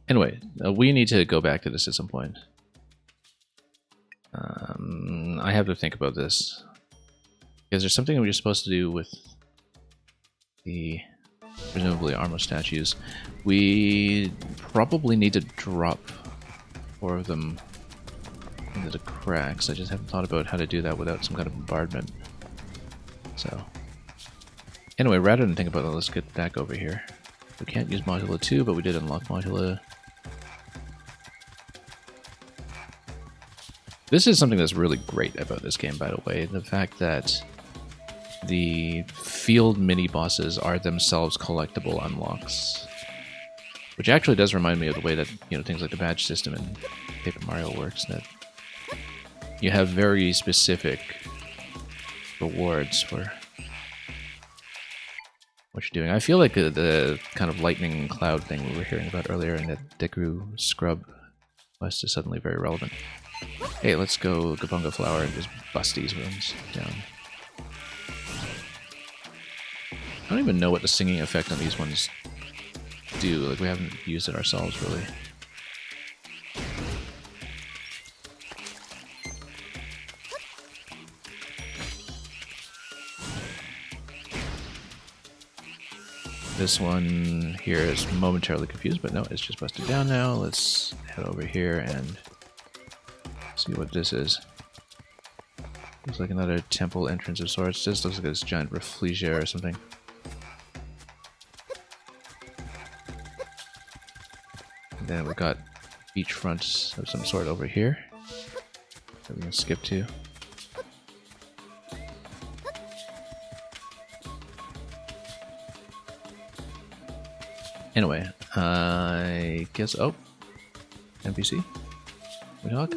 anyway, we need to go back to this at some point. I have to think about this. Is there something we're supposed to do with the presumably Armo statues? We probably need to drop 4 of them into the cracks. I just haven't thought about how to do that without some kind of bombardment. So anyway, rather than think about that, let's get back over here. We can't use Modula 2, but we did unlock Modula. This is something that's really great about this game, by the way. The fact that the field mini-bosses are themselves collectible unlocks. Which actually does remind me of the way that, you know, things like the badge system in Paper Mario works. That you have very specific rewards for what you're doing. I feel like the kind of lightning cloud thing we were hearing about earlier in that Deku Scrub quest is suddenly very relevant. Hey, let's go Gabunga Flower and just bust these ones down. I don't even know what the singing effect on these ones do. Like, we haven't used it ourselves, really. This one here is momentarily confused, but no, it's just busted down now. Let's head over here and see what this is. Looks like another temple entrance of sorts. This looks like this giant Rafflesia or something. And then we've got beachfronts of some sort over here that we can skip to. Anyway, I guess... Oh! NPC? We talk?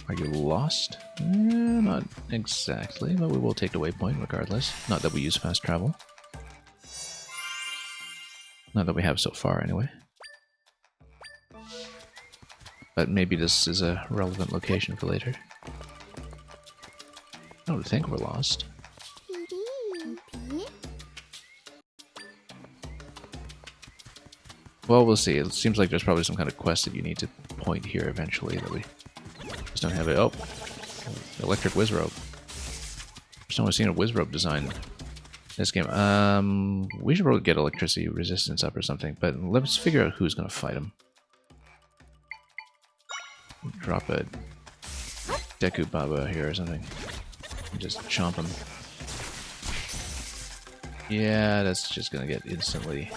Are you lost? Not exactly, but we will take the waypoint regardless. Not that we use fast travel. Not that we have so far, anyway. But maybe this is a relevant location for later. I don't think we're lost. Well, we'll see. It seems like there's probably some kind of quest that you need to point here eventually that we just don't have it. Oh! Electric Wizrobe. Just only seen a Wizrobe design in this game. We should probably get electricity resistance up or something, but let's figure out who's going to fight him. Drop a Deku Baba here or something. And just chomp him. Yeah, that's just going to get instantly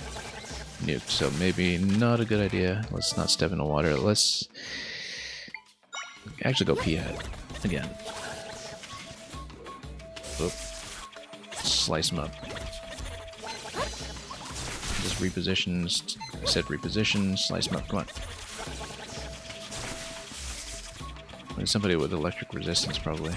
nuked, so maybe not a good idea. Let's not step in the water. Let's actually go pee at it again. Oop. slice them up. Just reposition, set reposition, slice them up. Come on. There's somebody with electric resistance, probably.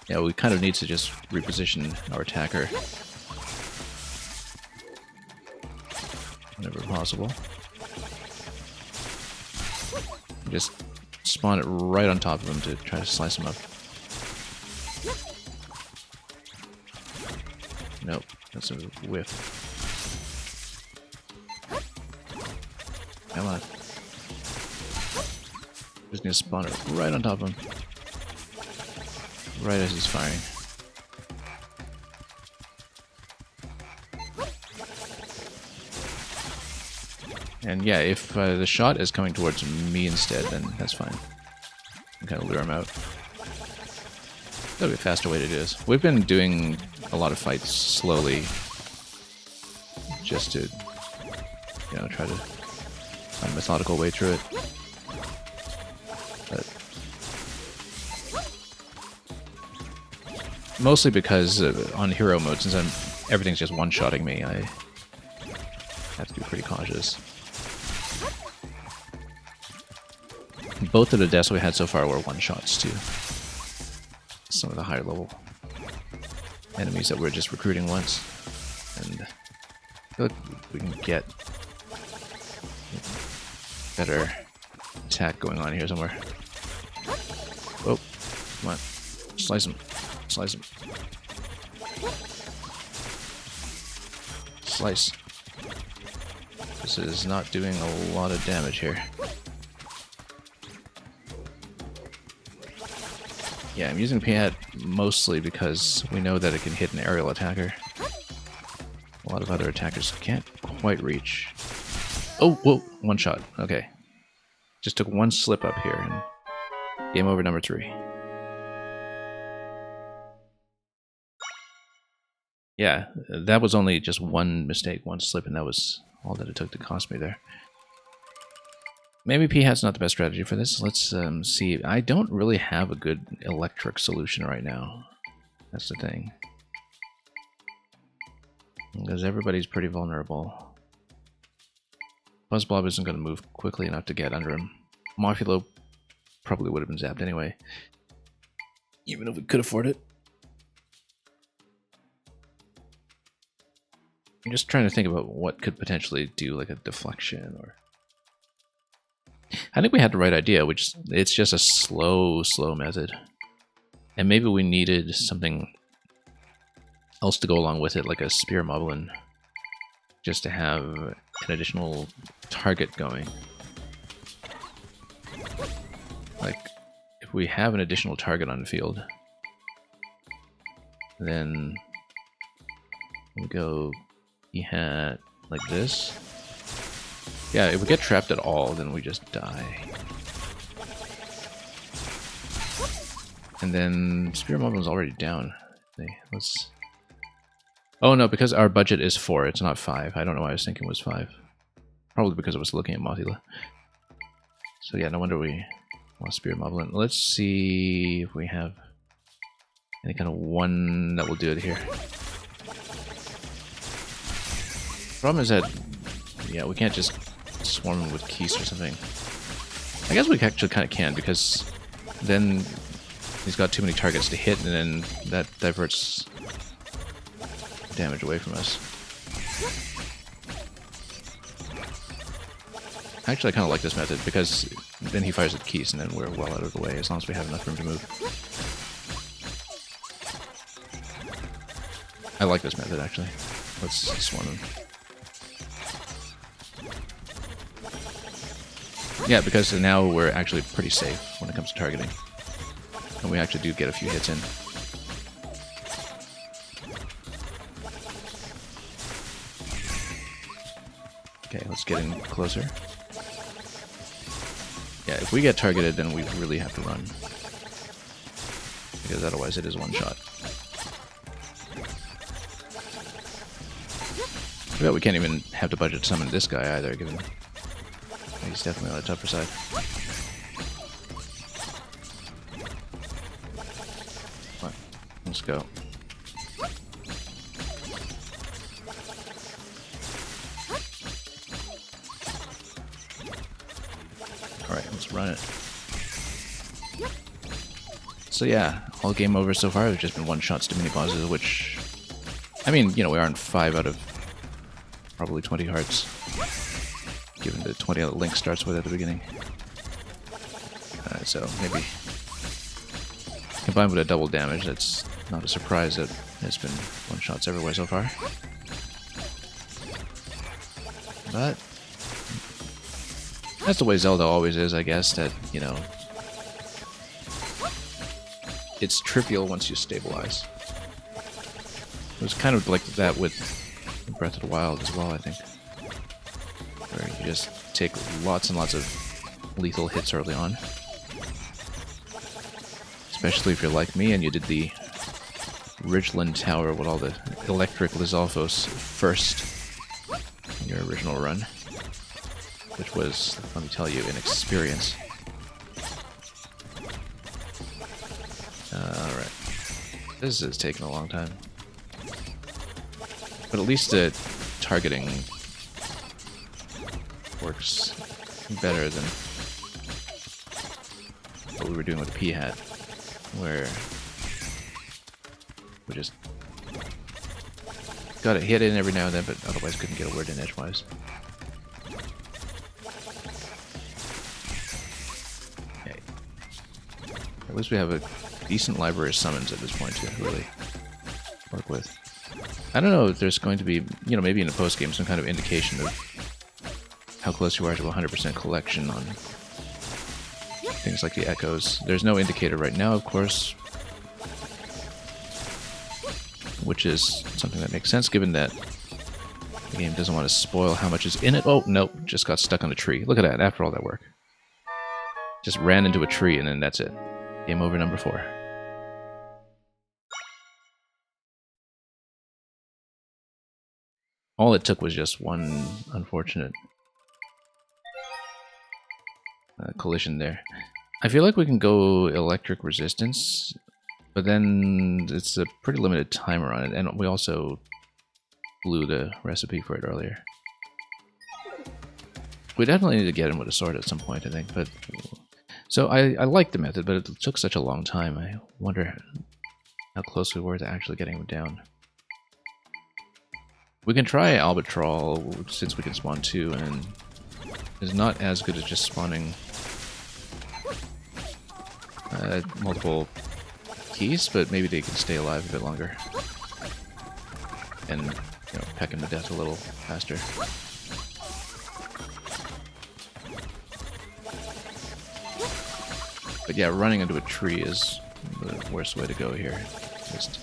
Yeah, we kind of need to just reposition our attacker whenever possible. Just spawn it right on top of him to try to slice him up. Nope, that's a whiff. Come on. Just need to spawn it right on top of him. Right as he's firing. And yeah, if the shot is coming towards me instead, then that's fine. I kind of lure him out. That'll be a faster way to do this. We've been doing a lot of fights slowly, just to, you know, try to find a methodical way through it. But mostly because on hero mode, since everything's just one-shotting me, I have to be pretty cautious. Both of the deaths we had so far were one-shots too. Some of the higher level enemies that we're just recruiting once. And I feel like we can get better attack going on here somewhere. Oh, come on. Slice him. Slice him. Slice. This is not doing a lot of damage here. Yeah, I'm using Piat mostly because we know that it can hit an aerial attacker. A lot of other attackers can't quite reach. Oh, whoa, one shot. Okay. Just took one slip up here, and game over number 3. Yeah, that was only just one mistake, one slip, and that was all that it took to cost me there. Maybe Piat's not the best strategy for this. Let's see. I don't really have a good electric solution right now. That's the thing. Because everybody's pretty vulnerable. Buzzblob isn't going to move quickly enough to get under him. Mofulo probably would have been zapped anyway. Even if we could afford it. I'm just trying to think about what could potentially do like a deflection or... I think we had the right idea, which it's just a slow method. And maybe we needed something else to go along with it, like a spear moblin, just to have an additional target going. Like, if we have an additional target on the field, then we go Piat like this. Yeah, if we get trapped at all, then we just die. And then Spear Moblin's already down. Let's... Oh no, because our budget is 4, it's not 5. I don't know why I was thinking it was 5. Probably because I was looking at Mothula. So yeah, no wonder we want Spear Moblin. Let's see if we have any kind of one that will do it here. Problem is that, yeah, we can't just swarm him with Keese or something. I guess we actually kind of can, because then he's got too many targets to hit, and then that diverts damage away from us. Actually, I kind of like this method, because then he fires at Keese, and then we're well out of the way, as long as we have enough room to move. I like this method, actually. Let's swarm him. Yeah, because now we're actually pretty safe when it comes to targeting. And we actually do get a few hits in. Okay, let's get in closer. Yeah, if we get targeted, then we really have to run. Because otherwise it is one shot. I bet we can't even have to budget summon this guy either, given He's definitely on the tougher side. Come on, let's go. Alright, let's run it. So yeah, all game over so far. There's just been one-shots to mini-bosses, which... I mean, you know, we aren't 5 out of probably 20 hearts. Given the 20 that Link starts with at the beginning. So maybe... combined with a double damage, that's not a surprise that there's been one-shots everywhere so far. But... that's the way Zelda always is, I guess, that, you know... it's trivial once you stabilize. It was kind of like that with Breath of the Wild as well, I think. Where you just take lots and lots of lethal hits early on. Especially if you're like me and you did the Ridgeland Tower with all the electric Lizalfos first in your original run. Which was, let me tell you, an experience. Alright. This is taking a long time. But at least the targeting works better than what we were doing with P-Hat, where we just got a hit in every now and then, but otherwise couldn't get a word in edgewise. Okay. At least we have a decent library of summons at this point to really work with. I don't know if there's going to be, you know, maybe in the post-game some kind of indication of how close you are to 100% collection on things like the echoes. There's no indicator right now, of course, which is something that makes sense given that the game doesn't want to spoil how much is in it. Oh, nope, just got stuck on a tree. Look at that, after all that work. Just ran into a tree and then that's it. Game over number 4. All it took was just one unfortunate collision there. I feel like we can go electric resistance, but then it's a pretty limited timer on it, and we also blew the recipe for it earlier. We definitely need to get him with a sword at some point, I think, but... So I like the method, but it took such a long time. I wonder how close we were to actually getting him down. We can try Albatroll, since we can spawn 2, and it's not as good as just spawning multiple keys, but maybe they can stay alive a bit longer. And, you know, peck him to death a little faster. But yeah, running into a tree is the worst way to go here. Just...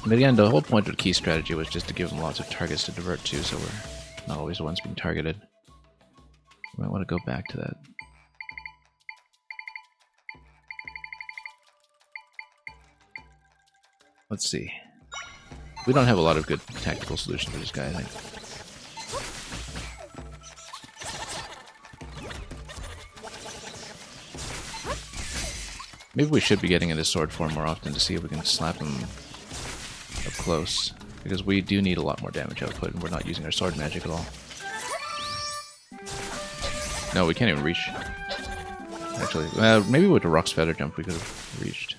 But again, the whole point of the key strategy was just to give them lots of targets to divert to, so we're not always the ones being targeted. We might want to go back to that. Let's see. We don't have a lot of good tactical solutions for this guy, I think. Maybe we should be getting into sword form more often to see if we can slap him up close, because we do need a lot more damage output, and we're not using our sword magic at all. No, we can't even reach. Actually, maybe with the Rock's Feather Jump we could have reached.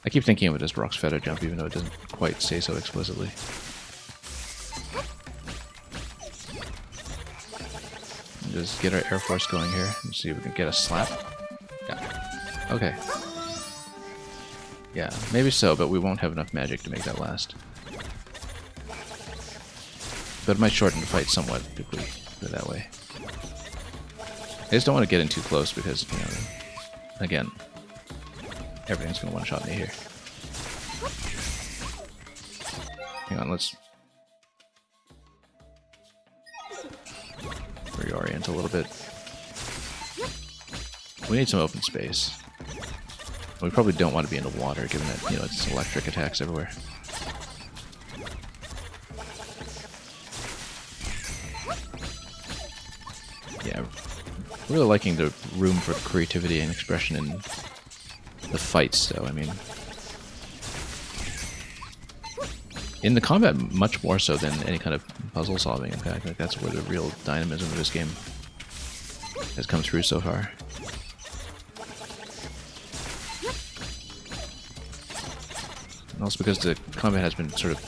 I keep thinking of it as Rock's Feather Jump, even though it doesn't quite say so explicitly. And just get our Air Force going here, and see if we can get a slap. Yeah. Okay. Yeah, maybe so, but we won't have enough magic to make that last. But it might shorten the fight somewhat if we do it that way. I just don't want to get in too close because, you know, again, everything's going to one-shot me here. Hang on, let's reorient a little bit. We need some open space. We probably don't want to be in the water, given that, you know, it's electric attacks everywhere. Really liking the room for creativity and expression in the fights, though. I mean, in the combat, much more so than any kind of puzzle solving. In fact, like that's where the real dynamism of this game has come through so far. And also because the combat has been sort of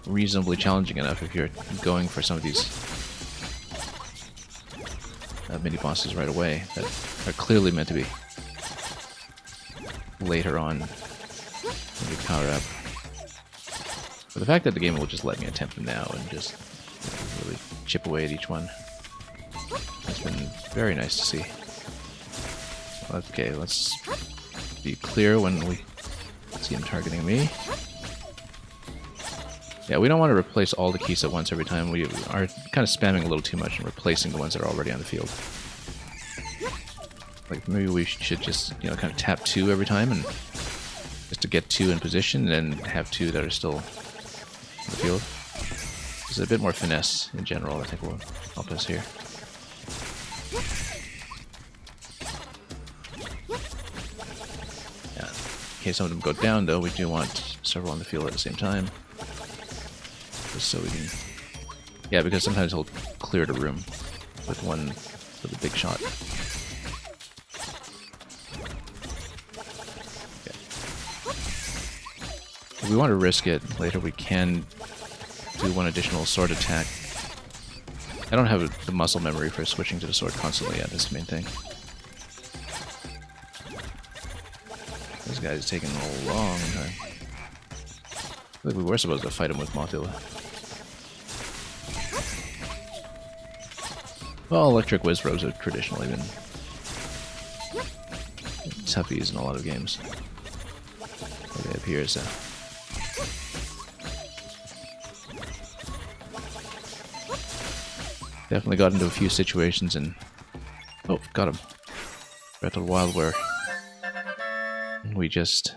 reasonably challenging enough if you're going for some of these mini bosses right away that are clearly meant to be later on when you power up. But the fact that the game will just let me attempt them now and just really chip away at each one has been very nice to see. Okay, let's be clear when we see him targeting me. Yeah, we don't want to replace all the keys at once every time. We are kind of spamming a little too much and replacing the ones that are already on the field. Like, maybe we should just, you know, kind of tap 2 every time and just to get 2 in position and then have 2 that are still in the field. Just a bit more finesse in general, I think, will help us here. Yeah. In case some of them go down, though, we do want several on the field at the same time. Just so we can... Yeah, because sometimes he'll clear the room with one with a big shot. Okay. If we want to risk it later, we can do one additional sword attack. I don't have the muscle memory for switching to the sword constantly yet, that's the main thing. This guy's taking a long time. I think we were supposed to fight him with Mothula. Well, electric Wizzrobes have traditionally been toughies in a lot of games. Okay, up here, so... Definitely got into a few situations and... Oh, got him. Breath of the Wild where we just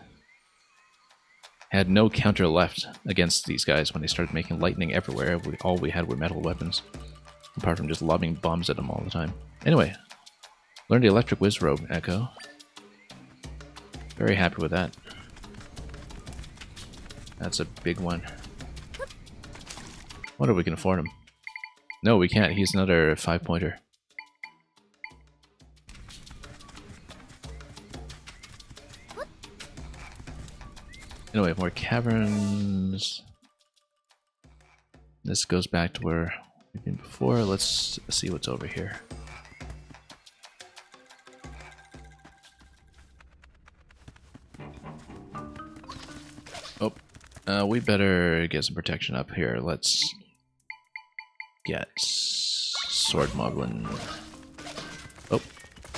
had no counter left against these guys when they started making lightning everywhere. All we had were metal weapons, apart from just lobbing bombs at them all the time. Anyway, learned the electric Wizzrobe Echo. Very happy with that. That's a big one. Wonder if we can afford him. No, we can't. He's another 5-pointer. Anyway, more caverns. This goes back to where we've been before. Let's see what's over here. Oh, we better get some protection up here. Let's get Sword Moblin. Oh,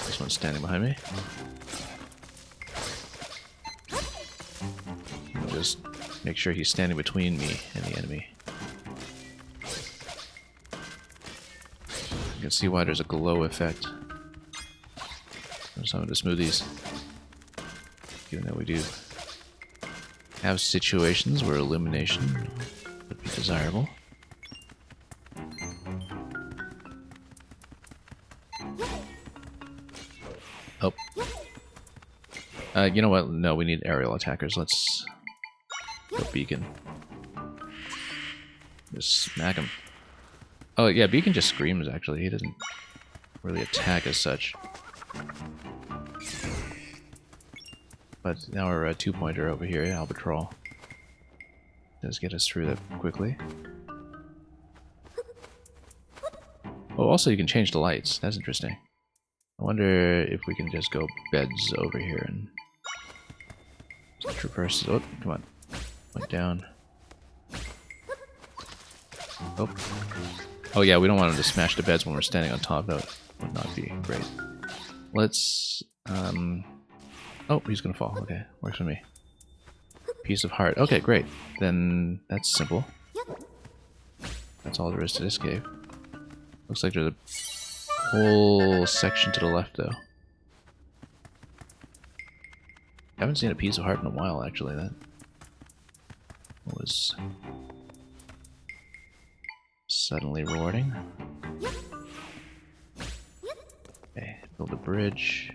this one's standing behind me. I'll just make sure he's standing between me and the enemy. You can see why there's a glow effect on some of the smoothies. Even though we do have situations where illumination would be desirable. Oh. You know what? No, we need aerial attackers. Let's go Beacon. Just smack him. Oh, yeah, Beacon just screams, actually. He doesn't really attack as such. But now our 2-pointer over here, Albatroll, does get us through that quickly. Oh, also you can change the lights. That's interesting. I wonder if we can just go beds over here and traverse. Oh, come on. Went down. Oh. Oh yeah, we don't want him to smash the beds when we're standing on top. That would not be great. Let's, oh, he's gonna fall. Okay, works for me. Piece of heart. Okay, great. Then that's simple. That's all there is to this cave. Looks like there's a whole section to the left, though. Haven't seen a piece of heart in a while, actually. That was suddenly rewarding. Okay, build a bridge.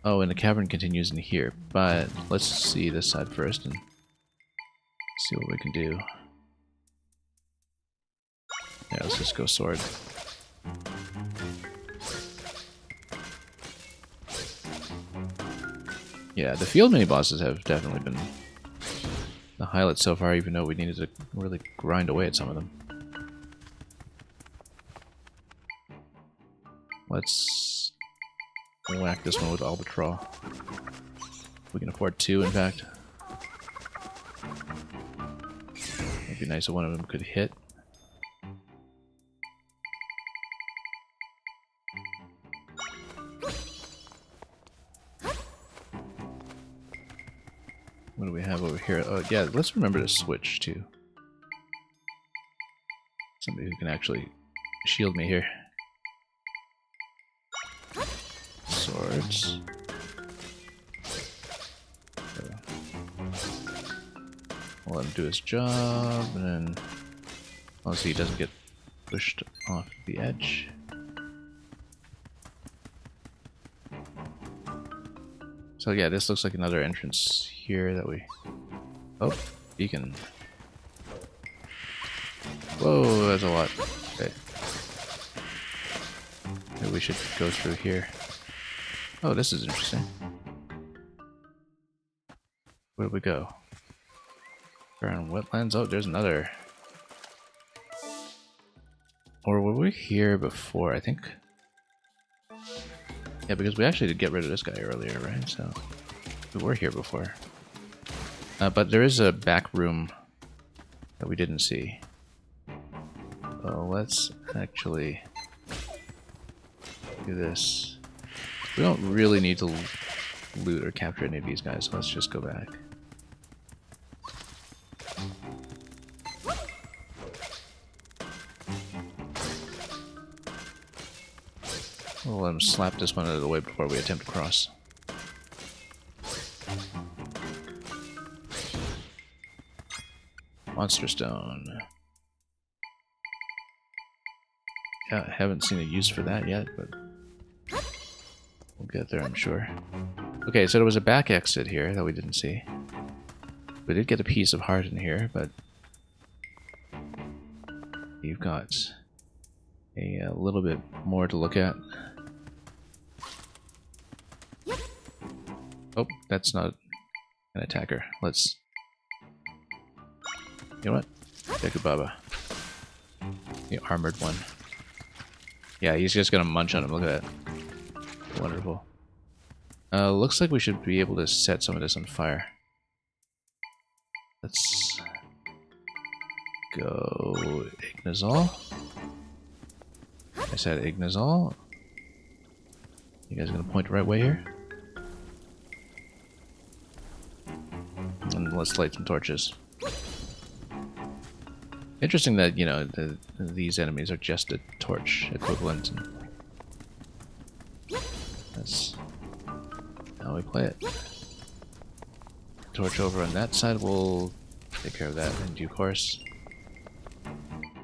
Oh, and the cavern continues in here, but let's see this side first and see what we can do. Yeah, let's just go sword. Yeah, the field mini-bosses have definitely been the highlight so far, even though we needed to really grind away at some of them. Let's whack this one with Albatross. We can afford 2, in fact. It'd be nice if one of them could hit. What do we have over here? Oh, yeah, let's remember to switch to somebody who can actually shield me here. Swords. I'll let him do his job, and then honestly he doesn't get pushed off the edge. So yeah, this looks like another entrance here that we... Oh, beacon. Whoa, that's a lot. Okay. Maybe we should go through here. Oh, this is interesting. Where do we go? Around wetlands? Oh, there's another. Or were we here before? I think. Yeah, because we actually did get rid of this guy earlier, right? So we were here before. But there is a back room that we didn't see. So let's actually do this. We don't really need to loot or capture any of these guys, so let's just go back. We'll let him slap this one out of the way before we attempt to cross. Monster Stone. Yeah, I haven't seen a use for that yet, but we'll get there, I'm sure. Okay, so there was a back exit here that we didn't see. We did get a piece of heart in here, but you've got a little bit more to look at. Oh, that's not an attacker. Let's... You know what? Deku Baba. The armored one. Yeah, he's just gonna munch on him. Look at that. Wonderful. Looks like we should be able to set some of this on fire. Let's go Ignazol. I said Ignazol. You guys gonna point the right way here? And let's light some torches. Interesting that, you know, these enemies are just a torch equivalent. And that's how we play it. Torch over on that side, we'll take care of that in due course.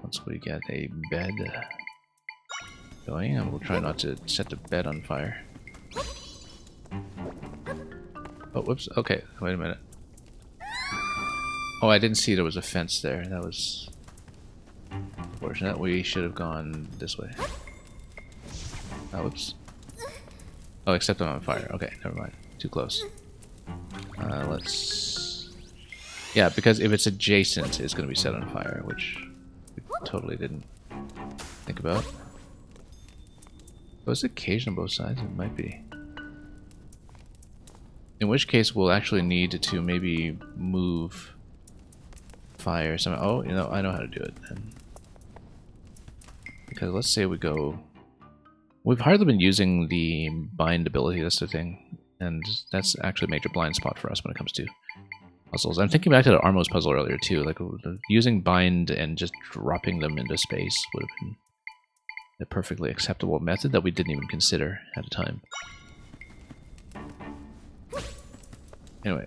Once we get a bed going, and we'll try not to set the bed on fire. Oh, whoops. Okay, wait a minute. Oh, I didn't see there was a fence there. That was unfortunate. We should have gone this way. Oh, whoops. Oh, except I'm on fire. Okay, never mind. Too close. Let's... Yeah, because if it's adjacent, it's going to be set on fire, which we totally didn't think about. Was it caged on both sides? It might be. In which case, we'll actually need to maybe move fire somehow. Oh, you know, I know how to do it then. Because let's say we go... We've hardly been using the bind ability, that's the thing. And that's actually a major blind spot for us when it comes to puzzles. I'm thinking back to the Armos puzzle earlier too. Like, using bind and just dropping them into space would have been a perfectly acceptable method that we didn't even consider at the time. Anyway.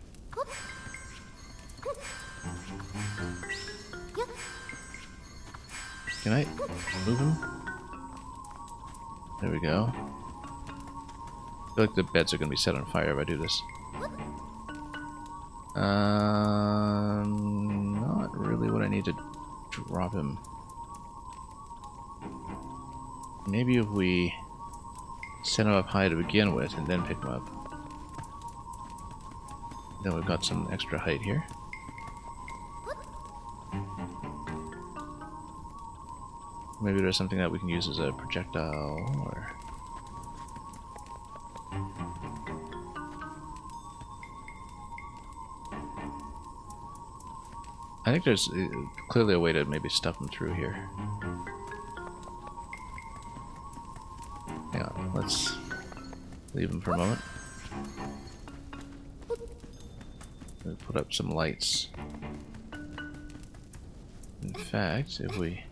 Can I move him? There we go. I feel like the beds are going to be set on fire if I do this. Not really what I need to drop him. Maybe if we set him up high to begin with and then pick him up. Then we've got some extra height here. Maybe there's something that we can use as a projectile, or... I think there's clearly a way to maybe stuff them through here. Hang on, let's leave them for a moment. We'll put up some lights. In fact, if we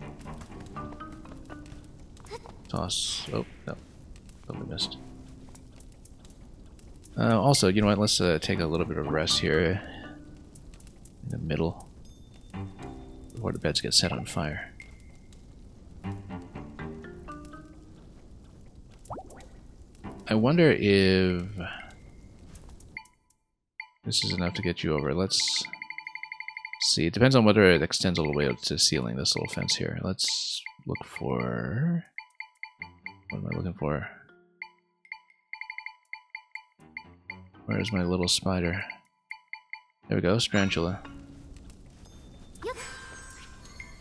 toss... Oh, no. Totally missed. Also, you know what? Let's take a little bit of rest here in the middle before the beds get set on fire. I wonder if this is enough to get you over. Let's see. It depends on whether it extends all the way out to the ceiling, this little fence here. Let's look for... What am I looking for? Where's my little spider? There we go, Strangula. Yep.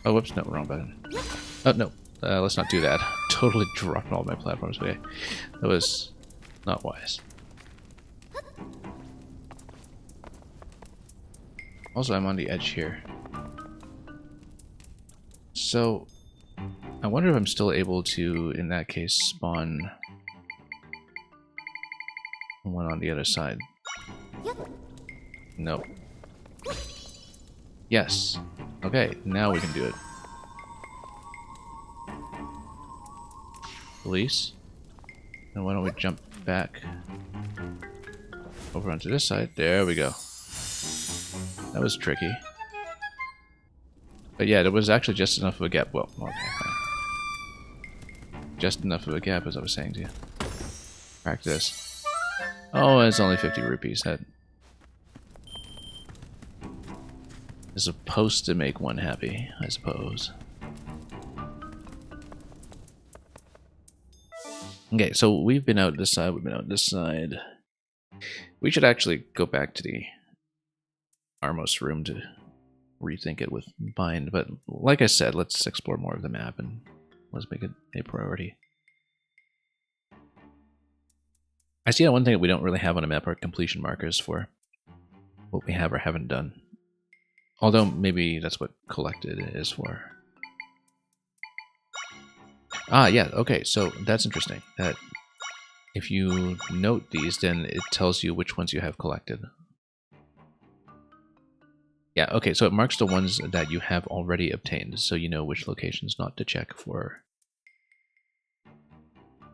Oh, whoops, no, wrong button. Oh, no, let's not do that. Totally dropped all my platforms. Okay, that was not wise. Also, I'm on the edge here. So, I wonder if I'm still able to, in that case, spawn one on the other side. Yep. No. Yes. Okay, now we can do it. Release. And why don't we jump back over onto this side? There we go. That was tricky. But yeah, there was actually just enough of a gap. Well, okay, fine. Just enough of a gap, as I was saying to you. Practice. Oh, it's only 50 rupees. That is supposed to make one happy, I suppose. Okay, so we've been out this side, we've been out this side. We should actually go back to the Armos room to rethink it with Bind, but like I said, let's explore more of the map and let's make it a priority. I see that one thing that we don't really have on a map are completion markers for what we have or haven't done. Although maybe that's what collected is for. Ah, yeah, okay, so that's interesting. That if you note these, then it tells you which ones you have collected. Yeah, okay, so it marks the ones that you have already obtained, so you know which locations not to check for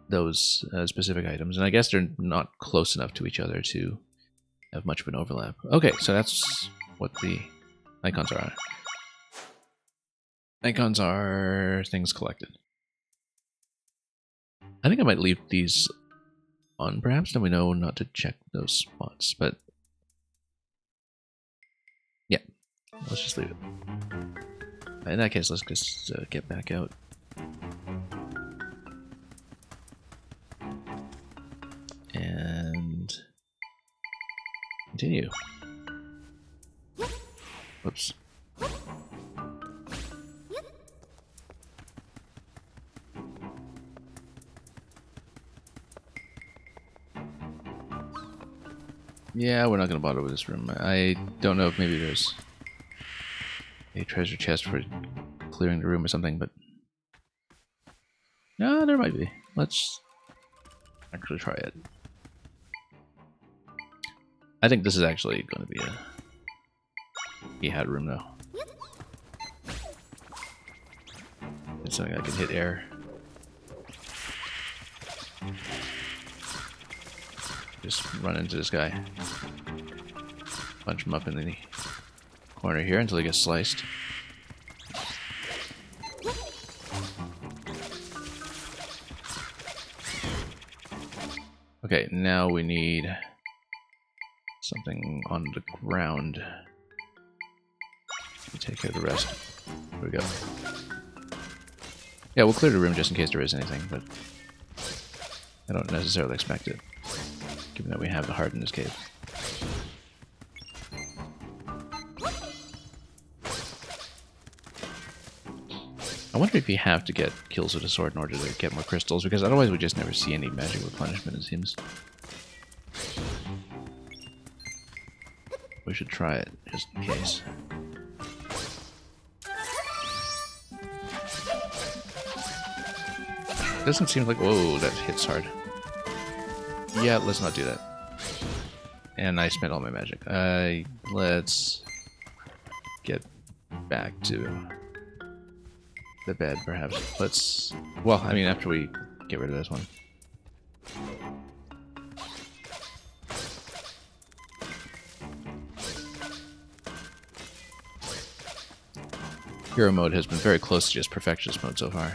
those specific items. And I guess they're not close enough to each other to have much of an overlap. Okay, so that's what the icons are. Icons are things collected. I think I might leave these on, perhaps, then we know not to check those spots, but yeah, let's just leave it. In that case, let's just get back out. And continue. Whoops. Yeah, we're not going to bother with this room. I don't know if maybe there's a treasure chest for clearing the room or something, but no, there might be. Let's actually try it. I think this is actually going to be a jihad room, though. It's something I can hit air. Just run into this guy. Punch him up in the corner here until he gets sliced. Okay, now we need something on the ground. We take care of the rest. There we go. Yeah, we'll clear the room just in case there is anything, but I don't necessarily expect it, given that we have the heart in this cave. I wonder if you have to get kills with a sword in order to get more crystals, because otherwise we just never see any magic replenishment, it seems. We should try it, just in case. Doesn't seem like... Whoa, that hits hard. Yeah, let's not do that. And I spent all my magic. Let's get back to the bed, perhaps. Let's... Well, I mean, after we get rid of this one. Hero mode has been very close to just perfectionist mode so far.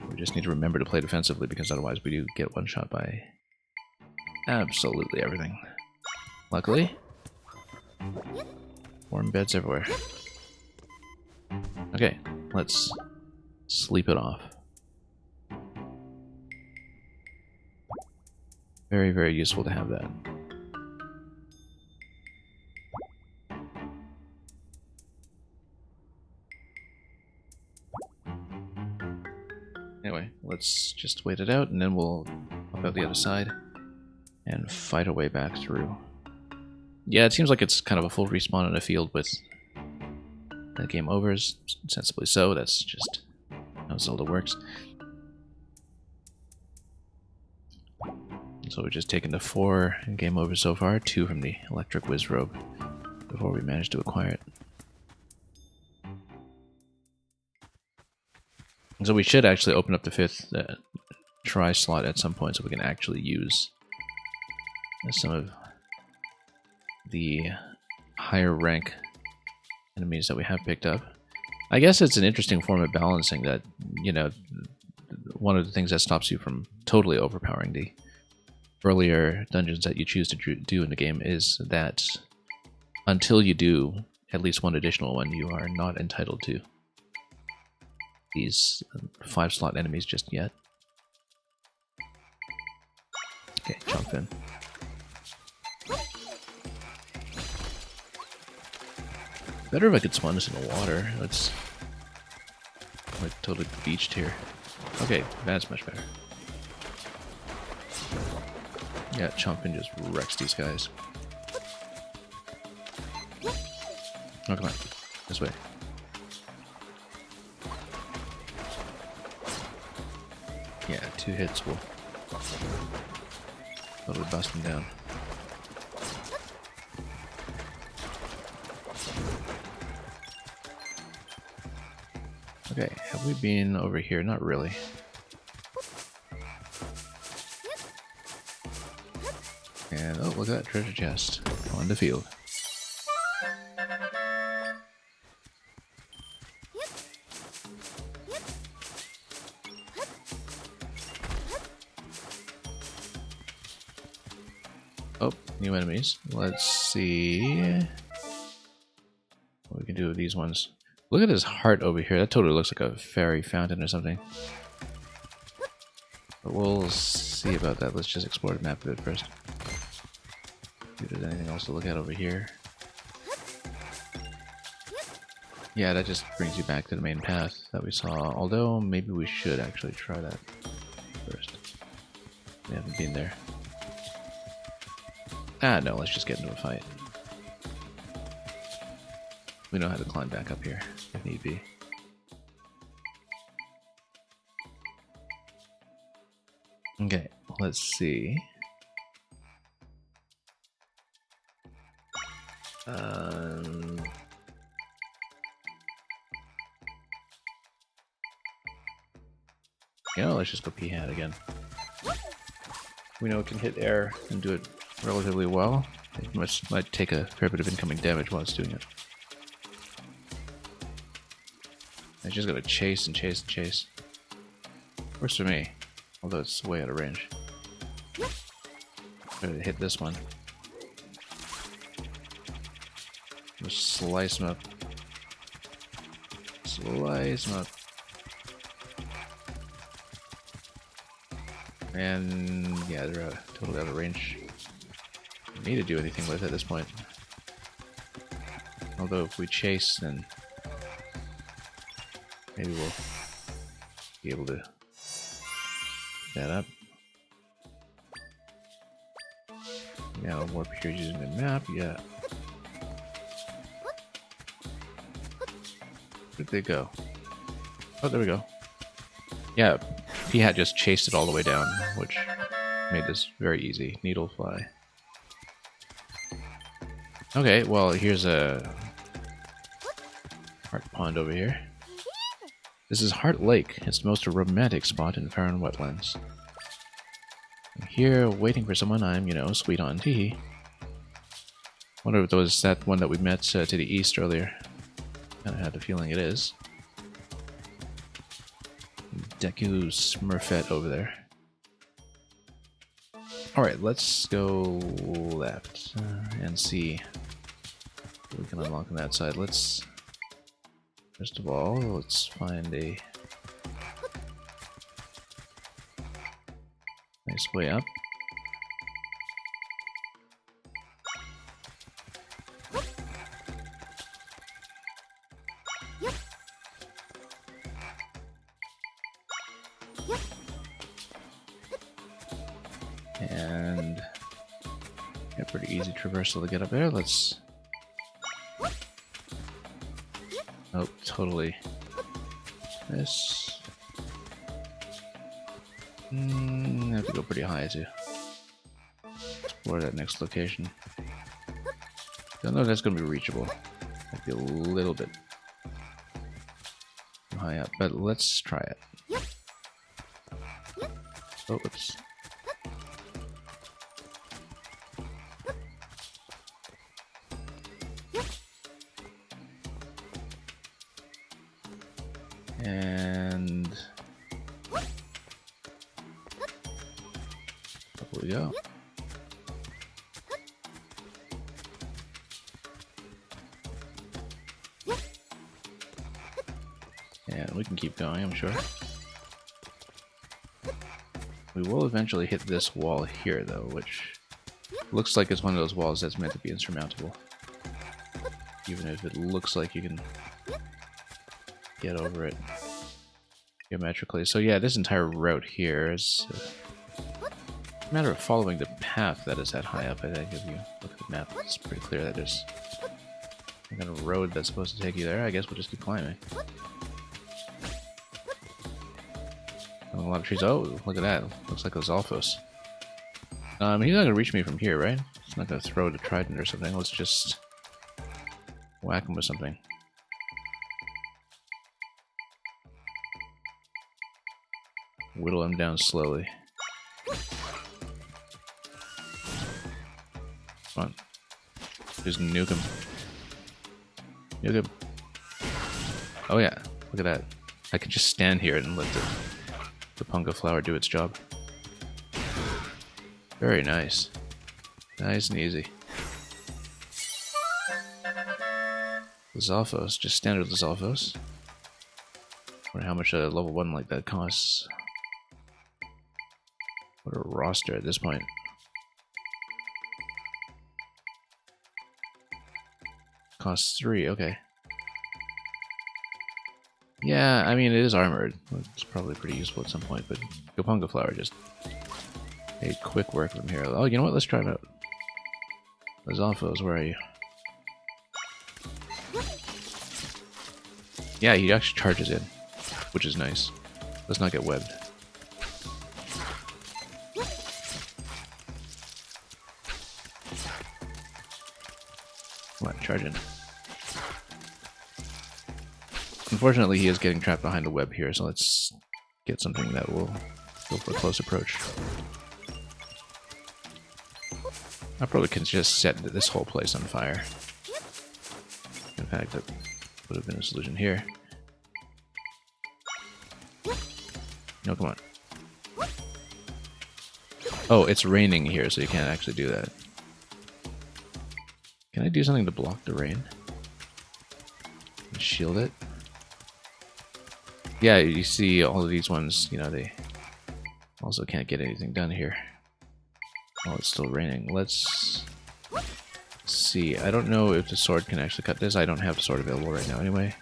We just need to remember to play defensively, because otherwise we do get one shot by absolutely everything. Luckily, warm beds everywhere. Okay, let's sleep it off. Very, very useful to have that. Anyway, let's just wait it out, and then we'll pop out the other side and fight our way back through. Yeah, it seems like it's kind of a full respawn in a field with game overs. Sensibly so, that's just how Zelda works. So we've just taken the 4 game overs so far, 2 from the Electric Whiz Robe, before we managed to acquire it. So we should actually open up the 5th try slot at some point so we can actually use some of the higher rank enemies that we have picked up. I guess it's an interesting form of balancing that, you know, one of the things that stops you from totally overpowering the earlier dungeons that you choose to do in the game is that until you do at least one additional one, you are not entitled to these 5-slot enemies just yet. Okay, jump in. Better if I could spawn this in the water. It's like totally beached here. Okay, that's much better. Yeah, Chompin just wrecks these guys. Oh, come on. This way. Yeah, 2 hits will totally bust him down. Okay, have we been over here? Not really. And oh, look at that treasure chest on the field. Oh, new enemies. Let's see what we can do with these ones. Look at this heart over here. That totally looks like a fairy fountain or something. But we'll see about that. Let's just explore the map a bit first. See if there's anything else to look at over here. Yeah, that just brings you back to the main path that we saw. Although, maybe we should actually try that first. We haven't been there. Ah, no, let's just get into a fight. We know how to climb back up here, if need be. Okay, let's see. You know, let's just go P-Hat again. We know it can hit air and do it relatively well. It might take a fair bit of incoming damage while it's doing it. It's just gonna chase and chase and chase. Works for me, although it's way out of range. Try to hit this one. Just slice them up. Slice them up. And yeah, they're totally out of range. Don't need to do anything with it at this point. Although if we chase, then maybe we'll be able to pick that up. Now more pictures using the map, yeah. Where'd they go? Oh, there we go. Yeah, P-Hat just chased it all the way down, which made this very easy. Needlefly. Okay, well, here's a Heart Pond over here. This is Heart Lake. It's the most romantic spot in Faron Wetlands. I'm here waiting for someone I'm, you know, sweet on. Teehee. Wonder if it was that one that we met to the east earlier. Kinda had the feeling it is. Deku Smurfette over there. Alright, let's go left and see what we can unlock on that side. Let's, first of all, let's find a nice way up. And yeah, pretty easy traversal to get up there. Let's. Oh, totally. This. I have to go pretty high to explore that next location. Don't know if that's going to be reachable. Might be a little bit high up, but let's try it. Oh, oops. And up we go. And we can keep going, I'm sure. We will eventually hit this wall here, though, which looks like it's one of those walls that's meant to be insurmountable. Even if it looks like you can get over it geometrically. So yeah, this entire route here is a matter of following the path that is that high up. I think if you look at the map, it's pretty clear that there's some kind of road that's supposed to take you there. I guess we'll just keep climbing. Oh, a lot of trees. Oh, look at that. Looks like a Zalfos. He's not gonna reach me from here, right? He's not gonna throw the trident or something. Let's just whack him with something. Whittle him down slowly. Come on. Just nuke him. Nuke him. Oh yeah, look at that. I can just stand here and let the Punga flower do its job. Very nice. Nice and easy. The Zalfos, just standard Zalfos. Wonder how much a level 1 like that costs. What a roster at this point. Costs 3, okay. Yeah, I mean, it is armored. It's probably pretty useful at some point, but Gopunga Flower just made quick work of him here. Oh, you know what? Let's try it out. The Zalfos, where are you? Yeah, he actually charges in, which is nice. Let's not get webbed. Come on, charge in. Unfortunately, he is getting trapped behind the web here, so let's get something that will go for a close approach. I probably can just set this whole place on fire. In fact, that would have been a solution here. No, come on. Oh, it's raining here, so you can't actually do that. Can I do something to block the rain? Shield it? Yeah, you see all of these ones, you know, they also can't get anything done here. Oh, it's still raining. Let's see. I don't know if the sword can actually cut this. I don't have the sword available right now anyway.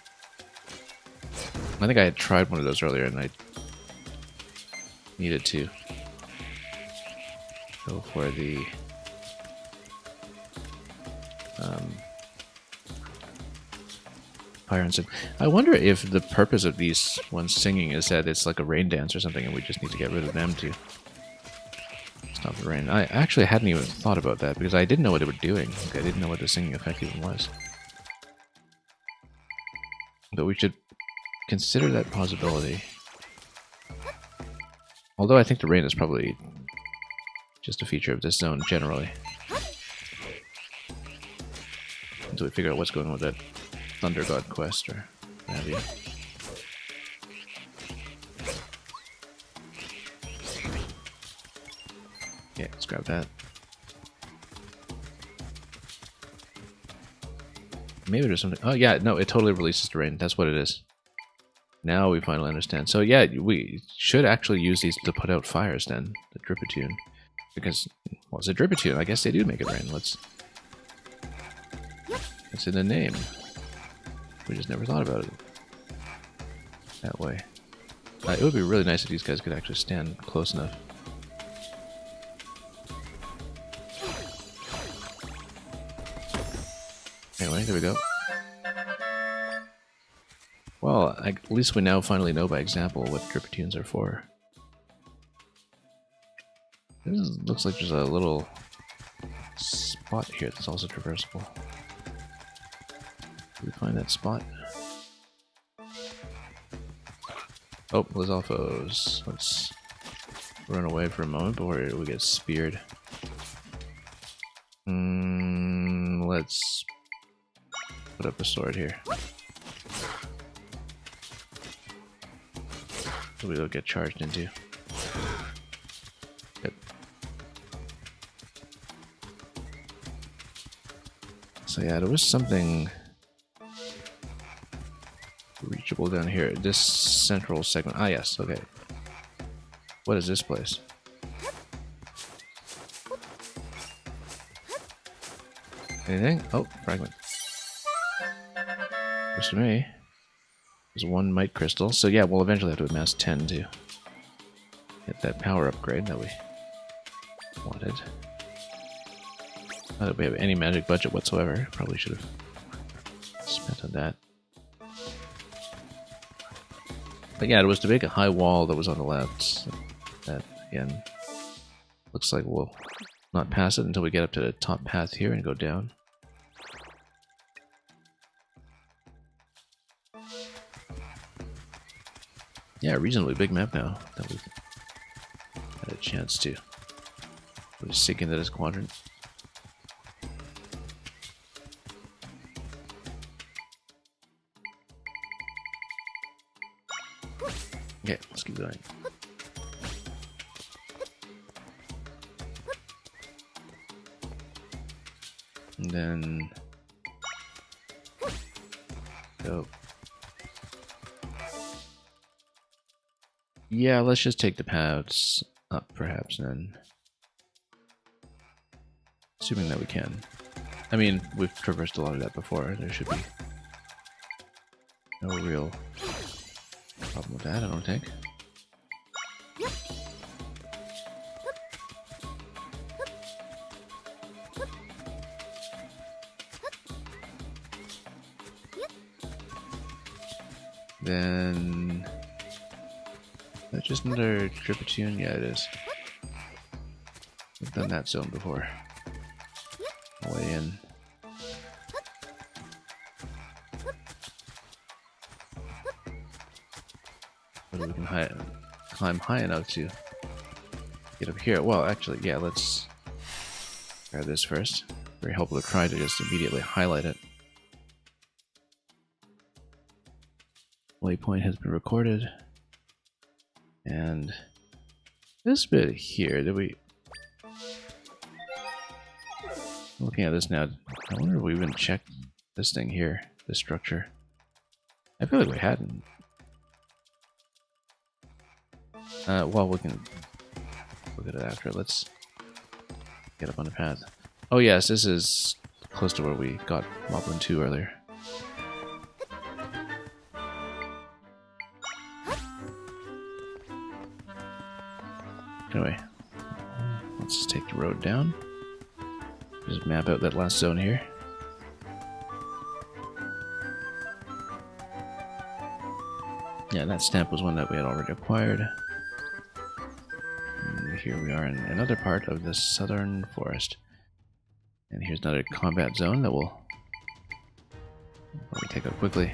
I think I had tried one of those earlier and I needed to go for the fire and sing. I wonder if the purpose of these ones singing is that it's like a rain dance or something and we just need to get rid of them to stop the rain. I actually hadn't even thought about that because I didn't know what they were doing. Like, I didn't know what the singing effect even was. But we should consider that possibility. Although I think the rain is probably just a feature of this zone generally. Until we figure out what's going on with that Thunder God quest or what have you. Yeah, let's grab that. Maybe there's something. Oh yeah, no, it totally releases the rain. That's what it is. Now we finally understand. So yeah, we should actually use these to put out fires then, the Dripotune. Because, well, it's a Dripotune. I guess they do make it rain. Let's... It's in the name. We just never thought about it that way. It would be really nice if these guys could actually stand close enough. Anyway, there we go. Well, at least we now finally know by example what Dripotunes are for. This looks like there's a little spot here that's also traversable. Did we find that spot? Oh, Lizalfos. Let's run away for a moment before we get speared. Let's put up a sword here. So we don't get charged into. Good. So yeah, there was something reachable down here. This central segment. Ah yes, okay. What is this place? Anything? Oh, fragment. Looks to me. There's one Might Crystal. So yeah, we'll eventually have to amass 10 to get that power upgrade that we wanted. Not that we have any magic budget whatsoever. Probably should have spent on that. But yeah, it was the big high wall that was on the left. That, again, looks like we'll not pass it until we get up to the top path here and go down. Yeah, reasonably big map now that we've had a chance to really sink into this quadrant. Okay, let's keep going. And then go. Yeah, let's just take the paths up, perhaps, then. Assuming that we can. I mean, we've traversed a lot of that before. There should be no real problem with that, I don't think. Then... That's just another Dripotune? Yeah, it is. We've done that zone before. Way in. Whether we can climb high enough to get up here. Well, actually, yeah, let's grab this first. Very helpful to try to just immediately highlight it. Waypoint has been recorded. And this bit here, did we Looking at this now, I wonder if we even checked this thing here, this structure. I feel like we hadn't. Well, we can look at it after. Let's get up on the path. Oh yes, this is close to where we got Moblin 2 earlier. Anyway, let's just take the road down. Just map out that last zone here. Yeah, that stamp was one that we had already acquired. And here we are in another part of the southern forest. And here's another combat zone that we'll probably take out quickly.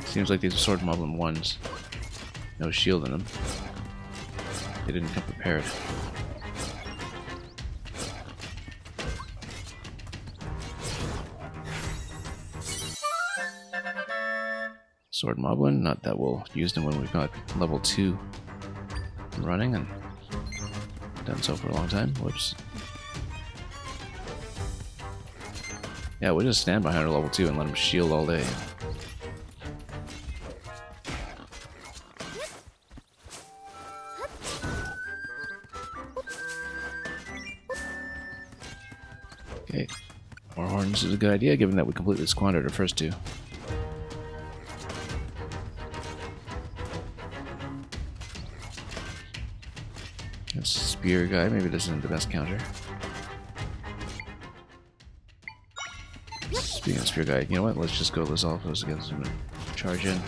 Seems like these are Sword Moblin 1s. No shield in them. They didn't come prepared. Sword Moblin, not that we'll use them when we've got level 2 running and done so for a long time. Whoops. Yeah, we'll just stand behind our level 2 and let them shield all day. Okay, more horns is a good idea given that we completely squandered our first 2. This spear guy, maybe this isn't the best counter. Speaking of spear guy, you know what? Let's just go Lizalfos against him and charge in.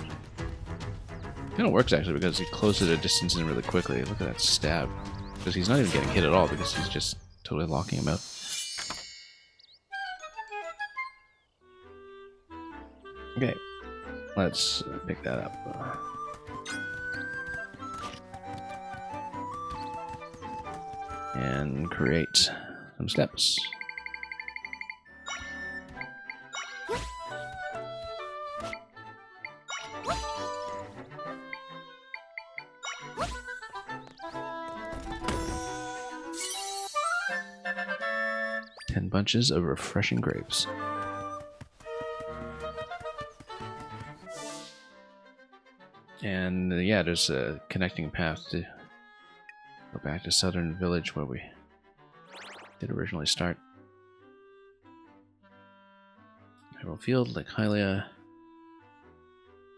Kind of works actually because he closes the distance in really quickly. Look at that stab. Because he's not even getting hit at all because he's just totally locking him out. Okay, let's pick that up. And create some steps. Bunches of refreshing grapes. And yeah, there's a connecting path to go back to Southern Village where we did originally start. Emerald Field, Lake Hylia.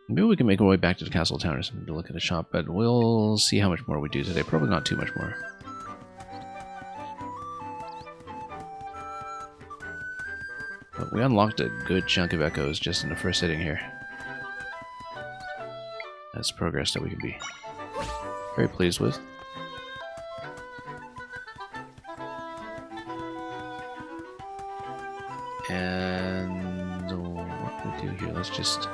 Maybe we can make our way back to the Castle Town or something to look at a shop, but we'll see how much more we do today. Probably not too much more. But we unlocked a good chunk of echoes just in the first sitting here. That's progress that we can be very pleased with. And what do we do here? Let's just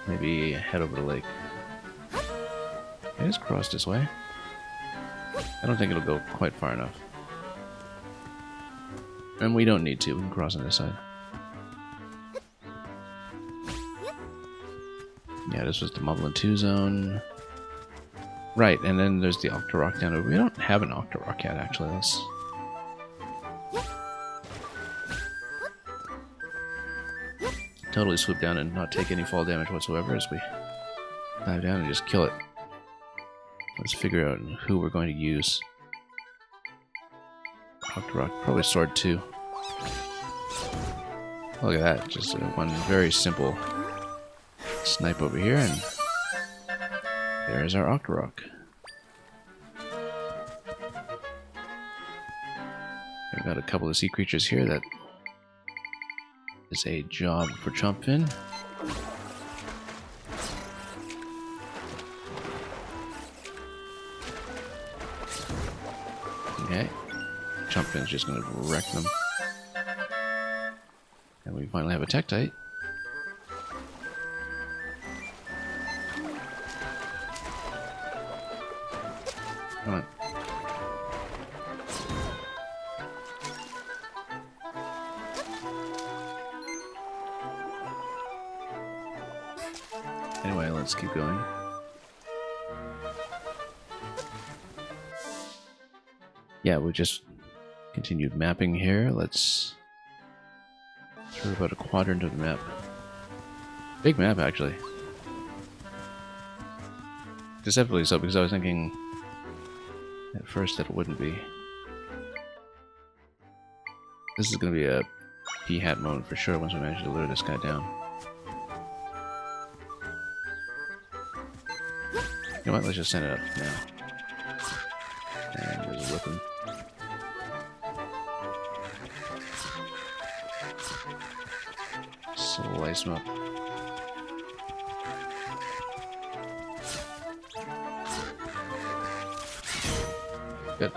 maybe head over the lake. It is crossed this way. I don't think it'll go quite far enough. And we don't need to, we can cross on this side. Yeah, this was the Moblin 2 zone. Right, and then there's the Octorok down over. We don't have an Octorok yet, actually. Let's... totally swoop down and not take any fall damage whatsoever as we dive down and just kill it. Let's figure out who we're going to use. Octorok, probably Sword 2. Look at that, just one very simple snipe over here, and there's our Octorok. We've got a couple of sea creatures here that is a job for Chompfin. Okay. Chompfin's just going to wreck them. And we finally have a Tektite. Come on. Anyway, let's keep going. yeah, we just continued mapping here. Let's throw about a quadrant of the map. Big map, actually. Deceptively so, because I was thinking at first that it wouldn't be. This is going to be a P-hat moment for sure once we manage to lure this guy down. You know what, let's just send it up now. And just whip him. Slice him up. Good.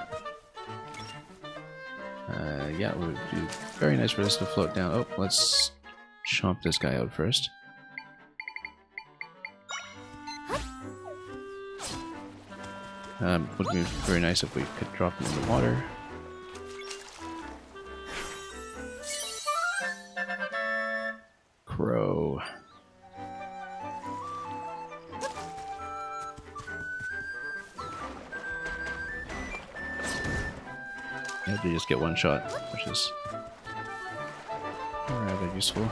Yeah, it would be very nice for this to float down. Oh, let's chomp this guy out first. Would be very nice if we could drop him in the water. Crow. Yeah, they just get one shot, which is rather useful.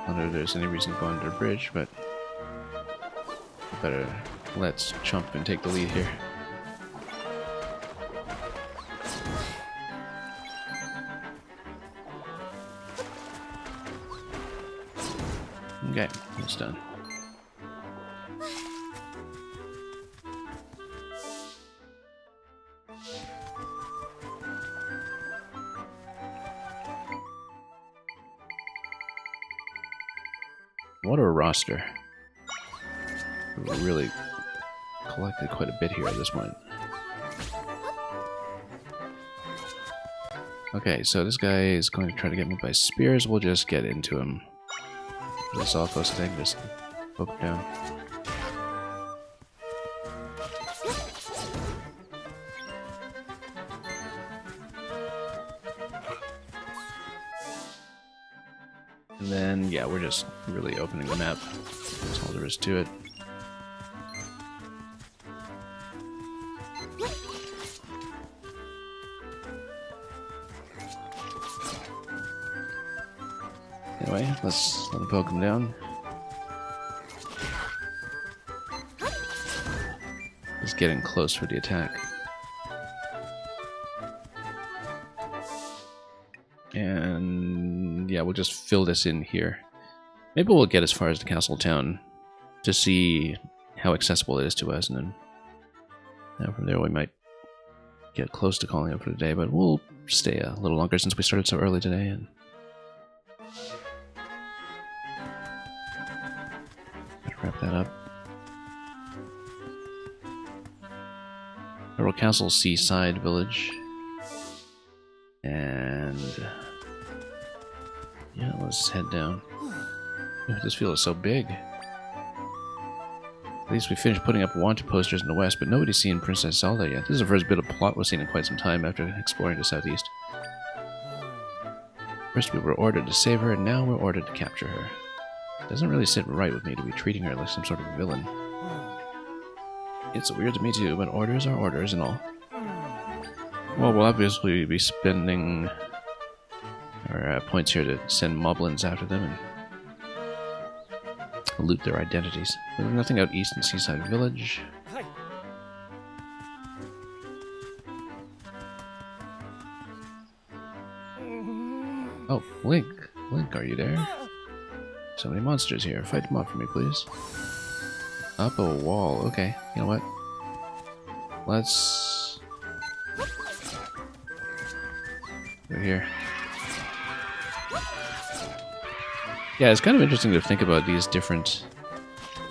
I wonder if there's any reason to go under a bridge, but better let's chomp and take the lead here. Okay, it's done. What a roster. We really collected quite a bit here at this point. Okay, so this guy is going to try to get me by spears. We'll just get into him. This all close thing, just poke him down. And then, yeah, we're just really opening the map. That's all there is to it. Anyway, let's let him poke him down. He's getting close for the attack. And yeah, we'll just fill this in here. Maybe we'll get as far as the castle town to see how accessible it is to us, and then from there we might get close to calling it for the day, but we'll stay a little longer since we started so early today. And wrap that up. Federal Castle Seaside Village. And yeah, let's head down. This field is so big. At least we finished putting up wanted posters in the west, but nobody's seen Princess Zelda yet. This is the first bit of plot we've seen in quite some time after exploring the southeast. First we were ordered to save her, and now we're ordered to capture her. It doesn't really sit right with me to be treating her like some sort of villain. It's weird to me too, but orders are orders and all. Well, we'll obviously be spending our points here to send moblins after them and loot their identities. There's nothing out east in Seaside Village. Oh, Link. Link, are you there? So many monsters here. Fight them off for me, please. Up a wall. Okay, you know what? Let's... We're here. Yeah, it's kind of interesting to think about these different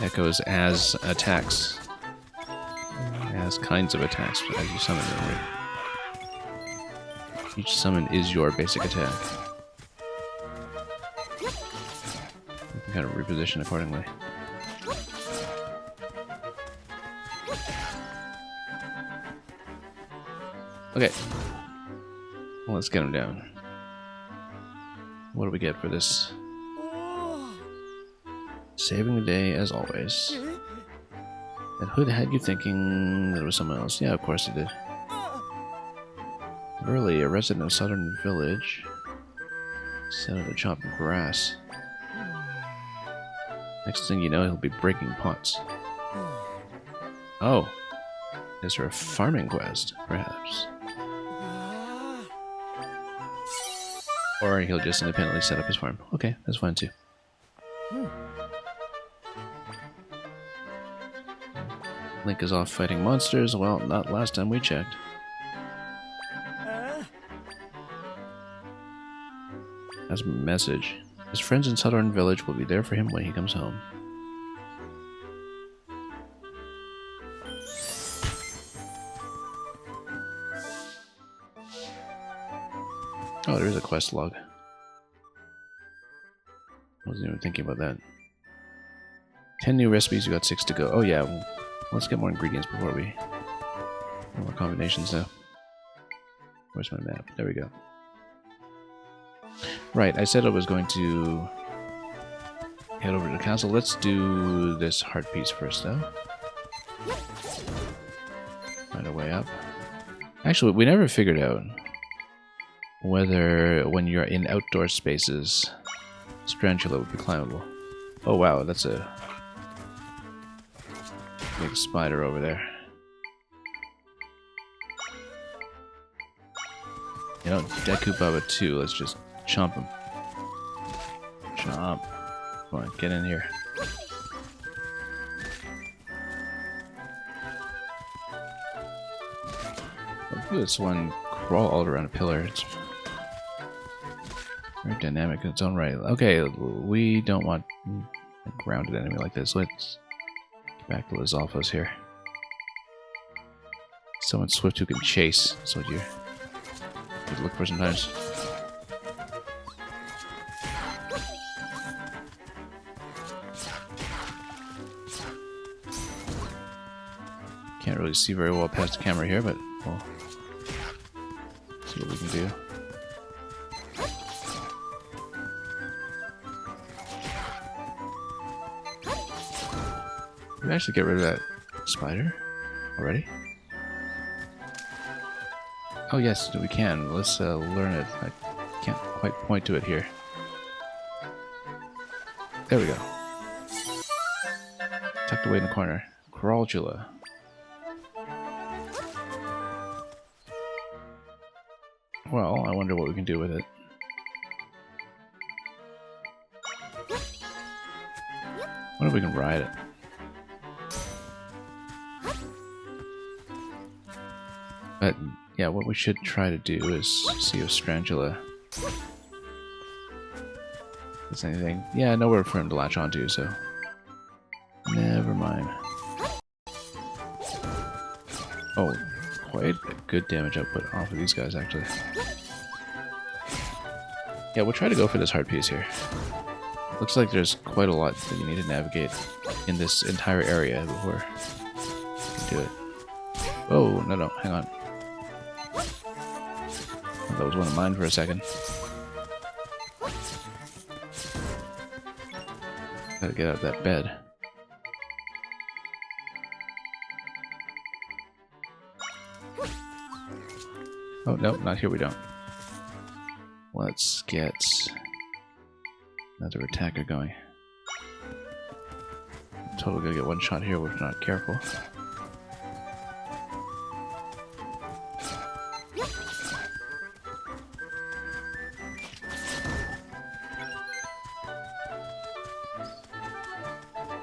echoes as attacks. As kinds of attacks as you summon them, right? Each summon is your basic attack. You can kind of reposition accordingly. Okay. Well, let's get him down. What do we get for this? Saving the day as always. That hood had you thinking that it was someone else. Yeah, of course it did. Burley, a resident of Southern Village, set out to chop grass. Next thing you know, he'll be breaking pots. Oh. Is there a farming quest, perhaps? Or he'll just independently set up his farm. Okay, that's fine too. Link is off fighting monsters. Well, not last time we checked. That's a message. His friends in Southern Village will be there for him when he comes home. Oh, there is a quest log. Wasn't even thinking about that. 10 new recipes, you got 6 to go. Oh yeah, well, let's get more ingredients before we... more combinations now. Where's my map? There we go. Right, I said I was going to head over to the castle. Let's do this heart piece first, though. Find a way up. Actually, we never figured out whether, when you're in outdoor spaces, Strangula would be climbable. Oh wow, that's a big spider over there. You know, Deku Baba 2, let's just chomp him. Chomp. Come on, get in here. Look at this one crawl all around a pillar. It's very dynamic in its own right. Okay, we don't want a grounded enemy like this. Let's get back to Lizalfos here. Someone swift who can chase. That's what you look for sometimes. Can't really see very well past the camera here, but we'll see what we can do. Did we actually get rid of that spider already? Oh yes, we can. Let's learn it. I can't quite point to it here. There we go. Tucked away in the corner. Crawlula. Well, I wonder what we can do with it. I wonder if we can ride it. But, yeah, what we should try to do is see if Strangula does anything. Yeah, nowhere for him to latch onto, so never mind. Oh, quite a good damage output off of these guys, actually. Yeah, we'll try to go for this heart piece here. Looks like there's quite a lot that you need to navigate in this entire area before you can do it. Oh, no, hang on. That was one of mine for a second. Gotta get out of that bed. Oh, no, not here we don't. Let's get another attacker going. Totally gonna get one shot here if we're not careful.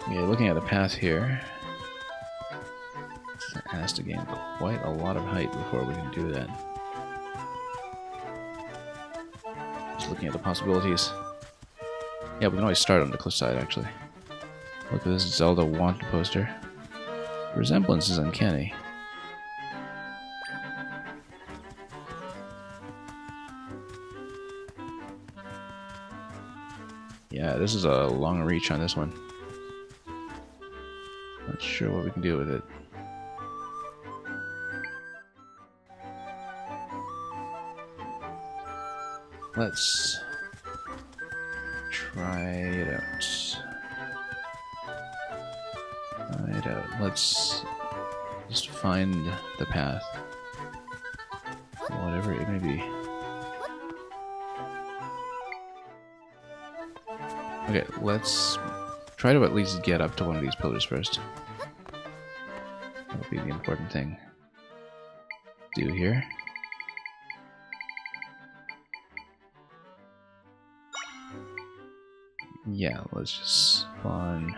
Yeah, looking at the path here, it has to gain quite a lot of height before we can do that. Just looking at the possibilities. Yeah, we can always start on the cliffside, actually. Look at this Zelda wanted poster. The resemblance is uncanny. Yeah, this is a long reach on this one. Not sure what we can do with it. Let's try it out. Inside out. Let's just find the path. Whatever it may be. Okay, let's try to at least get up to one of these pillars first. That'll be the important thing to do here. Yeah, let's just spawn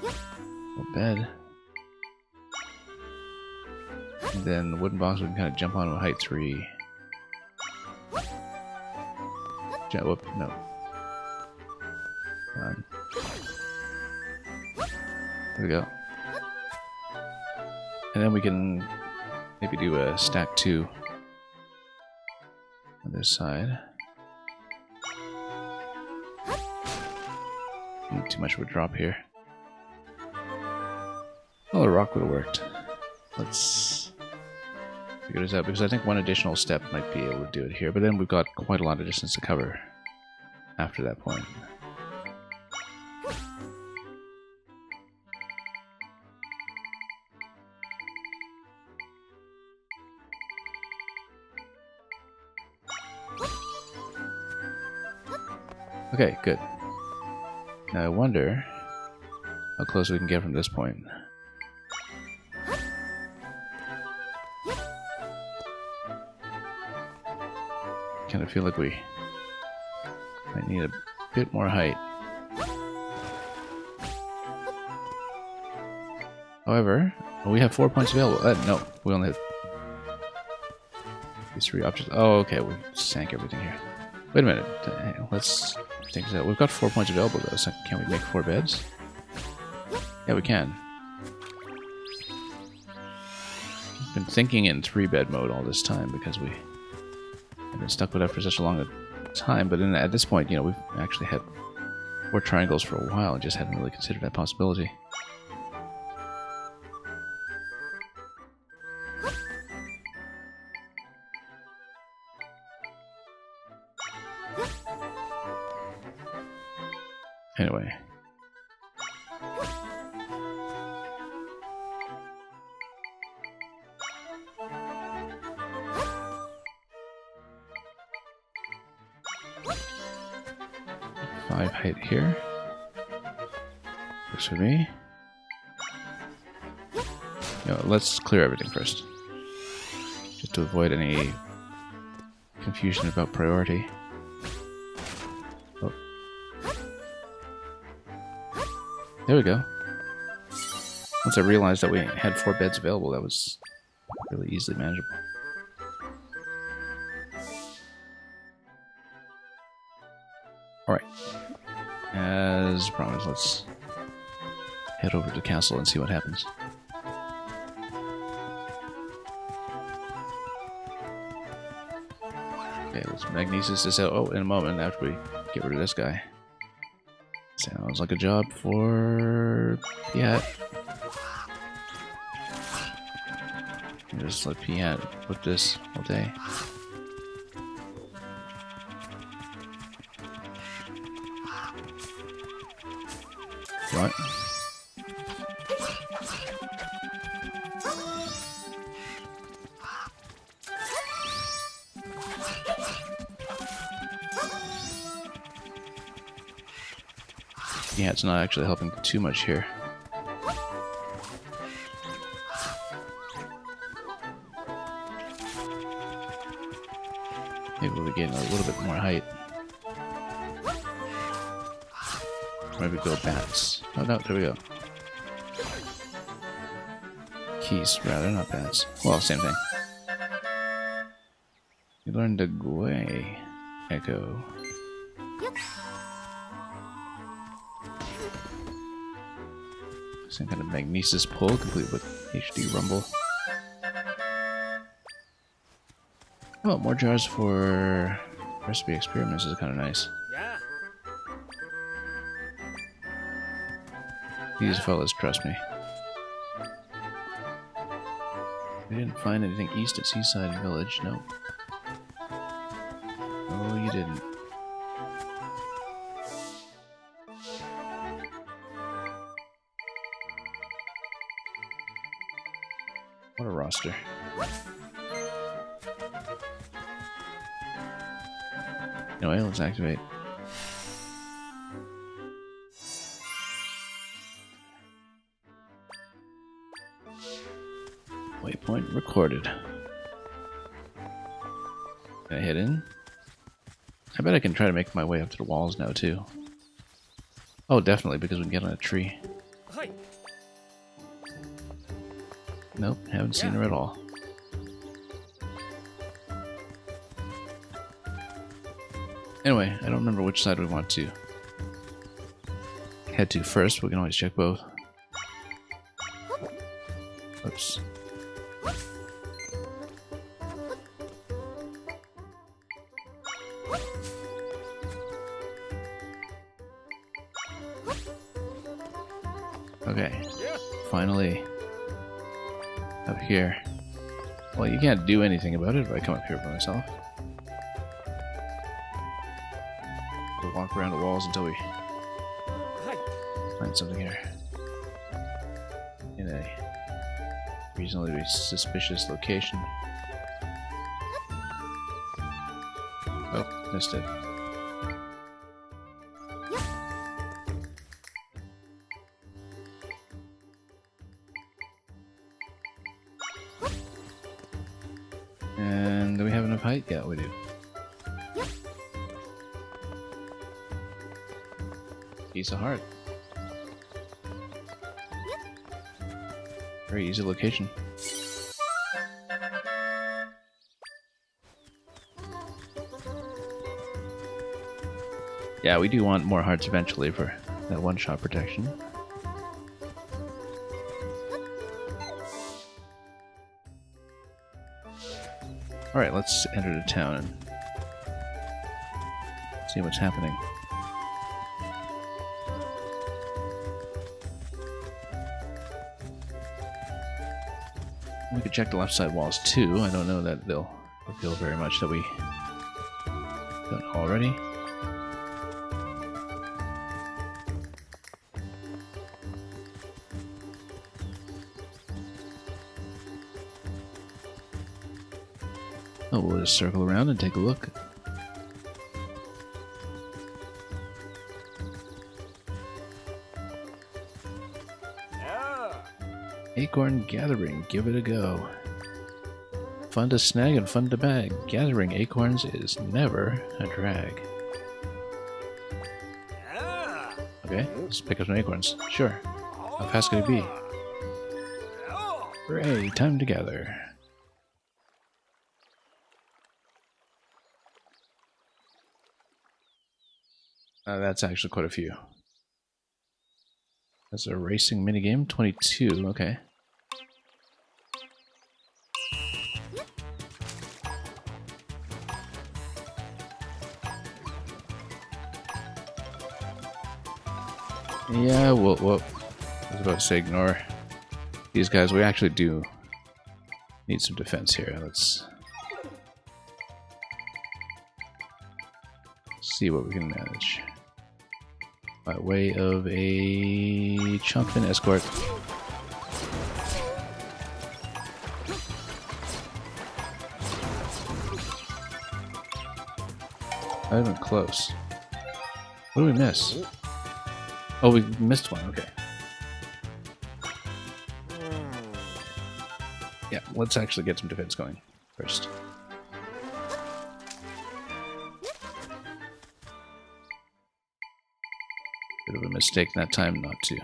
a bed. And then the wooden box we can kind of jump on with height 3. Whoop, no. There we go. And then we can maybe do a stack 2 on this side. Not too much of a drop here. Oh, the rock would have worked. Let's figure this out, because I think one additional step might be able to do it here, but then we've got quite a lot of distance to cover after that point. Okay, good. Now I wonder how close we can get from this point. Kind of feel like we might need a bit more height. However, we have 4 points available. No, we only have these 3 options. Oh, okay, we sank everything here. Wait a minute. Let's think this out. We've got 4 points available though, so can we make 4 beds? Yeah, we can. I've been thinking in 3-bed mode all this time because we have been stuck with that for such a long time, but at this point, you know, we've actually had 4 triangles for a while and just hadn't really considered that possibility. Anyway. Five height here. Works for me. No, let's clear everything first. Just to avoid any confusion about priority. Oh. There we go. Once I realized that we had 4 beds available, that was really easily manageable. Alright. As promised, let's head over to the castle and see what happens. Okay, let's magnesis this out. Oh, in a moment after we get rid of this guy. Sounds like a job for Piat. Just let Piat put this all day. What? Yeah, it's not actually helping too much here. Maybe we'll be getting a little bit more height. Maybe go bats. Oh no, there we go. Keys, rather, not bats. Well, same thing. You learned the Gwei Echo. Some kind of magnesis pull, complete with HD rumble. Oh, more jars for recipe experiments is kind of nice. Yeah. These fellas trust me. We didn't find anything east at Seaside Village, no. Oh, you didn't. What a roster. Anyway, let's activate. Waypoint recorded. Can I head in? I bet I can try to make my way up to the walls now, too. Oh, definitely, because we can get on a tree. Nope, haven't seen her at all. Anyway, I don't remember which side we want to head to first. We can always check both. Oops. Okay, finally up here. Well, you can't do anything about it if I come up here by myself. We'll walk around the walls until we find something here. In a reasonably suspicious location. Oh, missed it. And do we have enough height? Yeah, we do. Piece of heart. Very easy location. Yeah, we do want more hearts eventually for that one-shot protection. Alright, let's enter the town and see what's happening. We could check the left side walls too. I don't know that they'll reveal very much that we don't already. Oh, we'll just circle around and take a look. Acorn Gathering, give it a go. Fun to snag and fun to bag. Gathering acorns is never a drag. Okay, let's pick up some acorns. Sure. How fast could it be? Hooray, time to gather. That's actually quite a few. That's a racing minigame, 22, okay. Yeah, well, I was about to say ignore these guys. We actually do need some defense here. Let's see what we can manage. By way of a Chumpfin escort. Not even close. What did we miss? Oh, we missed one, okay. Yeah, let's actually get some defense going first. Bit of a mistake that time not to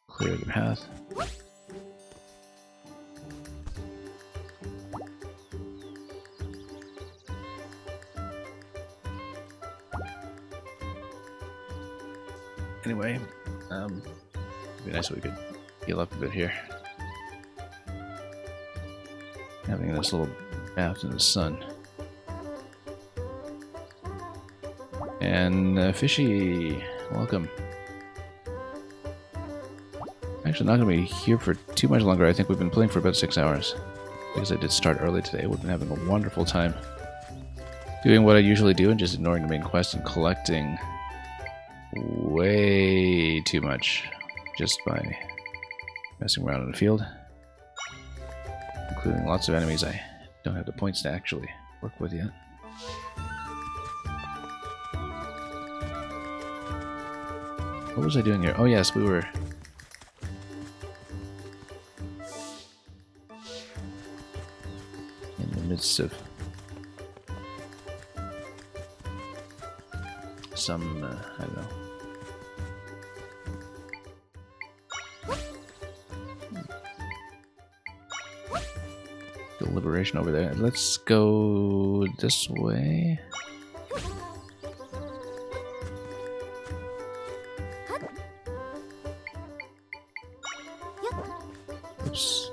clear the path. Anyway, it'd be nice if we could heal up a bit here. Having this little bath in the sun. And Fishy, welcome. Actually, not going to be here for too much longer. I think we've been playing for about 6 hours. Because I did start early today. We've been having a wonderful time doing what I usually do and just ignoring the main quest and collecting way too much just by messing around in the field. including lots of enemies I don't have the points to actually work with yet. What was I doing here? Oh yes, we were... in the midst of some, I don't know. Deliberation over there. Let's go this way. Oops.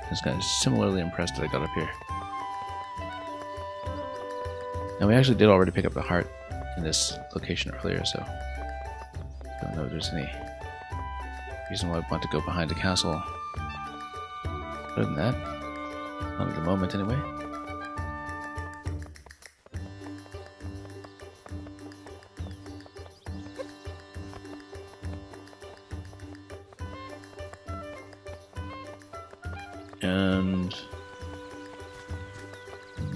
This guy's similarly impressed that I got up here. Now we actually did already pick up the heart in this location earlier, so don't know if there's any reason why I want to go behind the castle. Other than that, not at the moment anyway. And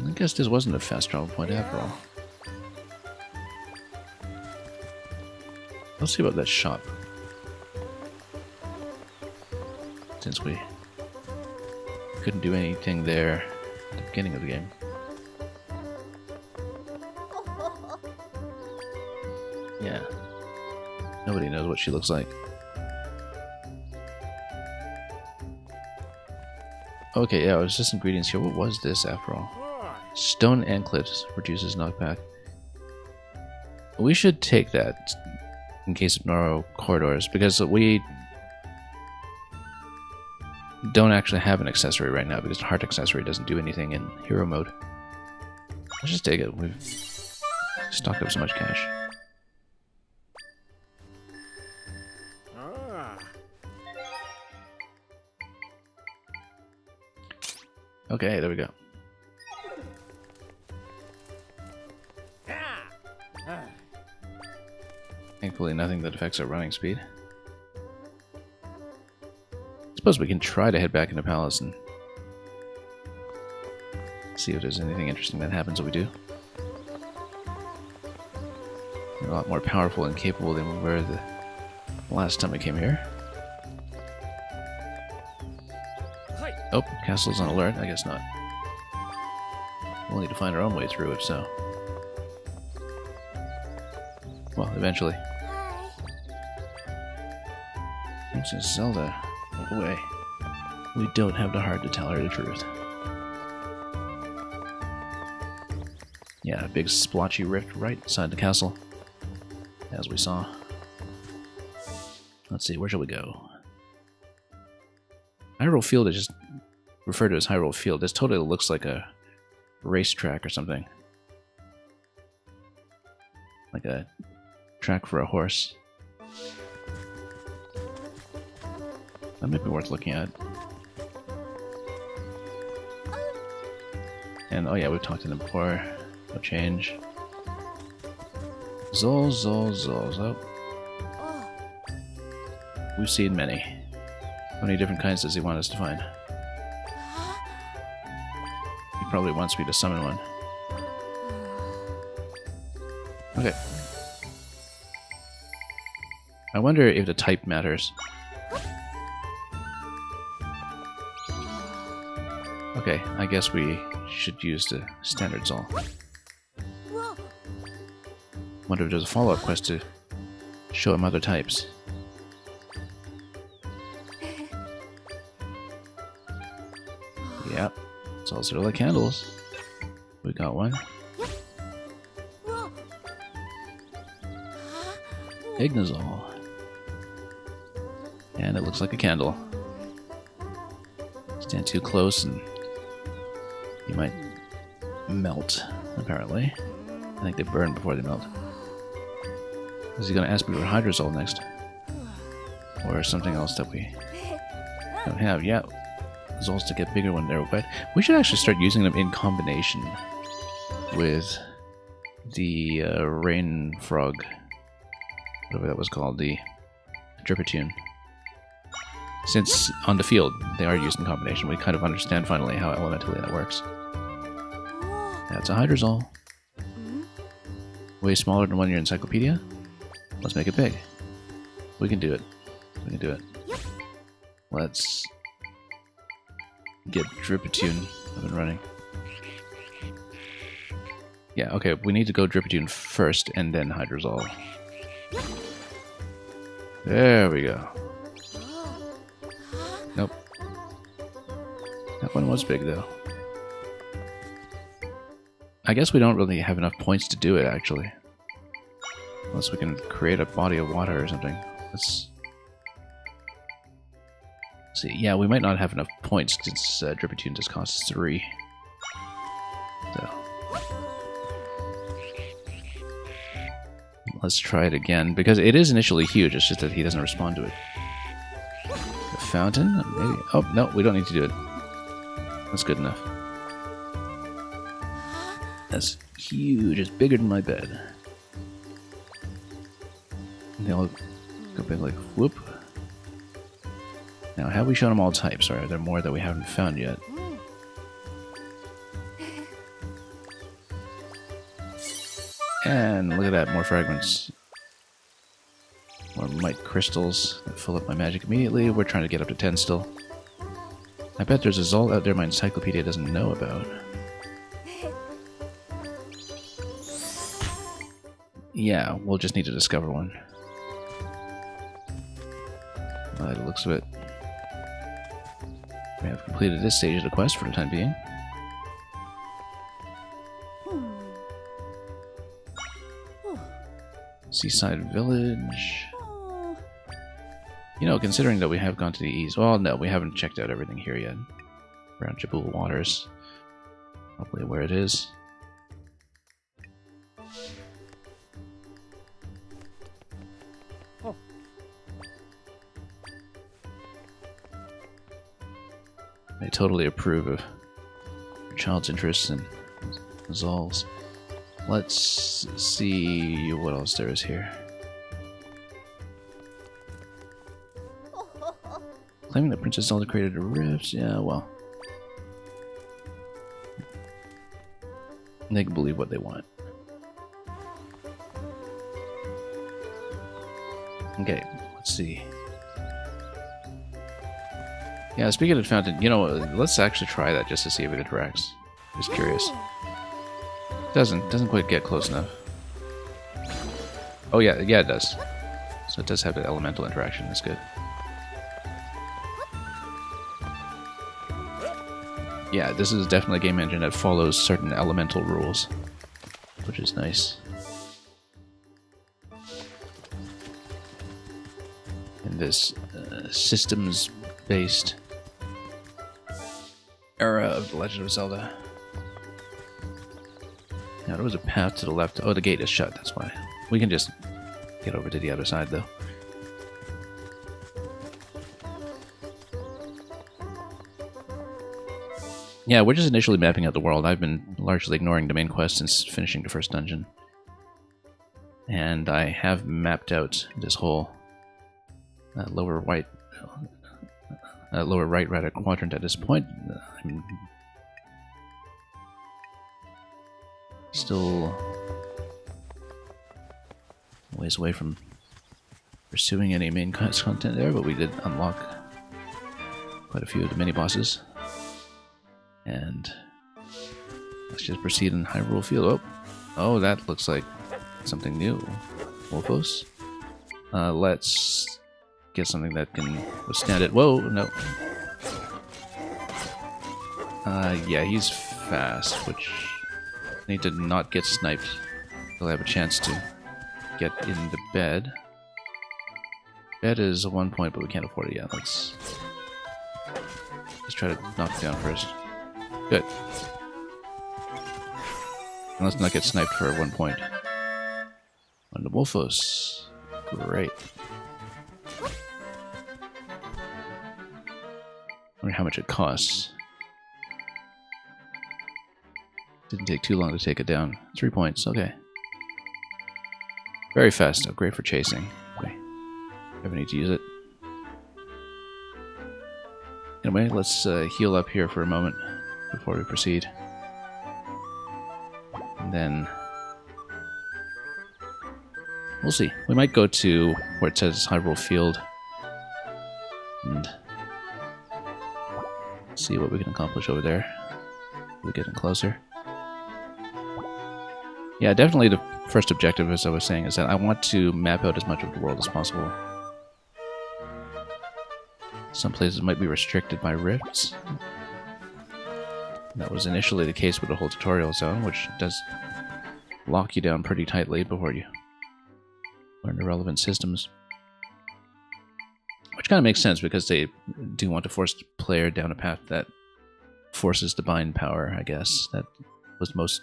I guess this wasn't a fast travel point after all. Let's see about that shop. Since we couldn't do anything there at the beginning of the game. Yeah. Nobody knows what she looks like. Okay, yeah, it was just ingredients here. What was this after all? Stone anklet reduces knockback. We should take that in case of narrow corridors, because we don't actually have an accessory right now, because the heart accessory doesn't do anything in hero mode. Let's just take it. We've stocked up so much cash. Okay, there we go. Thankfully, nothing that affects our running speed. I suppose we can try to head back into Palace and see if there's anything interesting that happens if we do. We're a lot more powerful and capable than we were the last time we came here. Oh, castle's on alert. I guess not. We'll need to find our own way through if so. Well, eventually. Princess Zelda, walk away. We don't have the heart to tell her the truth. Yeah, a big splotchy rift right inside the castle, as we saw. Let's see, where shall we go? Hyrule Field is just referred to as Hyrule Field. This totally looks like a racetrack or something. Like a track for a horse. That might be worth looking at. And oh yeah, we've talked to them before. No change. Zol, Zol, Zol, Zol. We've seen many. How many different kinds does he want us to find? He probably wants me to summon one. Okay. I wonder if the type matters. Okay, I guess we should use the standard Zol. Wonder if there's a follow-up quest to show him other types. Yep, it's all sort of like candles. We got one. Ignazol. And it looks like a candle. Stand too close and you might melt, apparently. I think they burn before they melt. Is he going to ask me for Hydrosol next? Or something else that we don't have? Yeah, Zols to get bigger when they're wet. We should actually start using them in combination with the rain frog whatever that was called, the Drippitune. Since on the field they are used in combination, we kind of understand finally how elementally that works. That's a Hydrosol. Way smaller than one in your encyclopedia. Let's make it big. We can do it. We can do it. Let's get Drippitune up and running. Yeah, okay, we need to go Drippitune first and then Hydrosol. There we go. Nope. That one was big though. I guess we don't really have enough points to do it actually. Unless we can create a body of water or something. Let's see. Yeah, we might not have enough points since Drippitune just costs 3. So let's try it again, because it is initially huge, it's just that he doesn't respond to it. The fountain? Maybe. Oh, no, we don't need to do it. That's good enough. That's huge, it's bigger than my bed. And they all go big like whoop. Now, have we shown them all types, or are there more that we haven't found yet? And look at that, more fragments. More Might Crystals that fill up my magic immediately. We're trying to get up to 10 still. I bet there's a Zol out there my encyclopedia doesn't know about. Yeah, we'll just need to discover one. By the looks of it. We have completed this stage of the quest for the time being. Seaside Village. You know, considering that we have gone to the east... Well, no, we haven't checked out everything here yet. Around Jabul Waters. Probably where it is. I totally approve of your child's interests in Zols. Let's see what else there is here. Claiming that Princess Zelda created a rift, yeah, well. They can believe what they want. Okay, let's see. Yeah, speaking of fountain, you know, let's actually try that just to see if it interacts. Just curious. Doesn't quite get close enough. Oh yeah, it does. So it does have an elemental interaction, that's good. Yeah, this is definitely a game engine that follows certain elemental rules, which is nice. In this systems-based era of The Legend of Zelda. Now there was a path to the left. Oh, the gate is shut, that's why. We can just get over to the other side, though. Yeah, we're just initially mapping out the world. I've been largely ignoring the main quest since finishing the first dungeon. And I have mapped out this whole lower right rather quadrant at this point. I'm still a ways away from pursuing any main quest content there, but we did unlock quite a few of the mini bosses. And let's just proceed in Hyrule Field. Oh, that looks like something new. Wolfos. Let's get something that can withstand it. Whoa, no. Yeah, he's fast, which I need to not get sniped until I have a chance to get in the bed. Bed is 1 point, but we can't afford it yet. Let's try to knock it down first. Good. And let's not get sniped for 1 point. On the Wolfos. Great. Wonder how much it costs. Didn't take too long to take it down. 3 points, okay. Very fast, though. Great for chasing. Never need to use it. Anyway, let's heal up here for a moment before we proceed. And then we'll see. We might go to where it says Hyrule Field and see what we can accomplish over there. We're getting closer. Yeah, definitely the first objective, as I was saying, is that I want to map out as much of the world as possible. Some places might be restricted by rifts. That was initially the case with the whole tutorial zone, which does lock you down pretty tightly before you learn the relevant systems. Which kind of makes sense, because they do want to force the player down a path that forces divine power, I guess. That was the most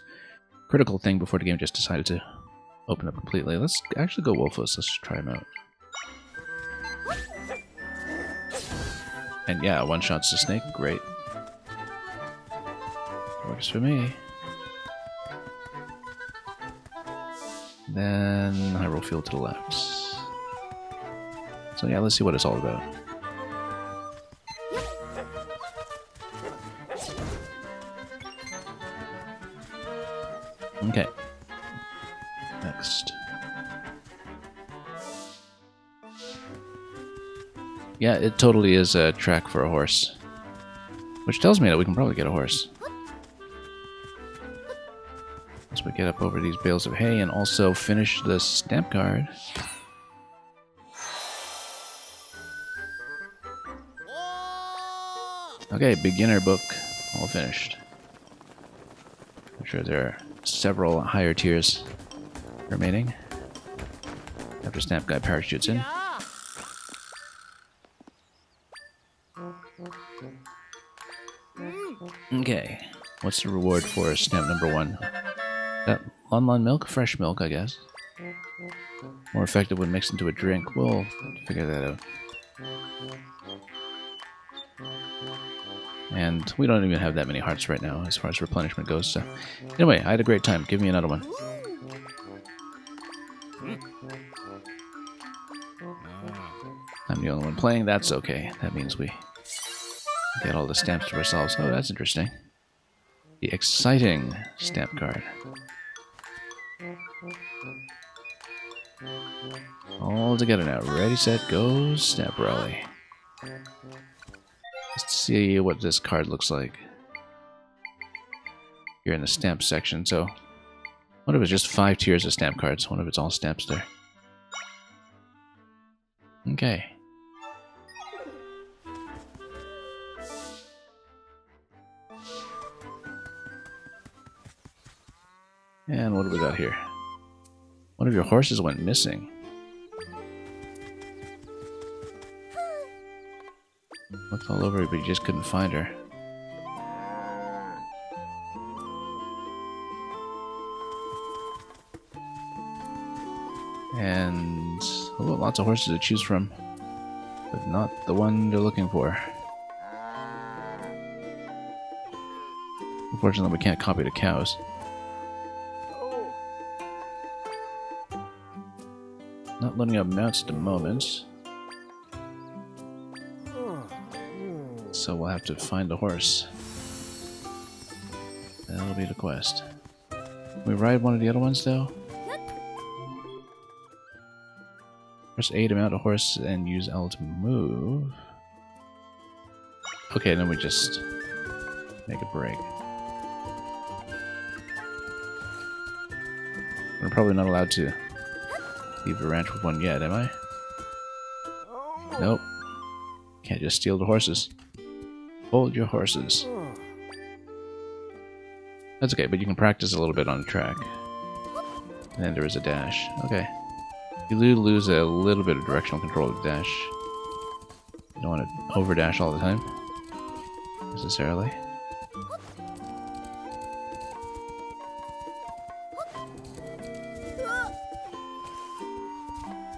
critical thing before the game just decided to open up completely. Let's actually go Wolfos. Let's try him out. And yeah, one-shots the snake. Great. Works for me. Then Hyrule Field to the left. So yeah, let's see what it's all about. Okay. Next. Yeah, it totally is a track for a horse. Which tells me that we can probably get a horse. Once we get up over these bales of hay and also finish the stamp card. Okay, beginner book, all finished. I'm sure there are several higher tiers remaining after Stamp Guy parachutes in. Okay, what's the reward for stamp number 1? That Lon Lon milk? Fresh milk, I guess. More effective when mixed into a drink. We'll figure that out. And we don't even have that many hearts right now as far as replenishment goes. So anyway, I had a great time. Give me another one. I'm the only one playing. That's okay. That means we get all the stamps to ourselves. Oh, that's interesting. The exciting stamp card. All together now. Ready, set, go, Stamp Rally. Let's see what this card looks like. Here in the stamp section. So, what if it's just 5 tiers of stamp cards? What if it's all stamps there? Okay. And what do we got here? One of your horses went missing. Looked all over it, but you just couldn't find her. And lots of horses to choose from, but not the one they're looking for. Unfortunately, we can't copy the cows. Not loading up mounts at the moment. So we'll have to find a horse. That'll be the quest. Can we ride one of the other ones, though? Press A to mount a horse and use L to move. Okay, then we just make a break. We're probably not allowed to leave the ranch with one yet, am I? Nope. Can't just steal the horses. Hold your horses. That's okay, but you can practice a little bit on the track. And then there is a dash. Okay. You do lose a little bit of directional control of the dash. You don't want to overdash all the time, necessarily.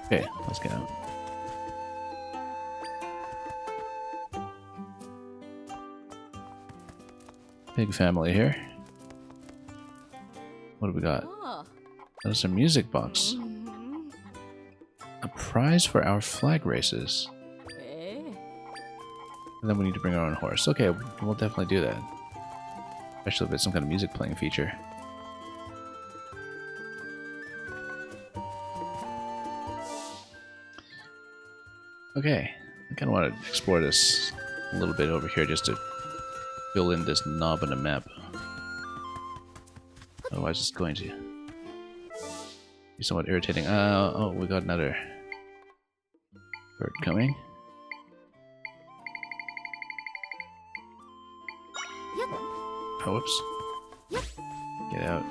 Okay, let's get out. Big family here. What do we got? There's a music box. A prize for our flag races. And then we need to bring our own horse. Okay, we'll definitely do that. Especially if it's some kind of music playing feature. Okay, I kind of want to explore this a little bit over here just to fill in this knob on the map. Otherwise it's going to be somewhat irritating. Oh, we got another bird coming. Oh, whoops. Get out.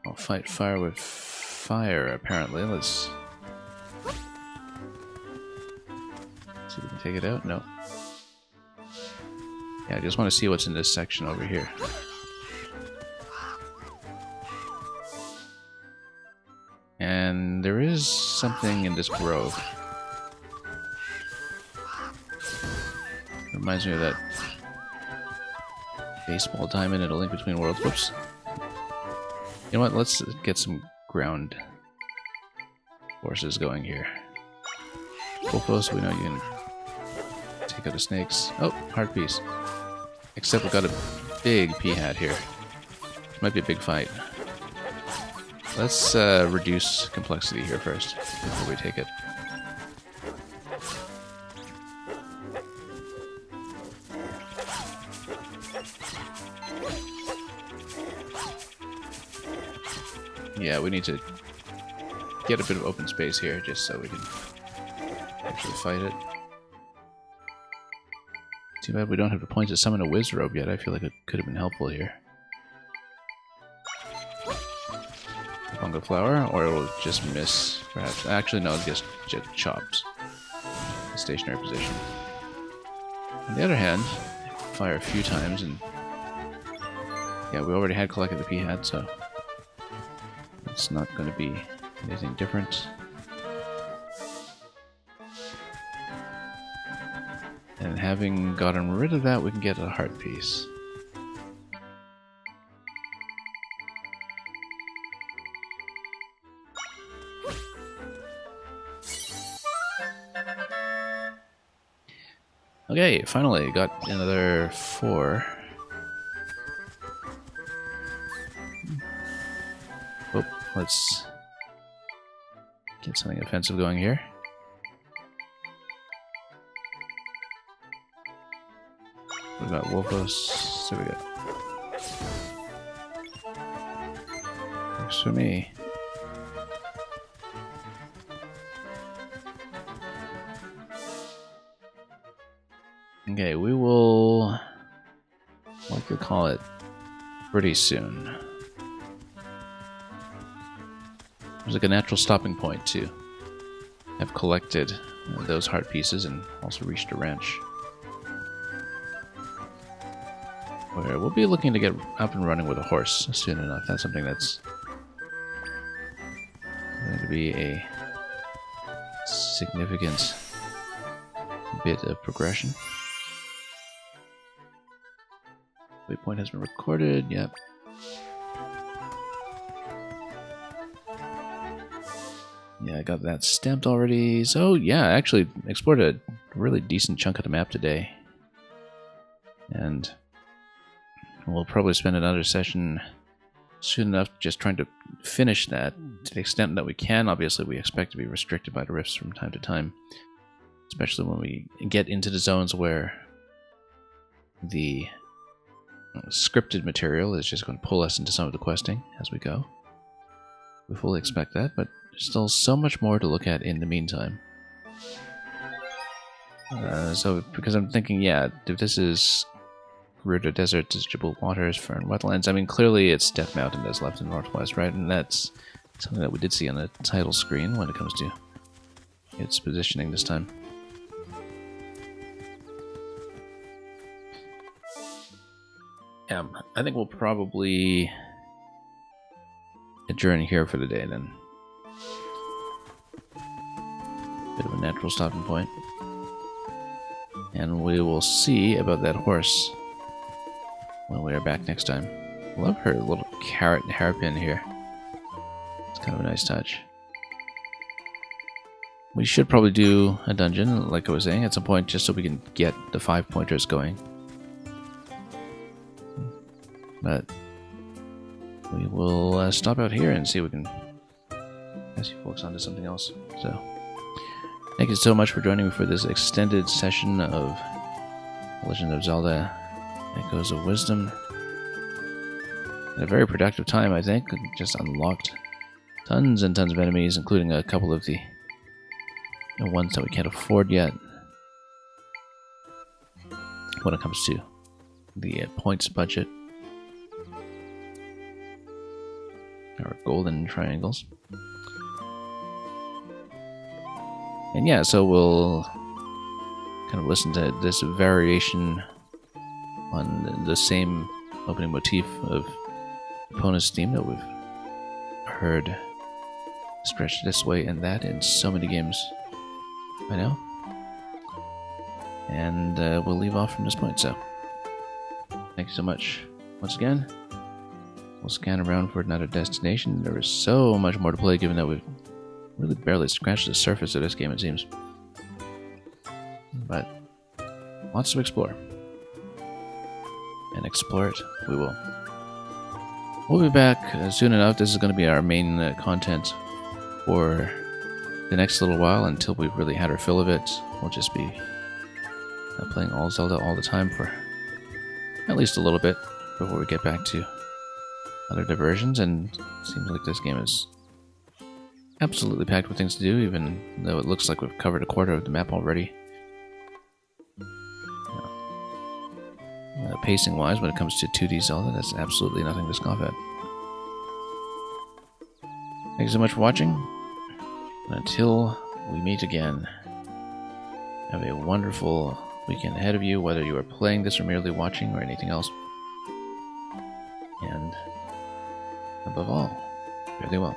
I'll fight fire with fire, apparently. Let's see if we can take it out. No. Yeah, I just want to see what's in this section over here. And there is something in this grove. Reminds me of that baseball diamond in A Link Between Worlds. Whoops. You know what? Let's get some ground forces going here. Wolfo, so we know you can take out the snakes. Oh, hard piece. Except we've got a big Peahat here. Might be a big fight. Let's reduce complexity here first before we take it. Yeah, we need to get a bit of open space here just so we can actually fight it. Too bad we don't have the points to summon a Wizrobe yet. I feel like it could have been helpful here. Bunga Flower, or it'll just miss, perhaps. Actually, no, it just chops the stationary position. On the other hand, fire a few times, and yeah, we already had collected the Peahat, so it's not going to be anything different. And having gotten rid of that, we can get a heart piece. Okay, finally got another 4. Oh, let's get something offensive going here. What about Wolfos? There we go. Works for me. Okay, we will likely call it pretty soon. There's like a natural stopping point to have collected those heart pieces and also reached a ranch, where we'll be looking to get up and running with a horse soon enough. That's something that's going to be a significant bit of progression. Waypoint has been recorded, yep. Yeah, I got that stamped already. So yeah, I actually explored a really decent chunk of the map today. And we'll probably spend another session soon enough just trying to finish that to the extent that we can. Obviously, we expect to be restricted by the rifts from time to time, especially when we get into the zones where the scripted material is just going to pull us into some of the questing as we go. We fully expect that, but there's still so much more to look at in the meantime. So, because I'm thinking, yeah, if this is Gerudo Desert, Jibble Waters, Fern Wetlands, I mean, clearly it's Death Mountain that's left in the northwest, right? And that's something that we did see on the title screen when it comes to its positioning this time. Yeah, I think we'll probably adjourn here for the day then. Bit of a natural stopping point. And we will see about that horse when we are back next time. Love her little carrot and hairpin here. It's kind of a nice touch. We should probably do a dungeon, like I was saying, at some point, just so we can get the 5 pointers going. But we will stop out here and see if we can pass you folks on to something else. So, thank you so much for joining me for this extended session of Legend of Zelda Echoes of Wisdom. And a very productive time, I think. Just unlocked tons and tons of enemies, including a couple of the ones that we can't afford yet when it comes to the points budget. Our golden triangles. And yeah, so we'll kind of listen to this variation on the same opening motif of Epona's theme that we've heard stretched this way and that in so many games by now. And we'll leave off from this point, so thank you so much once again. We'll scan around for another destination. There is so much more to play, given that we've really barely scratched the surface of this game, it seems. But lots to explore. And explore it we will. We'll be back soon enough. This is going to be our main content for the next little while until we've really had our fill of it. We'll just be playing all Zelda all the time for at least a little bit before we get back to other diversions, and it seems like this game is absolutely packed with things to do, even though it looks like we've covered a quarter of the map already. Pacing-wise, when it comes to 2D Zelda, that's absolutely nothing to scoff at. Thank you so much for watching. Until we meet again, have a wonderful weekend ahead of you, whether you are playing this or merely watching or anything else. And above all, fare thee well.